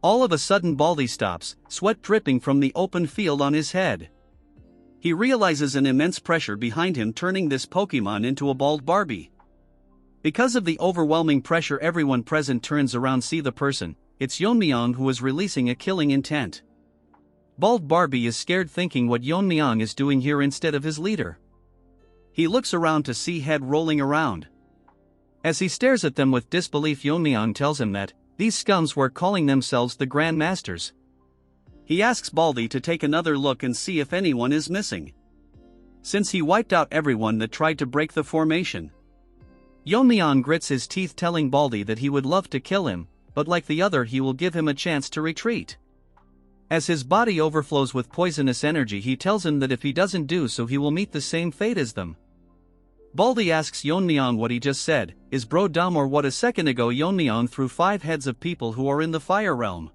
All of a sudden Baldy stops, sweat dripping from the open field on his head. He realizes an immense pressure behind him, turning this Pokemon into a bald Barbie. Because of the overwhelming pressure, everyone present turns around, see the person. It's Yeon-myeong, who is releasing a killing intent. Bald Barbie is scared, thinking what Yeon-myeong is doing here instead of his leader. He looks around to see head rolling around. As he stares at them with disbelief, Yeon-myeong tells him that these scums were calling themselves the Grandmasters. He asks Baldy to take another look and see if anyone is missing, since he wiped out everyone that tried to break the formation. Yeon-myeong grits his teeth, telling Baldy that he would love to kill him, but like the other he will give him a chance to retreat. As his body overflows with poisonous energy, he tells him that if he doesn't do so he will meet the same fate as them. Baldy asks Yeon-myeong what he just said. Is bro dumb or what? A second ago Yeon-myeong threw 5 heads of people who are in the fire realm.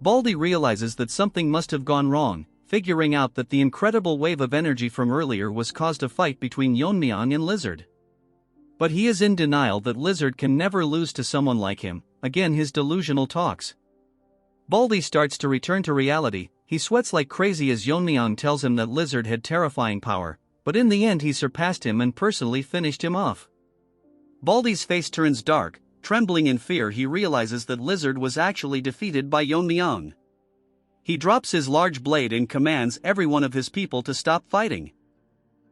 Baldy realizes that something must have gone wrong, figuring out that the incredible wave of energy from earlier was caused a fight between Yeon-myeong and Lizard. But he is in denial that Lizard can never lose to someone like him. Again his delusional talks. Baldy starts to return to reality. He sweats like crazy as Yeon-myeong tells him that Lizard had terrifying power, but in the end he surpassed him and personally finished him off. Baldy's face turns dark. Trembling in fear, he realizes that Lizard was actually defeated by Yeon-myeong. He drops his large blade and commands every one of his people to stop fighting.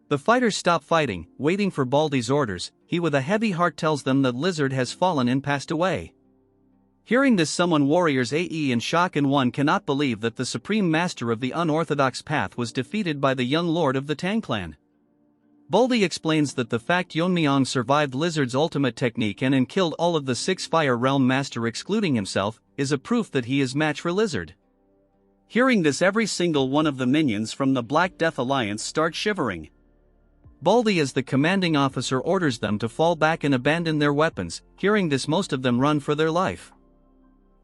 The fighters stop fighting, waiting for Baldy's orders. He with a heavy heart tells them that Lizard has fallen and passed away. Hearing this, summon warriors AE in shock, and one cannot believe that the supreme master of the unorthodox path was defeated by the young lord of the Tang clan. Baldy explains that the fact Yeon-myeong survived Lizard's ultimate technique and killed all of the 6 Fire Realm Master excluding himself, is a proof that he is match for Lizard. Hearing this, every single one of the minions from the Black Death Alliance start shivering. Baldy as the commanding officer orders them to fall back and abandon their weapons. Hearing this, most of them run for their life.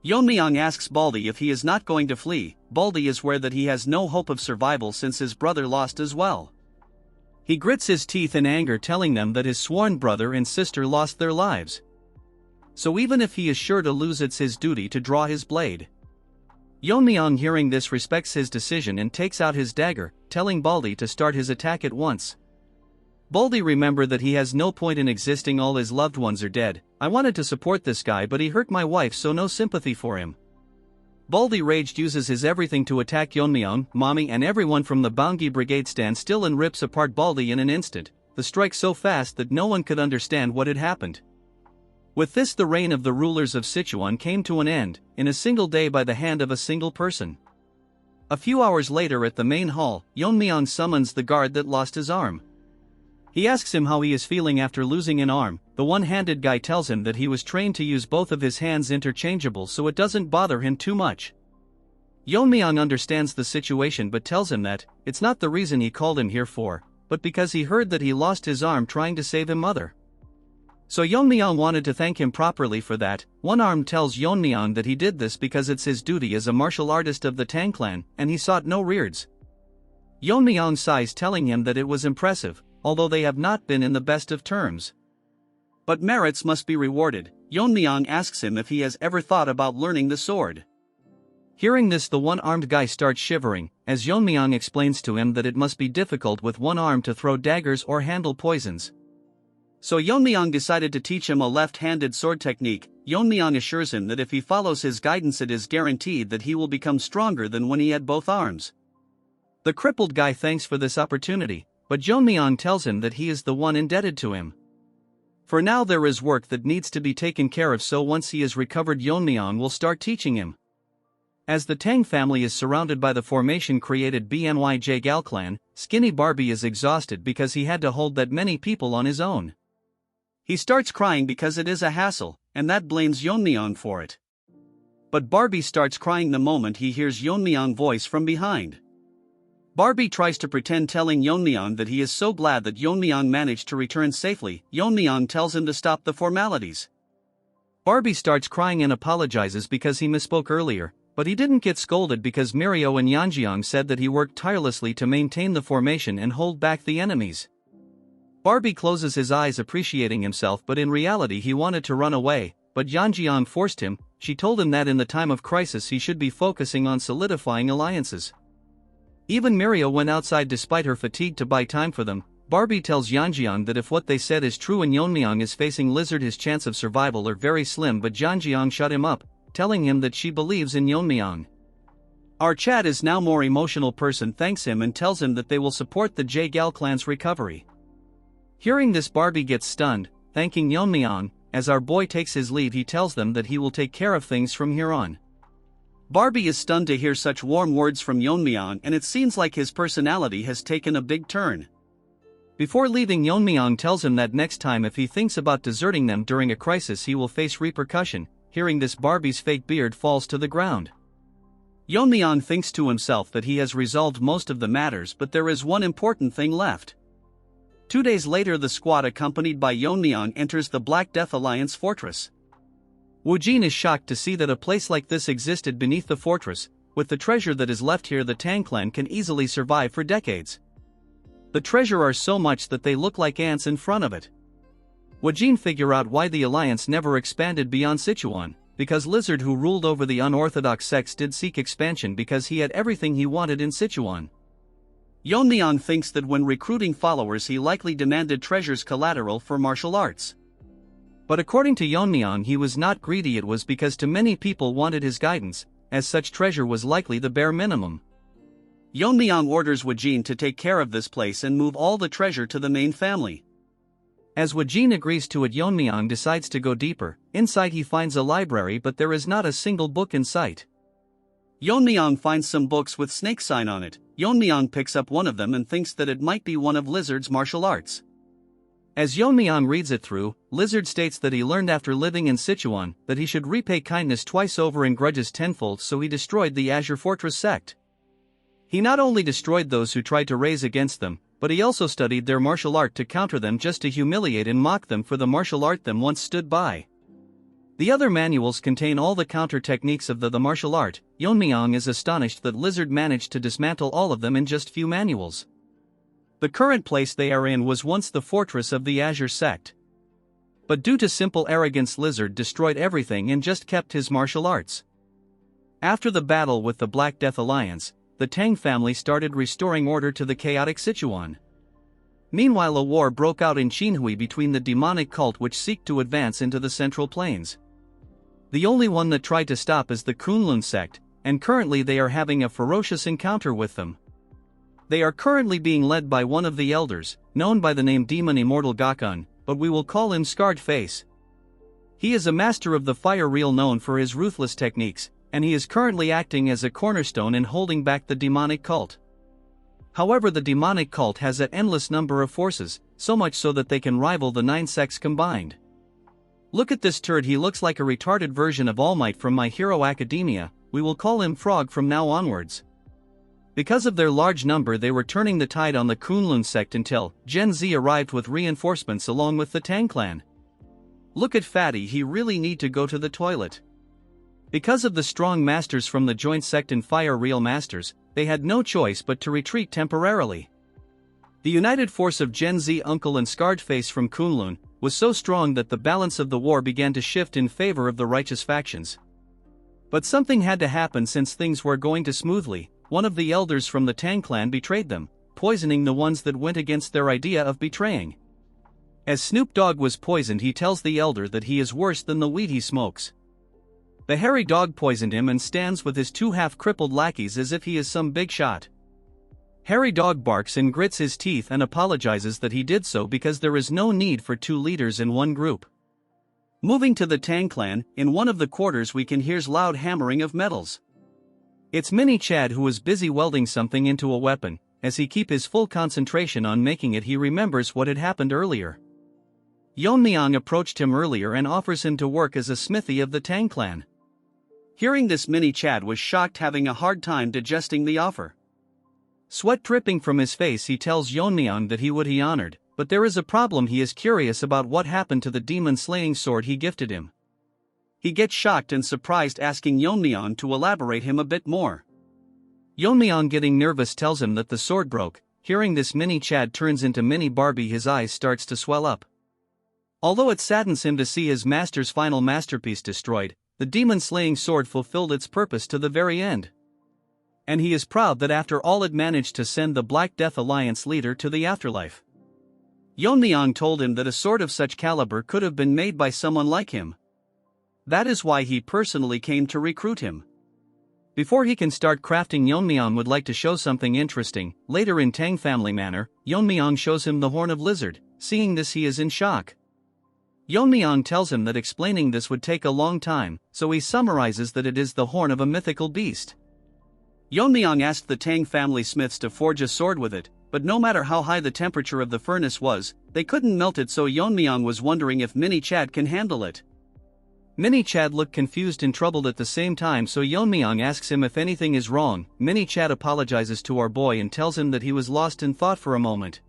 Yeon-myeong asks Baldy if he is not going to flee. Baldy is aware that he has no hope of survival since his brother lost as well. He grits his teeth in anger, telling them that his sworn brother and sister lost their lives. So even if he is sure to lose, it's his duty to draw his blade. Yeon-myeong hearing this respects his decision and takes out his dagger, telling Baldy to start his attack at once. Baldy remember that he has no point in existing, all his loved ones are dead. I wanted to support this guy but he hurt my wife, so no sympathy for him. Baldy raged uses his everything to attack Yeon-myeong, Mommy and everyone from the Baungi Brigade stand still and rips apart Baldy in an instant, the strike so fast that no one could understand what had happened. With this, the reign of the rulers of Sichuan came to an end, in a single day by the hand of a single person. A few hours later at the main hall, Yeon-myeong summons the guard that lost his arm. He asks him how he is feeling after losing an arm. The one-handed guy tells him that he was trained to use both of his hands interchangeable, so it doesn't bother him too much. Yeon-myeong understands the situation but tells him that it's not the reason he called him here for, but because he heard that he lost his arm trying to save his mother. So Yeon-myeong wanted to thank him properly for that. One arm tells Yeon-myeong that he did this because it's his duty as a martial artist of the Tang clan, and he sought no rewards. Yeon-myeong sighs, telling him that it was impressive, although they have not been in the best of terms. But merits must be rewarded. Yeon-myeong asks him if he has ever thought about learning the sword. Hearing this, the one-armed guy starts shivering, as Yeon-myeong explains to him that it must be difficult with one arm to throw daggers or handle poisons. So Yeon-myeong decided to teach him a left-handed sword technique. Yeon-myeong assures him that if he follows his guidance, it is guaranteed that he will become stronger than when he had both arms. The crippled guy thanks for this opportunity, but Yeon-myeong tells him that he is the one indebted to him. For now there is work that needs to be taken care of, so once he is recovered Yeon-myeong will start teaching him. As the Tang family is surrounded by the formation created by Gal clan, Skinny Barbie is exhausted because he had to hold that many people on his own. He starts crying because it is a hassle, and that blames Yeon-myeong for it. But Barbie starts crying the moment he hears Yeon-myeong's voice from behind. Barbie tries to pretend, telling Yeon-myeong that he is so glad that Yeon-myeong managed to return safely. Yeon-myeong tells him to stop the formalities. Barbie starts crying and apologizes because he misspoke earlier, but he didn't get scolded because Mirio and Yeonjeong said that he worked tirelessly to maintain the formation and hold back the enemies. Barbie closes his eyes appreciating himself, but in reality he wanted to run away, but Yeonjeong forced him. She told him that in the time of crisis he should be focusing on solidifying alliances. Even Mirio went outside despite her fatigue to buy time for them. Barbie tells Yeonjeong that if what they said is true and Yeon-myeong is facing Lizard, his chance of survival are very slim, but Yeonjeong shut him up, telling him that she believes in Yeon-myeong. Our Chad is now more emotional person, thanks him and tells him that they will support the Gal clan's recovery. Hearing this, Barbie gets stunned, thanking Yeon-myeong. As our boy takes his leave, he tells them that he will take care of things from here on. Barbie is stunned to hear such warm words from Yeon-myeong, and it seems like his personality has taken a big turn. Before leaving, Yeon-myeong tells him that next time if he thinks about deserting them during a crisis he will face repercussion. Hearing this, Barbie's fake beard falls to the ground. Yeon-myeong thinks to himself that he has resolved most of the matters, but there is one important thing left. 2 days later, the squad accompanied by Yeon-myeong enters the Black Death Alliance fortress. Woojin is shocked to see that a place like this existed beneath the fortress. With the treasure that is left here, the Tang clan can easily survive for decades. The treasure are so much that they look like ants in front of it. Woojin figure out why the alliance never expanded beyond Sichuan, because Lizard, who ruled over the unorthodox sects, did seek expansion because he had everything he wanted in Sichuan. Yeon-myeong thinks that when recruiting followers he likely demanded treasures collateral for martial arts. But according to Yeon-myeong, he was not greedy, it was because too many people wanted his guidance, as such treasure was likely the bare minimum. Yeon-myeong orders Woojin to take care of this place and move all the treasure to the main family. As Woojin agrees to it, Yeon-myeong decides to go deeper. Inside he finds a library, but there is not a single book in sight. Yeon-myeong finds some books with snake sign on it. Yeon-myeong picks up one of them and thinks that it might be one of Lizard's martial arts. As Yeon-myeong reads it through, Lizard states that he learned after living in Sichuan that he should repay kindness twice over and grudges tenfold, so he destroyed the Azure Fortress sect. He not only destroyed those who tried to raise against them, but he also studied their martial art to counter them, just to humiliate and mock them for the martial art them once stood by. The other manuals contain all the counter techniques of the martial art. Yeon-myeong is astonished that Lizard managed to dismantle all of them in just few manuals. The current place they are in was once the fortress of the Azure sect. But due to simple arrogance, Lizard destroyed everything and just kept his martial arts. After the battle with the Black Death Alliance, the Tang family started restoring order to the chaotic Sichuan. Meanwhile, a war broke out in Qinhui between the demonic cult which seek to advance into the Central Plains. The only one that tried to stop is the Kunlun sect, and currently they are having a ferocious encounter with them. They are currently being led by one of the elders, known by the name Demon Immortal Gakun, but we will call him Scarred Face. He is a master of the fire reel, known for his ruthless techniques, and he is currently acting as a cornerstone in holding back the demonic cult. However, the demonic cult has an endless number of forces, so much so that they can rival the 9 sects combined. Look at this turd, he looks like a retarded version of All Might from My Hero Academia. We will call him Frog from now onwards. Because of their large number, they were turning the tide on the Kunlun sect until Gen Z arrived with reinforcements along with the Tang clan. Look at Fatty, he really need to go to the toilet. Because of the strong masters from the joint sect and fire reel masters, they had no choice but to retreat temporarily. The united force of Gen Z Uncle and Scarred Face from Kunlun was so strong that the balance of the war began to shift in favor of the righteous factions. But something had to happen. Since things were going too smoothly, one of the elders from the Tang clan betrayed them, poisoning the ones that went against their idea of betraying. As Snoop Dogg was poisoned, he tells the elder that he is worse than the weed he smokes. The hairy dog poisoned him and stands with his 2 half-crippled lackeys as if he is some big shot. Hairy Dog barks and grits his teeth and apologizes that he did so because there is no need for 2 leaders in one group. Moving to the Tang clan, in one of the quarters we can hear loud hammering of metals. It's Mini Chad, who is busy welding something into a weapon. As he keep his full concentration on making it, he remembers what had happened earlier. Yeon-myeong approached him earlier and offers him to work as a smithy of the Tang clan. Hearing this, Mini Chad was shocked, having a hard time digesting the offer. Sweat dripping from his face, he tells Yeon-myeong that he would be honored, but there is a problem. He is curious about what happened to the demon-slaying sword he gifted him. He gets shocked and surprised, asking Yeon-myeong to elaborate him a bit more. Yeon-myeong, getting nervous, tells him that the sword broke. Hearing this, Mini Chad turns into Mini Barbie. His eyes starts to swell up. Although it saddens him to see his master's final masterpiece destroyed, the demon-slaying sword fulfilled its purpose to the very end. And he is proud that after all it managed to send the Black Death Alliance leader to the afterlife. Yeon-myeong told him that a sword of such caliber could have been made by someone like him. That is why he personally came to recruit him. Before he can start crafting, Yeon-myeong would like to show something interesting. Later, in Tang family manner, Yeon-myeong shows him the horn of Lizard. Seeing this, he is in shock. Yeon-myeong tells him that explaining this would take a long time, so he summarizes that it is the horn of a mythical beast. Yeon-myeong asked the Tang family smiths to forge a sword with it, but no matter how high the temperature of the furnace was, they couldn't melt it, so Yeon-myeong was wondering if Mini Chad can handle it. Mini Chad looked confused and troubled at the same time, so Yeon-myeong asks him if anything is wrong. Mini Chad apologizes to our boy and tells him that he was lost in thought for a moment.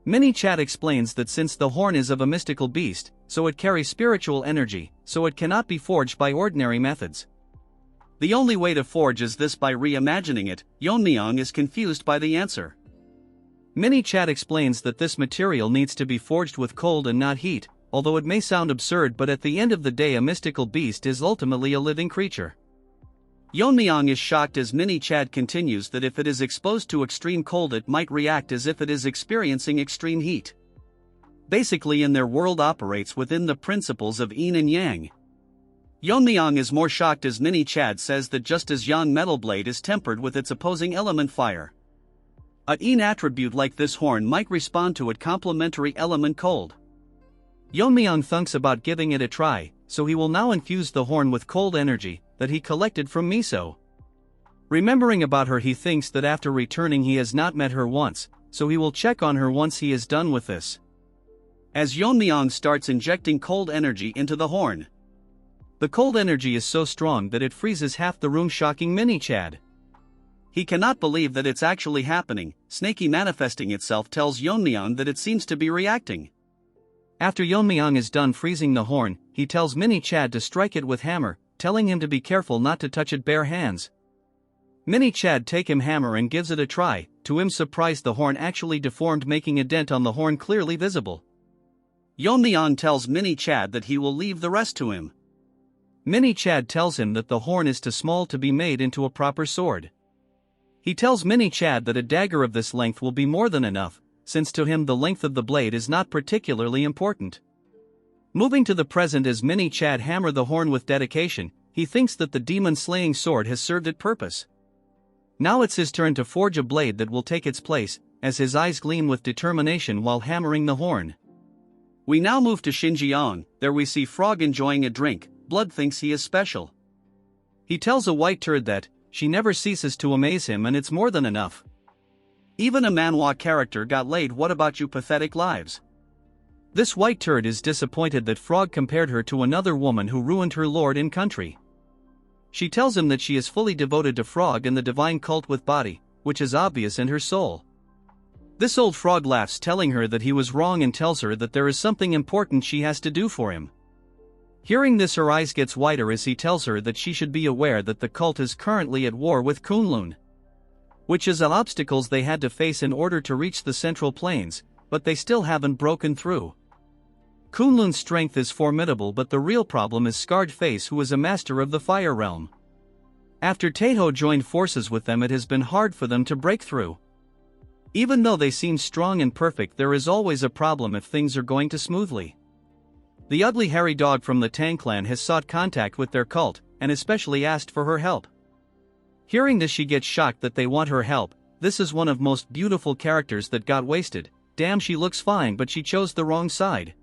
Mini Chad explains that since the horn is of a mystical beast, so it carries spiritual energy, so it cannot be forged by ordinary methods. The only way to forge is this, by reimagining it. Yeon-myeong is confused by the answer. Mini Chad explains that this material needs to be forged with cold and not heat, although it may sound absurd, but at the end of the day a mystical beast is ultimately a living creature. Yeon-myeong is shocked as Mini Chad continues that if it is exposed to extreme cold it might react as if it is experiencing extreme heat. Basically, in their world operates within the principles of yin and yang. Yeon-myeong is more shocked as Mini Chad says that just as Yang Metal Blade is tempered with its opposing element fire, a yin attribute like this horn might respond to its complementary element cold. Yeon-myeong thinks about giving it a try, so he will now infuse the horn with cold energy that he collected from Miso. Remembering about her, he thinks that after returning he has not met her once, so he will check on her once he is done with this. As Yeon-myeong starts injecting cold energy into the horn. The cold energy is so strong that it freezes half the room, shocking Mini-Chad. He cannot believe that it's actually happening. Snaky manifesting itself tells Yeon-myeong that it seems to be reacting. After Yeon-myeong is done freezing the horn, he tells Mini-Chad to strike it with hammer, telling him to be careful not to touch it bare hands. Mini-Chad take him hammer and gives it a try. To him surprise, the horn actually deformed, making a dent on the horn clearly visible. Yeon-myeong tells Mini-Chad that he will leave the rest to him. Mini-Chad tells him that the horn is too small to be made into a proper sword. He tells Mini-Chad that a dagger of this length will be more than enough, since to him the length of the blade is not particularly important. Moving to the present as Mini-Chad hammer the horn with dedication, he thinks that the demon-slaying sword has served its purpose. Now it's his turn to forge a blade that will take its place, as his eyes gleam with determination while hammering the horn. We now move to Xinjiang. There we see Frog enjoying a drink. Blood thinks he is special. He tells a white turd that she never ceases to amaze him and it's more than enough. Even a Manhwa character got laid. What about you pathetic lives? This white turd is disappointed that Frog compared her to another woman who ruined her lord and country. She tells him that she is fully devoted to Frog and the divine cult with body, which is obvious in her soul. This old frog laughs, telling her that he was wrong and tells her that there is something important she has to do for him. Hearing this, her eyes gets wider as he tells her that she should be aware that the cult is currently at war with Kunlun, which is an obstacles they had to face in order to reach the Central Plains, but they still haven't broken through. Kunlun's strength is formidable, but the real problem is Scarred Face, who is a master of the Fire Realm. After Taeho joined forces with them, it has been hard for them to break through. Even though they seem strong and perfect, there is always a problem if things are going too smoothly. The ugly hairy dog from the Tang clan has sought contact with their cult, and especially asked for her help. Hearing this, she gets shocked that they want her help. This is one of most beautiful characters that got wasted. Damn, she looks fine, but she chose the wrong side.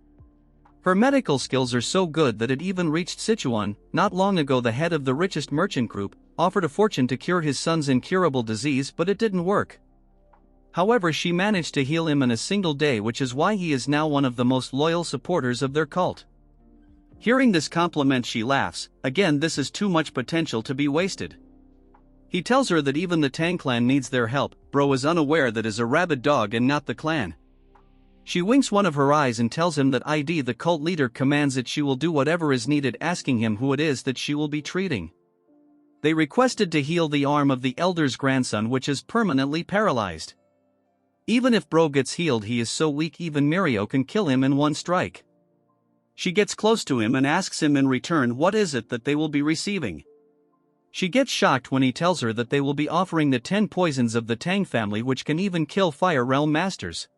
Her medical skills are so good that it even reached Sichuan. Not long ago, the head of the richest merchant group offered a fortune to cure his son's incurable disease, but it didn't work. However, she managed to heal him in a single day, which is why he is now one of the most loyal supporters of their cult. Hearing this compliment, she laughs. Again, this is too much potential to be wasted. He tells her that even the Tang clan needs their help. Bro is unaware that is a rabid dog and not the clan. She winks one of her eyes and tells him that the cult leader commands that she will do whatever is needed, asking him who it is that she will be treating. They requested to heal the arm of the elder's grandson, which is permanently paralyzed. Even if Bro gets healed, he is so weak even Mirio can kill him in one strike. She gets close to him and asks him in return what is it that they will be receiving. She gets shocked when he tells her that they will be offering the 10 poisons of the Tang family, which can even kill Fire Realm masters.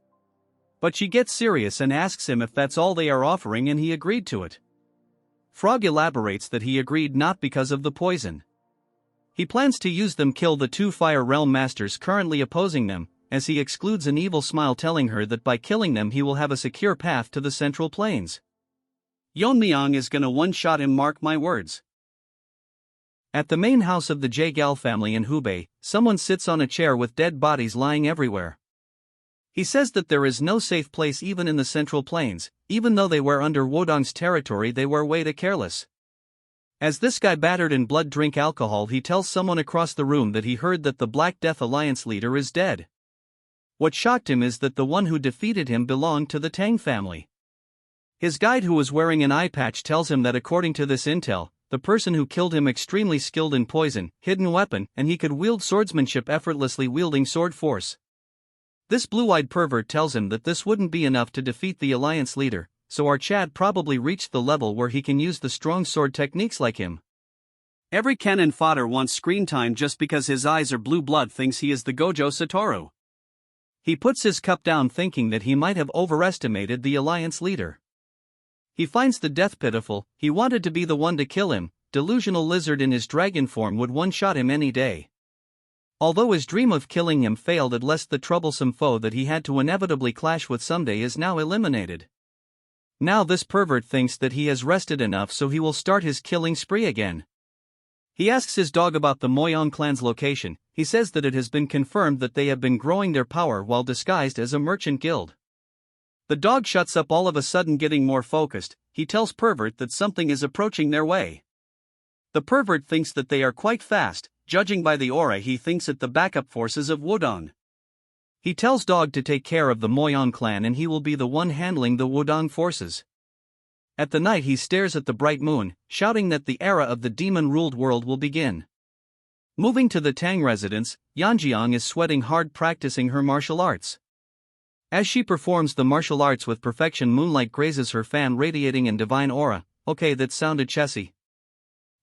But she gets serious and asks him if that's all they are offering, and he agreed to it. Frog elaborates that he agreed not because of the poison. He plans to use them kill the 2 Fire Realm masters currently opposing them, as he excludes an evil smile, telling her that by killing them he will have a secure path to the Central Plains. Yeon-myeong is gonna one-shot him, mark my words. At the main house of the Jaegal family in Hubei, someone sits on a chair with dead bodies lying everywhere. He says that there is no safe place even in the Central Plains. Even though they were under Wodong's territory, they were way too careless. As this guy battered in blood drink alcohol, he tells someone across the room that he heard that the Black Death Alliance leader is dead. What shocked him is that the one who defeated him belonged to the Tang family. His guide, who was wearing an eye patch, tells him that according to this intel, the person who killed him extremely skilled in poison, hidden weapon, and he could wield swordsmanship effortlessly, wielding sword force. This blue-eyed pervert tells him that this wouldn't be enough to defeat the alliance leader, so our Chad probably reached the level where he can use the strong sword techniques like him. Every cannon fodder wants screen time just because his eyes are blue. Blood thinks he is the Gojo Satoru. He puts his cup down, thinking that he might have overestimated the alliance leader. He finds the death pitiful. He wanted to be the one to kill him. Delusional lizard in his dragon form would one-shot him any day. Although his dream of killing him failed, at least the troublesome foe that he had to inevitably clash with someday is now eliminated. Now this pervert thinks that he has rested enough, so he will start his killing spree again. He asks his dog about the Myeong clan's location. He says that it has been confirmed that they have been growing their power while disguised as a merchant guild. The dog shuts up all of a sudden, getting more focused. He tells Pervert that something is approaching their way. The Pervert thinks that they are quite fast. Judging by the aura, he thinks it the backup forces of Wudong. He tells Dog to take care of the Myeong clan and he will be the one handling the Wudong forces. At the night he stares at the bright moon, shouting that the era of the demon-ruled world will begin. Moving to the Tang residence, Yeon-myeong is sweating hard practicing her martial arts. As she performs the martial arts with perfection, moonlight grazes her fan, radiating in divine aura. Okay, that sounded chessy.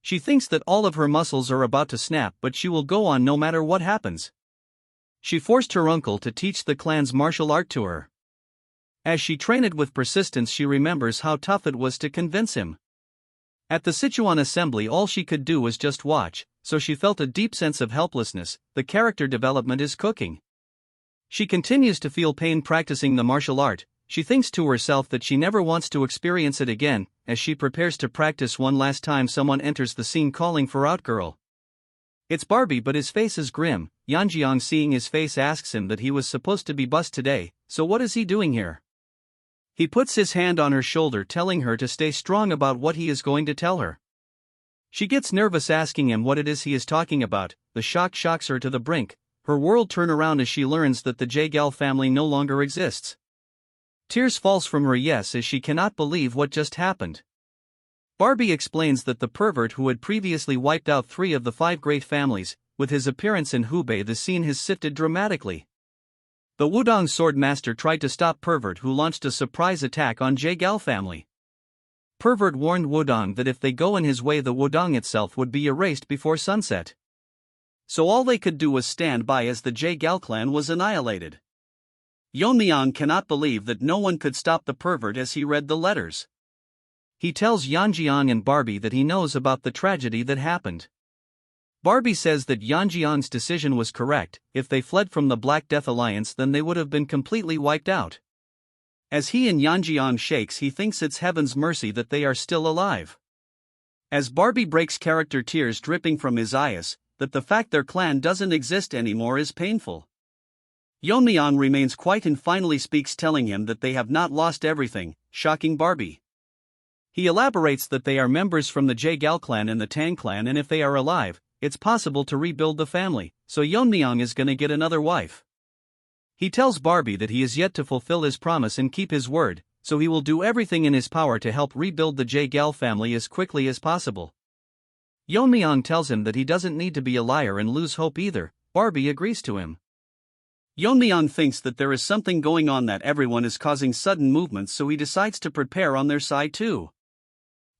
She thinks that all of her muscles are about to snap, but she will go on no matter what happens. She forced her uncle to teach the clan's martial art to her. As she trained it with persistence, she remembers how tough it was to convince him. At the Sichuan assembly, all she could do was just watch, so she felt a deep sense of helplessness. The character development is cooking. She continues to feel pain practicing the martial art. She thinks to herself that she never wants to experience it again. As she prepares to practice one last time, someone enters the scene calling for Outgirl. It's Barbie, but his face is grim. Yeon-myeong, seeing his face, asks him that he was supposed to be bussed today, so what is he doing here? He puts his hand on her shoulder, telling her to stay strong about what he is going to tell her. She gets nervous, asking him what it is he is talking about. The shock shocks her to the brink. Her world turns around as she learns that the Yahello family no longer exists. Tears falls from her eyes as she cannot believe what just happened. Barbie explains that the Pervert, who had previously wiped out 3 of the 5 great families, with his appearance in Hubei, the scene has shifted dramatically. The Wudong Swordmaster tried to stop Pervert, who launched a surprise attack on Yahello family. Pervert warned Wudong that if they go in his way, the Wudong itself would be erased before sunset. So all they could do was stand by as the Yahello clan was annihilated. Yeon-myeong cannot believe that no one could stop the Pervert as he read the letters. He tells Yeon-myeong and Barbie that he knows about the tragedy that happened. Barbie says that Yeon-myeong's decision was correct. If they fled from the Black Death Alliance, then they would have been completely wiped out. As he and Yeon-myeong shakes, he thinks it's heaven's mercy that they are still alive. As Barbie breaks character, tears dripping from his eyes, that the fact their clan doesn't exist anymore is painful. Yeon-myeong remains quiet and finally speaks, telling him that they have not lost everything, shocking Barbie. He elaborates that they are members from the Yahello clan and the Tang clan, and if they are alive, it's possible to rebuild the family, so Yeon-myeong is gonna get another wife. He tells Barbie that he is yet to fulfill his promise and keep his word, so he will do everything in his power to help rebuild the Yahello family as quickly as possible. Yeon-myeong tells him that he doesn't need to be a liar and lose hope either. Barbie agrees to him. Yeon-myeong thinks that there is something going on, that everyone is causing sudden movements, so he decides to prepare on their side too.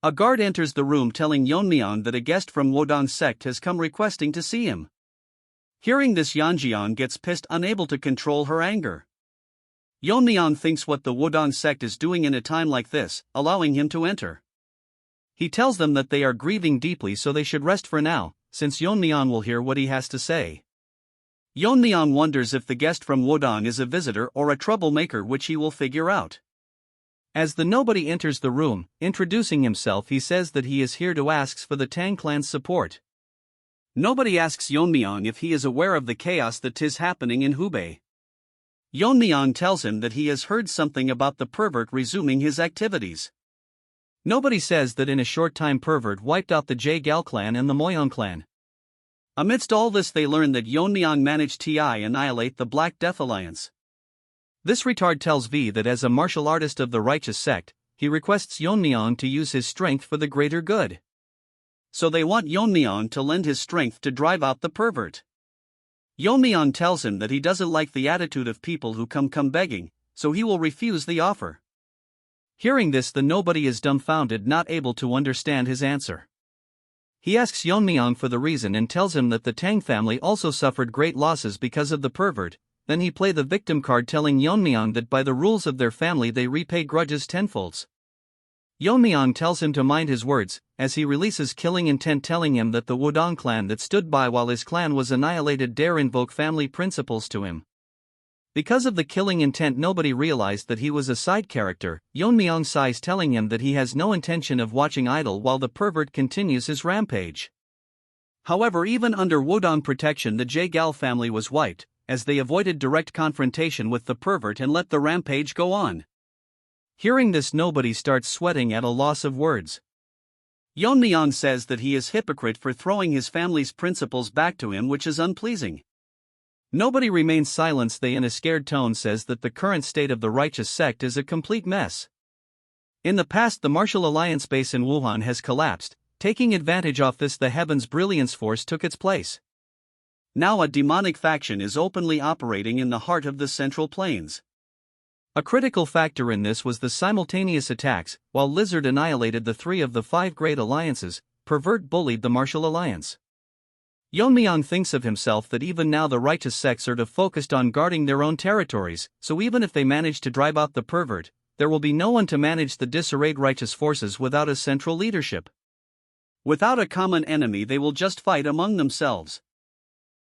A guard enters the room, telling Yeon-myeong that a guest from Wudong sect has come requesting to see him. Hearing this, Yeon-myeong gets pissed, unable to control her anger. Yeon-myeong thinks what the Wudong sect is doing in a time like this, allowing him to enter. He tells them that they are grieving deeply, so they should rest for now, since Yeon-myeong will hear what he has to say. Yeon-myeong wonders if the guest from Wudong is a visitor or a troublemaker, which he will figure out. As the nobody enters the room, introducing himself, he says that he is here to ask for the Tang clan's support. Nobody asks Yeon-myeong if he is aware of the chaos that is happening in Hubei. Yeon-myeong tells him that he has heard something about the Pervert resuming his activities. Nobody says that in a short time Pervert wiped out the Yahello clan and the Myeong clan. Amidst all this, they learn that Yeon-myeong managed to annihilate the Black Death Alliance. This retard tells V that as a martial artist of the righteous sect, he requests Yeon-myeong to use his strength for the greater good. So they want Yeon-myeong to lend his strength to drive out the Pervert. Yeon-myeong tells him that he doesn't like the attitude of people who come begging, so he will refuse the offer. Hearing this, the nobody is dumbfounded, not able to understand his answer. He asks Yeon-myeong for the reason and tells him that the Tang family also suffered great losses because of the Pervert. Then he plays the victim card, telling Yeon-myeong that by the rules of their family they repay grudges tenfolds. Yeon-myeong tells him to mind his words, as he releases killing intent, telling him that the Wudong clan that stood by while his clan was annihilated dare invoke family principles to him. Because of the killing intent, nobody realized that he was a side character. Yeon-myeong sighs, telling him that he has no intention of watching idle while the Pervert continues his rampage. However, even under Wudong protection, the Jaegal family was wiped, as they avoided direct confrontation with the pervert and let the rampage go on. Hearing this, nobody starts sweating at a loss of words. Yeon-myeong says that he is hypocrite for throwing his family's principles back to him, which is unpleasing. Nobody remains silent. They in a scared tone says that the current state of the righteous sect is a complete mess. In the past, the martial alliance base in Wuhan has collapsed. Taking advantage of this, the Heaven's Brilliance Force took its place. Now a demonic faction is openly operating in the heart of the Central Plains. A critical factor in this was the simultaneous attacks. While Lizard annihilated the 3 of the 5 great alliances, Pervert bullied the Martial Alliance. Yeon-myeong thinks of himself that even now the righteous sects are focused on guarding their own territories, so even if they manage to drive out the pervert, there will be no one to manage the disarrayed righteous forces without a central leadership. Without a common enemy, they will just fight among themselves.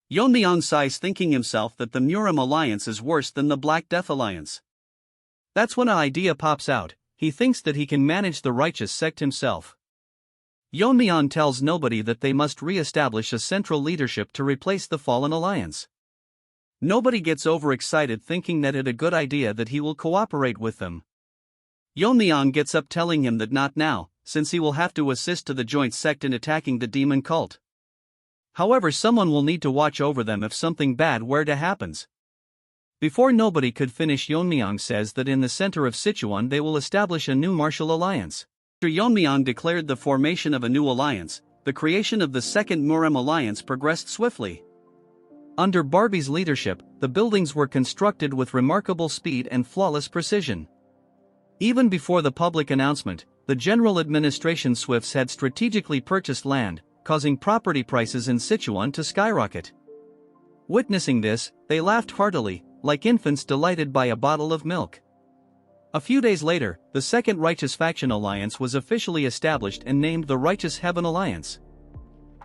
Yeon-myeong sighs, thinking himself that the Murim Alliance is worse than the Black Death Alliance. That's when an idea pops out. He thinks that he can manage the righteous sect himself. Yeon-myeong tells nobody that they must re-establish a central leadership to replace the fallen alliance. Nobody gets overexcited, thinking that it's a good idea that he will cooperate with them. Yeon-myeong gets up, telling him that not now, since he will have to assist to the joint sect in attacking the demon cult. However, someone will need to watch over them if something bad were to happen. Before nobody could finish, Yeon-myeong says that in the center of Sichuan they will establish a new martial alliance. After Yeon-myeong declared the formation of a new alliance, the creation of the second Murim alliance progressed swiftly. Under Barbie's leadership, the buildings were constructed with remarkable speed and flawless precision. Even before the public announcement, the General Administration Swifts had strategically purchased land, causing property prices in Sichuan to skyrocket. Witnessing this, they laughed heartily, like infants delighted by a bottle of milk. A few days later, the Second Righteous Faction Alliance was officially established and named the Righteous Heaven Alliance.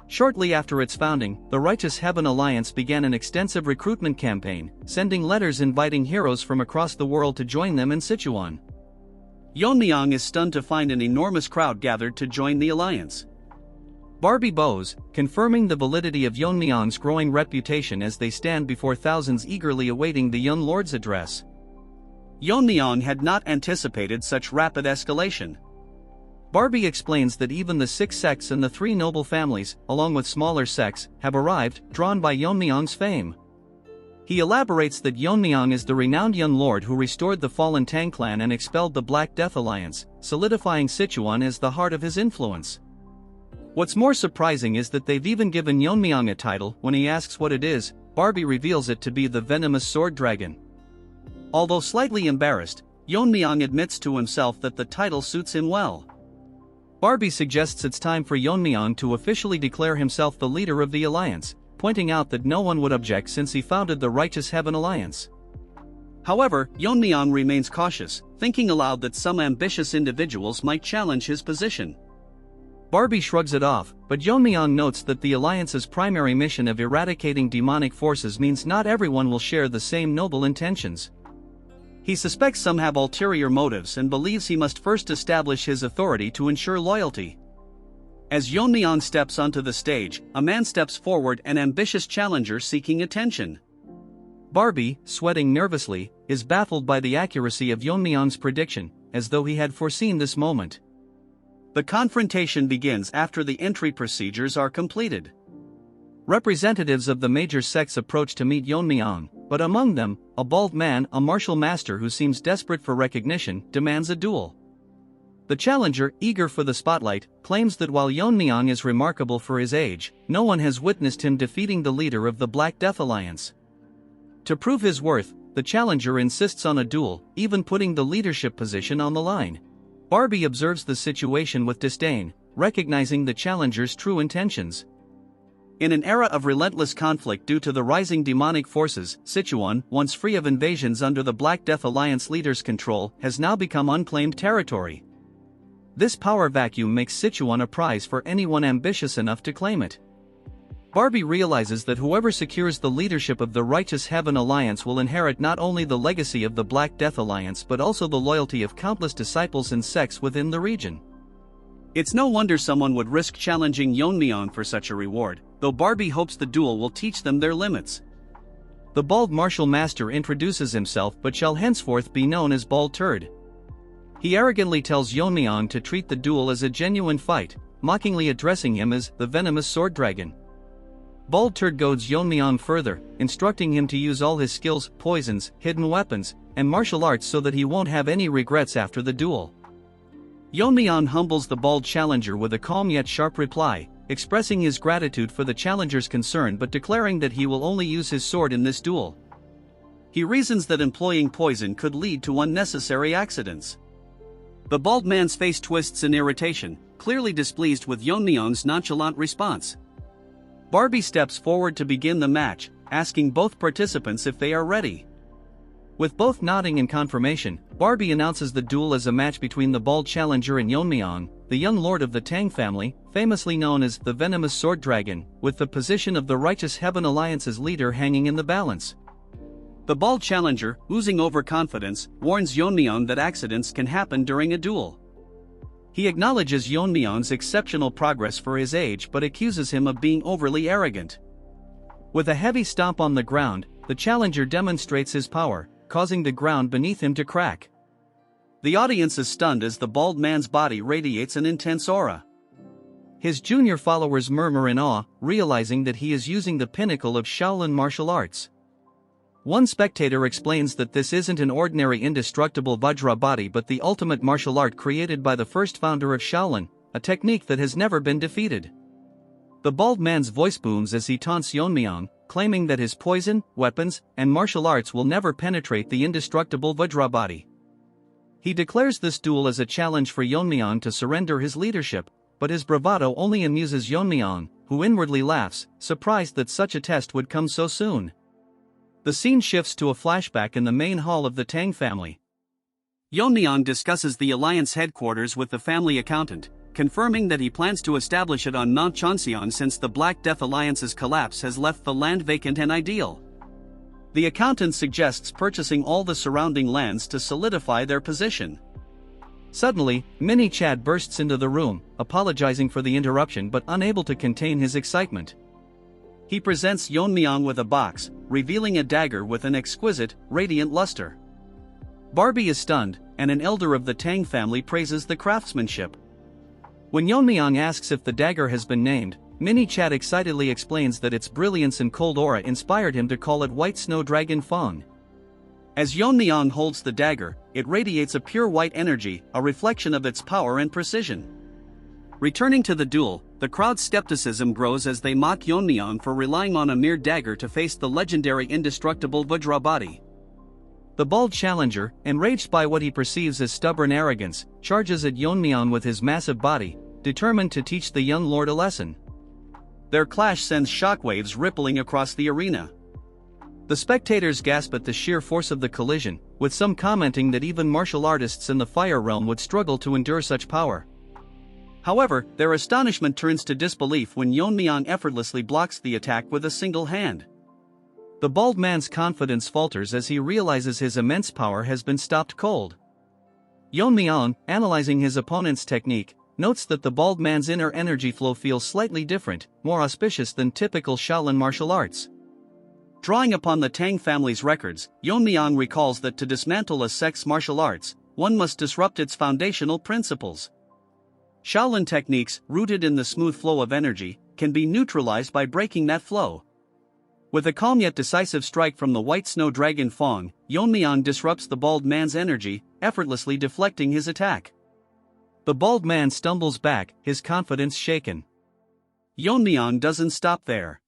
Shortly after its founding, the Righteous Heaven Alliance began an extensive recruitment campaign, sending letters inviting heroes from across the world to join them in Sichuan. Yeon-myeong is stunned to find an enormous crowd gathered to join the alliance. Barbie bows, confirming the validity of Yeon-myeong's growing reputation as they stand before thousands eagerly awaiting the young lord's address. Yeon-myeong had not anticipated such rapid escalation. Barbie explains that even the 6 sects and the 3 noble families, along with smaller sects, have arrived, drawn by Yeon-myeong's fame. He elaborates that Yeon-myeong is the renowned young lord who restored the fallen Tang clan and expelled the Black Death Alliance, solidifying Sichuan as the heart of his influence. What's more surprising is that they've even given Yeon-myeong a title. When he asks what it is, Barbie reveals it to be the Venomous Sword Dragon. Although slightly embarrassed, Yeon-myeong admits to himself that the title suits him well. Barbie suggests it's time for Yeon-myeong to officially declare himself the leader of the alliance, pointing out that no one would object since he founded the Righteous Heaven Alliance. However, Yeon-myeong remains cautious, thinking aloud that some ambitious individuals might challenge his position. Barbie shrugs it off, but Yeon-myeong notes that the alliance's primary mission of eradicating demonic forces means not everyone will share the same noble intentions. He suspects some have ulterior motives and believes he must first establish his authority to ensure loyalty. As Yeon-myeong steps onto the stage, a man steps forward, an ambitious challenger seeking attention. Barbie, sweating nervously, is baffled by the accuracy of Yeon-myeong's prediction, as though he had foreseen this moment. The confrontation begins after the entry procedures are completed. Representatives of the major sects approach to meet Yeon-myeong, but among them, a bald man, a martial master who seems desperate for recognition, demands a duel. The challenger, eager for the spotlight, claims that while Yeon-myeong is remarkable for his age, no one has witnessed him defeating the leader of the Black Death Alliance. To prove his worth, the challenger insists on a duel, even putting the leadership position on the line. Barbie observes the situation with disdain, recognizing the challenger's true intentions. In an era of relentless conflict due to the rising demonic forces, Sichuan, once free of invasions under the Black Death Alliance leader's control, has now become unclaimed territory. This power vacuum makes Sichuan a prize for anyone ambitious enough to claim it. Barbie realizes that whoever secures the leadership of the Righteous Heaven Alliance will inherit not only the legacy of the Black Death Alliance but also the loyalty of countless disciples and sects within the region. It's no wonder someone would risk challenging Yeon-myeong for such a reward, though Barbie hopes the duel will teach them their limits. The bald martial master introduces himself but shall henceforth be known as Bald Turd. He arrogantly tells Yeon-myeong to treat the duel as a genuine fight, mockingly addressing him as the venomous sword dragon. Bald Turd goads Yeon-myeong further, instructing him to use all his skills, poisons, hidden weapons, and martial arts so that he won't have any regrets after the duel. Yeon-myeong humbles the bald challenger with a calm yet sharp reply, expressing his gratitude for the challenger's concern but declaring that he will only use his sword in this duel. He reasons that employing poison could lead to unnecessary accidents. The bald man's face twists in irritation, clearly displeased with Yeon-myeong's nonchalant response. Barbie steps forward to begin the match, asking both participants if they are ready. With both nodding in confirmation, Barbie announces the duel as a match between the bald challenger and Yeon-myeong, the young lord of the Tang family, famously known as the venomous sword dragon, with the position of the Righteous Heaven Alliance's leader hanging in the balance. The bald challenger, oozing overconfidence, warns Yeon-myeong that accidents can happen during a duel. He acknowledges Yeon-myeong's exceptional progress for his age but accuses him of being overly arrogant. With a heavy stomp on the ground, the challenger demonstrates his power, causing the ground beneath him to crack. The audience is stunned as the bald man's body radiates an intense aura. His junior followers murmur in awe, realizing that he is using the pinnacle of Shaolin martial arts. One spectator explains that this isn't an ordinary indestructible Vajra body but the ultimate martial art created by the first founder of Shaolin, a technique that has never been defeated. The bald man's voice booms as he taunts Yeon-myeong, claiming that his poison, weapons, and martial arts will never penetrate the indestructible Vajra body. He declares this duel as a challenge for Yeon-myeong to surrender his leadership, but his bravado only amuses Yeon-myeong, who inwardly laughs, surprised that such a test would come so soon. The scene shifts to a flashback in the main hall of the Tang family. Yeon-myeong discusses the alliance headquarters with the family accountant, confirming that he plans to establish it on Mount Cheonseon since the Black Death Alliance's collapse has left the land vacant and ideal. The accountant suggests purchasing all the surrounding lands to solidify their position. Suddenly, Mini Chad bursts into the room, apologizing for the interruption but unable to contain his excitement. He presents Yeon-myeong with a box, revealing a dagger with an exquisite, radiant luster. Barbie is stunned, and an elder of the Tang family praises the craftsmanship. When Yeon-myeong asks if the dagger has been named, Mini Chad excitedly explains that its brilliance and cold aura inspired him to call it White Snow Dragon Fong. As Yeon-myeong holds the dagger, it radiates a pure white energy, a reflection of its power and precision. Returning to the duel, the crowd's skepticism grows as they mock Yeon-myeong for relying on a mere dagger to face the legendary indestructible Vajra body. The bald challenger, enraged by what he perceives as stubborn arrogance, charges at Yeon-myeong with his massive body, determined to teach the young lord a lesson. Their clash sends shockwaves rippling across the arena. The spectators gasp at the sheer force of the collision, with some commenting that even martial artists in the fire realm would struggle to endure such power. However, their astonishment turns to disbelief when Yeon-myeong effortlessly blocks the attack with a single hand. The bald man's confidence falters as he realizes his immense power has been stopped cold. Yeon-myeong, analyzing his opponent's technique, notes that the bald man's inner energy flow feels slightly different, more auspicious than typical Shaolin martial arts. Drawing upon the Tang family's records, Yeon-myeong recalls that to dismantle a sect's martial arts, one must disrupt its foundational principles. Shaolin techniques, rooted in the smooth flow of energy, can be neutralized by breaking that flow. With a calm yet decisive strike from the White Snow Dragon Fong, Yeon-myeong disrupts the bald man's energy, effortlessly deflecting his attack. The bald man stumbles back, his confidence shaken. Yeon-myeong doesn't stop there.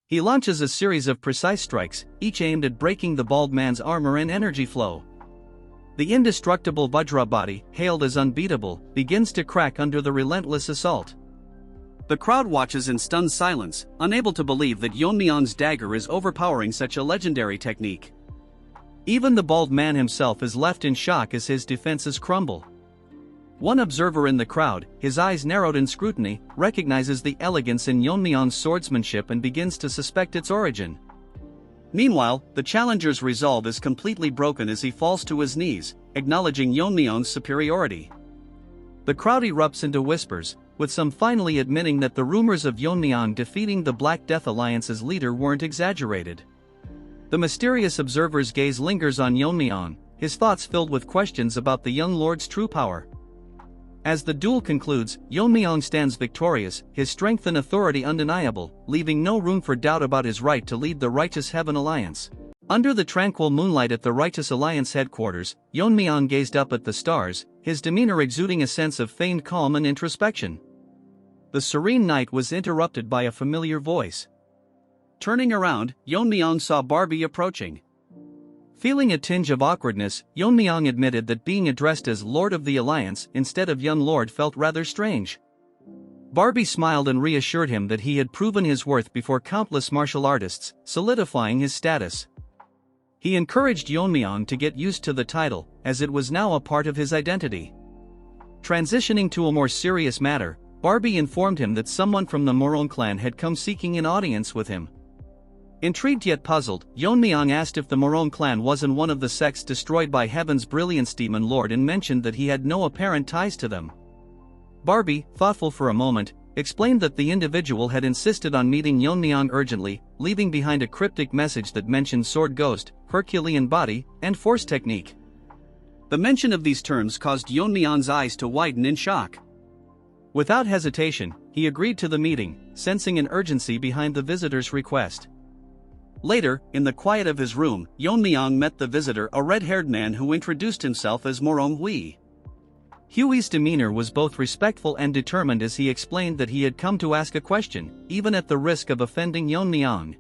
He launches a series of precise strikes, each aimed at breaking the bald man's armor and energy flow. The indestructible Vajra body, hailed as unbeatable, begins to crack under the relentless assault. The crowd watches in stunned silence, unable to believe that Yeon-myeong's dagger is overpowering such a legendary technique. Even the bald man himself is left in shock as his defenses crumble. One observer in the crowd, his eyes narrowed in scrutiny, recognizes the elegance in Yeon-myeong's swordsmanship and begins to suspect its origin. Meanwhile, the challenger's resolve is completely broken as he falls to his knees, acknowledging Yeon-myeong's superiority. The crowd erupts into whispers, with some finally admitting that the rumors of Yeon-myeong defeating the Black Death Alliance's leader weren't exaggerated. The mysterious observer's gaze lingers on Yeon-myeong, his thoughts filled with questions about the young lord's true power. As the duel concludes, Yeon-myeong stands victorious, his strength and authority undeniable, leaving no room for doubt about his right to lead the Righteous Heaven Alliance. Under the tranquil moonlight at the Righteous Alliance headquarters, Yeon-myeong gazed up at the stars, his demeanor exuding a sense of feigned calm and introspection. The serene night was interrupted by a familiar voice. Turning around, Yeon-myeong saw Barbie approaching. Feeling a tinge of awkwardness, Yeon-myeong admitted that being addressed as Lord of the Alliance instead of Young Lord felt rather strange. Barbie smiled and reassured him that he had proven his worth before countless martial artists, solidifying his status. He encouraged Yeon-myeong to get used to the title, as it was now a part of his identity. Transitioning to a more serious matter, Barbie informed him that someone from the Morong clan had come seeking an audience with him. Intrigued yet puzzled, Yeon-myeong asked if the Morong clan wasn't one of the sects destroyed by Heaven's Brilliance Demon Lord and mentioned that he had no apparent ties to them. Barbie, thoughtful for a moment, explained that the individual had insisted on meeting Yeon-myeong urgently, leaving behind a cryptic message that mentioned sword ghost, Herculean body, and force technique. The mention of these terms caused Yeon-myeong's eyes to widen in shock. Without hesitation, he agreed to the meeting, sensing an urgency behind the visitor's request. Later, in the quiet of his room, Yeon-myeong met the visitor, a red-haired man who introduced himself as Morong Hui. Hui's demeanor was both respectful and determined as he explained that he had come to ask a question, even at the risk of offending Yeon-myeong.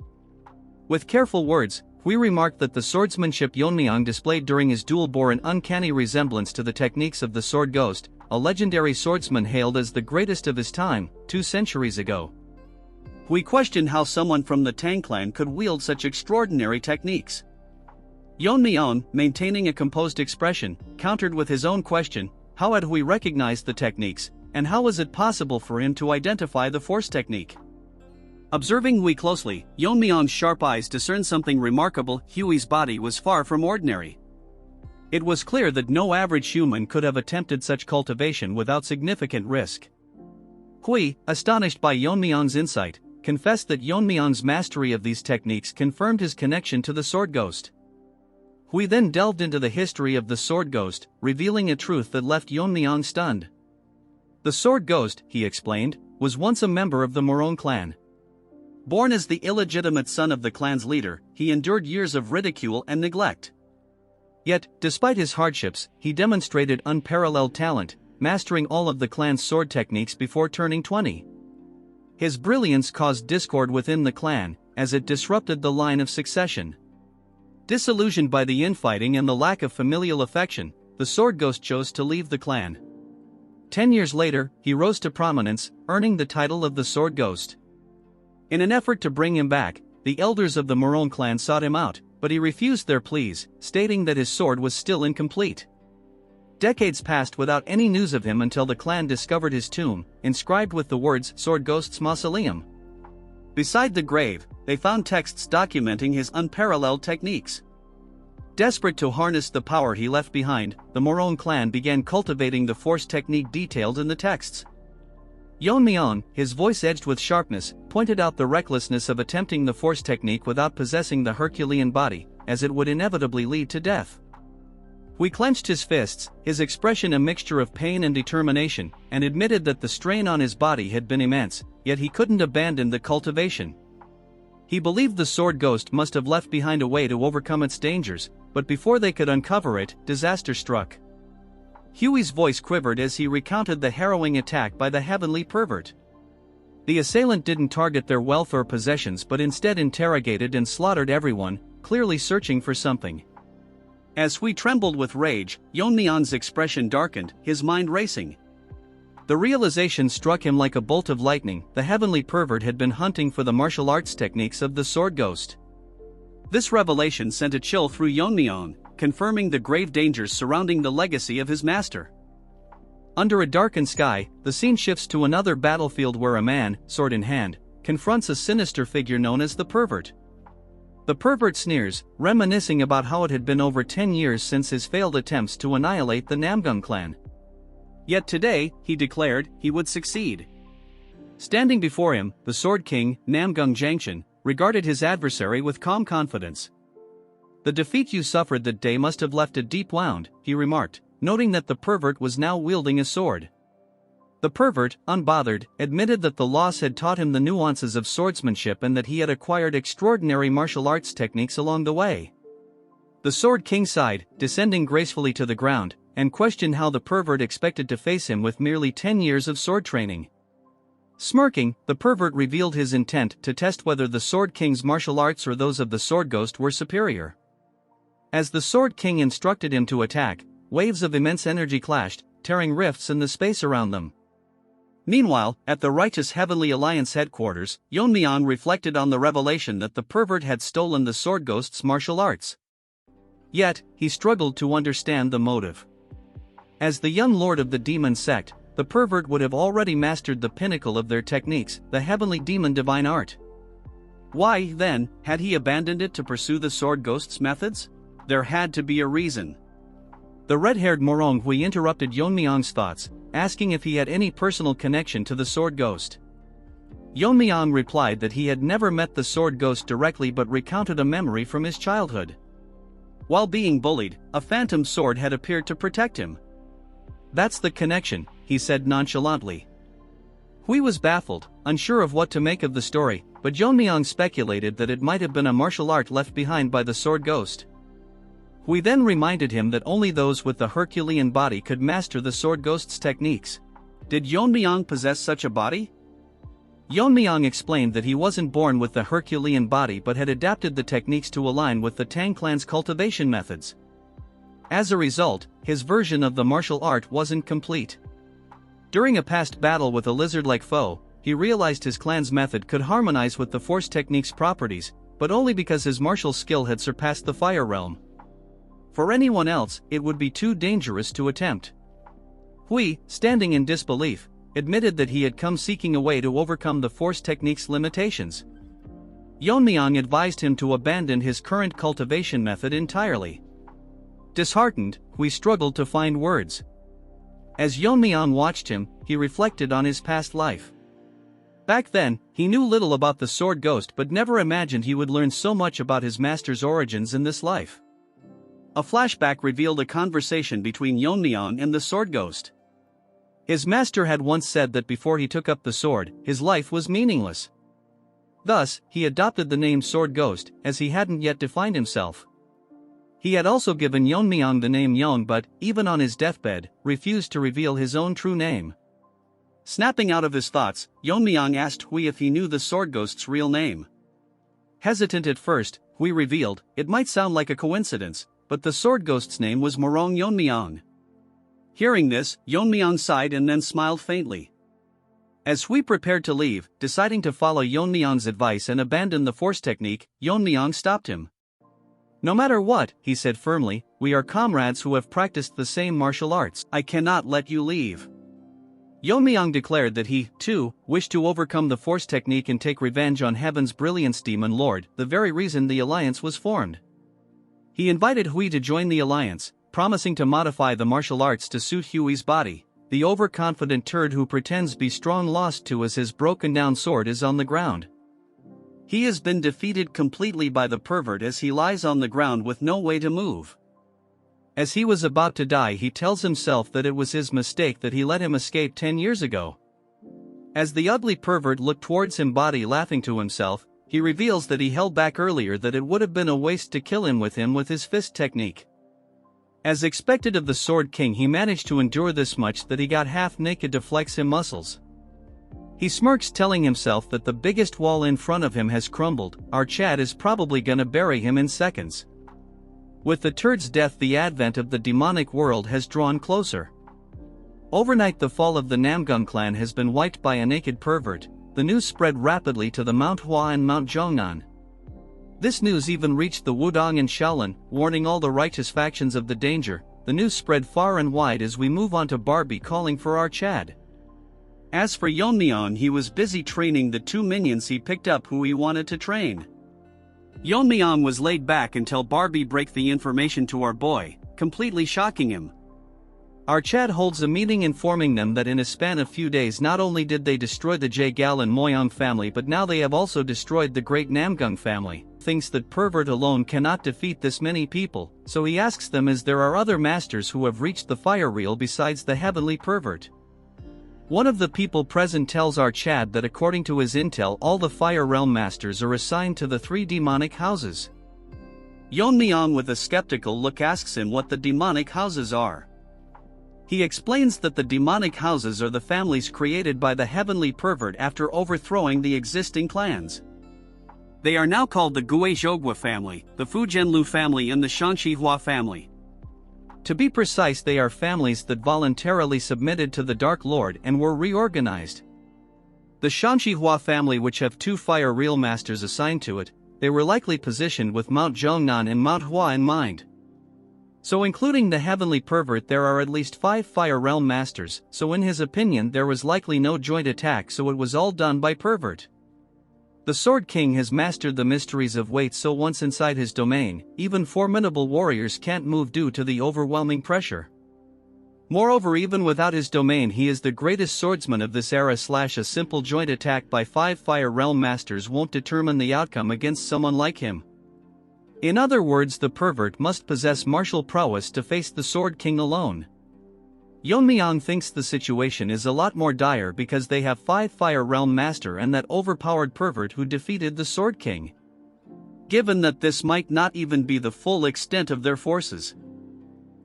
With careful words, Hui remarked that the swordsmanship Yeon-myeong displayed during his duel bore an uncanny resemblance to the techniques of the Sword Ghost, a legendary swordsman hailed as the greatest of his time, 2 centuries ago. Hui questioned how someone from the Tang clan could wield such extraordinary techniques. Yeon-myeong, maintaining a composed expression, countered with his own question: how had Hui recognized the techniques, and how was it possible for him to identify the force technique? Observing Hui closely, Yeon-myeong's sharp eyes discerned something remarkable. Hui's body was far from ordinary. It was clear that no average human could have attempted such cultivation without significant risk. Hui, astonished by Yeon-myeong's insight, confessed that Yeon-myeong's mastery of these techniques confirmed his connection to the Sword Ghost. Hui then delved into the history of the Sword Ghost, revealing a truth that left Yeon-myeong stunned. The Sword Ghost, he explained, was once a member of the Morong clan. Born as the illegitimate son of the clan's leader, he endured years of ridicule and neglect. Yet, despite his hardships, he demonstrated unparalleled talent, mastering all of the clan's sword techniques before turning 20. His brilliance caused discord within the clan, as it disrupted the line of succession. Disillusioned by the infighting and the lack of familial affection, the Sword Ghost chose to leave the clan. 10 years later, he rose to prominence, earning the title of the Sword Ghost. In an effort to bring him back, the elders of the Morong clan sought him out, but he refused their pleas, stating that his sword was still incomplete. Decades passed without any news of him until the clan discovered his tomb, inscribed with the words Sword Ghost's Mausoleum. Beside the grave, they found texts documenting his unparalleled techniques. Desperate to harness the power he left behind, the Morong clan began cultivating the force technique detailed in the texts. Yeon-myeong, his voice edged with sharpness, pointed out the recklessness of attempting the force technique without possessing the Herculean body, as it would inevitably lead to death. Hui clenched his fists, his expression a mixture of pain and determination, and admitted that the strain on his body had been immense, yet he couldn't abandon the cultivation. He believed the Sword Ghost must have left behind a way to overcome its dangers, but before they could uncover it, disaster struck. Hui's voice quivered as he recounted the harrowing attack by the heavenly pervert. The assailant didn't target their wealth or possessions but instead interrogated and slaughtered everyone, clearly searching for something. As Hui trembled with rage, Yeon-myeong's expression darkened, his mind racing. The realization struck him like a bolt of lightning: the heavenly pervert had been hunting for the martial arts techniques of the Sword Ghost. This revelation sent a chill through Yeon-myeong, confirming the grave dangers surrounding the legacy of his master. Under a darkened sky, the scene shifts to another battlefield where a man, sword in hand, confronts a sinister figure known as the pervert. The pervert sneers, reminiscing about how it had been over 10 years since his failed attempts to annihilate the Namgung clan. Yet today, he declared, he would succeed. Standing before him, the Sword King, Namgung Jangshan, regarded his adversary with calm confidence. "The defeat you suffered that day must have left a deep wound," he remarked, noting that the pervert was now wielding a sword. The pervert, unbothered, admitted that the loss had taught him the nuances of swordsmanship and that he had acquired extraordinary martial arts techniques along the way. The Sword King sighed, descending gracefully to the ground, and questioned how the pervert expected to face him with merely 10 years of sword training. Smirking, the pervert revealed his intent to test whether the Sword King's martial arts or those of the Sword Ghost were superior. As the Sword King instructed him to attack, waves of immense energy clashed, tearing rifts in the space around them. Meanwhile, at the Righteous Heavenly Alliance headquarters, Yeon-myeong reflected on the revelation that the pervert had stolen the Sword Ghost's martial arts. Yet, he struggled to understand the motive. As the young lord of the demon sect, the pervert would have already mastered the pinnacle of their techniques, the heavenly demon divine art. Why, then, had he abandoned it to pursue the Sword Ghost's methods? There had to be a reason. The red-haired Morong Hui interrupted Yeon-myeong's thoughts, asking if he had any personal connection to the Sword Ghost. Yeon-myeong replied that he had never met the Sword Ghost directly but recounted a memory from his childhood. While being bullied, a phantom sword had appeared to protect him. "That's the connection," he said nonchalantly. Hui was baffled, unsure of what to make of the story, but Yeon-myeong speculated that it might have been a martial art left behind by the Sword Ghost. Hui then reminded him that only those with the Herculean body could master the Sword Ghost's techniques. Did Yeon-myeong possess such a body? Yeon-myeong explained that he wasn't born with the Herculean body but had adapted the techniques to align with the Tang clan's cultivation methods. As a result, his version of the martial art wasn't complete. During a past battle with a lizard-like foe, he realized his clan's method could harmonize with the Force technique's properties, but only because his martial skill had surpassed the Fire realm. For anyone else, it would be too dangerous to attempt. Hui, standing in disbelief, admitted that he had come seeking a way to overcome the Force technique's limitations. Yeon-myeong advised him to abandon his current cultivation method entirely. Disheartened, Hui struggled to find words. As Yeon-myeong watched him, he reflected on his past life. Back then, he knew little about the Sword Ghost but never imagined he would learn so much about his master's origins in this life. A flashback revealed a conversation between Yeon-myeong and the Sword Ghost. His master had once said that before he took up the sword, his life was meaningless. Thus, he adopted the name Sword Ghost, as he hadn't yet defined himself. He had also given Yeon-myeong the name Yeong but, even on his deathbed, refused to reveal his own true name. Snapping out of his thoughts, Yeon-myeong asked Hui if he knew the Sword Ghost's real name. Hesitant at first, Hui revealed, it might sound like a coincidence, but the Sword Ghost's name was Morong Yeon-myeong. Hearing this, Yeon-myeong sighed and then smiled faintly. As Hui prepared to leave, deciding to follow Yeon-myeong's advice and abandon the Force technique, Yeon-myeong stopped him. "No matter what," he said firmly, "we are comrades who have practiced the same martial arts. I cannot let you leave." Yeon-myeong declared that he, too, wished to overcome the Force technique and take revenge on Heaven's Brilliance Demon Lord, the very reason the alliance was formed. He invited Hui to join the alliance, promising to modify the martial arts to suit Hui's body. The overconfident turd who pretends be strong lost to as his broken-down sword is on the ground. He has been defeated completely by the pervert as he lies on the ground with no way to move. As he was about to die, he tells himself that it was his mistake that he let him escape 10 years ago. As the ugly pervert looked towards him, body laughing to himself, he reveals that he held back earlier, that it would have been a waste to kill him with his fist technique. As expected of the Sword King, he managed to endure this much that he got half naked to flex his muscles. He smirks, telling himself that the biggest wall in front of him has crumbled. Our Chad is probably gonna bury him in seconds. With the turd's death, the advent of the demonic world has drawn closer. Overnight, the fall of the Namgung clan has been wiped by a naked pervert. The news spread rapidly to the Manhwa and Mount Zhongnan. This news even reached the Wudong and Shaolin, warning all the righteous factions of the danger. The news spread far and wide as we move on to Barbie calling for our Chad. As for Yeon-myeong, he was busy training the 2 minions he picked up who he wanted to train. Yeon-myeong was laid back until Barbie break the information to our boy, completely shocking him. Our Chad holds a meeting informing them that in a span of few days not only did they destroy the Yahello family but now they have also destroyed the great Namgung family. Thinks that pervert alone cannot defeat this many people, so he asks them as there are other masters who have reached the fire realm besides the heavenly pervert. One of the people present tells our Chad that according to his intel all the fire realm masters are assigned to the 3 demonic houses. Yeon-myeong with a skeptical look asks him what the demonic houses are. He explains that the demonic houses are the families created by the heavenly pervert after overthrowing the existing clans. They are now called the Guizhogwa family, the Fujianlu family and the Shanxihua family. To be precise, they are families that voluntarily submitted to the Dark Lord and were reorganized. The Shanxihua family, which have 2 fire realm masters assigned to it, they were likely positioned with Mount Zhongnan and Manhwa in mind. So including the heavenly pervert there are at least 5 fire realm masters, so in his opinion there was likely no joint attack, so it was all done by pervert. The Sword King has mastered the mysteries of weight, so once inside his domain, even formidable warriors can't move due to the overwhelming pressure. Moreover, even without his domain he is the greatest swordsman of this era. A simple joint attack by 5 fire realm masters won't determine the outcome against someone like him. In other words, the pervert must possess martial prowess to face the Sword King alone. Yeon-myeong thinks the situation is a lot more dire because they have 5 fire realm master and that overpowered pervert who defeated the Sword King. Given that this might not even be the full extent of their forces.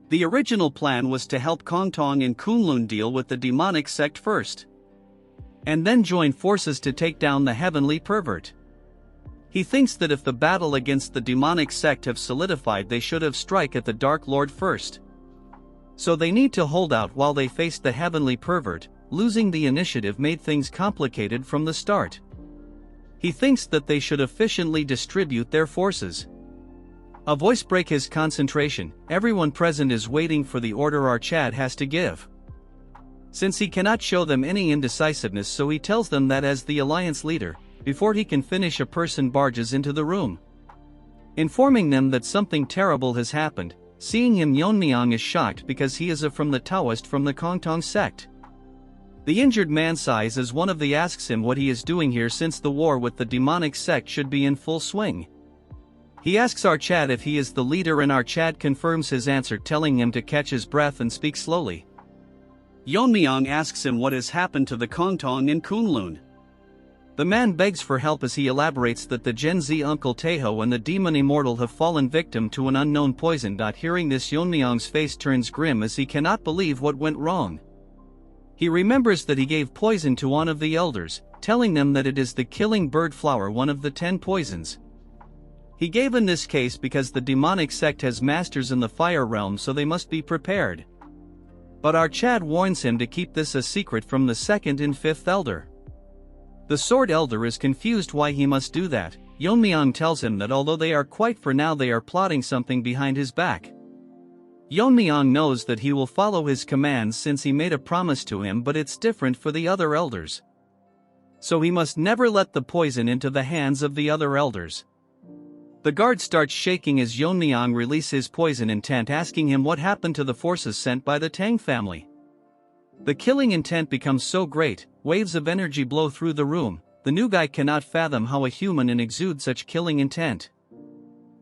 The original plan was to help Kongtong and Kunlun deal with the demonic sect first, and then join forces to take down the heavenly pervert. He thinks that if the battle against the demonic sect have solidified, they should have strike at the Dark Lord first. So they need to hold out while they face the heavenly pervert. Losing the initiative made things complicated from the start. He thinks that they should efficiently distribute their forces. A voice breaks his concentration. Everyone present is waiting for the order our Chad has to give. Since he cannot show them any indecisiveness, so he tells them that as the alliance leader, before he can finish, a person barges into the room, informing them that something terrible has happened. Seeing him, Yeon-myeong is shocked because he is from the Taoist from the Kongtong sect. The injured man sighs as one of the asks him what he is doing here since the war with the demonic sect should be in full swing. He asks our Chad if he is the leader and our Chad confirms his answer, telling him to catch his breath and speak slowly. Yeon-myeong asks him what has happened to the Kongtong and Kunlun. The man begs for help as he elaborates that the Gen Z Uncle Taeho and the demon immortal have fallen victim to an unknown poison. Hearing this, Yeon-myeong's face turns grim as he cannot believe what went wrong. He remembers that he gave poison to one of the elders, telling them that it is the killing bird flower, one of the 10 poisons. He gave in this case because the demonic sect has masters in the fire realm, so they must be prepared. But our Chad warns him to keep this a secret from the 2nd and 5th elder. The Sword Elder is confused why he must do that. Yeon-myeong tells him that although they are quiet for now, they are plotting something behind his back. Yeon-myeong knows that he will follow his commands since he made a promise to him, but it's different for the other elders. So he must never let the poison into the hands of the other elders. The guard starts shaking as Yeon-myeong releases his poison intent, asking him what happened to the forces sent by the Tang family. The killing intent becomes so great, waves of energy blow through the room. The new guy cannot fathom how a human can exude such killing intent.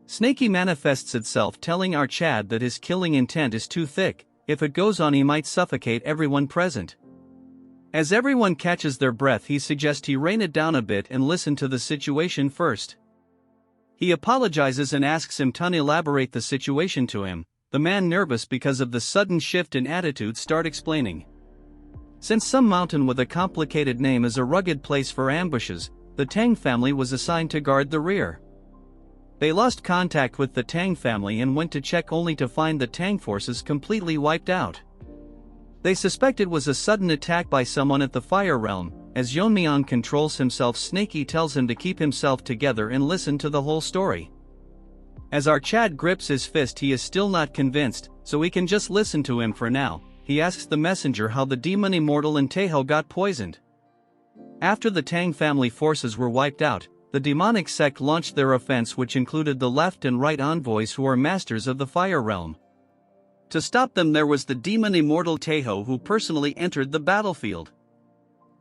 Snaky manifests itself, telling our Chad that his killing intent is too thick. If it goes on, he might suffocate everyone present. As everyone catches their breath, he suggests he rein it down a bit and listen to the situation first. He apologizes and asks him to elaborate the situation to him. The man, nervous because of the sudden shift in attitude, starts explaining. Since some mountain with a complicated name is a rugged place for ambushes, the Tang family was assigned to guard the rear. They lost contact with the Tang family and went to check only to find the Tang forces completely wiped out. They suspect it was a sudden attack by someone at the fire realm. As Yeon-myeong controls himself, Snaky tells him to keep himself together and listen to the whole story. As our Chad grips his fist, he is still not convinced, so we can just listen to him for now. He asks the messenger how the demon immortal and Taeho got poisoned. After the Tang family forces were wiped out, the demonic sect launched their offense, which included the left and right envoys who are masters of the fire realm. To stop them there was the demon immortal Taeho who personally entered the battlefield.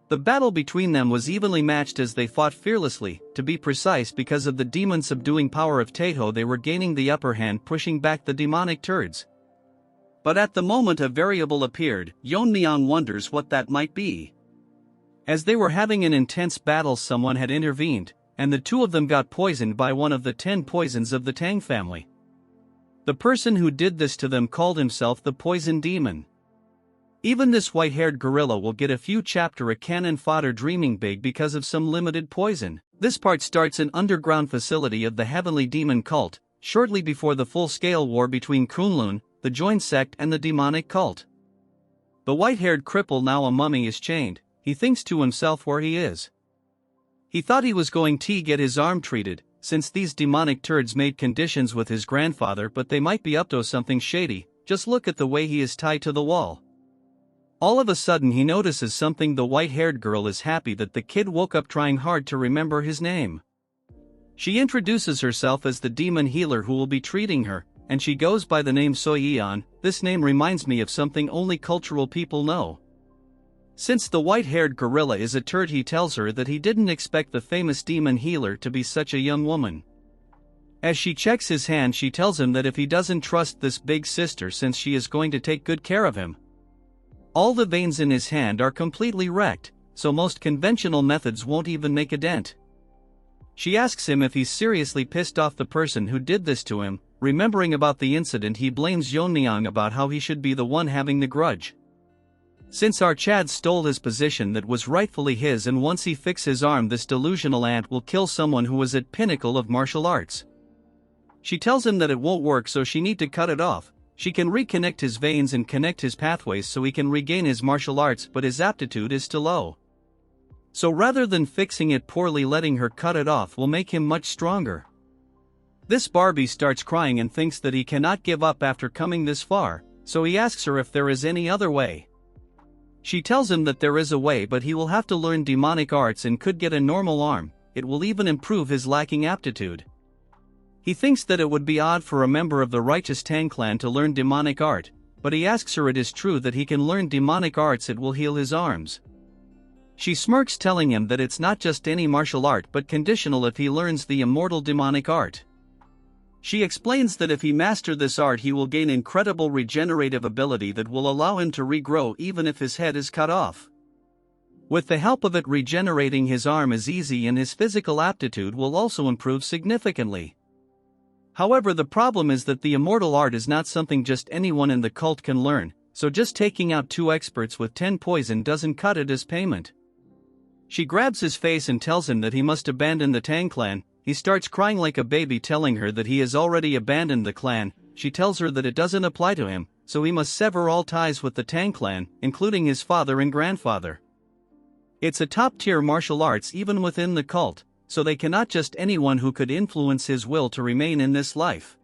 The battle between them was evenly matched as they fought fearlessly. To be precise, because of the demon subduing power of Taeho they were gaining the upper hand, pushing back the demonic turds. But at the moment a variable appeared. Yeon-myeong wonders what that might be. As they were having an intense battle someone had intervened, and the two of them got poisoned by one of the 10 poisons of the Tang family. The person who did this to them called himself the Poison Demon. Even this white-haired gorilla will get a few chapter a cannon fodder dreaming big because of some limited poison. This part starts an underground facility of the Heavenly Demon cult, shortly before the full-scale war between Kunlun, the joined sect and the demonic cult. The white-haired cripple, now a mummy, is chained. He thinks to himself where he is. He thought he was going to get his arm treated, since these demonic turds made conditions with his grandfather, but they might be up to something shady. Just look at the way he is tied to the wall. All of a sudden he notices something. The white-haired girl is happy that the kid woke up, trying hard to remember his name. She introduces herself as the demon healer who will be treating her, and she goes by the name Soyeon. This name reminds me of something only cultural people know. Since the white-haired gorilla is a turd, he tells her that he didn't expect the famous demon healer to be such a young woman. As she checks his hand, she tells him that if he doesn't trust this big sister, since she is going to take good care of him. All the veins in his hand are completely wrecked, so most conventional methods won't even make a dent. She asks him if he's seriously pissed off the person who did this to him. Remembering about the incident, he blames Yeon-myeong about how he should be the one having the grudge. Since our Chad stole his position that was rightfully his, and once he fixes his arm, this delusional ant will kill someone who was at pinnacle of martial arts. She tells him that it won't work, so she need to cut it off. She can reconnect his veins and connect his pathways so he can regain his martial arts, but his aptitude is too low. So rather than fixing it poorly, letting her cut it off will make him much stronger. This Barbie starts crying and thinks that he cannot give up after coming this far, so he asks her if there is any other way. She tells him that there is a way, but he will have to learn demonic arts and could get a normal arm. It will even improve his lacking aptitude. He thinks that it would be odd for a member of the righteous Tang clan to learn demonic art, but he asks her if it is true that he can learn demonic arts, it will heal his arms. She smirks, telling him that it's not just any martial art but conditional if he learns the immortal demonic art. She explains that if he masters this art he will gain incredible regenerative ability that will allow him to regrow even if his head is cut off. With the help of it, regenerating his arm is easy, and his physical aptitude will also improve significantly. However, the problem is that the immortal art is not something just anyone in the cult can learn, so just taking out 2 experts with 10 poison doesn't cut it as payment. She grabs his face and tells him that he must abandon the Tang clan. He starts crying like a baby, telling her that he has already abandoned the clan. She tells her that it doesn't apply to him, so he must sever all ties with the Tang clan, including his father and grandfather. It's a top-tier martial arts even within the cult, so they cannot just anyone who could influence his will to remain in this life.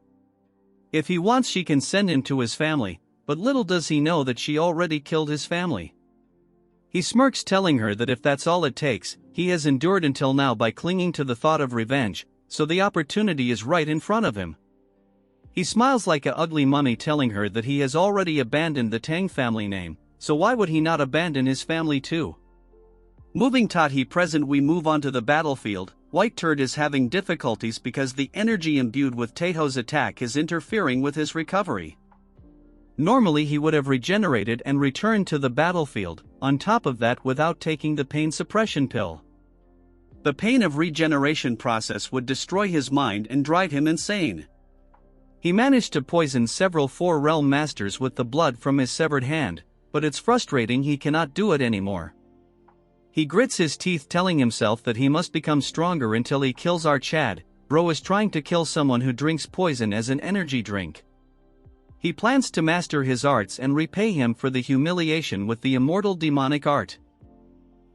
If he wants, she can send him to his family, but little does he know that she already killed his family. He smirks, telling her that if that's all it takes, he has endured until now by clinging to the thought of revenge, so the opportunity is right in front of him. He smiles like a ugly mummy, telling her that he has already abandoned the Tang family name, so why would he not abandon his family too? Moving Tati present, we move on to the battlefield. White Turd is having difficulties because the energy imbued with Taeho's attack is interfering with his recovery. Normally he would have regenerated and returned to the battlefield, on top of that without taking the pain suppression pill. The pain of regeneration process would destroy his mind and drive him insane. He managed to poison several 4-realm masters with the blood from his severed hand, but it's frustrating he cannot do it anymore. He grits his teeth, telling himself that he must become stronger until he kills our Chad. Bro is trying to kill someone who drinks poison as an energy drink. He plans to master his arts and repay him for the humiliation with the immortal demonic art.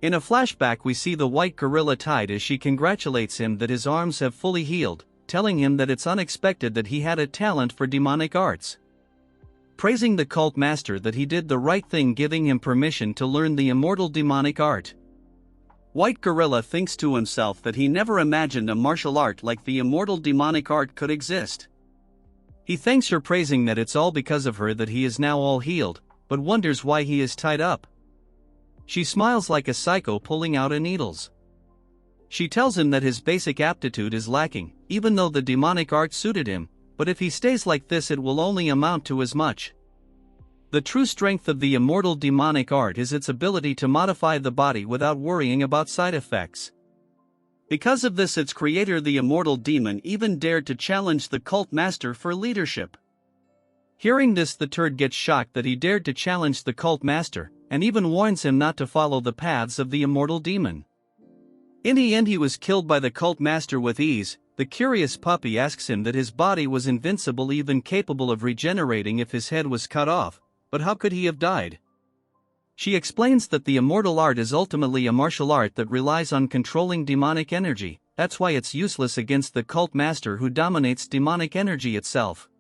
In a flashback we see the white gorilla tied as she congratulates him that his arms have fully healed, telling him that it's unexpected that he had a talent for demonic arts. Praising the cult master that he did the right thing, giving him permission to learn the immortal demonic art. White gorilla thinks to himself that he never imagined a martial art like the immortal demonic art could exist. He thanks her, praising that it's all because of her that he is now all healed, but wonders why he is tied up. She smiles like a psycho, pulling out a needles. She tells him that his basic aptitude is lacking, even though the demonic art suited him, but if he stays like this it will only amount to as much. The true strength of the immortal demonic art is its ability to modify the body without worrying about side effects. Because of this, its creator, the immortal demon, even dared to challenge the cult master for leadership. Hearing this, the turd gets shocked that he dared to challenge the cult master, and even warns him not to follow the paths of the immortal demon. In the end, he was killed by the cult master with ease. The curious puppy asks him that his body was invincible, even capable of regenerating if his head was cut off, but how could he have died? She explains that the immortal art is ultimately a martial art that relies on controlling demonic energy. That's why it's useless against the cult master who dominates demonic energy itself.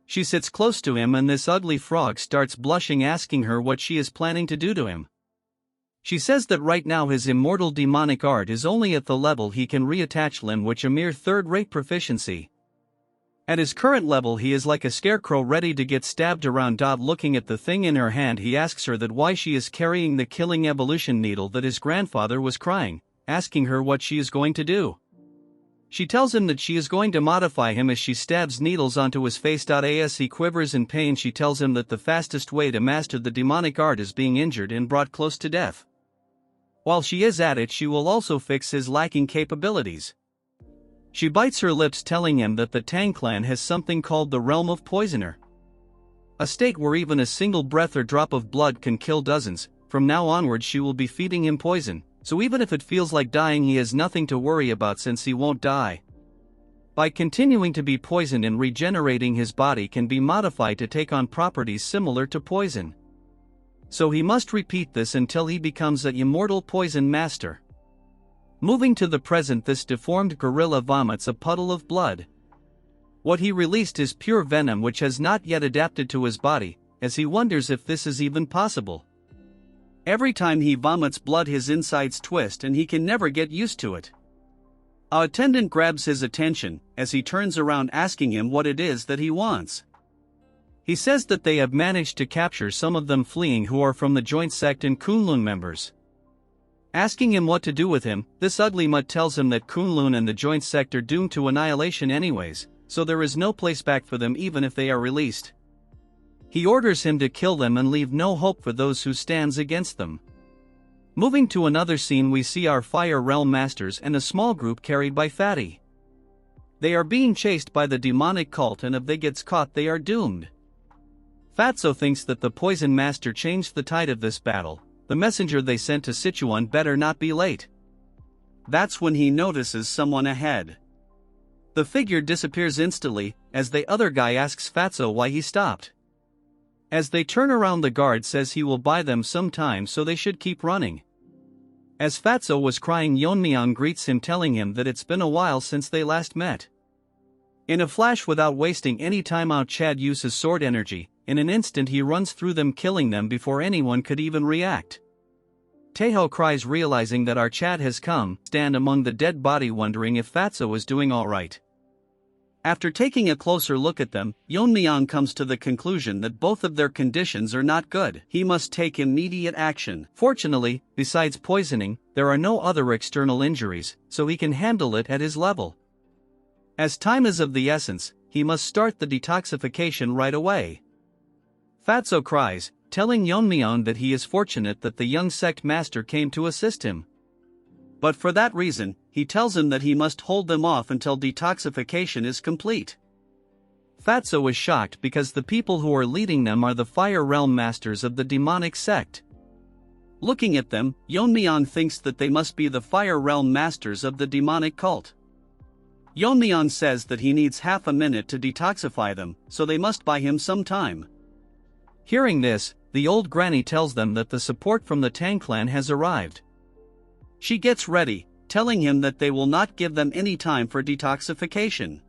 She sits close to him and this ugly frog starts blushing, asking her what she is planning to do to him. She says that right now his immortal demonic art is only at the level he can reattach limb, which a mere third-rate proficiency. At his current level he is like a scarecrow ready to get stabbed around. Looking at the thing in her hand, he asks her that why she is carrying the killing evolution needle that his grandfather was crying, asking her what she is going to do. She tells him that she is going to modify him as she stabs needles onto his face. As he quivers in pain, she tells him that the fastest way to master the demonic art is being injured and brought close to death. While she is at it, she will also fix his lacking capabilities. She bites her lips, telling him that the Tang clan has something called the Realm of Poisoner. A state where even a single breath or drop of blood can kill dozens. From now onward she will be feeding him poison, so even if it feels like dying he has nothing to worry about since he won't die. By continuing to be poisoned and regenerating, his body can be modified to take on properties similar to poison. So he must repeat this until he becomes an immortal poison master. Moving to the present, this deformed gorilla vomits a puddle of blood. What he released is pure venom which has not yet adapted to his body, as he wonders if this is even possible. Every time he vomits blood his insides twist and he can never get used to it. Our attendant grabs his attention as he turns around, asking him what it is that he wants. He says that they have managed to capture some of them fleeing who are from the joint sect and Kunlun members. Asking him what to do with him, this ugly mutt tells him that Kunlun and the joint sect are doomed to annihilation anyways, so there is no place back for them even if they are released. He orders him to kill them and leave no hope for those who stands against them. Moving to another scene, we see our Fire Realm Masters and a small group carried by Fatty. They are being chased by the demonic cult, and if they get caught they are doomed. Fatso thinks that the Poison Master changed the tide of this battle. The messenger they sent to Sichuan better not be late. That's when he notices someone ahead. The figure disappears instantly, as the other guy asks Fatso why he stopped. As they turn around, the guard says he will buy them some time, so they should keep running. As Fatso was crying, Yeon-myeong greets him, telling him that it's been a while since they last met. In a flash, without wasting any time out, Chad uses sword energy. In an instant he runs through them, killing them before anyone could even react. Taeho cries, realizing that our Chad has come, stand among the dead body, wondering if Fatso is doing alright. After taking a closer look at them, Yeon-myeong comes to the conclusion that both of their conditions are not good. He must take immediate action. Fortunately, besides poisoning, there are no other external injuries, so he can handle it at his level. As time is of the essence, he must start the detoxification right away. Fatso cries, telling Yeon-myeong that he is fortunate that the young sect master came to assist him. But for that reason, he tells him that he must hold them off until detoxification is complete. Fatso is shocked because the people who are leading them are the Fire Realm Masters of the demonic sect. Looking at them, Yeon-myeong thinks that they must be the Fire Realm Masters of the demonic cult. Yeon-myeong says that he needs half a minute to detoxify them, so they must buy him some time. Hearing this, the old granny tells them that the support from the Tang clan has arrived. She gets ready, telling him that they will not give them any time for detoxification.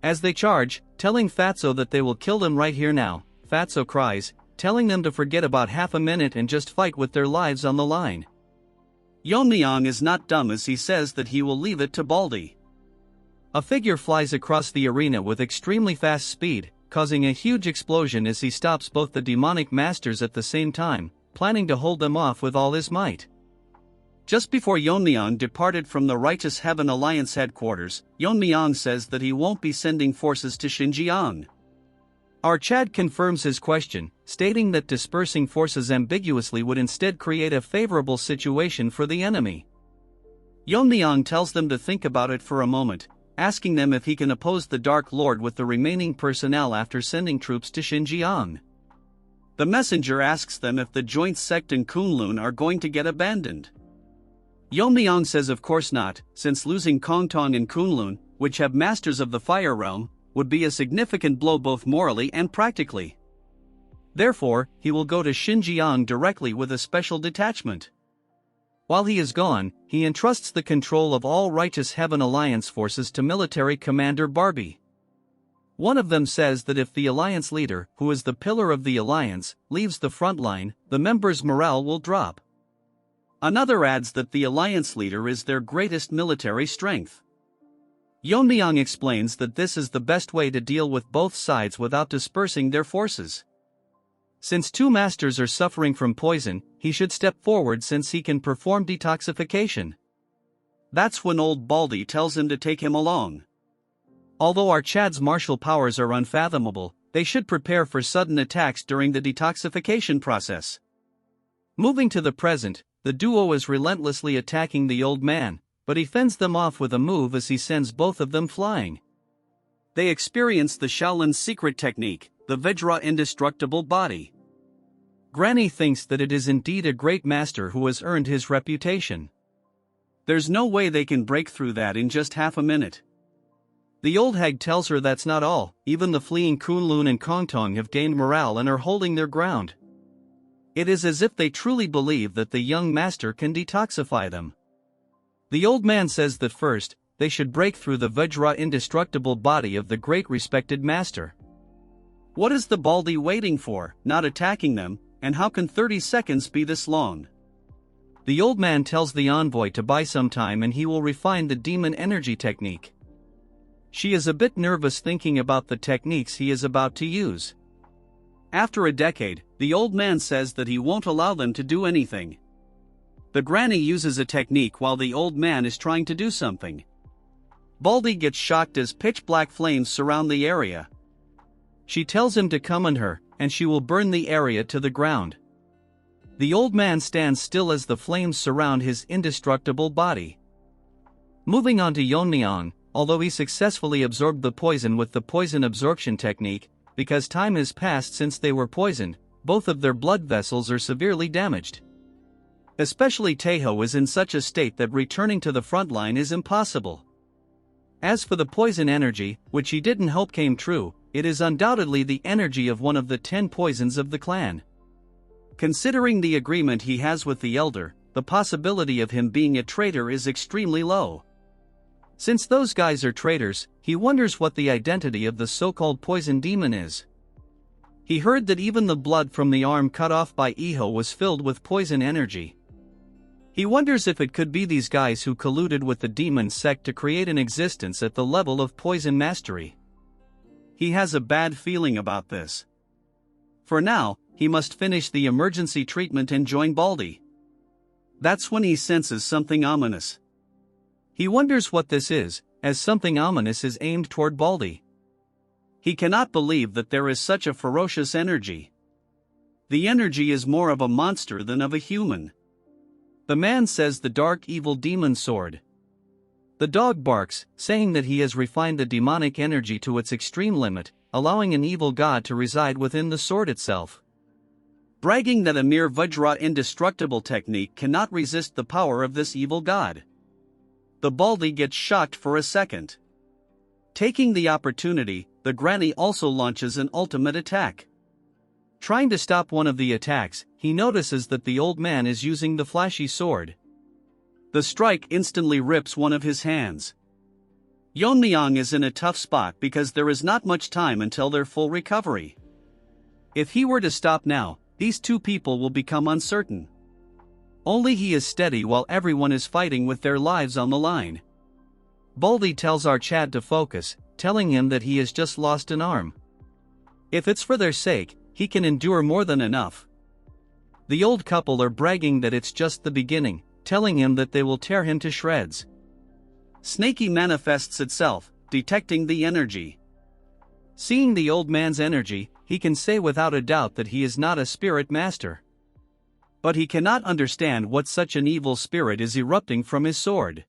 As they charge, telling Fatso that they will kill them right here now, Fatso cries, telling them to forget about half a minute and just fight with their lives on the line. Yeon-myeong is not dumb, as he says that he will leave it to Baldy. A figure flies across the arena with extremely fast speed, causing a huge explosion as he stops both the demonic masters at the same time, planning to hold them off with all his might. Just before Yeon-myeong departed from the Righteous Heaven Alliance headquarters, Yeon-myeong says that he won't be sending forces to Xinjiang. Our Chad confirms his question, stating that dispersing forces ambiguously would instead create a favorable situation for the enemy. Yeon-myeong tells them to think about it for a moment, asking them if he can oppose the Dark Lord with the remaining personnel after sending troops to Xinjiang. The messenger asks them if the joint sect and Kunlun are going to get abandoned. Yeon-myeong says of course not, since losing Kongtong and Kunlun, which have masters of the fire realm, would be a significant blow both morally and practically. Therefore, he will go to Xinjiang directly with a special detachment. While he is gone, he entrusts the control of all Righteous Heaven Alliance forces to military commander Barbie. One of them says that if the Alliance leader, who is the pillar of the Alliance, leaves the front line, the members' morale will drop. Another adds that the Alliance leader is their greatest military strength. Yeon-myeong explains that this is the best way to deal with both sides without dispersing their forces. Since two masters are suffering from poison, he should step forward since he can perform detoxification. That's when old Baldy tells him to take him along. Although our Chad's martial powers are unfathomable, they should prepare for sudden attacks during the detoxification process. Moving to the present, the duo is relentlessly attacking the old man, but he fends them off with a move as he sends both of them flying. They experience the Shaolin's secret technique, the Vajra indestructible body. Granny thinks that it is indeed a great master who has earned his reputation. There's no way they can break through that in just half a minute. The old hag tells her that's not all, even the fleeing Kunlun and Kongtong have gained morale and are holding their ground. It is as if they truly believe that the young master can detoxify them. The old man says that first, they should break through the Vajra indestructible body of the great respected master. What is the Baldy waiting for, not attacking them, and how can 30 seconds be this long? The old man tells the envoy to buy some time and he will refine the demon energy technique. She is a bit nervous thinking about the techniques he is about to use. After a decade, the old man says that he won't allow them to do anything. The granny uses a technique while the old man is trying to do something. Baldy gets shocked as pitch-black flames surround the area. She tells him to come on her, and she will burn the area to the ground. The old man stands still as the flames surround his indestructible body. Moving on to Yeon-myeong, although he successfully absorbed the poison with the poison absorption technique, because time has passed since they were poisoned, both of their blood vessels are severely damaged. Especially Taeho is in such a state that returning to the front line is impossible. As for the poison energy, which he didn't hope came true, it is undoubtedly the energy of one of the 10 poisons of the clan. Considering the agreement he has with the elder, the possibility of him being a traitor is extremely low. Since those guys are traitors, he wonders what the identity of the so-called poison demon is. He heard that even the blood from the arm cut off by Iho was filled with poison energy. He wonders if it could be these guys who colluded with the demon sect to create an existence at the level of poison mastery. He has a bad feeling about this. For now, he must finish the emergency treatment and join Baldy. That's when he senses something ominous. He wonders what this is, as something ominous is aimed toward Baldy. He cannot believe that there is such a ferocious energy. The energy is more of a monster than of a human. The man says the dark evil demon sword. The dog barks, saying that he has refined the demonic energy to its extreme limit, allowing an evil god to reside within the sword itself. Bragging that a mere Vajra indestructible technique cannot resist the power of this evil god. The Baldy gets shocked for a second. Taking the opportunity, the granny also launches an ultimate attack. Trying to stop one of the attacks, he notices that the old man is using the flashy sword. The strike instantly rips one of his hands. Yeon-myeong is in a tough spot because there is not much time until their full recovery. If he were to stop now, these two people will become uncertain. Only he is steady while everyone is fighting with their lives on the line. Baldy tells our Chad to focus, telling him that he has just lost an arm. If it's for their sake, he can endure more than enough. The old couple are bragging that it's just the beginning, telling him that they will tear him to shreds. Snaky manifests itself, detecting the energy. Seeing the old man's energy, he can say without a doubt that he is not a spirit master. But he cannot understand what such an evil spirit is erupting from his sword.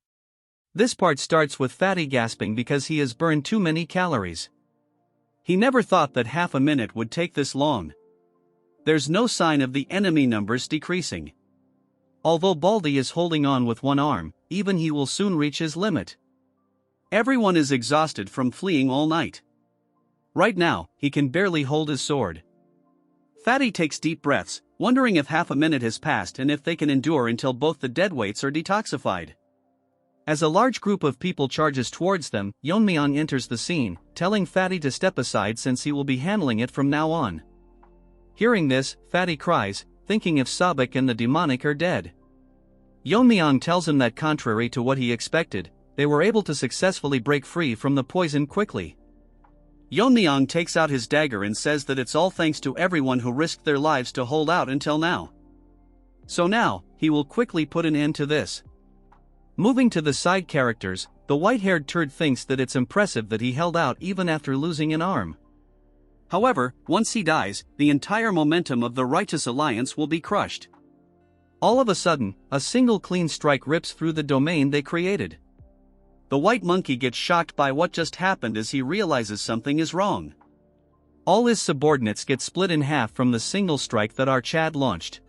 This part starts with Fatty gasping because he has burned too many calories. He never thought that half a minute would take this long. There's no sign of the enemy numbers decreasing. Although Baldy is holding on with one arm, even he will soon reach his limit. Everyone is exhausted from fleeing all night. Right now, he can barely hold his sword. Fatty takes deep breaths, wondering if half a minute has passed and if they can endure until both the deadweights are detoxified. As a large group of people charges towards them, Yeon-myeong enters the scene, telling Fatty to step aside since he will be handling it from now on. Hearing this, Fatty cries, thinking if Sabak and the demonic are dead. Yeon-myeong tells him that contrary to what he expected, they were able to successfully break free from the poison quickly. Yeon-myeong takes out his dagger and says that it's all thanks to everyone who risked their lives to hold out until now. So now, he will quickly put an end to this. Moving to the side characters, the white-haired turd thinks that it's impressive that he held out even after losing an arm. However, once he dies, the entire momentum of the Righteous Alliance will be crushed. All of a sudden, a single clean strike rips through the domain they created. The white monkey gets shocked by what just happened as he realizes something is wrong. All his subordinates get split in half from the single strike that our Chad launched.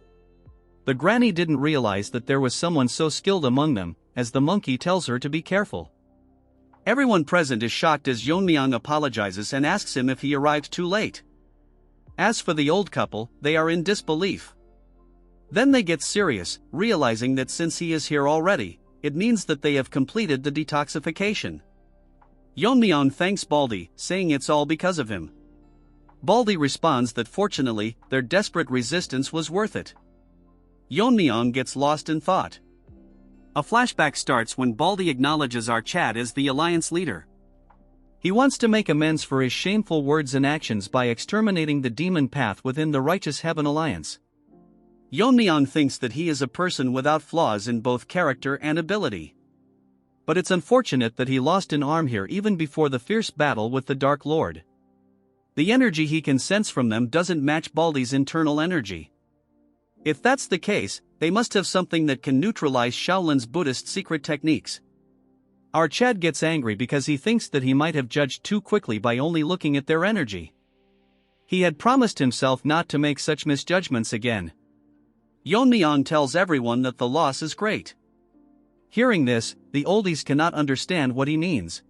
The granny didn't realize that there was someone so skilled among them, as the monkey tells her to be careful. Everyone present is shocked as Yeon-myeong apologizes and asks him if he arrived too late. As for the old couple, they are in disbelief. Then they get serious, realizing that since he is here already, it means that they have completed the detoxification. Yeon-myeong thanks Baldy, saying it's all because of him. Baldy responds that fortunately, their desperate resistance was worth it. Yeon-myeong gets lost in thought. A flashback starts when Baldy acknowledges our Chad as the alliance leader. He wants to make amends for his shameful words and actions by exterminating the demon path within the Righteous Heaven Alliance. Yeon-myeong thinks that he is a person without flaws in both character and ability. But it's unfortunate that he lost an arm here even before the fierce battle with the Dark Lord. The energy he can sense from them doesn't match Baldy's internal energy. If that's the case, they must have something that can neutralize Shaolin's Buddhist secret techniques. Our Chad gets angry because he thinks that he might have judged too quickly by only looking at their energy. He had promised himself not to make such misjudgments again. Yeon-myeong tells everyone that the loss is great. Hearing this, the oldies cannot understand what he means.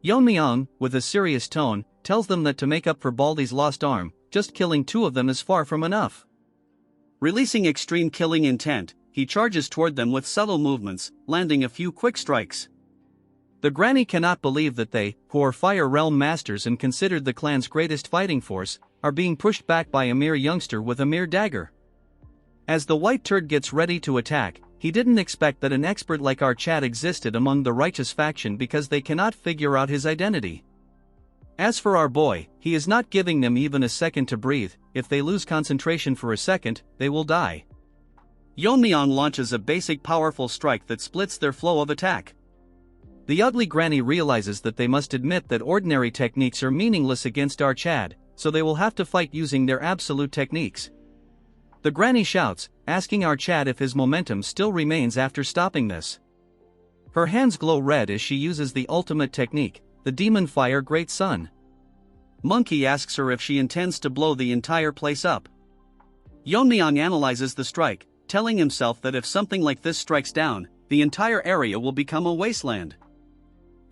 Yeon-myeong, with a serious tone, tells them that to make up for Baldy's lost arm, just killing two of them is far from enough. Releasing extreme killing intent, he charges toward them with subtle movements, landing a few quick strikes. The granny cannot believe that they, who are Fire Realm masters and considered the clan's greatest fighting force, are being pushed back by a mere youngster with a mere dagger. As the white turd gets ready to attack, he didn't expect that an expert like our Chad existed among the righteous faction because they cannot figure out his identity. As for our boy, he is not giving them even a second to breathe. If they lose concentration for a second, they will die. Yeon-myeong launches a basic powerful strike that splits their flow of attack. The ugly granny realizes that they must admit that ordinary techniques are meaningless against our Chad, so they will have to fight using their absolute techniques. The granny shouts, asking our Chad if his momentum still remains after stopping this. Her hands glow red as she uses the ultimate technique, the Demon Fire Great Sun. Monkey asks her if she intends to blow the entire place up. Yeon-myeong analyzes the strike, telling himself that if something like this strikes down, the entire area will become a wasteland.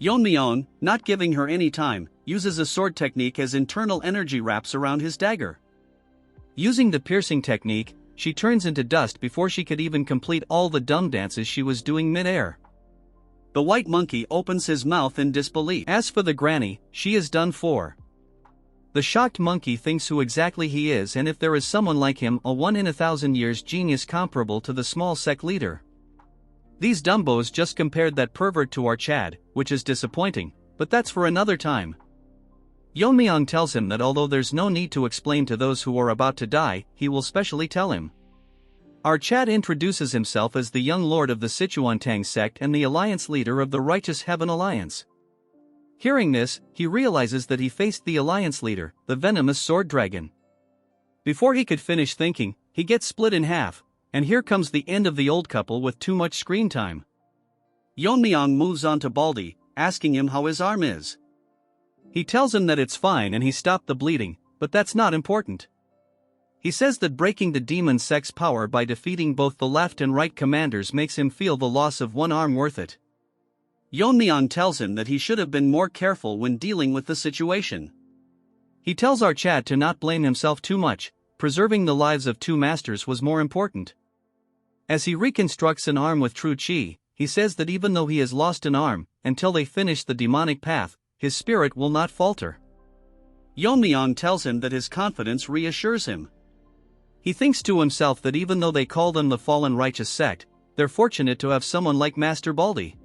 Yeon-myeong, not giving her any time, uses a sword technique as internal energy wraps around his dagger. Using the piercing technique, she turns into dust before she could even complete all the dumb dances she was doing mid-air. The white monkey opens his mouth in disbelief. As for the granny, she is done for. The shocked monkey thinks who exactly he is and if there is someone like him, a 1 in 1,000 years genius comparable to the small sect leader. These dumbos just compared that pervert to our Chad, which is disappointing, but that's for another time. Yeon-myeong tells him that although there's no need to explain to those who are about to die, he will specially tell him. Our Chad introduces himself as the young lord of the Sichuan Tang sect and the alliance leader of the Righteous Heaven Alliance. Hearing this, he realizes that he faced the alliance leader, the venomous sword dragon. Before he could finish thinking, he gets split in half, and here comes the end of the old couple with too much screen time. Yeon-myeong moves on to Baldy, asking him how his arm is. He tells him that it's fine and he stopped the bleeding, but that's not important. He says that breaking the demon sect's power by defeating both the left and right commanders makes him feel the loss of one arm worth it. Yeon-myeong tells him that he should have been more careful when dealing with the situation. He tells our Chad to not blame himself too much, preserving the lives of two masters was more important. As he reconstructs an arm with true chi, he says that even though he has lost an arm, until they finish the demonic path, his spirit will not falter. Yeon-myeong tells him that his confidence reassures him. He thinks to himself that even though they call them the fallen righteous sect, they're fortunate to have someone like Master Baldy.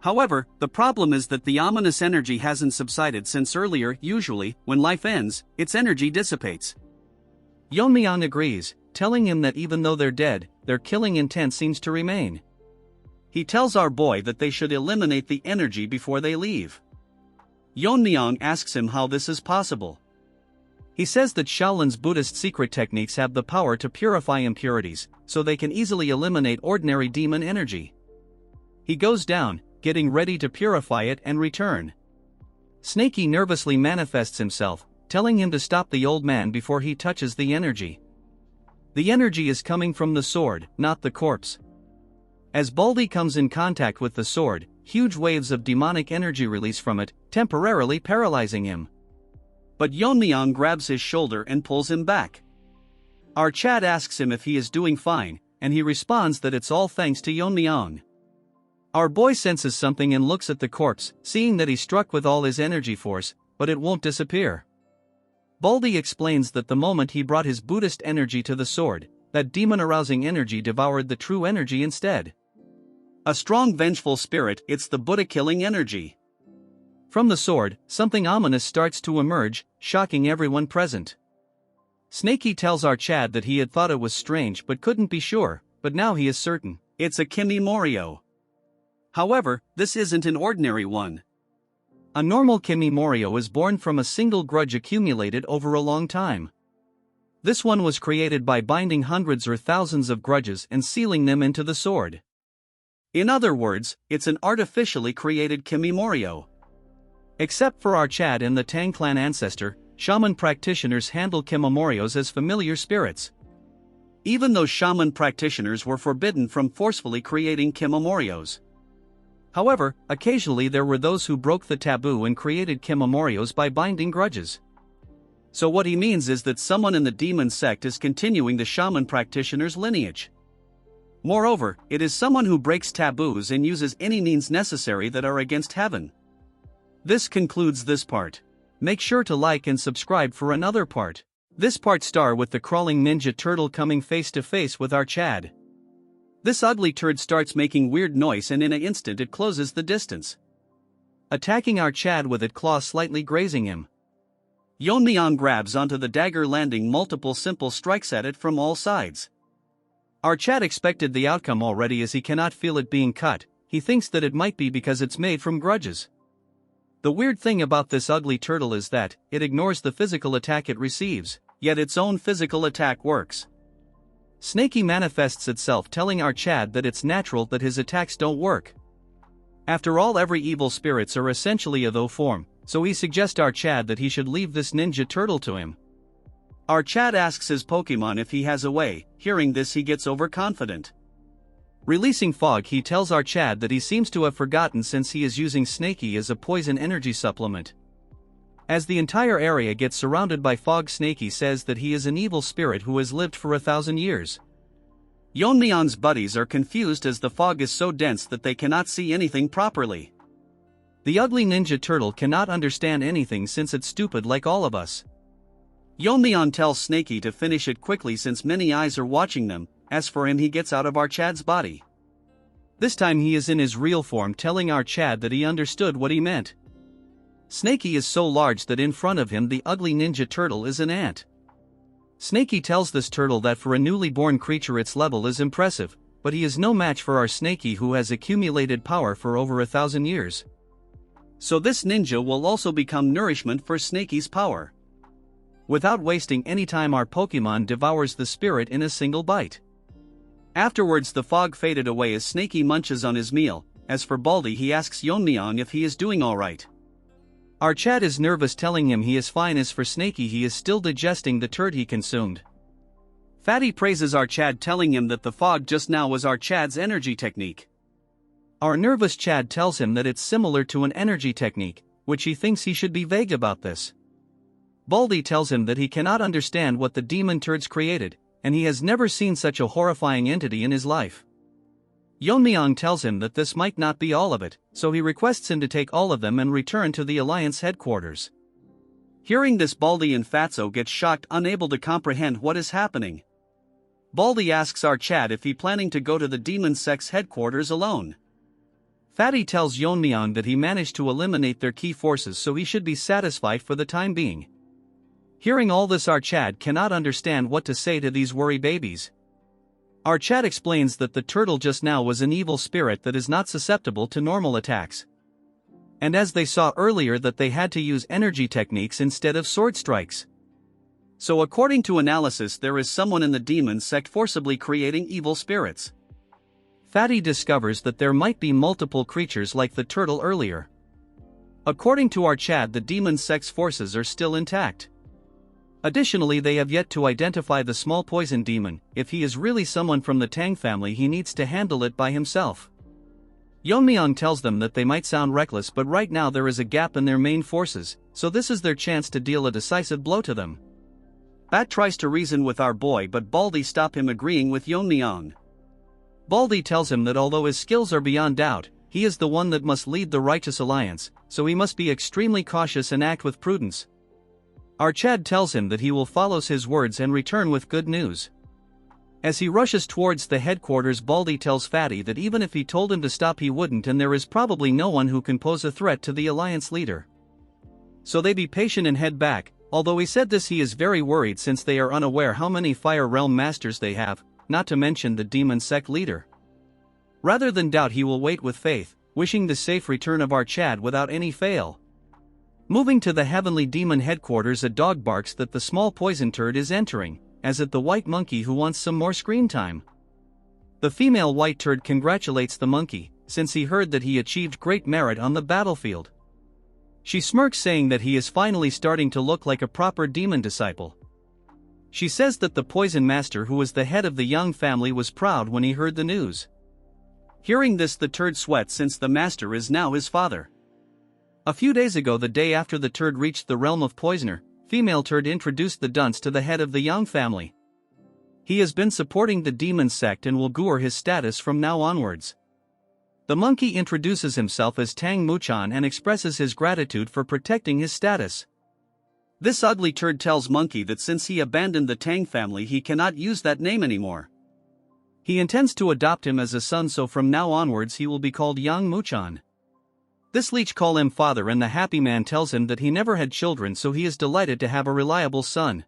However, the problem is that the ominous energy hasn't subsided since earlier. Usually, when life ends, its energy dissipates. Yeon-myeong agrees, telling him that even though they're dead, their killing intent seems to remain. He tells our boy that they should eliminate the energy before they leave. Yeon-myeong asks him how this is possible. He says that Shaolin's Buddhist secret techniques have the power to purify impurities, so they can easily eliminate ordinary demon energy. He goes down, getting ready to purify it and return. Snakey nervously manifests himself, telling him to stop the old man before he touches the energy. The energy is coming from the sword, not the corpse. As Baldy comes in contact with the sword, huge waves of demonic energy release from it, temporarily paralyzing him. But Yeon-myeong grabs his shoulder and pulls him back. Our Chad asks him if he is doing fine, and he responds that it's all thanks to Yeon-myeong. Our boy senses something and looks at the corpse, seeing that he's struck with all his energy force, but it won't disappear. Baldy explains that the moment he brought his Buddhist energy to the sword, that demon-arousing energy devoured the true energy instead. A strong vengeful spirit, it's the Buddha-killing energy. From the sword, something ominous starts to emerge, shocking everyone present. Snakey tells our Chad that he had thought it was strange but couldn't be sure, but now he is certain. It's a Kimimorio. However, this isn't an ordinary one. A normal Kimimorio is born from a single grudge accumulated over a long time. This one was created by binding hundreds or thousands of grudges and sealing them into the sword. In other words, it's an artificially created Kimimorio. Except for our Chad and the Tang clan ancestor, shaman practitioners handle Kimimorios as familiar spirits. Even though shaman practitioners were forbidden from forcefully creating Kimimorios. However, occasionally there were those who broke the taboo and created Kimimorios by binding grudges. So what he means is that someone in the demon sect is continuing the shaman practitioner's lineage. Moreover, it is someone who breaks taboos and uses any means necessary that are against heaven. This concludes this part. Make sure to like and subscribe for another part. This part starts with the crawling ninja turtle coming face to face with our Chad. This ugly turd starts making weird noise and in an instant it closes the distance, attacking our Chad with its claw slightly grazing him. Yeon-myeong grabs onto the dagger, landing multiple simple strikes at it from all sides. Our Chad expected the outcome already as he cannot feel it being cut. He thinks that it might be because it's made from grudges. The weird thing about this ugly turtle is that it ignores the physical attack it receives, yet its own physical attack works. Snakey manifests itself, telling our Chad that it's natural that his attacks don't work. After all, every evil spirits are essentially a though form, so he suggests our Chad that he should leave this ninja turtle to him. Our Chad asks his Pokemon if he has a way. Hearing this, he gets overconfident. Releasing fog, he tells our Chad that he seems to have forgotten since he is using Snakey as a poison energy supplement. As the entire area gets surrounded by fog, Snakey says that he is an evil spirit who has lived for 1,000 years. Yeon-myeong's buddies are confused as the fog is so dense that they cannot see anything properly. The ugly ninja turtle cannot understand anything since it's stupid like all of us. Yeon-myeong tells Snakey to finish it quickly since many eyes are watching them. As for him, he gets out of our Chad's body. This time he is in his real form, telling our Chad that he understood what he meant. Snakey is so large that in front of him the ugly ninja turtle is an ant. Snakey tells this turtle that for a newly born creature its level is impressive, but he is no match for our Snakey who has accumulated power for over 1,000 years. So this ninja will also become nourishment for Snakey's power. Without wasting any time, our Pokemon devours the spirit in a single bite. Afterwards the fog faded away as Snakey munches on his meal. As for Baldy, he asks Yeon-myeong if he is doing alright. Our Chad is nervous, telling him he is fine. As for Snakey, he is still digesting the turd he consumed. Fatty praises our Chad, telling him that the fog just now was our Chad's energy technique. Our nervous Chad tells him that it's similar to an energy technique, which he thinks he should be vague about this. Baldy tells him that he cannot understand what the demon turds created, and he has never seen such a horrifying entity in his life. Yeon-myeong tells him that this might not be all of it, so he requests him to take all of them and return to the Alliance headquarters. Hearing this, Baldy and Fatso get shocked, unable to comprehend what is happening. Baldy asks our Chad if he planning to go to the demon sect's headquarters alone. Fatty tells Yeon-myeong that he managed to eliminate their key forces, so he should be satisfied for the time being. Hearing all this, our Chad cannot understand what to say to these worry babies. Our Chad explains that the turtle just now was an evil spirit that is not susceptible to normal attacks. And as they saw earlier, that they had to use energy techniques instead of sword strikes. So according to analysis, there is someone in the demon sect forcibly creating evil spirits. Fatty discovers that there might be multiple creatures like the turtle earlier. According to our Chad, the demon sect's forces are still intact. Additionally, they have yet to identify the small poison demon. If he is really someone from the Tang family, he needs to handle it by himself. Yeon-myeong tells them that they might sound reckless, but right now there is a gap in their main forces, so this is their chance to deal a decisive blow to them. Bat tries to reason with our boy, but Baldy stops him, agreeing with Yeon-myeong. Baldy tells him that although his skills are beyond doubt, he is the one that must lead the righteous alliance, so he must be extremely cautious and act with prudence. Our Chad tells him that he will follow his words and return with good news. As he rushes towards the headquarters, Baldy tells Fatty that even if he told him to stop he wouldn't, and there is probably no one who can pose a threat to the alliance leader. So they be patient and head back. Although he said this, he is very worried since they are unaware how many Fire Realm masters they have, not to mention the demon sect leader. Rather than doubt, he will wait with faith, wishing the safe return of our Chad without any fail. Moving to the heavenly demon headquarters, a dog barks that the small poison turd is entering, as it the white monkey who wants some more screen time. The female white turd congratulates the monkey, since he heard that he achieved great merit on the battlefield. She smirks, saying that he is finally starting to look like a proper demon disciple. She says that the poison master, who was the head of the Young family, was proud when he heard the news. Hearing this, the turd sweats since the master is now his father. A few days ago, the day after the turd reached the realm of Poisoner, female turd introduced the dunce to the head of the Young family. He has been supporting the demon sect and will goor his status from now onwards. The monkey introduces himself as Tang Muchan and expresses his gratitude for protecting his status. This ugly turd tells monkey that since he abandoned the Tang family, he cannot use that name anymore. He intends to adopt him as a son, so from now onwards he will be called Yang Muchan. This leech call him father, and the happy man tells him that he never had children, so he is delighted to have a reliable son.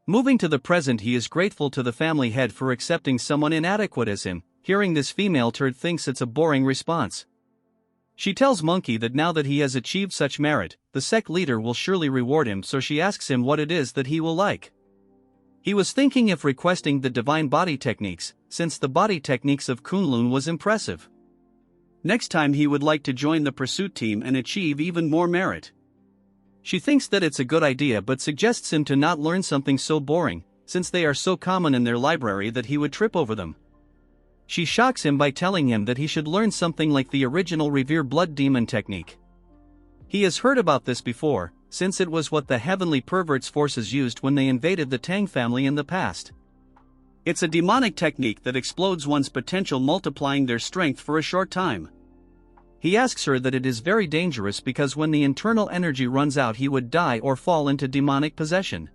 Moving to the present, he is grateful to the family head for accepting someone inadequate as him. Hearing this, female turd thinks it's a boring response. She tells monkey that now that he has achieved such merit, the sect leader will surely reward him, so she asks him what it is that he will like. He was thinking of requesting the divine body techniques, since the body techniques of Kunlun was impressive. Next time he would like to join the pursuit team and achieve even more merit. She thinks that it's a good idea, but suggests him to not learn something so boring, since they are so common in their library that he would trip over them. She shocks him by telling him that he should learn something like the original Revere Blood Demon technique. He has heard about this before, since it was what the heavenly perverts forces used when they invaded the Tang family in the past. It's a demonic technique that explodes one's potential, multiplying their strength for a short time. He asks her that it is very dangerous because when the internal energy runs out, he would die or fall into demonic possession.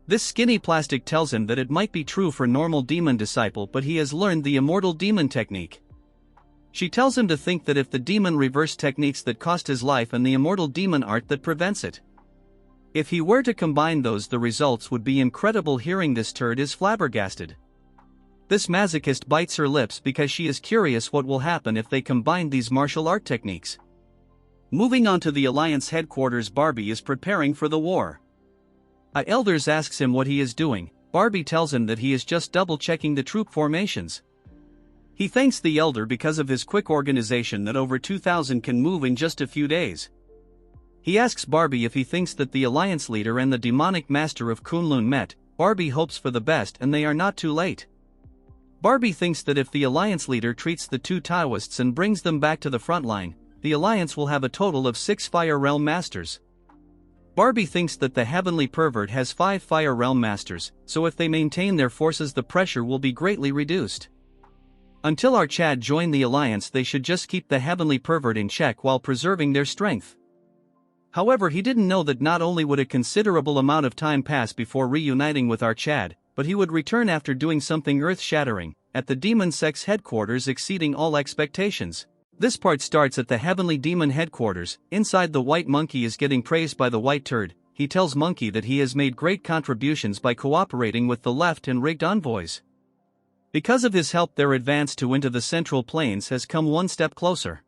This skinny plastic tells him that it might be true for normal demon disciple, but he has learned the immortal demon technique. She tells him to think that if the demon reverse techniques that cost his life and the immortal demon art that prevents it. If he were to combine those, the results would be incredible. Hearing this, turd is flabbergasted. This masochist bites her lips because she is curious what will happen if they combine these martial art techniques. Moving on to the Alliance headquarters, Barbie is preparing for the war. A elders asks him what he is doing. Barbie tells him that he is just double-checking the troop formations. He thanks the elder because of his quick organization that over 2,000 can move in just a few days. He asks Barbie if he thinks that the Alliance leader and the demonic master of Kunlun met. Barbie hopes for the best and they are not too late. Barbie thinks that if the Alliance leader treats the two Taoists and brings them back to the front line, the Alliance will have a total of 6 Fire Realm Masters. Barbie thinks that the Heavenly Pervert has 5 Fire Realm Masters, so if they maintain their forces the pressure will be greatly reduced. Until our Chad join the Alliance, they should just keep the Heavenly Pervert in check while preserving their strength. However, he didn't know that not only would a considerable amount of time pass before reuniting with our Chad, but he would return after doing something earth-shattering, at the Demon Sect's headquarters, exceeding all expectations. This part starts at the Heavenly Demon headquarters. Inside, the White Monkey is getting praised by the White Turd. He tells Monkey that he has made great contributions by cooperating with the left and rigged envoys. Because of his help, their advance into the Central Plains has come one step closer.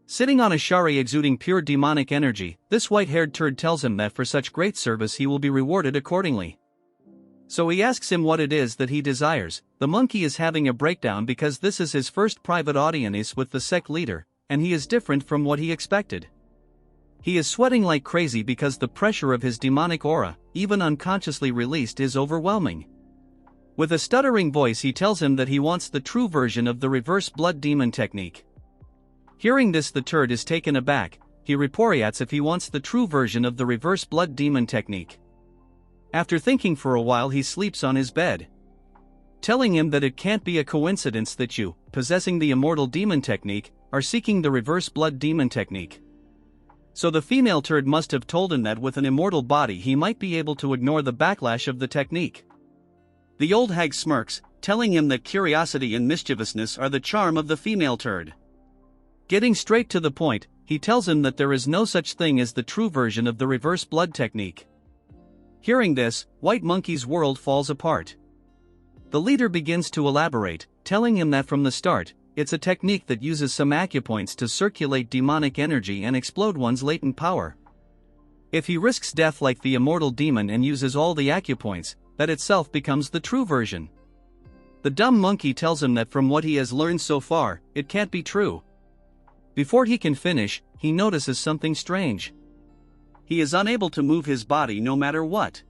Sitting on a shari exuding pure demonic energy, this white-haired turd tells him that for such great service he will be rewarded accordingly. So he asks him what it is that he desires. The monkey is having a breakdown because this is his first private audience with the sect leader, and he is different from what he expected. He is sweating like crazy because the pressure of his demonic aura, even unconsciously released, is overwhelming. With a stuttering voice, he tells him that he wants the true version of the reverse blood demon technique. Hearing this, the turd is taken aback. He reports if he wants the true version of the reverse blood demon technique. After thinking for a while, he sleeps on his bed, telling him that it can't be a coincidence that you, possessing the immortal demon technique, are seeking the reverse blood demon technique. So the female turd must have told him that with an immortal body he might be able to ignore the backlash of the technique. The old hag smirks, telling him that curiosity and mischievousness are the charm of the female turd. Getting straight to the point, he tells him that there is no such thing as the true version of the reverse blood technique. Hearing this, White Monkey's world falls apart. The leader begins to elaborate, telling him that from the start, it's a technique that uses some acupoints to circulate demonic energy and explode one's latent power. If he risks death like the immortal demon and uses all the acupoints, that itself becomes the true version. The dumb monkey tells him that from what he has learned so far, it can't be true. Before he can finish, he notices something strange. He is unable to move his body no matter what.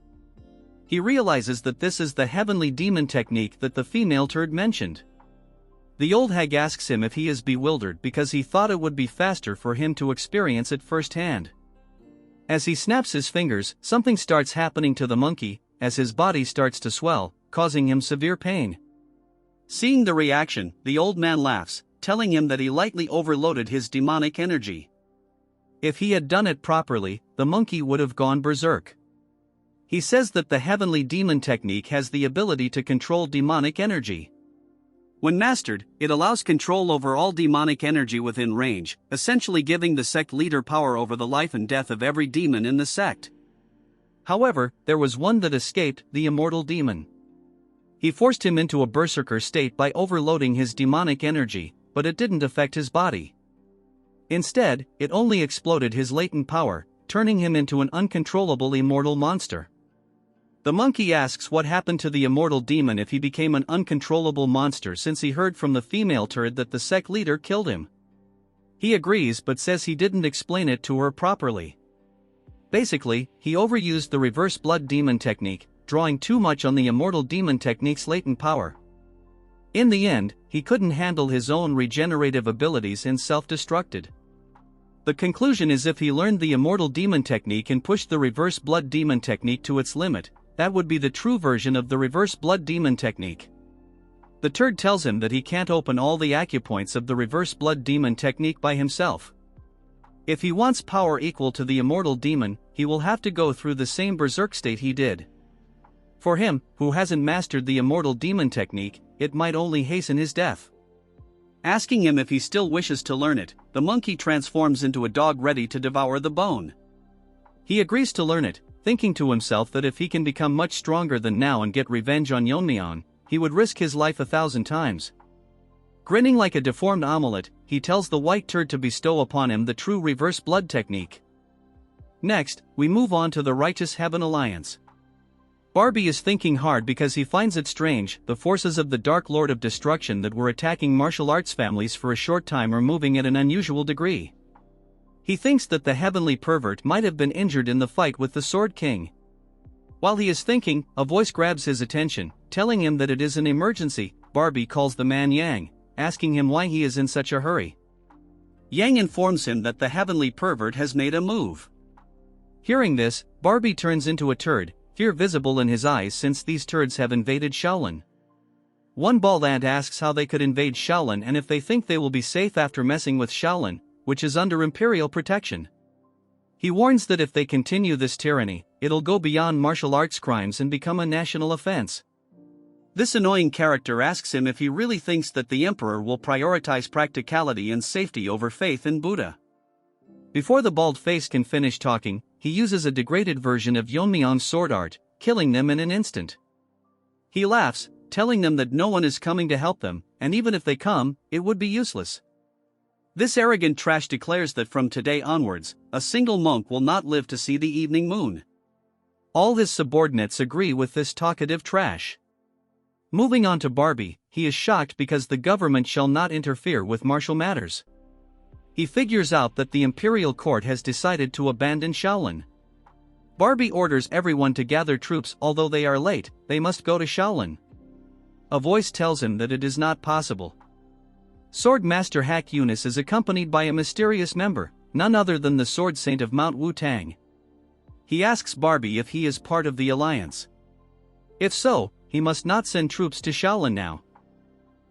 He realizes that this is the heavenly demon technique that the female turd mentioned. The old hag asks him if he is bewildered because he thought it would be faster for him to experience it firsthand. As he snaps his fingers, something starts happening to the monkey, as his body starts to swell, causing him severe pain. Seeing the reaction, the old man laughs, telling him that he lightly overloaded his demonic energy. If he had done it properly, the monkey would have gone berserk. He says that the heavenly demon technique has the ability to control demonic energy. When mastered, it allows control over all demonic energy within range, essentially giving the sect leader power over the life and death of every demon in the sect. However, there was one that escaped, the immortal demon. He forced him into a berserker state by overloading his demonic energy, but it didn't affect his body. Instead, it only exploded his latent power, turning him into an uncontrollable immortal monster. The monkey asks what happened to the immortal demon if he became an uncontrollable monster, since he heard from the female turd that the sect leader killed him. He agrees but says he didn't explain it to her properly. Basically, he overused the reverse blood demon technique, drawing too much on the immortal demon technique's latent power. In the end, he couldn't handle his own regenerative abilities and self-destructed. The conclusion is if he learned the immortal demon technique and pushed the reverse blood demon technique to its limit, that would be the true version of the reverse blood demon technique. The turd tells him that he can't open all the acupoints of the reverse blood demon technique by himself. If he wants power equal to the immortal demon, he will have to go through the same berserk state he did. For him, who hasn't mastered the immortal demon technique, it might only hasten his death. Asking him if he still wishes to learn it, the monkey transforms into a dog ready to devour the bone. He agrees to learn it, thinking to himself that if he can become much stronger than now and get revenge on Yeon-myeong, he would risk his life 1,000 times. Grinning like a deformed omelette, he tells the white turd to bestow upon him the true reverse blood technique. Next, we move on to the Righteous Heaven Alliance. Barbie is thinking hard because he finds it strange, the forces of the Dark Lord of Destruction that were attacking martial arts families for a short time are moving at an unusual degree. He thinks that the heavenly pervert might have been injured in the fight with the Sword King. While he is thinking, a voice grabs his attention, telling him that it is an emergency. Barbie calls the man Yang, asking him why he is in such a hurry. Yang informs him that the heavenly pervert has made a move. Hearing this, Barbie turns into a turd, fear visible in his eyes since these turds have invaded Shaolin. One bald ant asks how they could invade Shaolin and if they think they will be safe after messing with Shaolin, which is under imperial protection. He warns that if they continue this tyranny, it'll go beyond martial arts crimes and become a national offense. This annoying character asks him if he really thinks that the emperor will prioritize practicality and safety over faith in Buddha. Before the bald face can finish talking, he uses a degraded version of Yeon-myeong's sword art, killing them in an instant. He laughs, telling them that no one is coming to help them, and even if they come, it would be useless. This arrogant trash declares that from today onwards, a single monk will not live to see the evening moon. All his subordinates agree with this talkative trash. Moving on to Barbie, he is shocked because the government shall not interfere with martial matters. He figures out that the imperial court has decided to abandon Shaolin. Barbie orders everyone to gather troops. Although they are late, they must go to Shaolin. A voice tells him that it is not possible. Swordmaster Hak Eunice is accompanied by a mysterious member, none other than the Sword Saint of Mount Wu-Tang. He asks Barbie if he is part of the alliance. If so, he must not send troops to Shaolin now.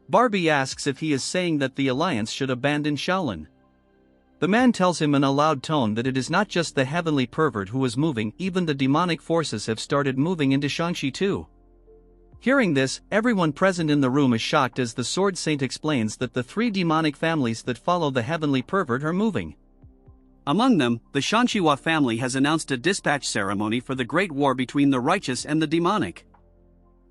Barbie asks if he is saying that the alliance should abandon Shaolin. The man tells him in a loud tone that it is not just the heavenly pervert who is moving, even the demonic forces have started moving into Shaanxi too. Hearing this, everyone present in the room is shocked as the Sword Saint explains that the 3 demonic families that follow the heavenly pervert are moving. Among them, the Manhwa family has announced a dispatch ceremony for the great war between the righteous and the demonic.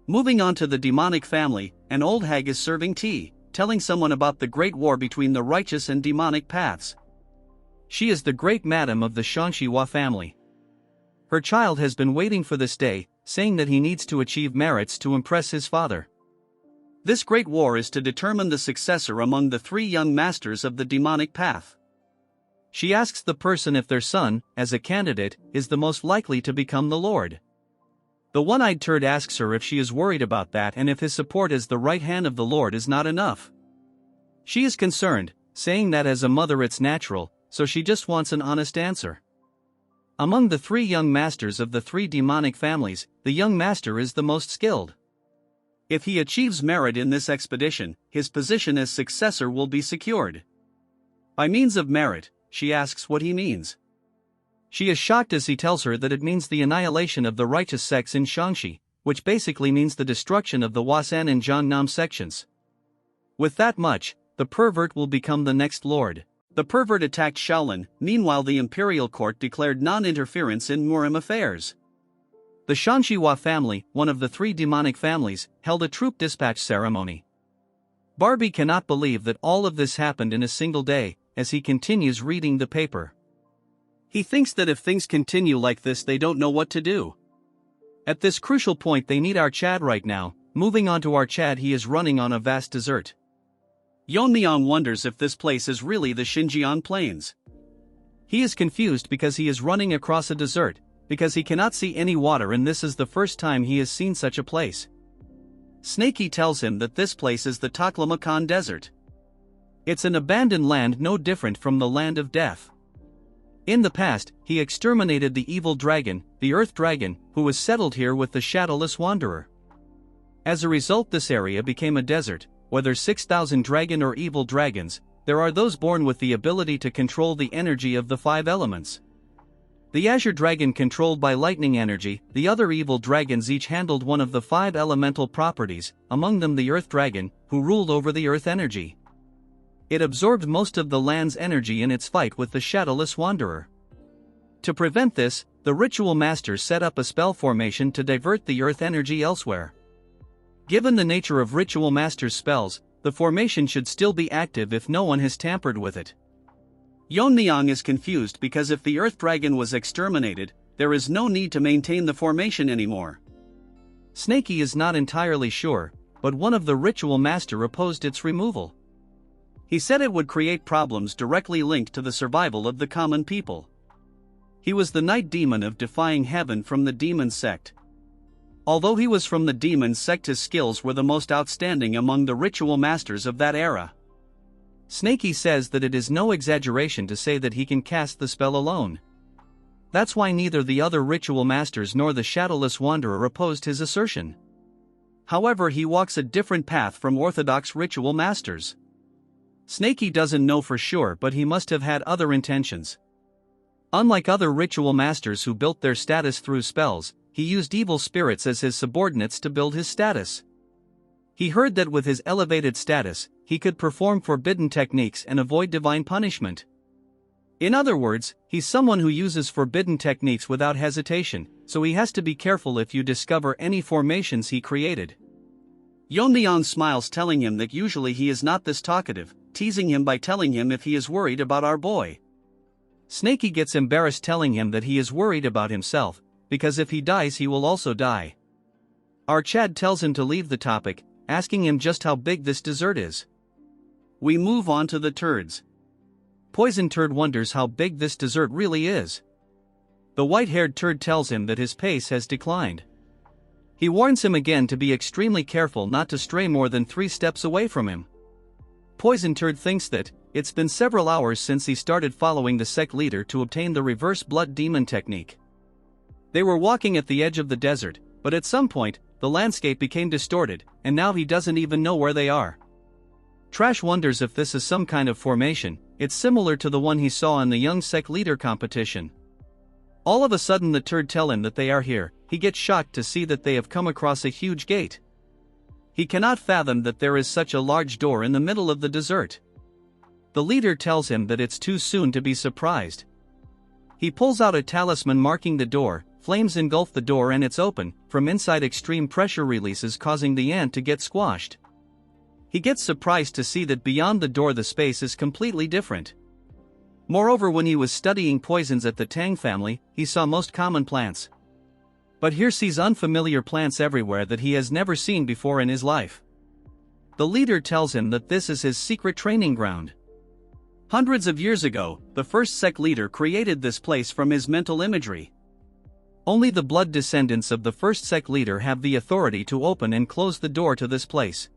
Moving on to the demonic family, an old hag is serving tea, telling someone about the great war between the righteous and demonic paths. She is the great madam of the Manhwa family. Her child has been waiting for this day, saying that he needs to achieve merits to impress his father. This great war is to determine the successor among the 3 young masters of the demonic path. She asks the person if their son, as a candidate, is the most likely to become the Lord. The one-eyed turd asks her if she is worried about that and if his support as the right hand of the Lord is not enough. She is concerned, saying that as a mother it's natural, so she just wants an honest answer. Among the 3 young masters of the 3 demonic families, the young master is the most skilled. If he achieves merit in this expedition, his position as successor will be secured. By means of merit, she asks what he means. She is shocked as he tells her that it means the annihilation of the righteous sects in Shaanxi, which basically means the destruction of the Wasan and Jiangnam sections. With that much, the pervert will become the next lord. The pervert attacked Shaolin. Meanwhile, the imperial court declared non-interference in Murim affairs. The Manhwa family, one of the 3 demonic families, held a troop dispatch ceremony. Barbie cannot believe that all of this happened in a single day, as he continues reading the paper. He thinks that if things continue like this they don't know what to do. At this crucial point they need our Chad right now. Moving on to our Chad, he is running on a vast desert. Yeon-myeong wonders if this place is really the Xinjiang Plains. He is confused because he is running across a desert, because he cannot see any water and this is the first time he has seen such a place. Snakey tells him that this place is the Taklamakan Desert. It's an abandoned land no different from the land of death. In the past, he exterminated the evil dragon, the Earth Dragon, who was settled here with the Shadowless Wanderer. As a result, this area became a desert. Whether 6,000 dragon or evil dragons, there are those born with the ability to control the energy of the 5 elements. The Azure Dragon controlled by lightning energy, the other evil dragons each handled one of the 5 elemental properties, among them the Earth Dragon, who ruled over the earth energy. It absorbed most of the land's energy in its fight with the shadowless wanderer. To prevent this, the ritual master set up a spell formation to divert the earth energy elsewhere. Given the nature of ritual master's spells, the formation should still be active if no one has tampered with it. Yeon-myeong is confused because if the earth dragon was exterminated, there is no need to maintain the formation anymore. Snakey is not entirely sure, but one of the ritual master opposed its removal. He said it would create problems directly linked to the survival of the common people. He was the night demon of defying heaven from the demon sect. Although he was from the demon sect, his skills were the most outstanding among the ritual masters of that era. Snakey says that it is no exaggeration to say that he can cast the spell alone. That's why neither the other ritual masters nor the shadowless wanderer opposed his assertion. However, he walks a different path from orthodox ritual masters. Snakey doesn't know for sure, but he must have had other intentions. Unlike other ritual masters who built their status through spells, he used evil spirits as his subordinates to build his status. He heard that with his elevated status, he could perform forbidden techniques and avoid divine punishment. In other words, he's someone who uses forbidden techniques without hesitation, so he has to be careful if you discover any formations he created. Yeon-myeong smiles, telling him that usually he is not this talkative, teasing him by telling him if he is worried about our boy. Snakey gets embarrassed, telling him that he is worried about himself, because if he dies he will also die. Our Chad tells him to leave the topic, asking him just how big this dessert is. We move on to the turds. Poison Turd wonders how big this dessert really is. The white-haired turd tells him that his pace has declined. He warns him again to be extremely careful not to stray more than 3 steps away from him. Poison Turd thinks that it's been several hours since he started following the sect leader to obtain the reverse blood demon technique. They were walking at the edge of the desert, but at some point, the landscape became distorted, and now he doesn't even know where they are. Trash wonders if this is some kind of formation. It's similar to the one he saw in the young sect leader competition. All of a sudden the turd tell him that they are here. He gets shocked to see that they have come across a huge gate. He cannot fathom that there is such a large door in the middle of the desert. The leader tells him that it's too soon to be surprised. He pulls out a talisman marking the door, flames engulf the door and it's open. From inside, extreme pressure releases, causing the ant to get squashed. He gets surprised to see that beyond the door the space is completely different. Moreover, when he was studying poisons at the Tang family, he saw most common plants. But here sees unfamiliar plants everywhere that he has never seen before in his life. The leader tells him that this is his secret training ground. Hundreds of years ago, the first sect leader created this place from his mental imagery. Only the blood descendants of the first sect leader have the authority to open and close the door to this place.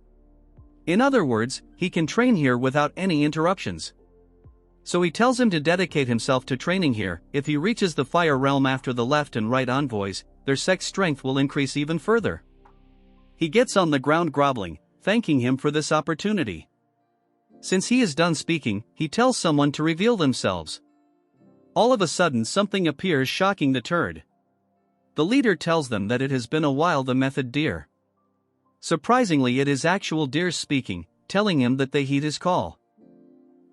In other words, he can train here without any interruptions. So he tells him to dedicate himself to training here. If he reaches the fire realm after the left and right envoys, their sect's strength will increase even further. He gets on the ground groveling, thanking him for this opportunity. Since he is done speaking, he tells someone to reveal themselves. All of a sudden something appears, shocking the turd. The leader tells them that it has been a while. The method deer. Surprisingly, it is actual deers speaking, telling him that they heed his call.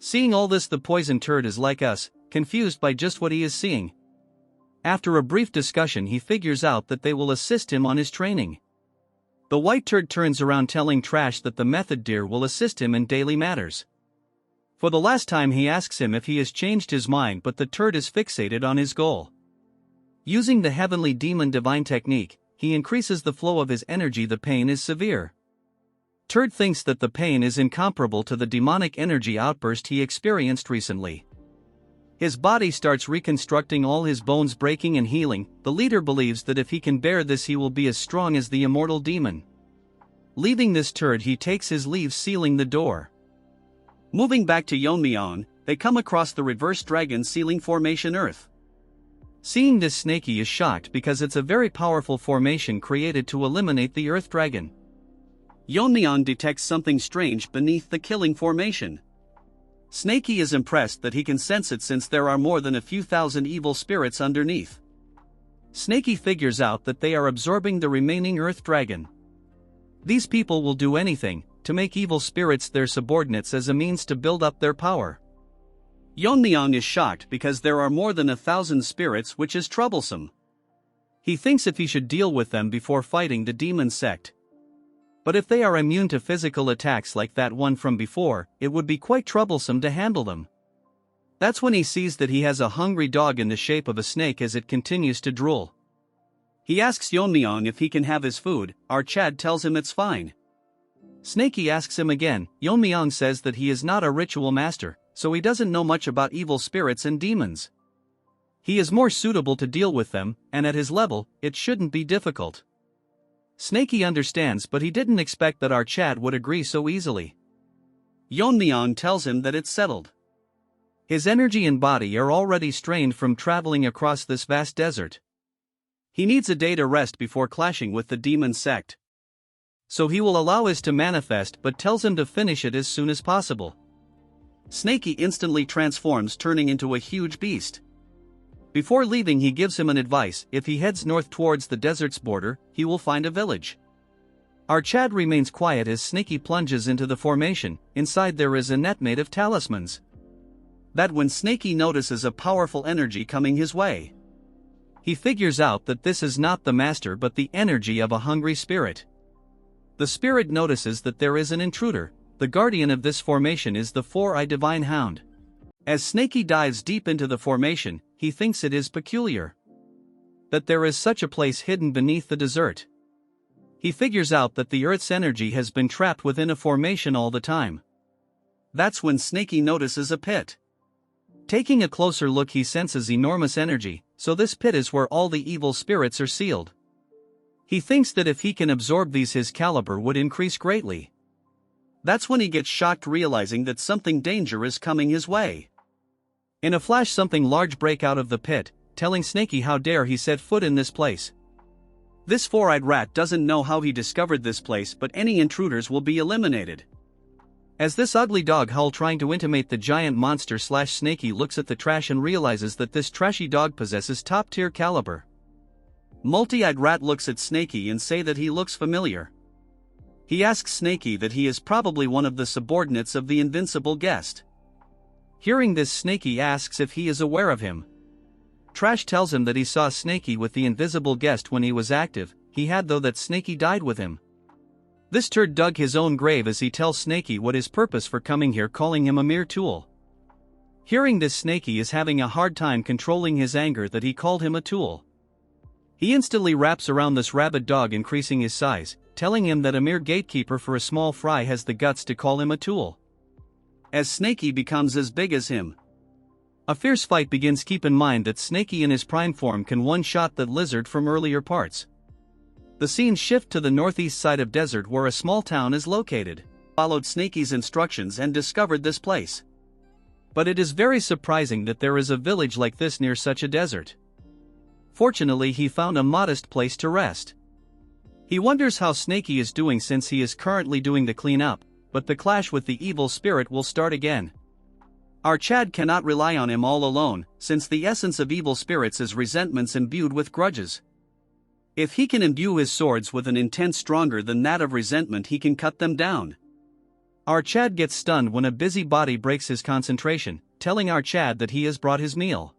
Seeing all this, the poison turd is like us, confused by just what he is seeing. After a brief discussion, he figures out that they will assist him on his training. The white turd turns around, telling Trash that the method deer will assist him in daily matters. For the last time he asks him if he has changed his mind, but the turd is fixated on his goal. Using the heavenly demon divine technique, he increases the flow of his energy. The pain is severe. Turd thinks that the pain is incomparable to the demonic energy outburst he experienced recently. His body starts reconstructing, all his bones breaking and healing. The leader believes that if he can bear this, he will be as strong as the immortal demon. Leaving this turd, he takes his leave, sealing the door. Moving back to Yeon-myeong, they come across the reverse dragon sealing formation Earth. Seeing this, Snakey is shocked because it's a very powerful formation created to eliminate the Earth Dragon. Yeon-myeong detects something strange beneath the killing formation. Snakey is impressed that he can sense it since there are more than a few thousand evil spirits underneath. Snakey figures out that they are absorbing the remaining Earth Dragon. These people will do anything, to make evil spirits their subordinates as a means to build up their power. Yeon-myeong is shocked because there are more than 1,000 spirits, which is troublesome. He thinks if he should deal with them before fighting the demon sect. But if they are immune to physical attacks like that one from before, it would be quite troublesome to handle them. That's when he sees that he has a hungry dog in the shape of a snake as it continues to drool. He asks Yeon-myeong if he can have his food. Our Chad tells him it's fine. Snakey asks him again. Yeon-myeong says that he is not a ritual master, so he doesn't know much about evil spirits and demons. He is more suitable to deal with them, and at his level, it shouldn't be difficult. Snakey understands, but he didn't expect that our Chad would agree so easily. Yeon-myeong tells him that it's settled. His energy and body are already strained from traveling across this vast desert. He needs a day to rest before clashing with the demon sect. So he will allow his to manifest, but tells him to finish it as soon as possible. Snakey instantly transforms, turning into a huge beast. Before leaving, he gives him an advice: if he heads north towards the desert's border, he will find a village. Our Chad remains quiet as Snakey plunges into the formation. Inside there is a net made of talismans. That when Snakey notices a powerful energy coming his way. He figures out that this is not the master but the energy of a hungry spirit. The spirit notices that there is an intruder. The guardian of this formation is the four-eyed divine hound. As Snakey dives deep into the formation, he thinks it is peculiar that there is such a place hidden beneath the desert. He figures out that the earth's energy has been trapped within a formation all the time. That's when Snakey notices a pit. Taking a closer look, he senses enormous energy, so this pit is where all the evil spirits are sealed. He thinks that if he can absorb these, his caliber would increase greatly. That's when he gets shocked, realizing that something dangerous is coming his way. In a flash, something large break out of the pit, telling Snakey how dare he set foot in this place. This four-eyed rat doesn't know how he discovered this place, but any intruders will be eliminated. As this ugly dog howl, trying to intimate the giant monster, Snakey looks at the trash and realizes that this trashy dog possesses top-tier caliber. Multi-eyed rat looks at Snakey and say that he looks familiar. He asks Snakey that he is probably one of the subordinates of the invincible guest. Hearing this, Snakey asks if he is aware of him. Trash tells him that he saw Snakey with the invisible guest when he was active. He had, though, that Snakey died with him. This turd dug his own grave as he tells Snakey what his purpose for coming here, calling him a mere tool. Hearing this, Snakey is having a hard time controlling his anger that he called him a tool. He instantly wraps around this rabid dog, increasing his size, telling him that a mere gatekeeper for a small fry has the guts to call him a tool. As Snakey becomes as big as him, a fierce fight begins. Keep in mind that Snakey in his prime form can one-shot that lizard from earlier parts. The scene shift to the northeast side of desert where a small town is located. Followed Snakey's instructions and discovered this place. But it is very surprising that there is a village like this near such a desert. Fortunately, he found a modest place to rest. He wonders how Snakey is doing since he is currently doing the cleanup, but the clash with the evil spirit will start again. Our Chad cannot rely on him all alone, since the essence of evil spirits is resentments imbued with grudges. If he can imbue his swords with an intent stronger than that of resentment, he can cut them down. Our Chad gets stunned when a busybody breaks his concentration, telling our Chad that he has brought his meal.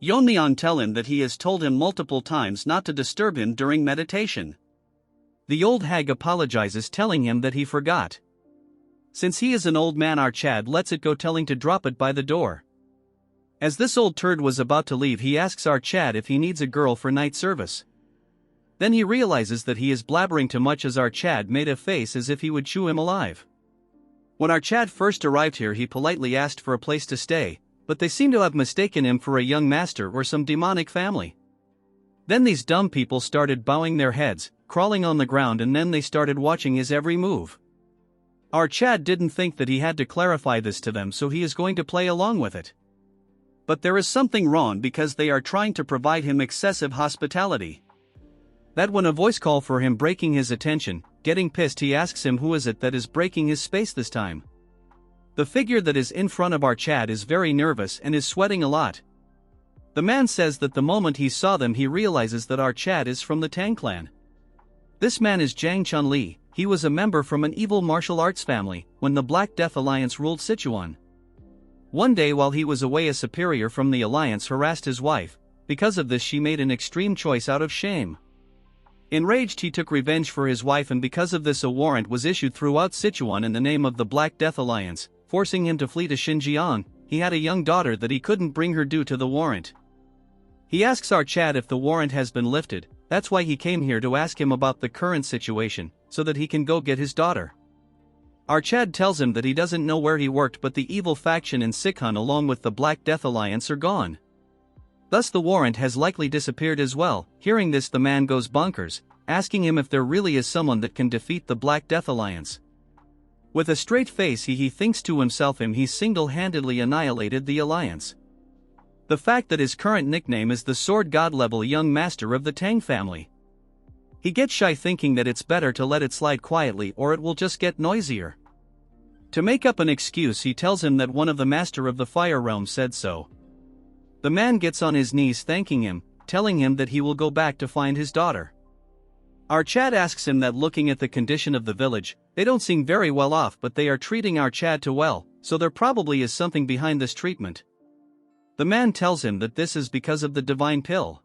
Yeon-myeong tell him that he has told him multiple times not to disturb him during meditation. The old hag apologizes, telling him that he forgot. Since he is an old man, our Chad lets it go, telling to drop it by the door. As this old turd was about to leave, he asks our Chad if he needs a girl for night service. Then he realizes that he is blabbering too much as our Chad made a face as if he would chew him alive. When our Chad first arrived here, he politely asked for a place to stay, but they seem to have mistaken him for a young master or some demonic family. Then these dumb people started bowing their heads, crawling on the ground, and then they started watching his every move. Our Chad didn't think that he had to clarify this to them, so he is going to play along with it. But there is something wrong because they are trying to provide him excessive hospitality. That when a voice call for him, breaking his attention, getting pissed, he asks him who is it that is breaking his space this time. The figure that is in front of our Chad is very nervous and is sweating a lot. The man says that the moment he saw them, he realizes that our Chad is from the Tang clan. This man is Jang Chun-li, he was a member from an evil martial arts family when the Black Death Alliance ruled Sichuan. One day while he was away, a superior from the alliance harassed his wife. Because of this, she made an extreme choice out of shame. Enraged, he took revenge for his wife, and because of this a warrant was issued throughout Sichuan in the name of the Black Death Alliance, forcing him to flee to Xinjiang. He had a young daughter that he couldn't bring her due to the warrant. He asks our Chad if the warrant has been lifted. That's why he came here, to ask him about the current situation, so that he can go get his daughter. Our Chad tells him that he doesn't know where he worked, but the evil faction in Sichuan along with the Black Death Alliance are gone. Thus the warrant has likely disappeared as well. Hearing this, the man goes bonkers, asking him if there really is someone that can defeat the Black Death Alliance. With a straight face he thinks to himself he single-handedly annihilated the alliance. The fact that his current nickname is the Sword God level young master of the Tang family. He gets shy, thinking that it's better to let it slide quietly or it will just get noisier. To make up an excuse, he tells him that one of the master of the fire realm said so. The man gets on his knees thanking him, telling him that he will go back to find his daughter. Our Chad asks him that looking at the condition of the village, they don't seem very well off, but they are treating our Chad too well, so there probably is something behind this treatment. The man tells him that this is because of the divine pill.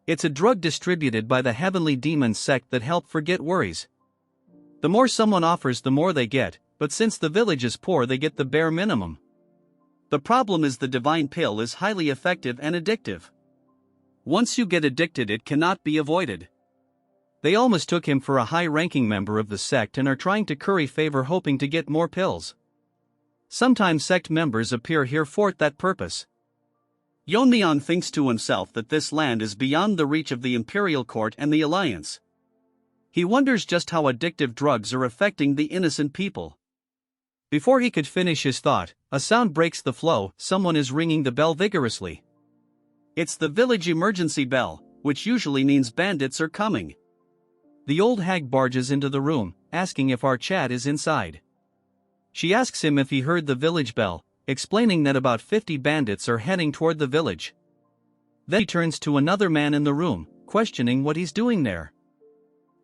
It's a drug distributed by the heavenly demon sect that help forget worries. The more someone offers, the more they get, but since the village is poor, they get the bare minimum. The problem is the divine pill is highly effective and addictive. Once you get addicted, it cannot be avoided. They almost took him for a high-ranking member of the sect and are trying to curry favor, hoping to get more pills. Sometimes sect members appear here for that purpose. Yeon-myeong thinks to himself that this land is beyond the reach of the Imperial Court and the Alliance. He wonders just how addictive drugs are affecting the innocent people. Before he could finish his thought, a sound breaks the flow. Someone is ringing the bell vigorously. It's the village emergency bell, which usually means bandits are coming. The old hag barges into the room, asking if our Chad is inside. She asks him if he heard the village bell, explaining that about 50 bandits are heading toward the village. Then he turns to another man in the room, questioning what he's doing there.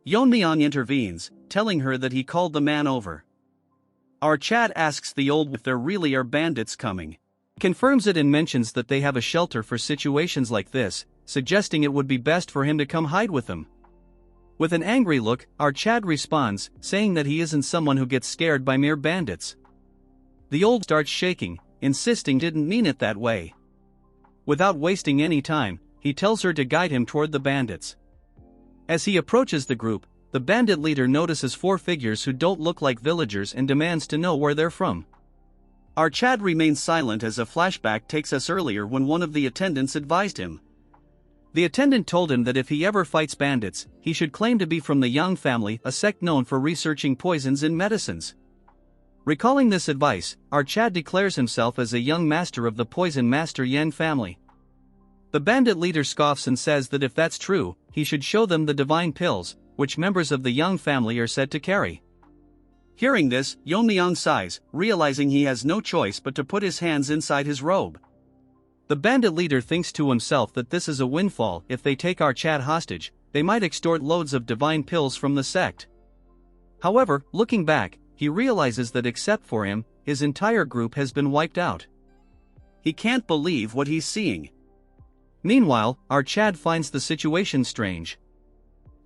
Yeon-myeong intervenes, telling her that he called the man over. Our Chad asks the old if there really are bandits coming. He confirms it and mentions that they have a shelter for situations like this, suggesting it would be best for him to come hide with them. With an angry look, our Chad responds, saying that he isn't someone who gets scared by mere bandits. The old starts shaking, insisting he didn't mean it that way. Without wasting any time, he tells her to guide him toward the bandits. As he approaches the group, the bandit leader notices 4 figures who don't look like villagers and demands to know where they're from. Our Chad remains silent as a flashback takes us earlier when one of the attendants advised him. The attendant told him that if he ever fights bandits, he should claim to be from the Yang family, a sect known for researching poisons in medicines. Recalling this advice, our Chad declares himself as a young master of the poison master Yang family. The bandit leader scoffs and says that if that's true, he should show them the divine pills, which members of the Yang family are said to carry. Hearing this, Yeon-myeong sighs, realizing he has no choice but to put his hands inside his robe. The bandit leader thinks to himself that this is a windfall. If they take our Chad hostage, they might extort loads of divine pills from the sect. However, looking back, he realizes that except for him, his entire group has been wiped out. He can't believe what he's seeing. Meanwhile, our Chad finds the situation strange.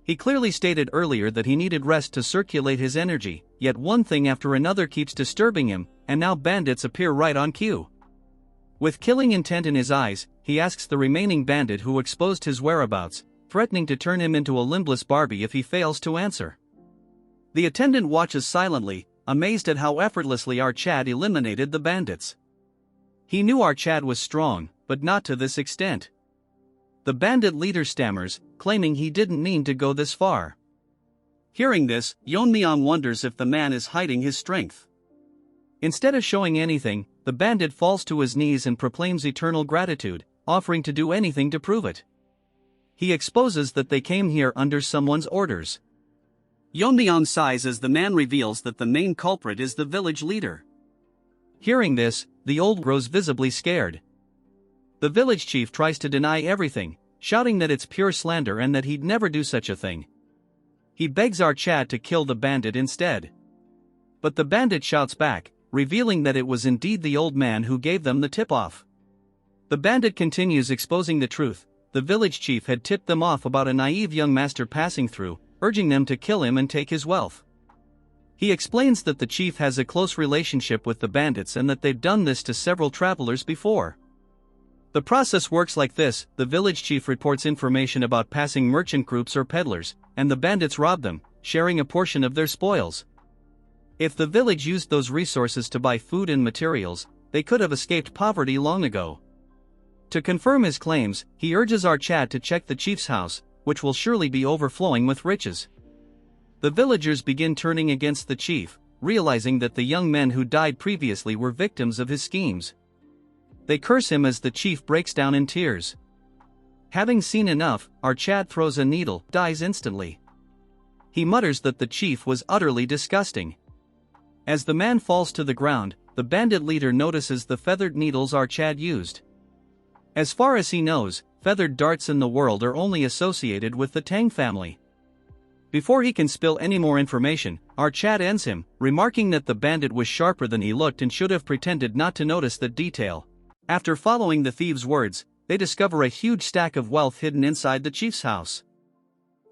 He clearly stated earlier that he needed rest to circulate his energy, yet one thing after another keeps disturbing him, and now bandits appear right on cue. With killing intent in his eyes, he asks the remaining bandit who exposed his whereabouts, threatening to turn him into a limbless Barbie if he fails to answer. The attendant watches silently, amazed at how effortlessly our Chad eliminated the bandits. He knew our Chad was strong, but not to this extent. The bandit leader stammers, claiming he didn't mean to go this far. Hearing this, Yeon-myeong wonders if the man is hiding his strength. Instead of showing anything, the bandit falls to his knees and proclaims eternal gratitude, offering to do anything to prove it. He exposes that they came here under someone's orders. Yeon-myeong sighs as the man reveals that the main culprit is the village leader. Hearing this, the old grows visibly scared. The village chief tries to deny everything, shouting that it's pure slander and that he'd never do such a thing. He begs our Chad to kill the bandit instead. But the bandit shouts back, revealing that it was indeed the old man who gave them the tip-off. The bandit continues exposing the truth. The village chief had tipped them off about a naive young master passing through, urging them to kill him and take his wealth. He explains that the chief has a close relationship with the bandits and that they've done this to several travelers before. The process works like this: the village chief reports information about passing merchant groups or peddlers, and the bandits rob them, sharing a portion of their spoils. If the village used those resources to buy food and materials, they could have escaped poverty long ago. To confirm his claims, he urges our Chad to check the chief's house, which will surely be overflowing with riches. The villagers begin turning against the chief, realizing that the young men who died previously were victims of his schemes. They curse him as the chief breaks down in tears. Having seen enough, our Chad throws a needle, dies instantly. He mutters that the chief was utterly disgusting. As the man falls to the ground, the bandit leader notices the feathered needles our Chad used. As far as he knows, feathered darts in the world are only associated with the Tang family. Before he can spill any more information, our Chad ends him, remarking that the bandit was sharper than he looked and should have pretended not to notice that detail. After following the thieves' words, they discover a huge stack of wealth hidden inside the chief's house.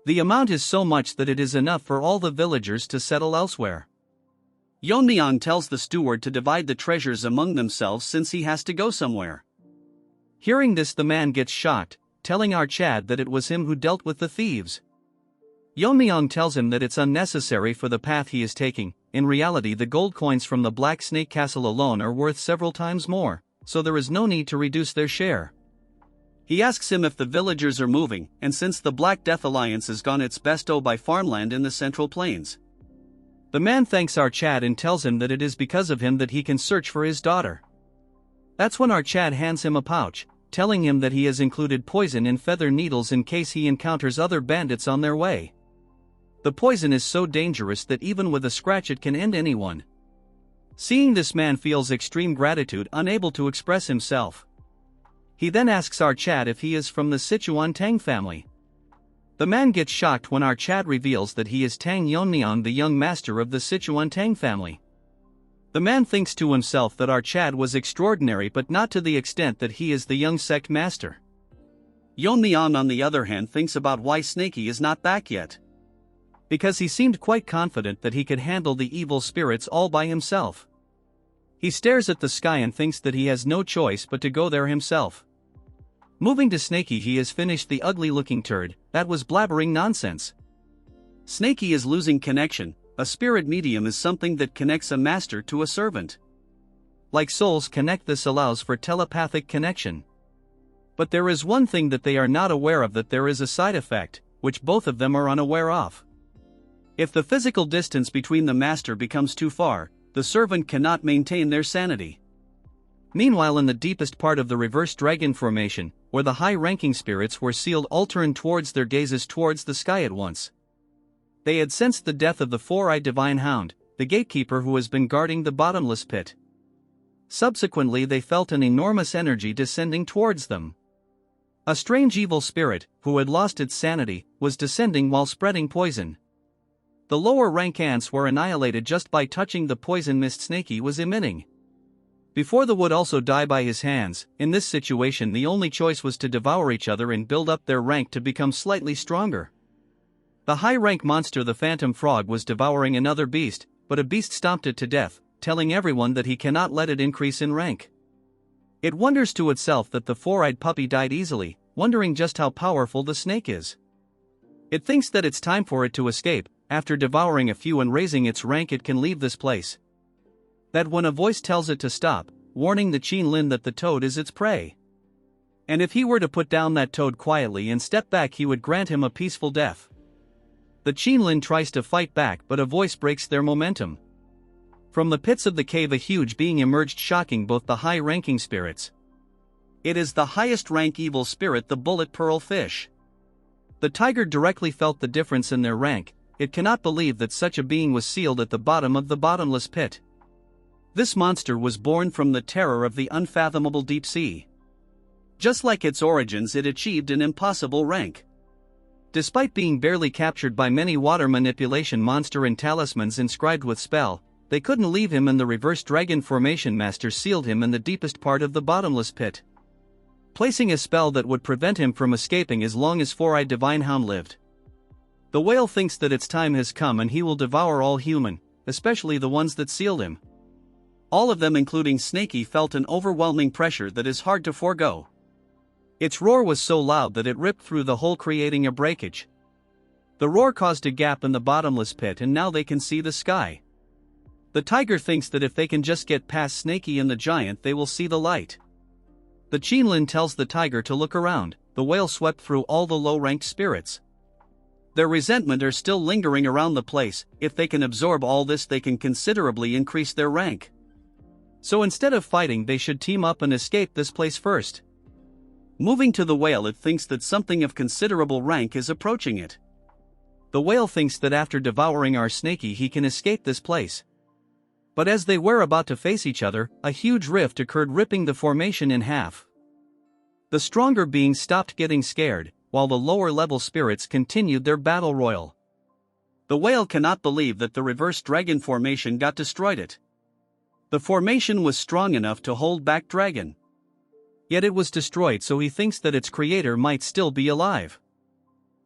The amount is so much that it is enough for all the villagers to settle elsewhere. Yeon-myeong tells the steward to divide the treasures among themselves since he has to go somewhere. Hearing this, the man gets shocked, telling our Chad that it was him who dealt with the thieves. Yeon-myeong tells him that it's unnecessary for the path he is taking. In reality, the gold coins from the Black Snake Castle alone are worth several times more, so there is no need to reduce their share. He asks him if the villagers are moving, and since the Black Death Alliance has gone its best to buy farmland in the Central Plains. The man thanks our Chad and tells him that it is because of him that he can search for his daughter. That's when our Chad hands him a pouch, telling him that he has included poison in feather needles in case he encounters other bandits on their way. The poison is so dangerous that even with a scratch it can end anyone. Seeing this, man feels extreme gratitude, unable to express himself. He then asks our Chad if he is from the Sichuan Tang Family. The man gets shocked when our Chad reveals that he is Tang Yeon-myeong, the young master of the Sichuan Tang Family. The man thinks to himself that our Chad was extraordinary, but not to the extent that he is the young sect master. Yeon-myeong, on the other hand, thinks about why Snakey is not back yet. Because he seemed quite confident that he could handle the evil spirits all by himself. He stares at the sky and thinks that he has no choice but to go there himself. Moving to Snakey, he has finished the ugly-looking turd that was blabbering nonsense. Snakey is losing connection. A spirit medium is something that connects a master to a servant. Like souls connect, this allows for telepathic connection. But there is one thing that they are not aware of, that there is a side effect, which both of them are unaware of. If the physical distance between the master becomes too far, the servant cannot maintain their sanity. Meanwhile, in the deepest part of the reverse dragon formation, where the high-ranking spirits were sealed, all turned towards their gazes towards the sky at once. They had sensed the death of the four-eyed divine hound, the gatekeeper who has been guarding the bottomless pit. Subsequently, they felt an enormous energy descending towards them. A strange evil spirit, who had lost its sanity, was descending while spreading poison. The lower rank ants were annihilated just by touching the poison mist Snakey was emitting. Before the would also die by his hands. In this situation, the only choice was to devour each other and build up their rank to become slightly stronger. The high-rank monster, the phantom frog, was devouring another beast, but a beast stomped it to death, telling everyone that he cannot let it increase in rank. It wonders to itself that the four-eyed puppy died easily, wondering just how powerful the snake is. It thinks that it's time for it to escape. After devouring a few and raising its rank, it can leave this place. That when a voice tells it to stop, warning the Qin-lin that the toad is its prey. And if he were to put down that toad quietly and step back, he would grant him a peaceful death. The Qin-lin tries to fight back, but a voice breaks their momentum. From the pits of the cave, a huge being emerged, shocking both the high-ranking spirits. It is the highest-rank evil spirit, the bullet pearl fish. The tiger directly felt the difference in their rank. It cannot believe that such a being was sealed at the bottom of the bottomless pit. This monster was born from the terror of the unfathomable deep sea. Just like its origins, it achieved an impossible rank. Despite being barely captured by many water manipulation monster and talismans inscribed with spell, they couldn't leave him, and the reverse dragon formation master sealed him in the deepest part of the bottomless pit, placing a spell that would prevent him from escaping as long as Four-Eyed Divine Hound lived. The whale thinks that its time has come and he will devour all human, especially the ones that sealed him. All of them, including Snaky, felt an overwhelming pressure that is hard to forego. Its roar was so loud that it ripped through the hole, creating a breakage. The roar caused a gap in the bottomless pit, and now they can see the sky. The tiger thinks that if they can just get past Snaky and the giant, they will see the light. The Qinlin tells the tiger to look around. The whale swept through all the low-ranked spirits. Their resentment are still lingering around the place. If they can absorb all this, they can considerably increase their rank. So instead of fighting, they should team up and escape this place first. Moving to the whale, it thinks that something of considerable rank is approaching it. The whale thinks that after devouring our Snaky, he can escape this place. But as they were about to face each other, a huge rift occurred, ripping the formation in half. The stronger beings stopped getting scared, while the lower-level spirits continued their battle royal. The whale cannot believe that the reverse dragon formation got destroyed. The formation was strong enough to hold back dragon. Yet it was destroyed, so he thinks that its creator might still be alive.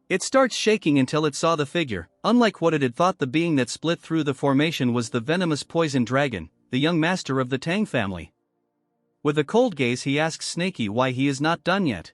It starts shaking until it saw the figure. Unlike what it had thought, the being that split through the formation was the venomous poison dragon, the young master of the Tang family. With a cold gaze, he asks Snaky why he is not done yet.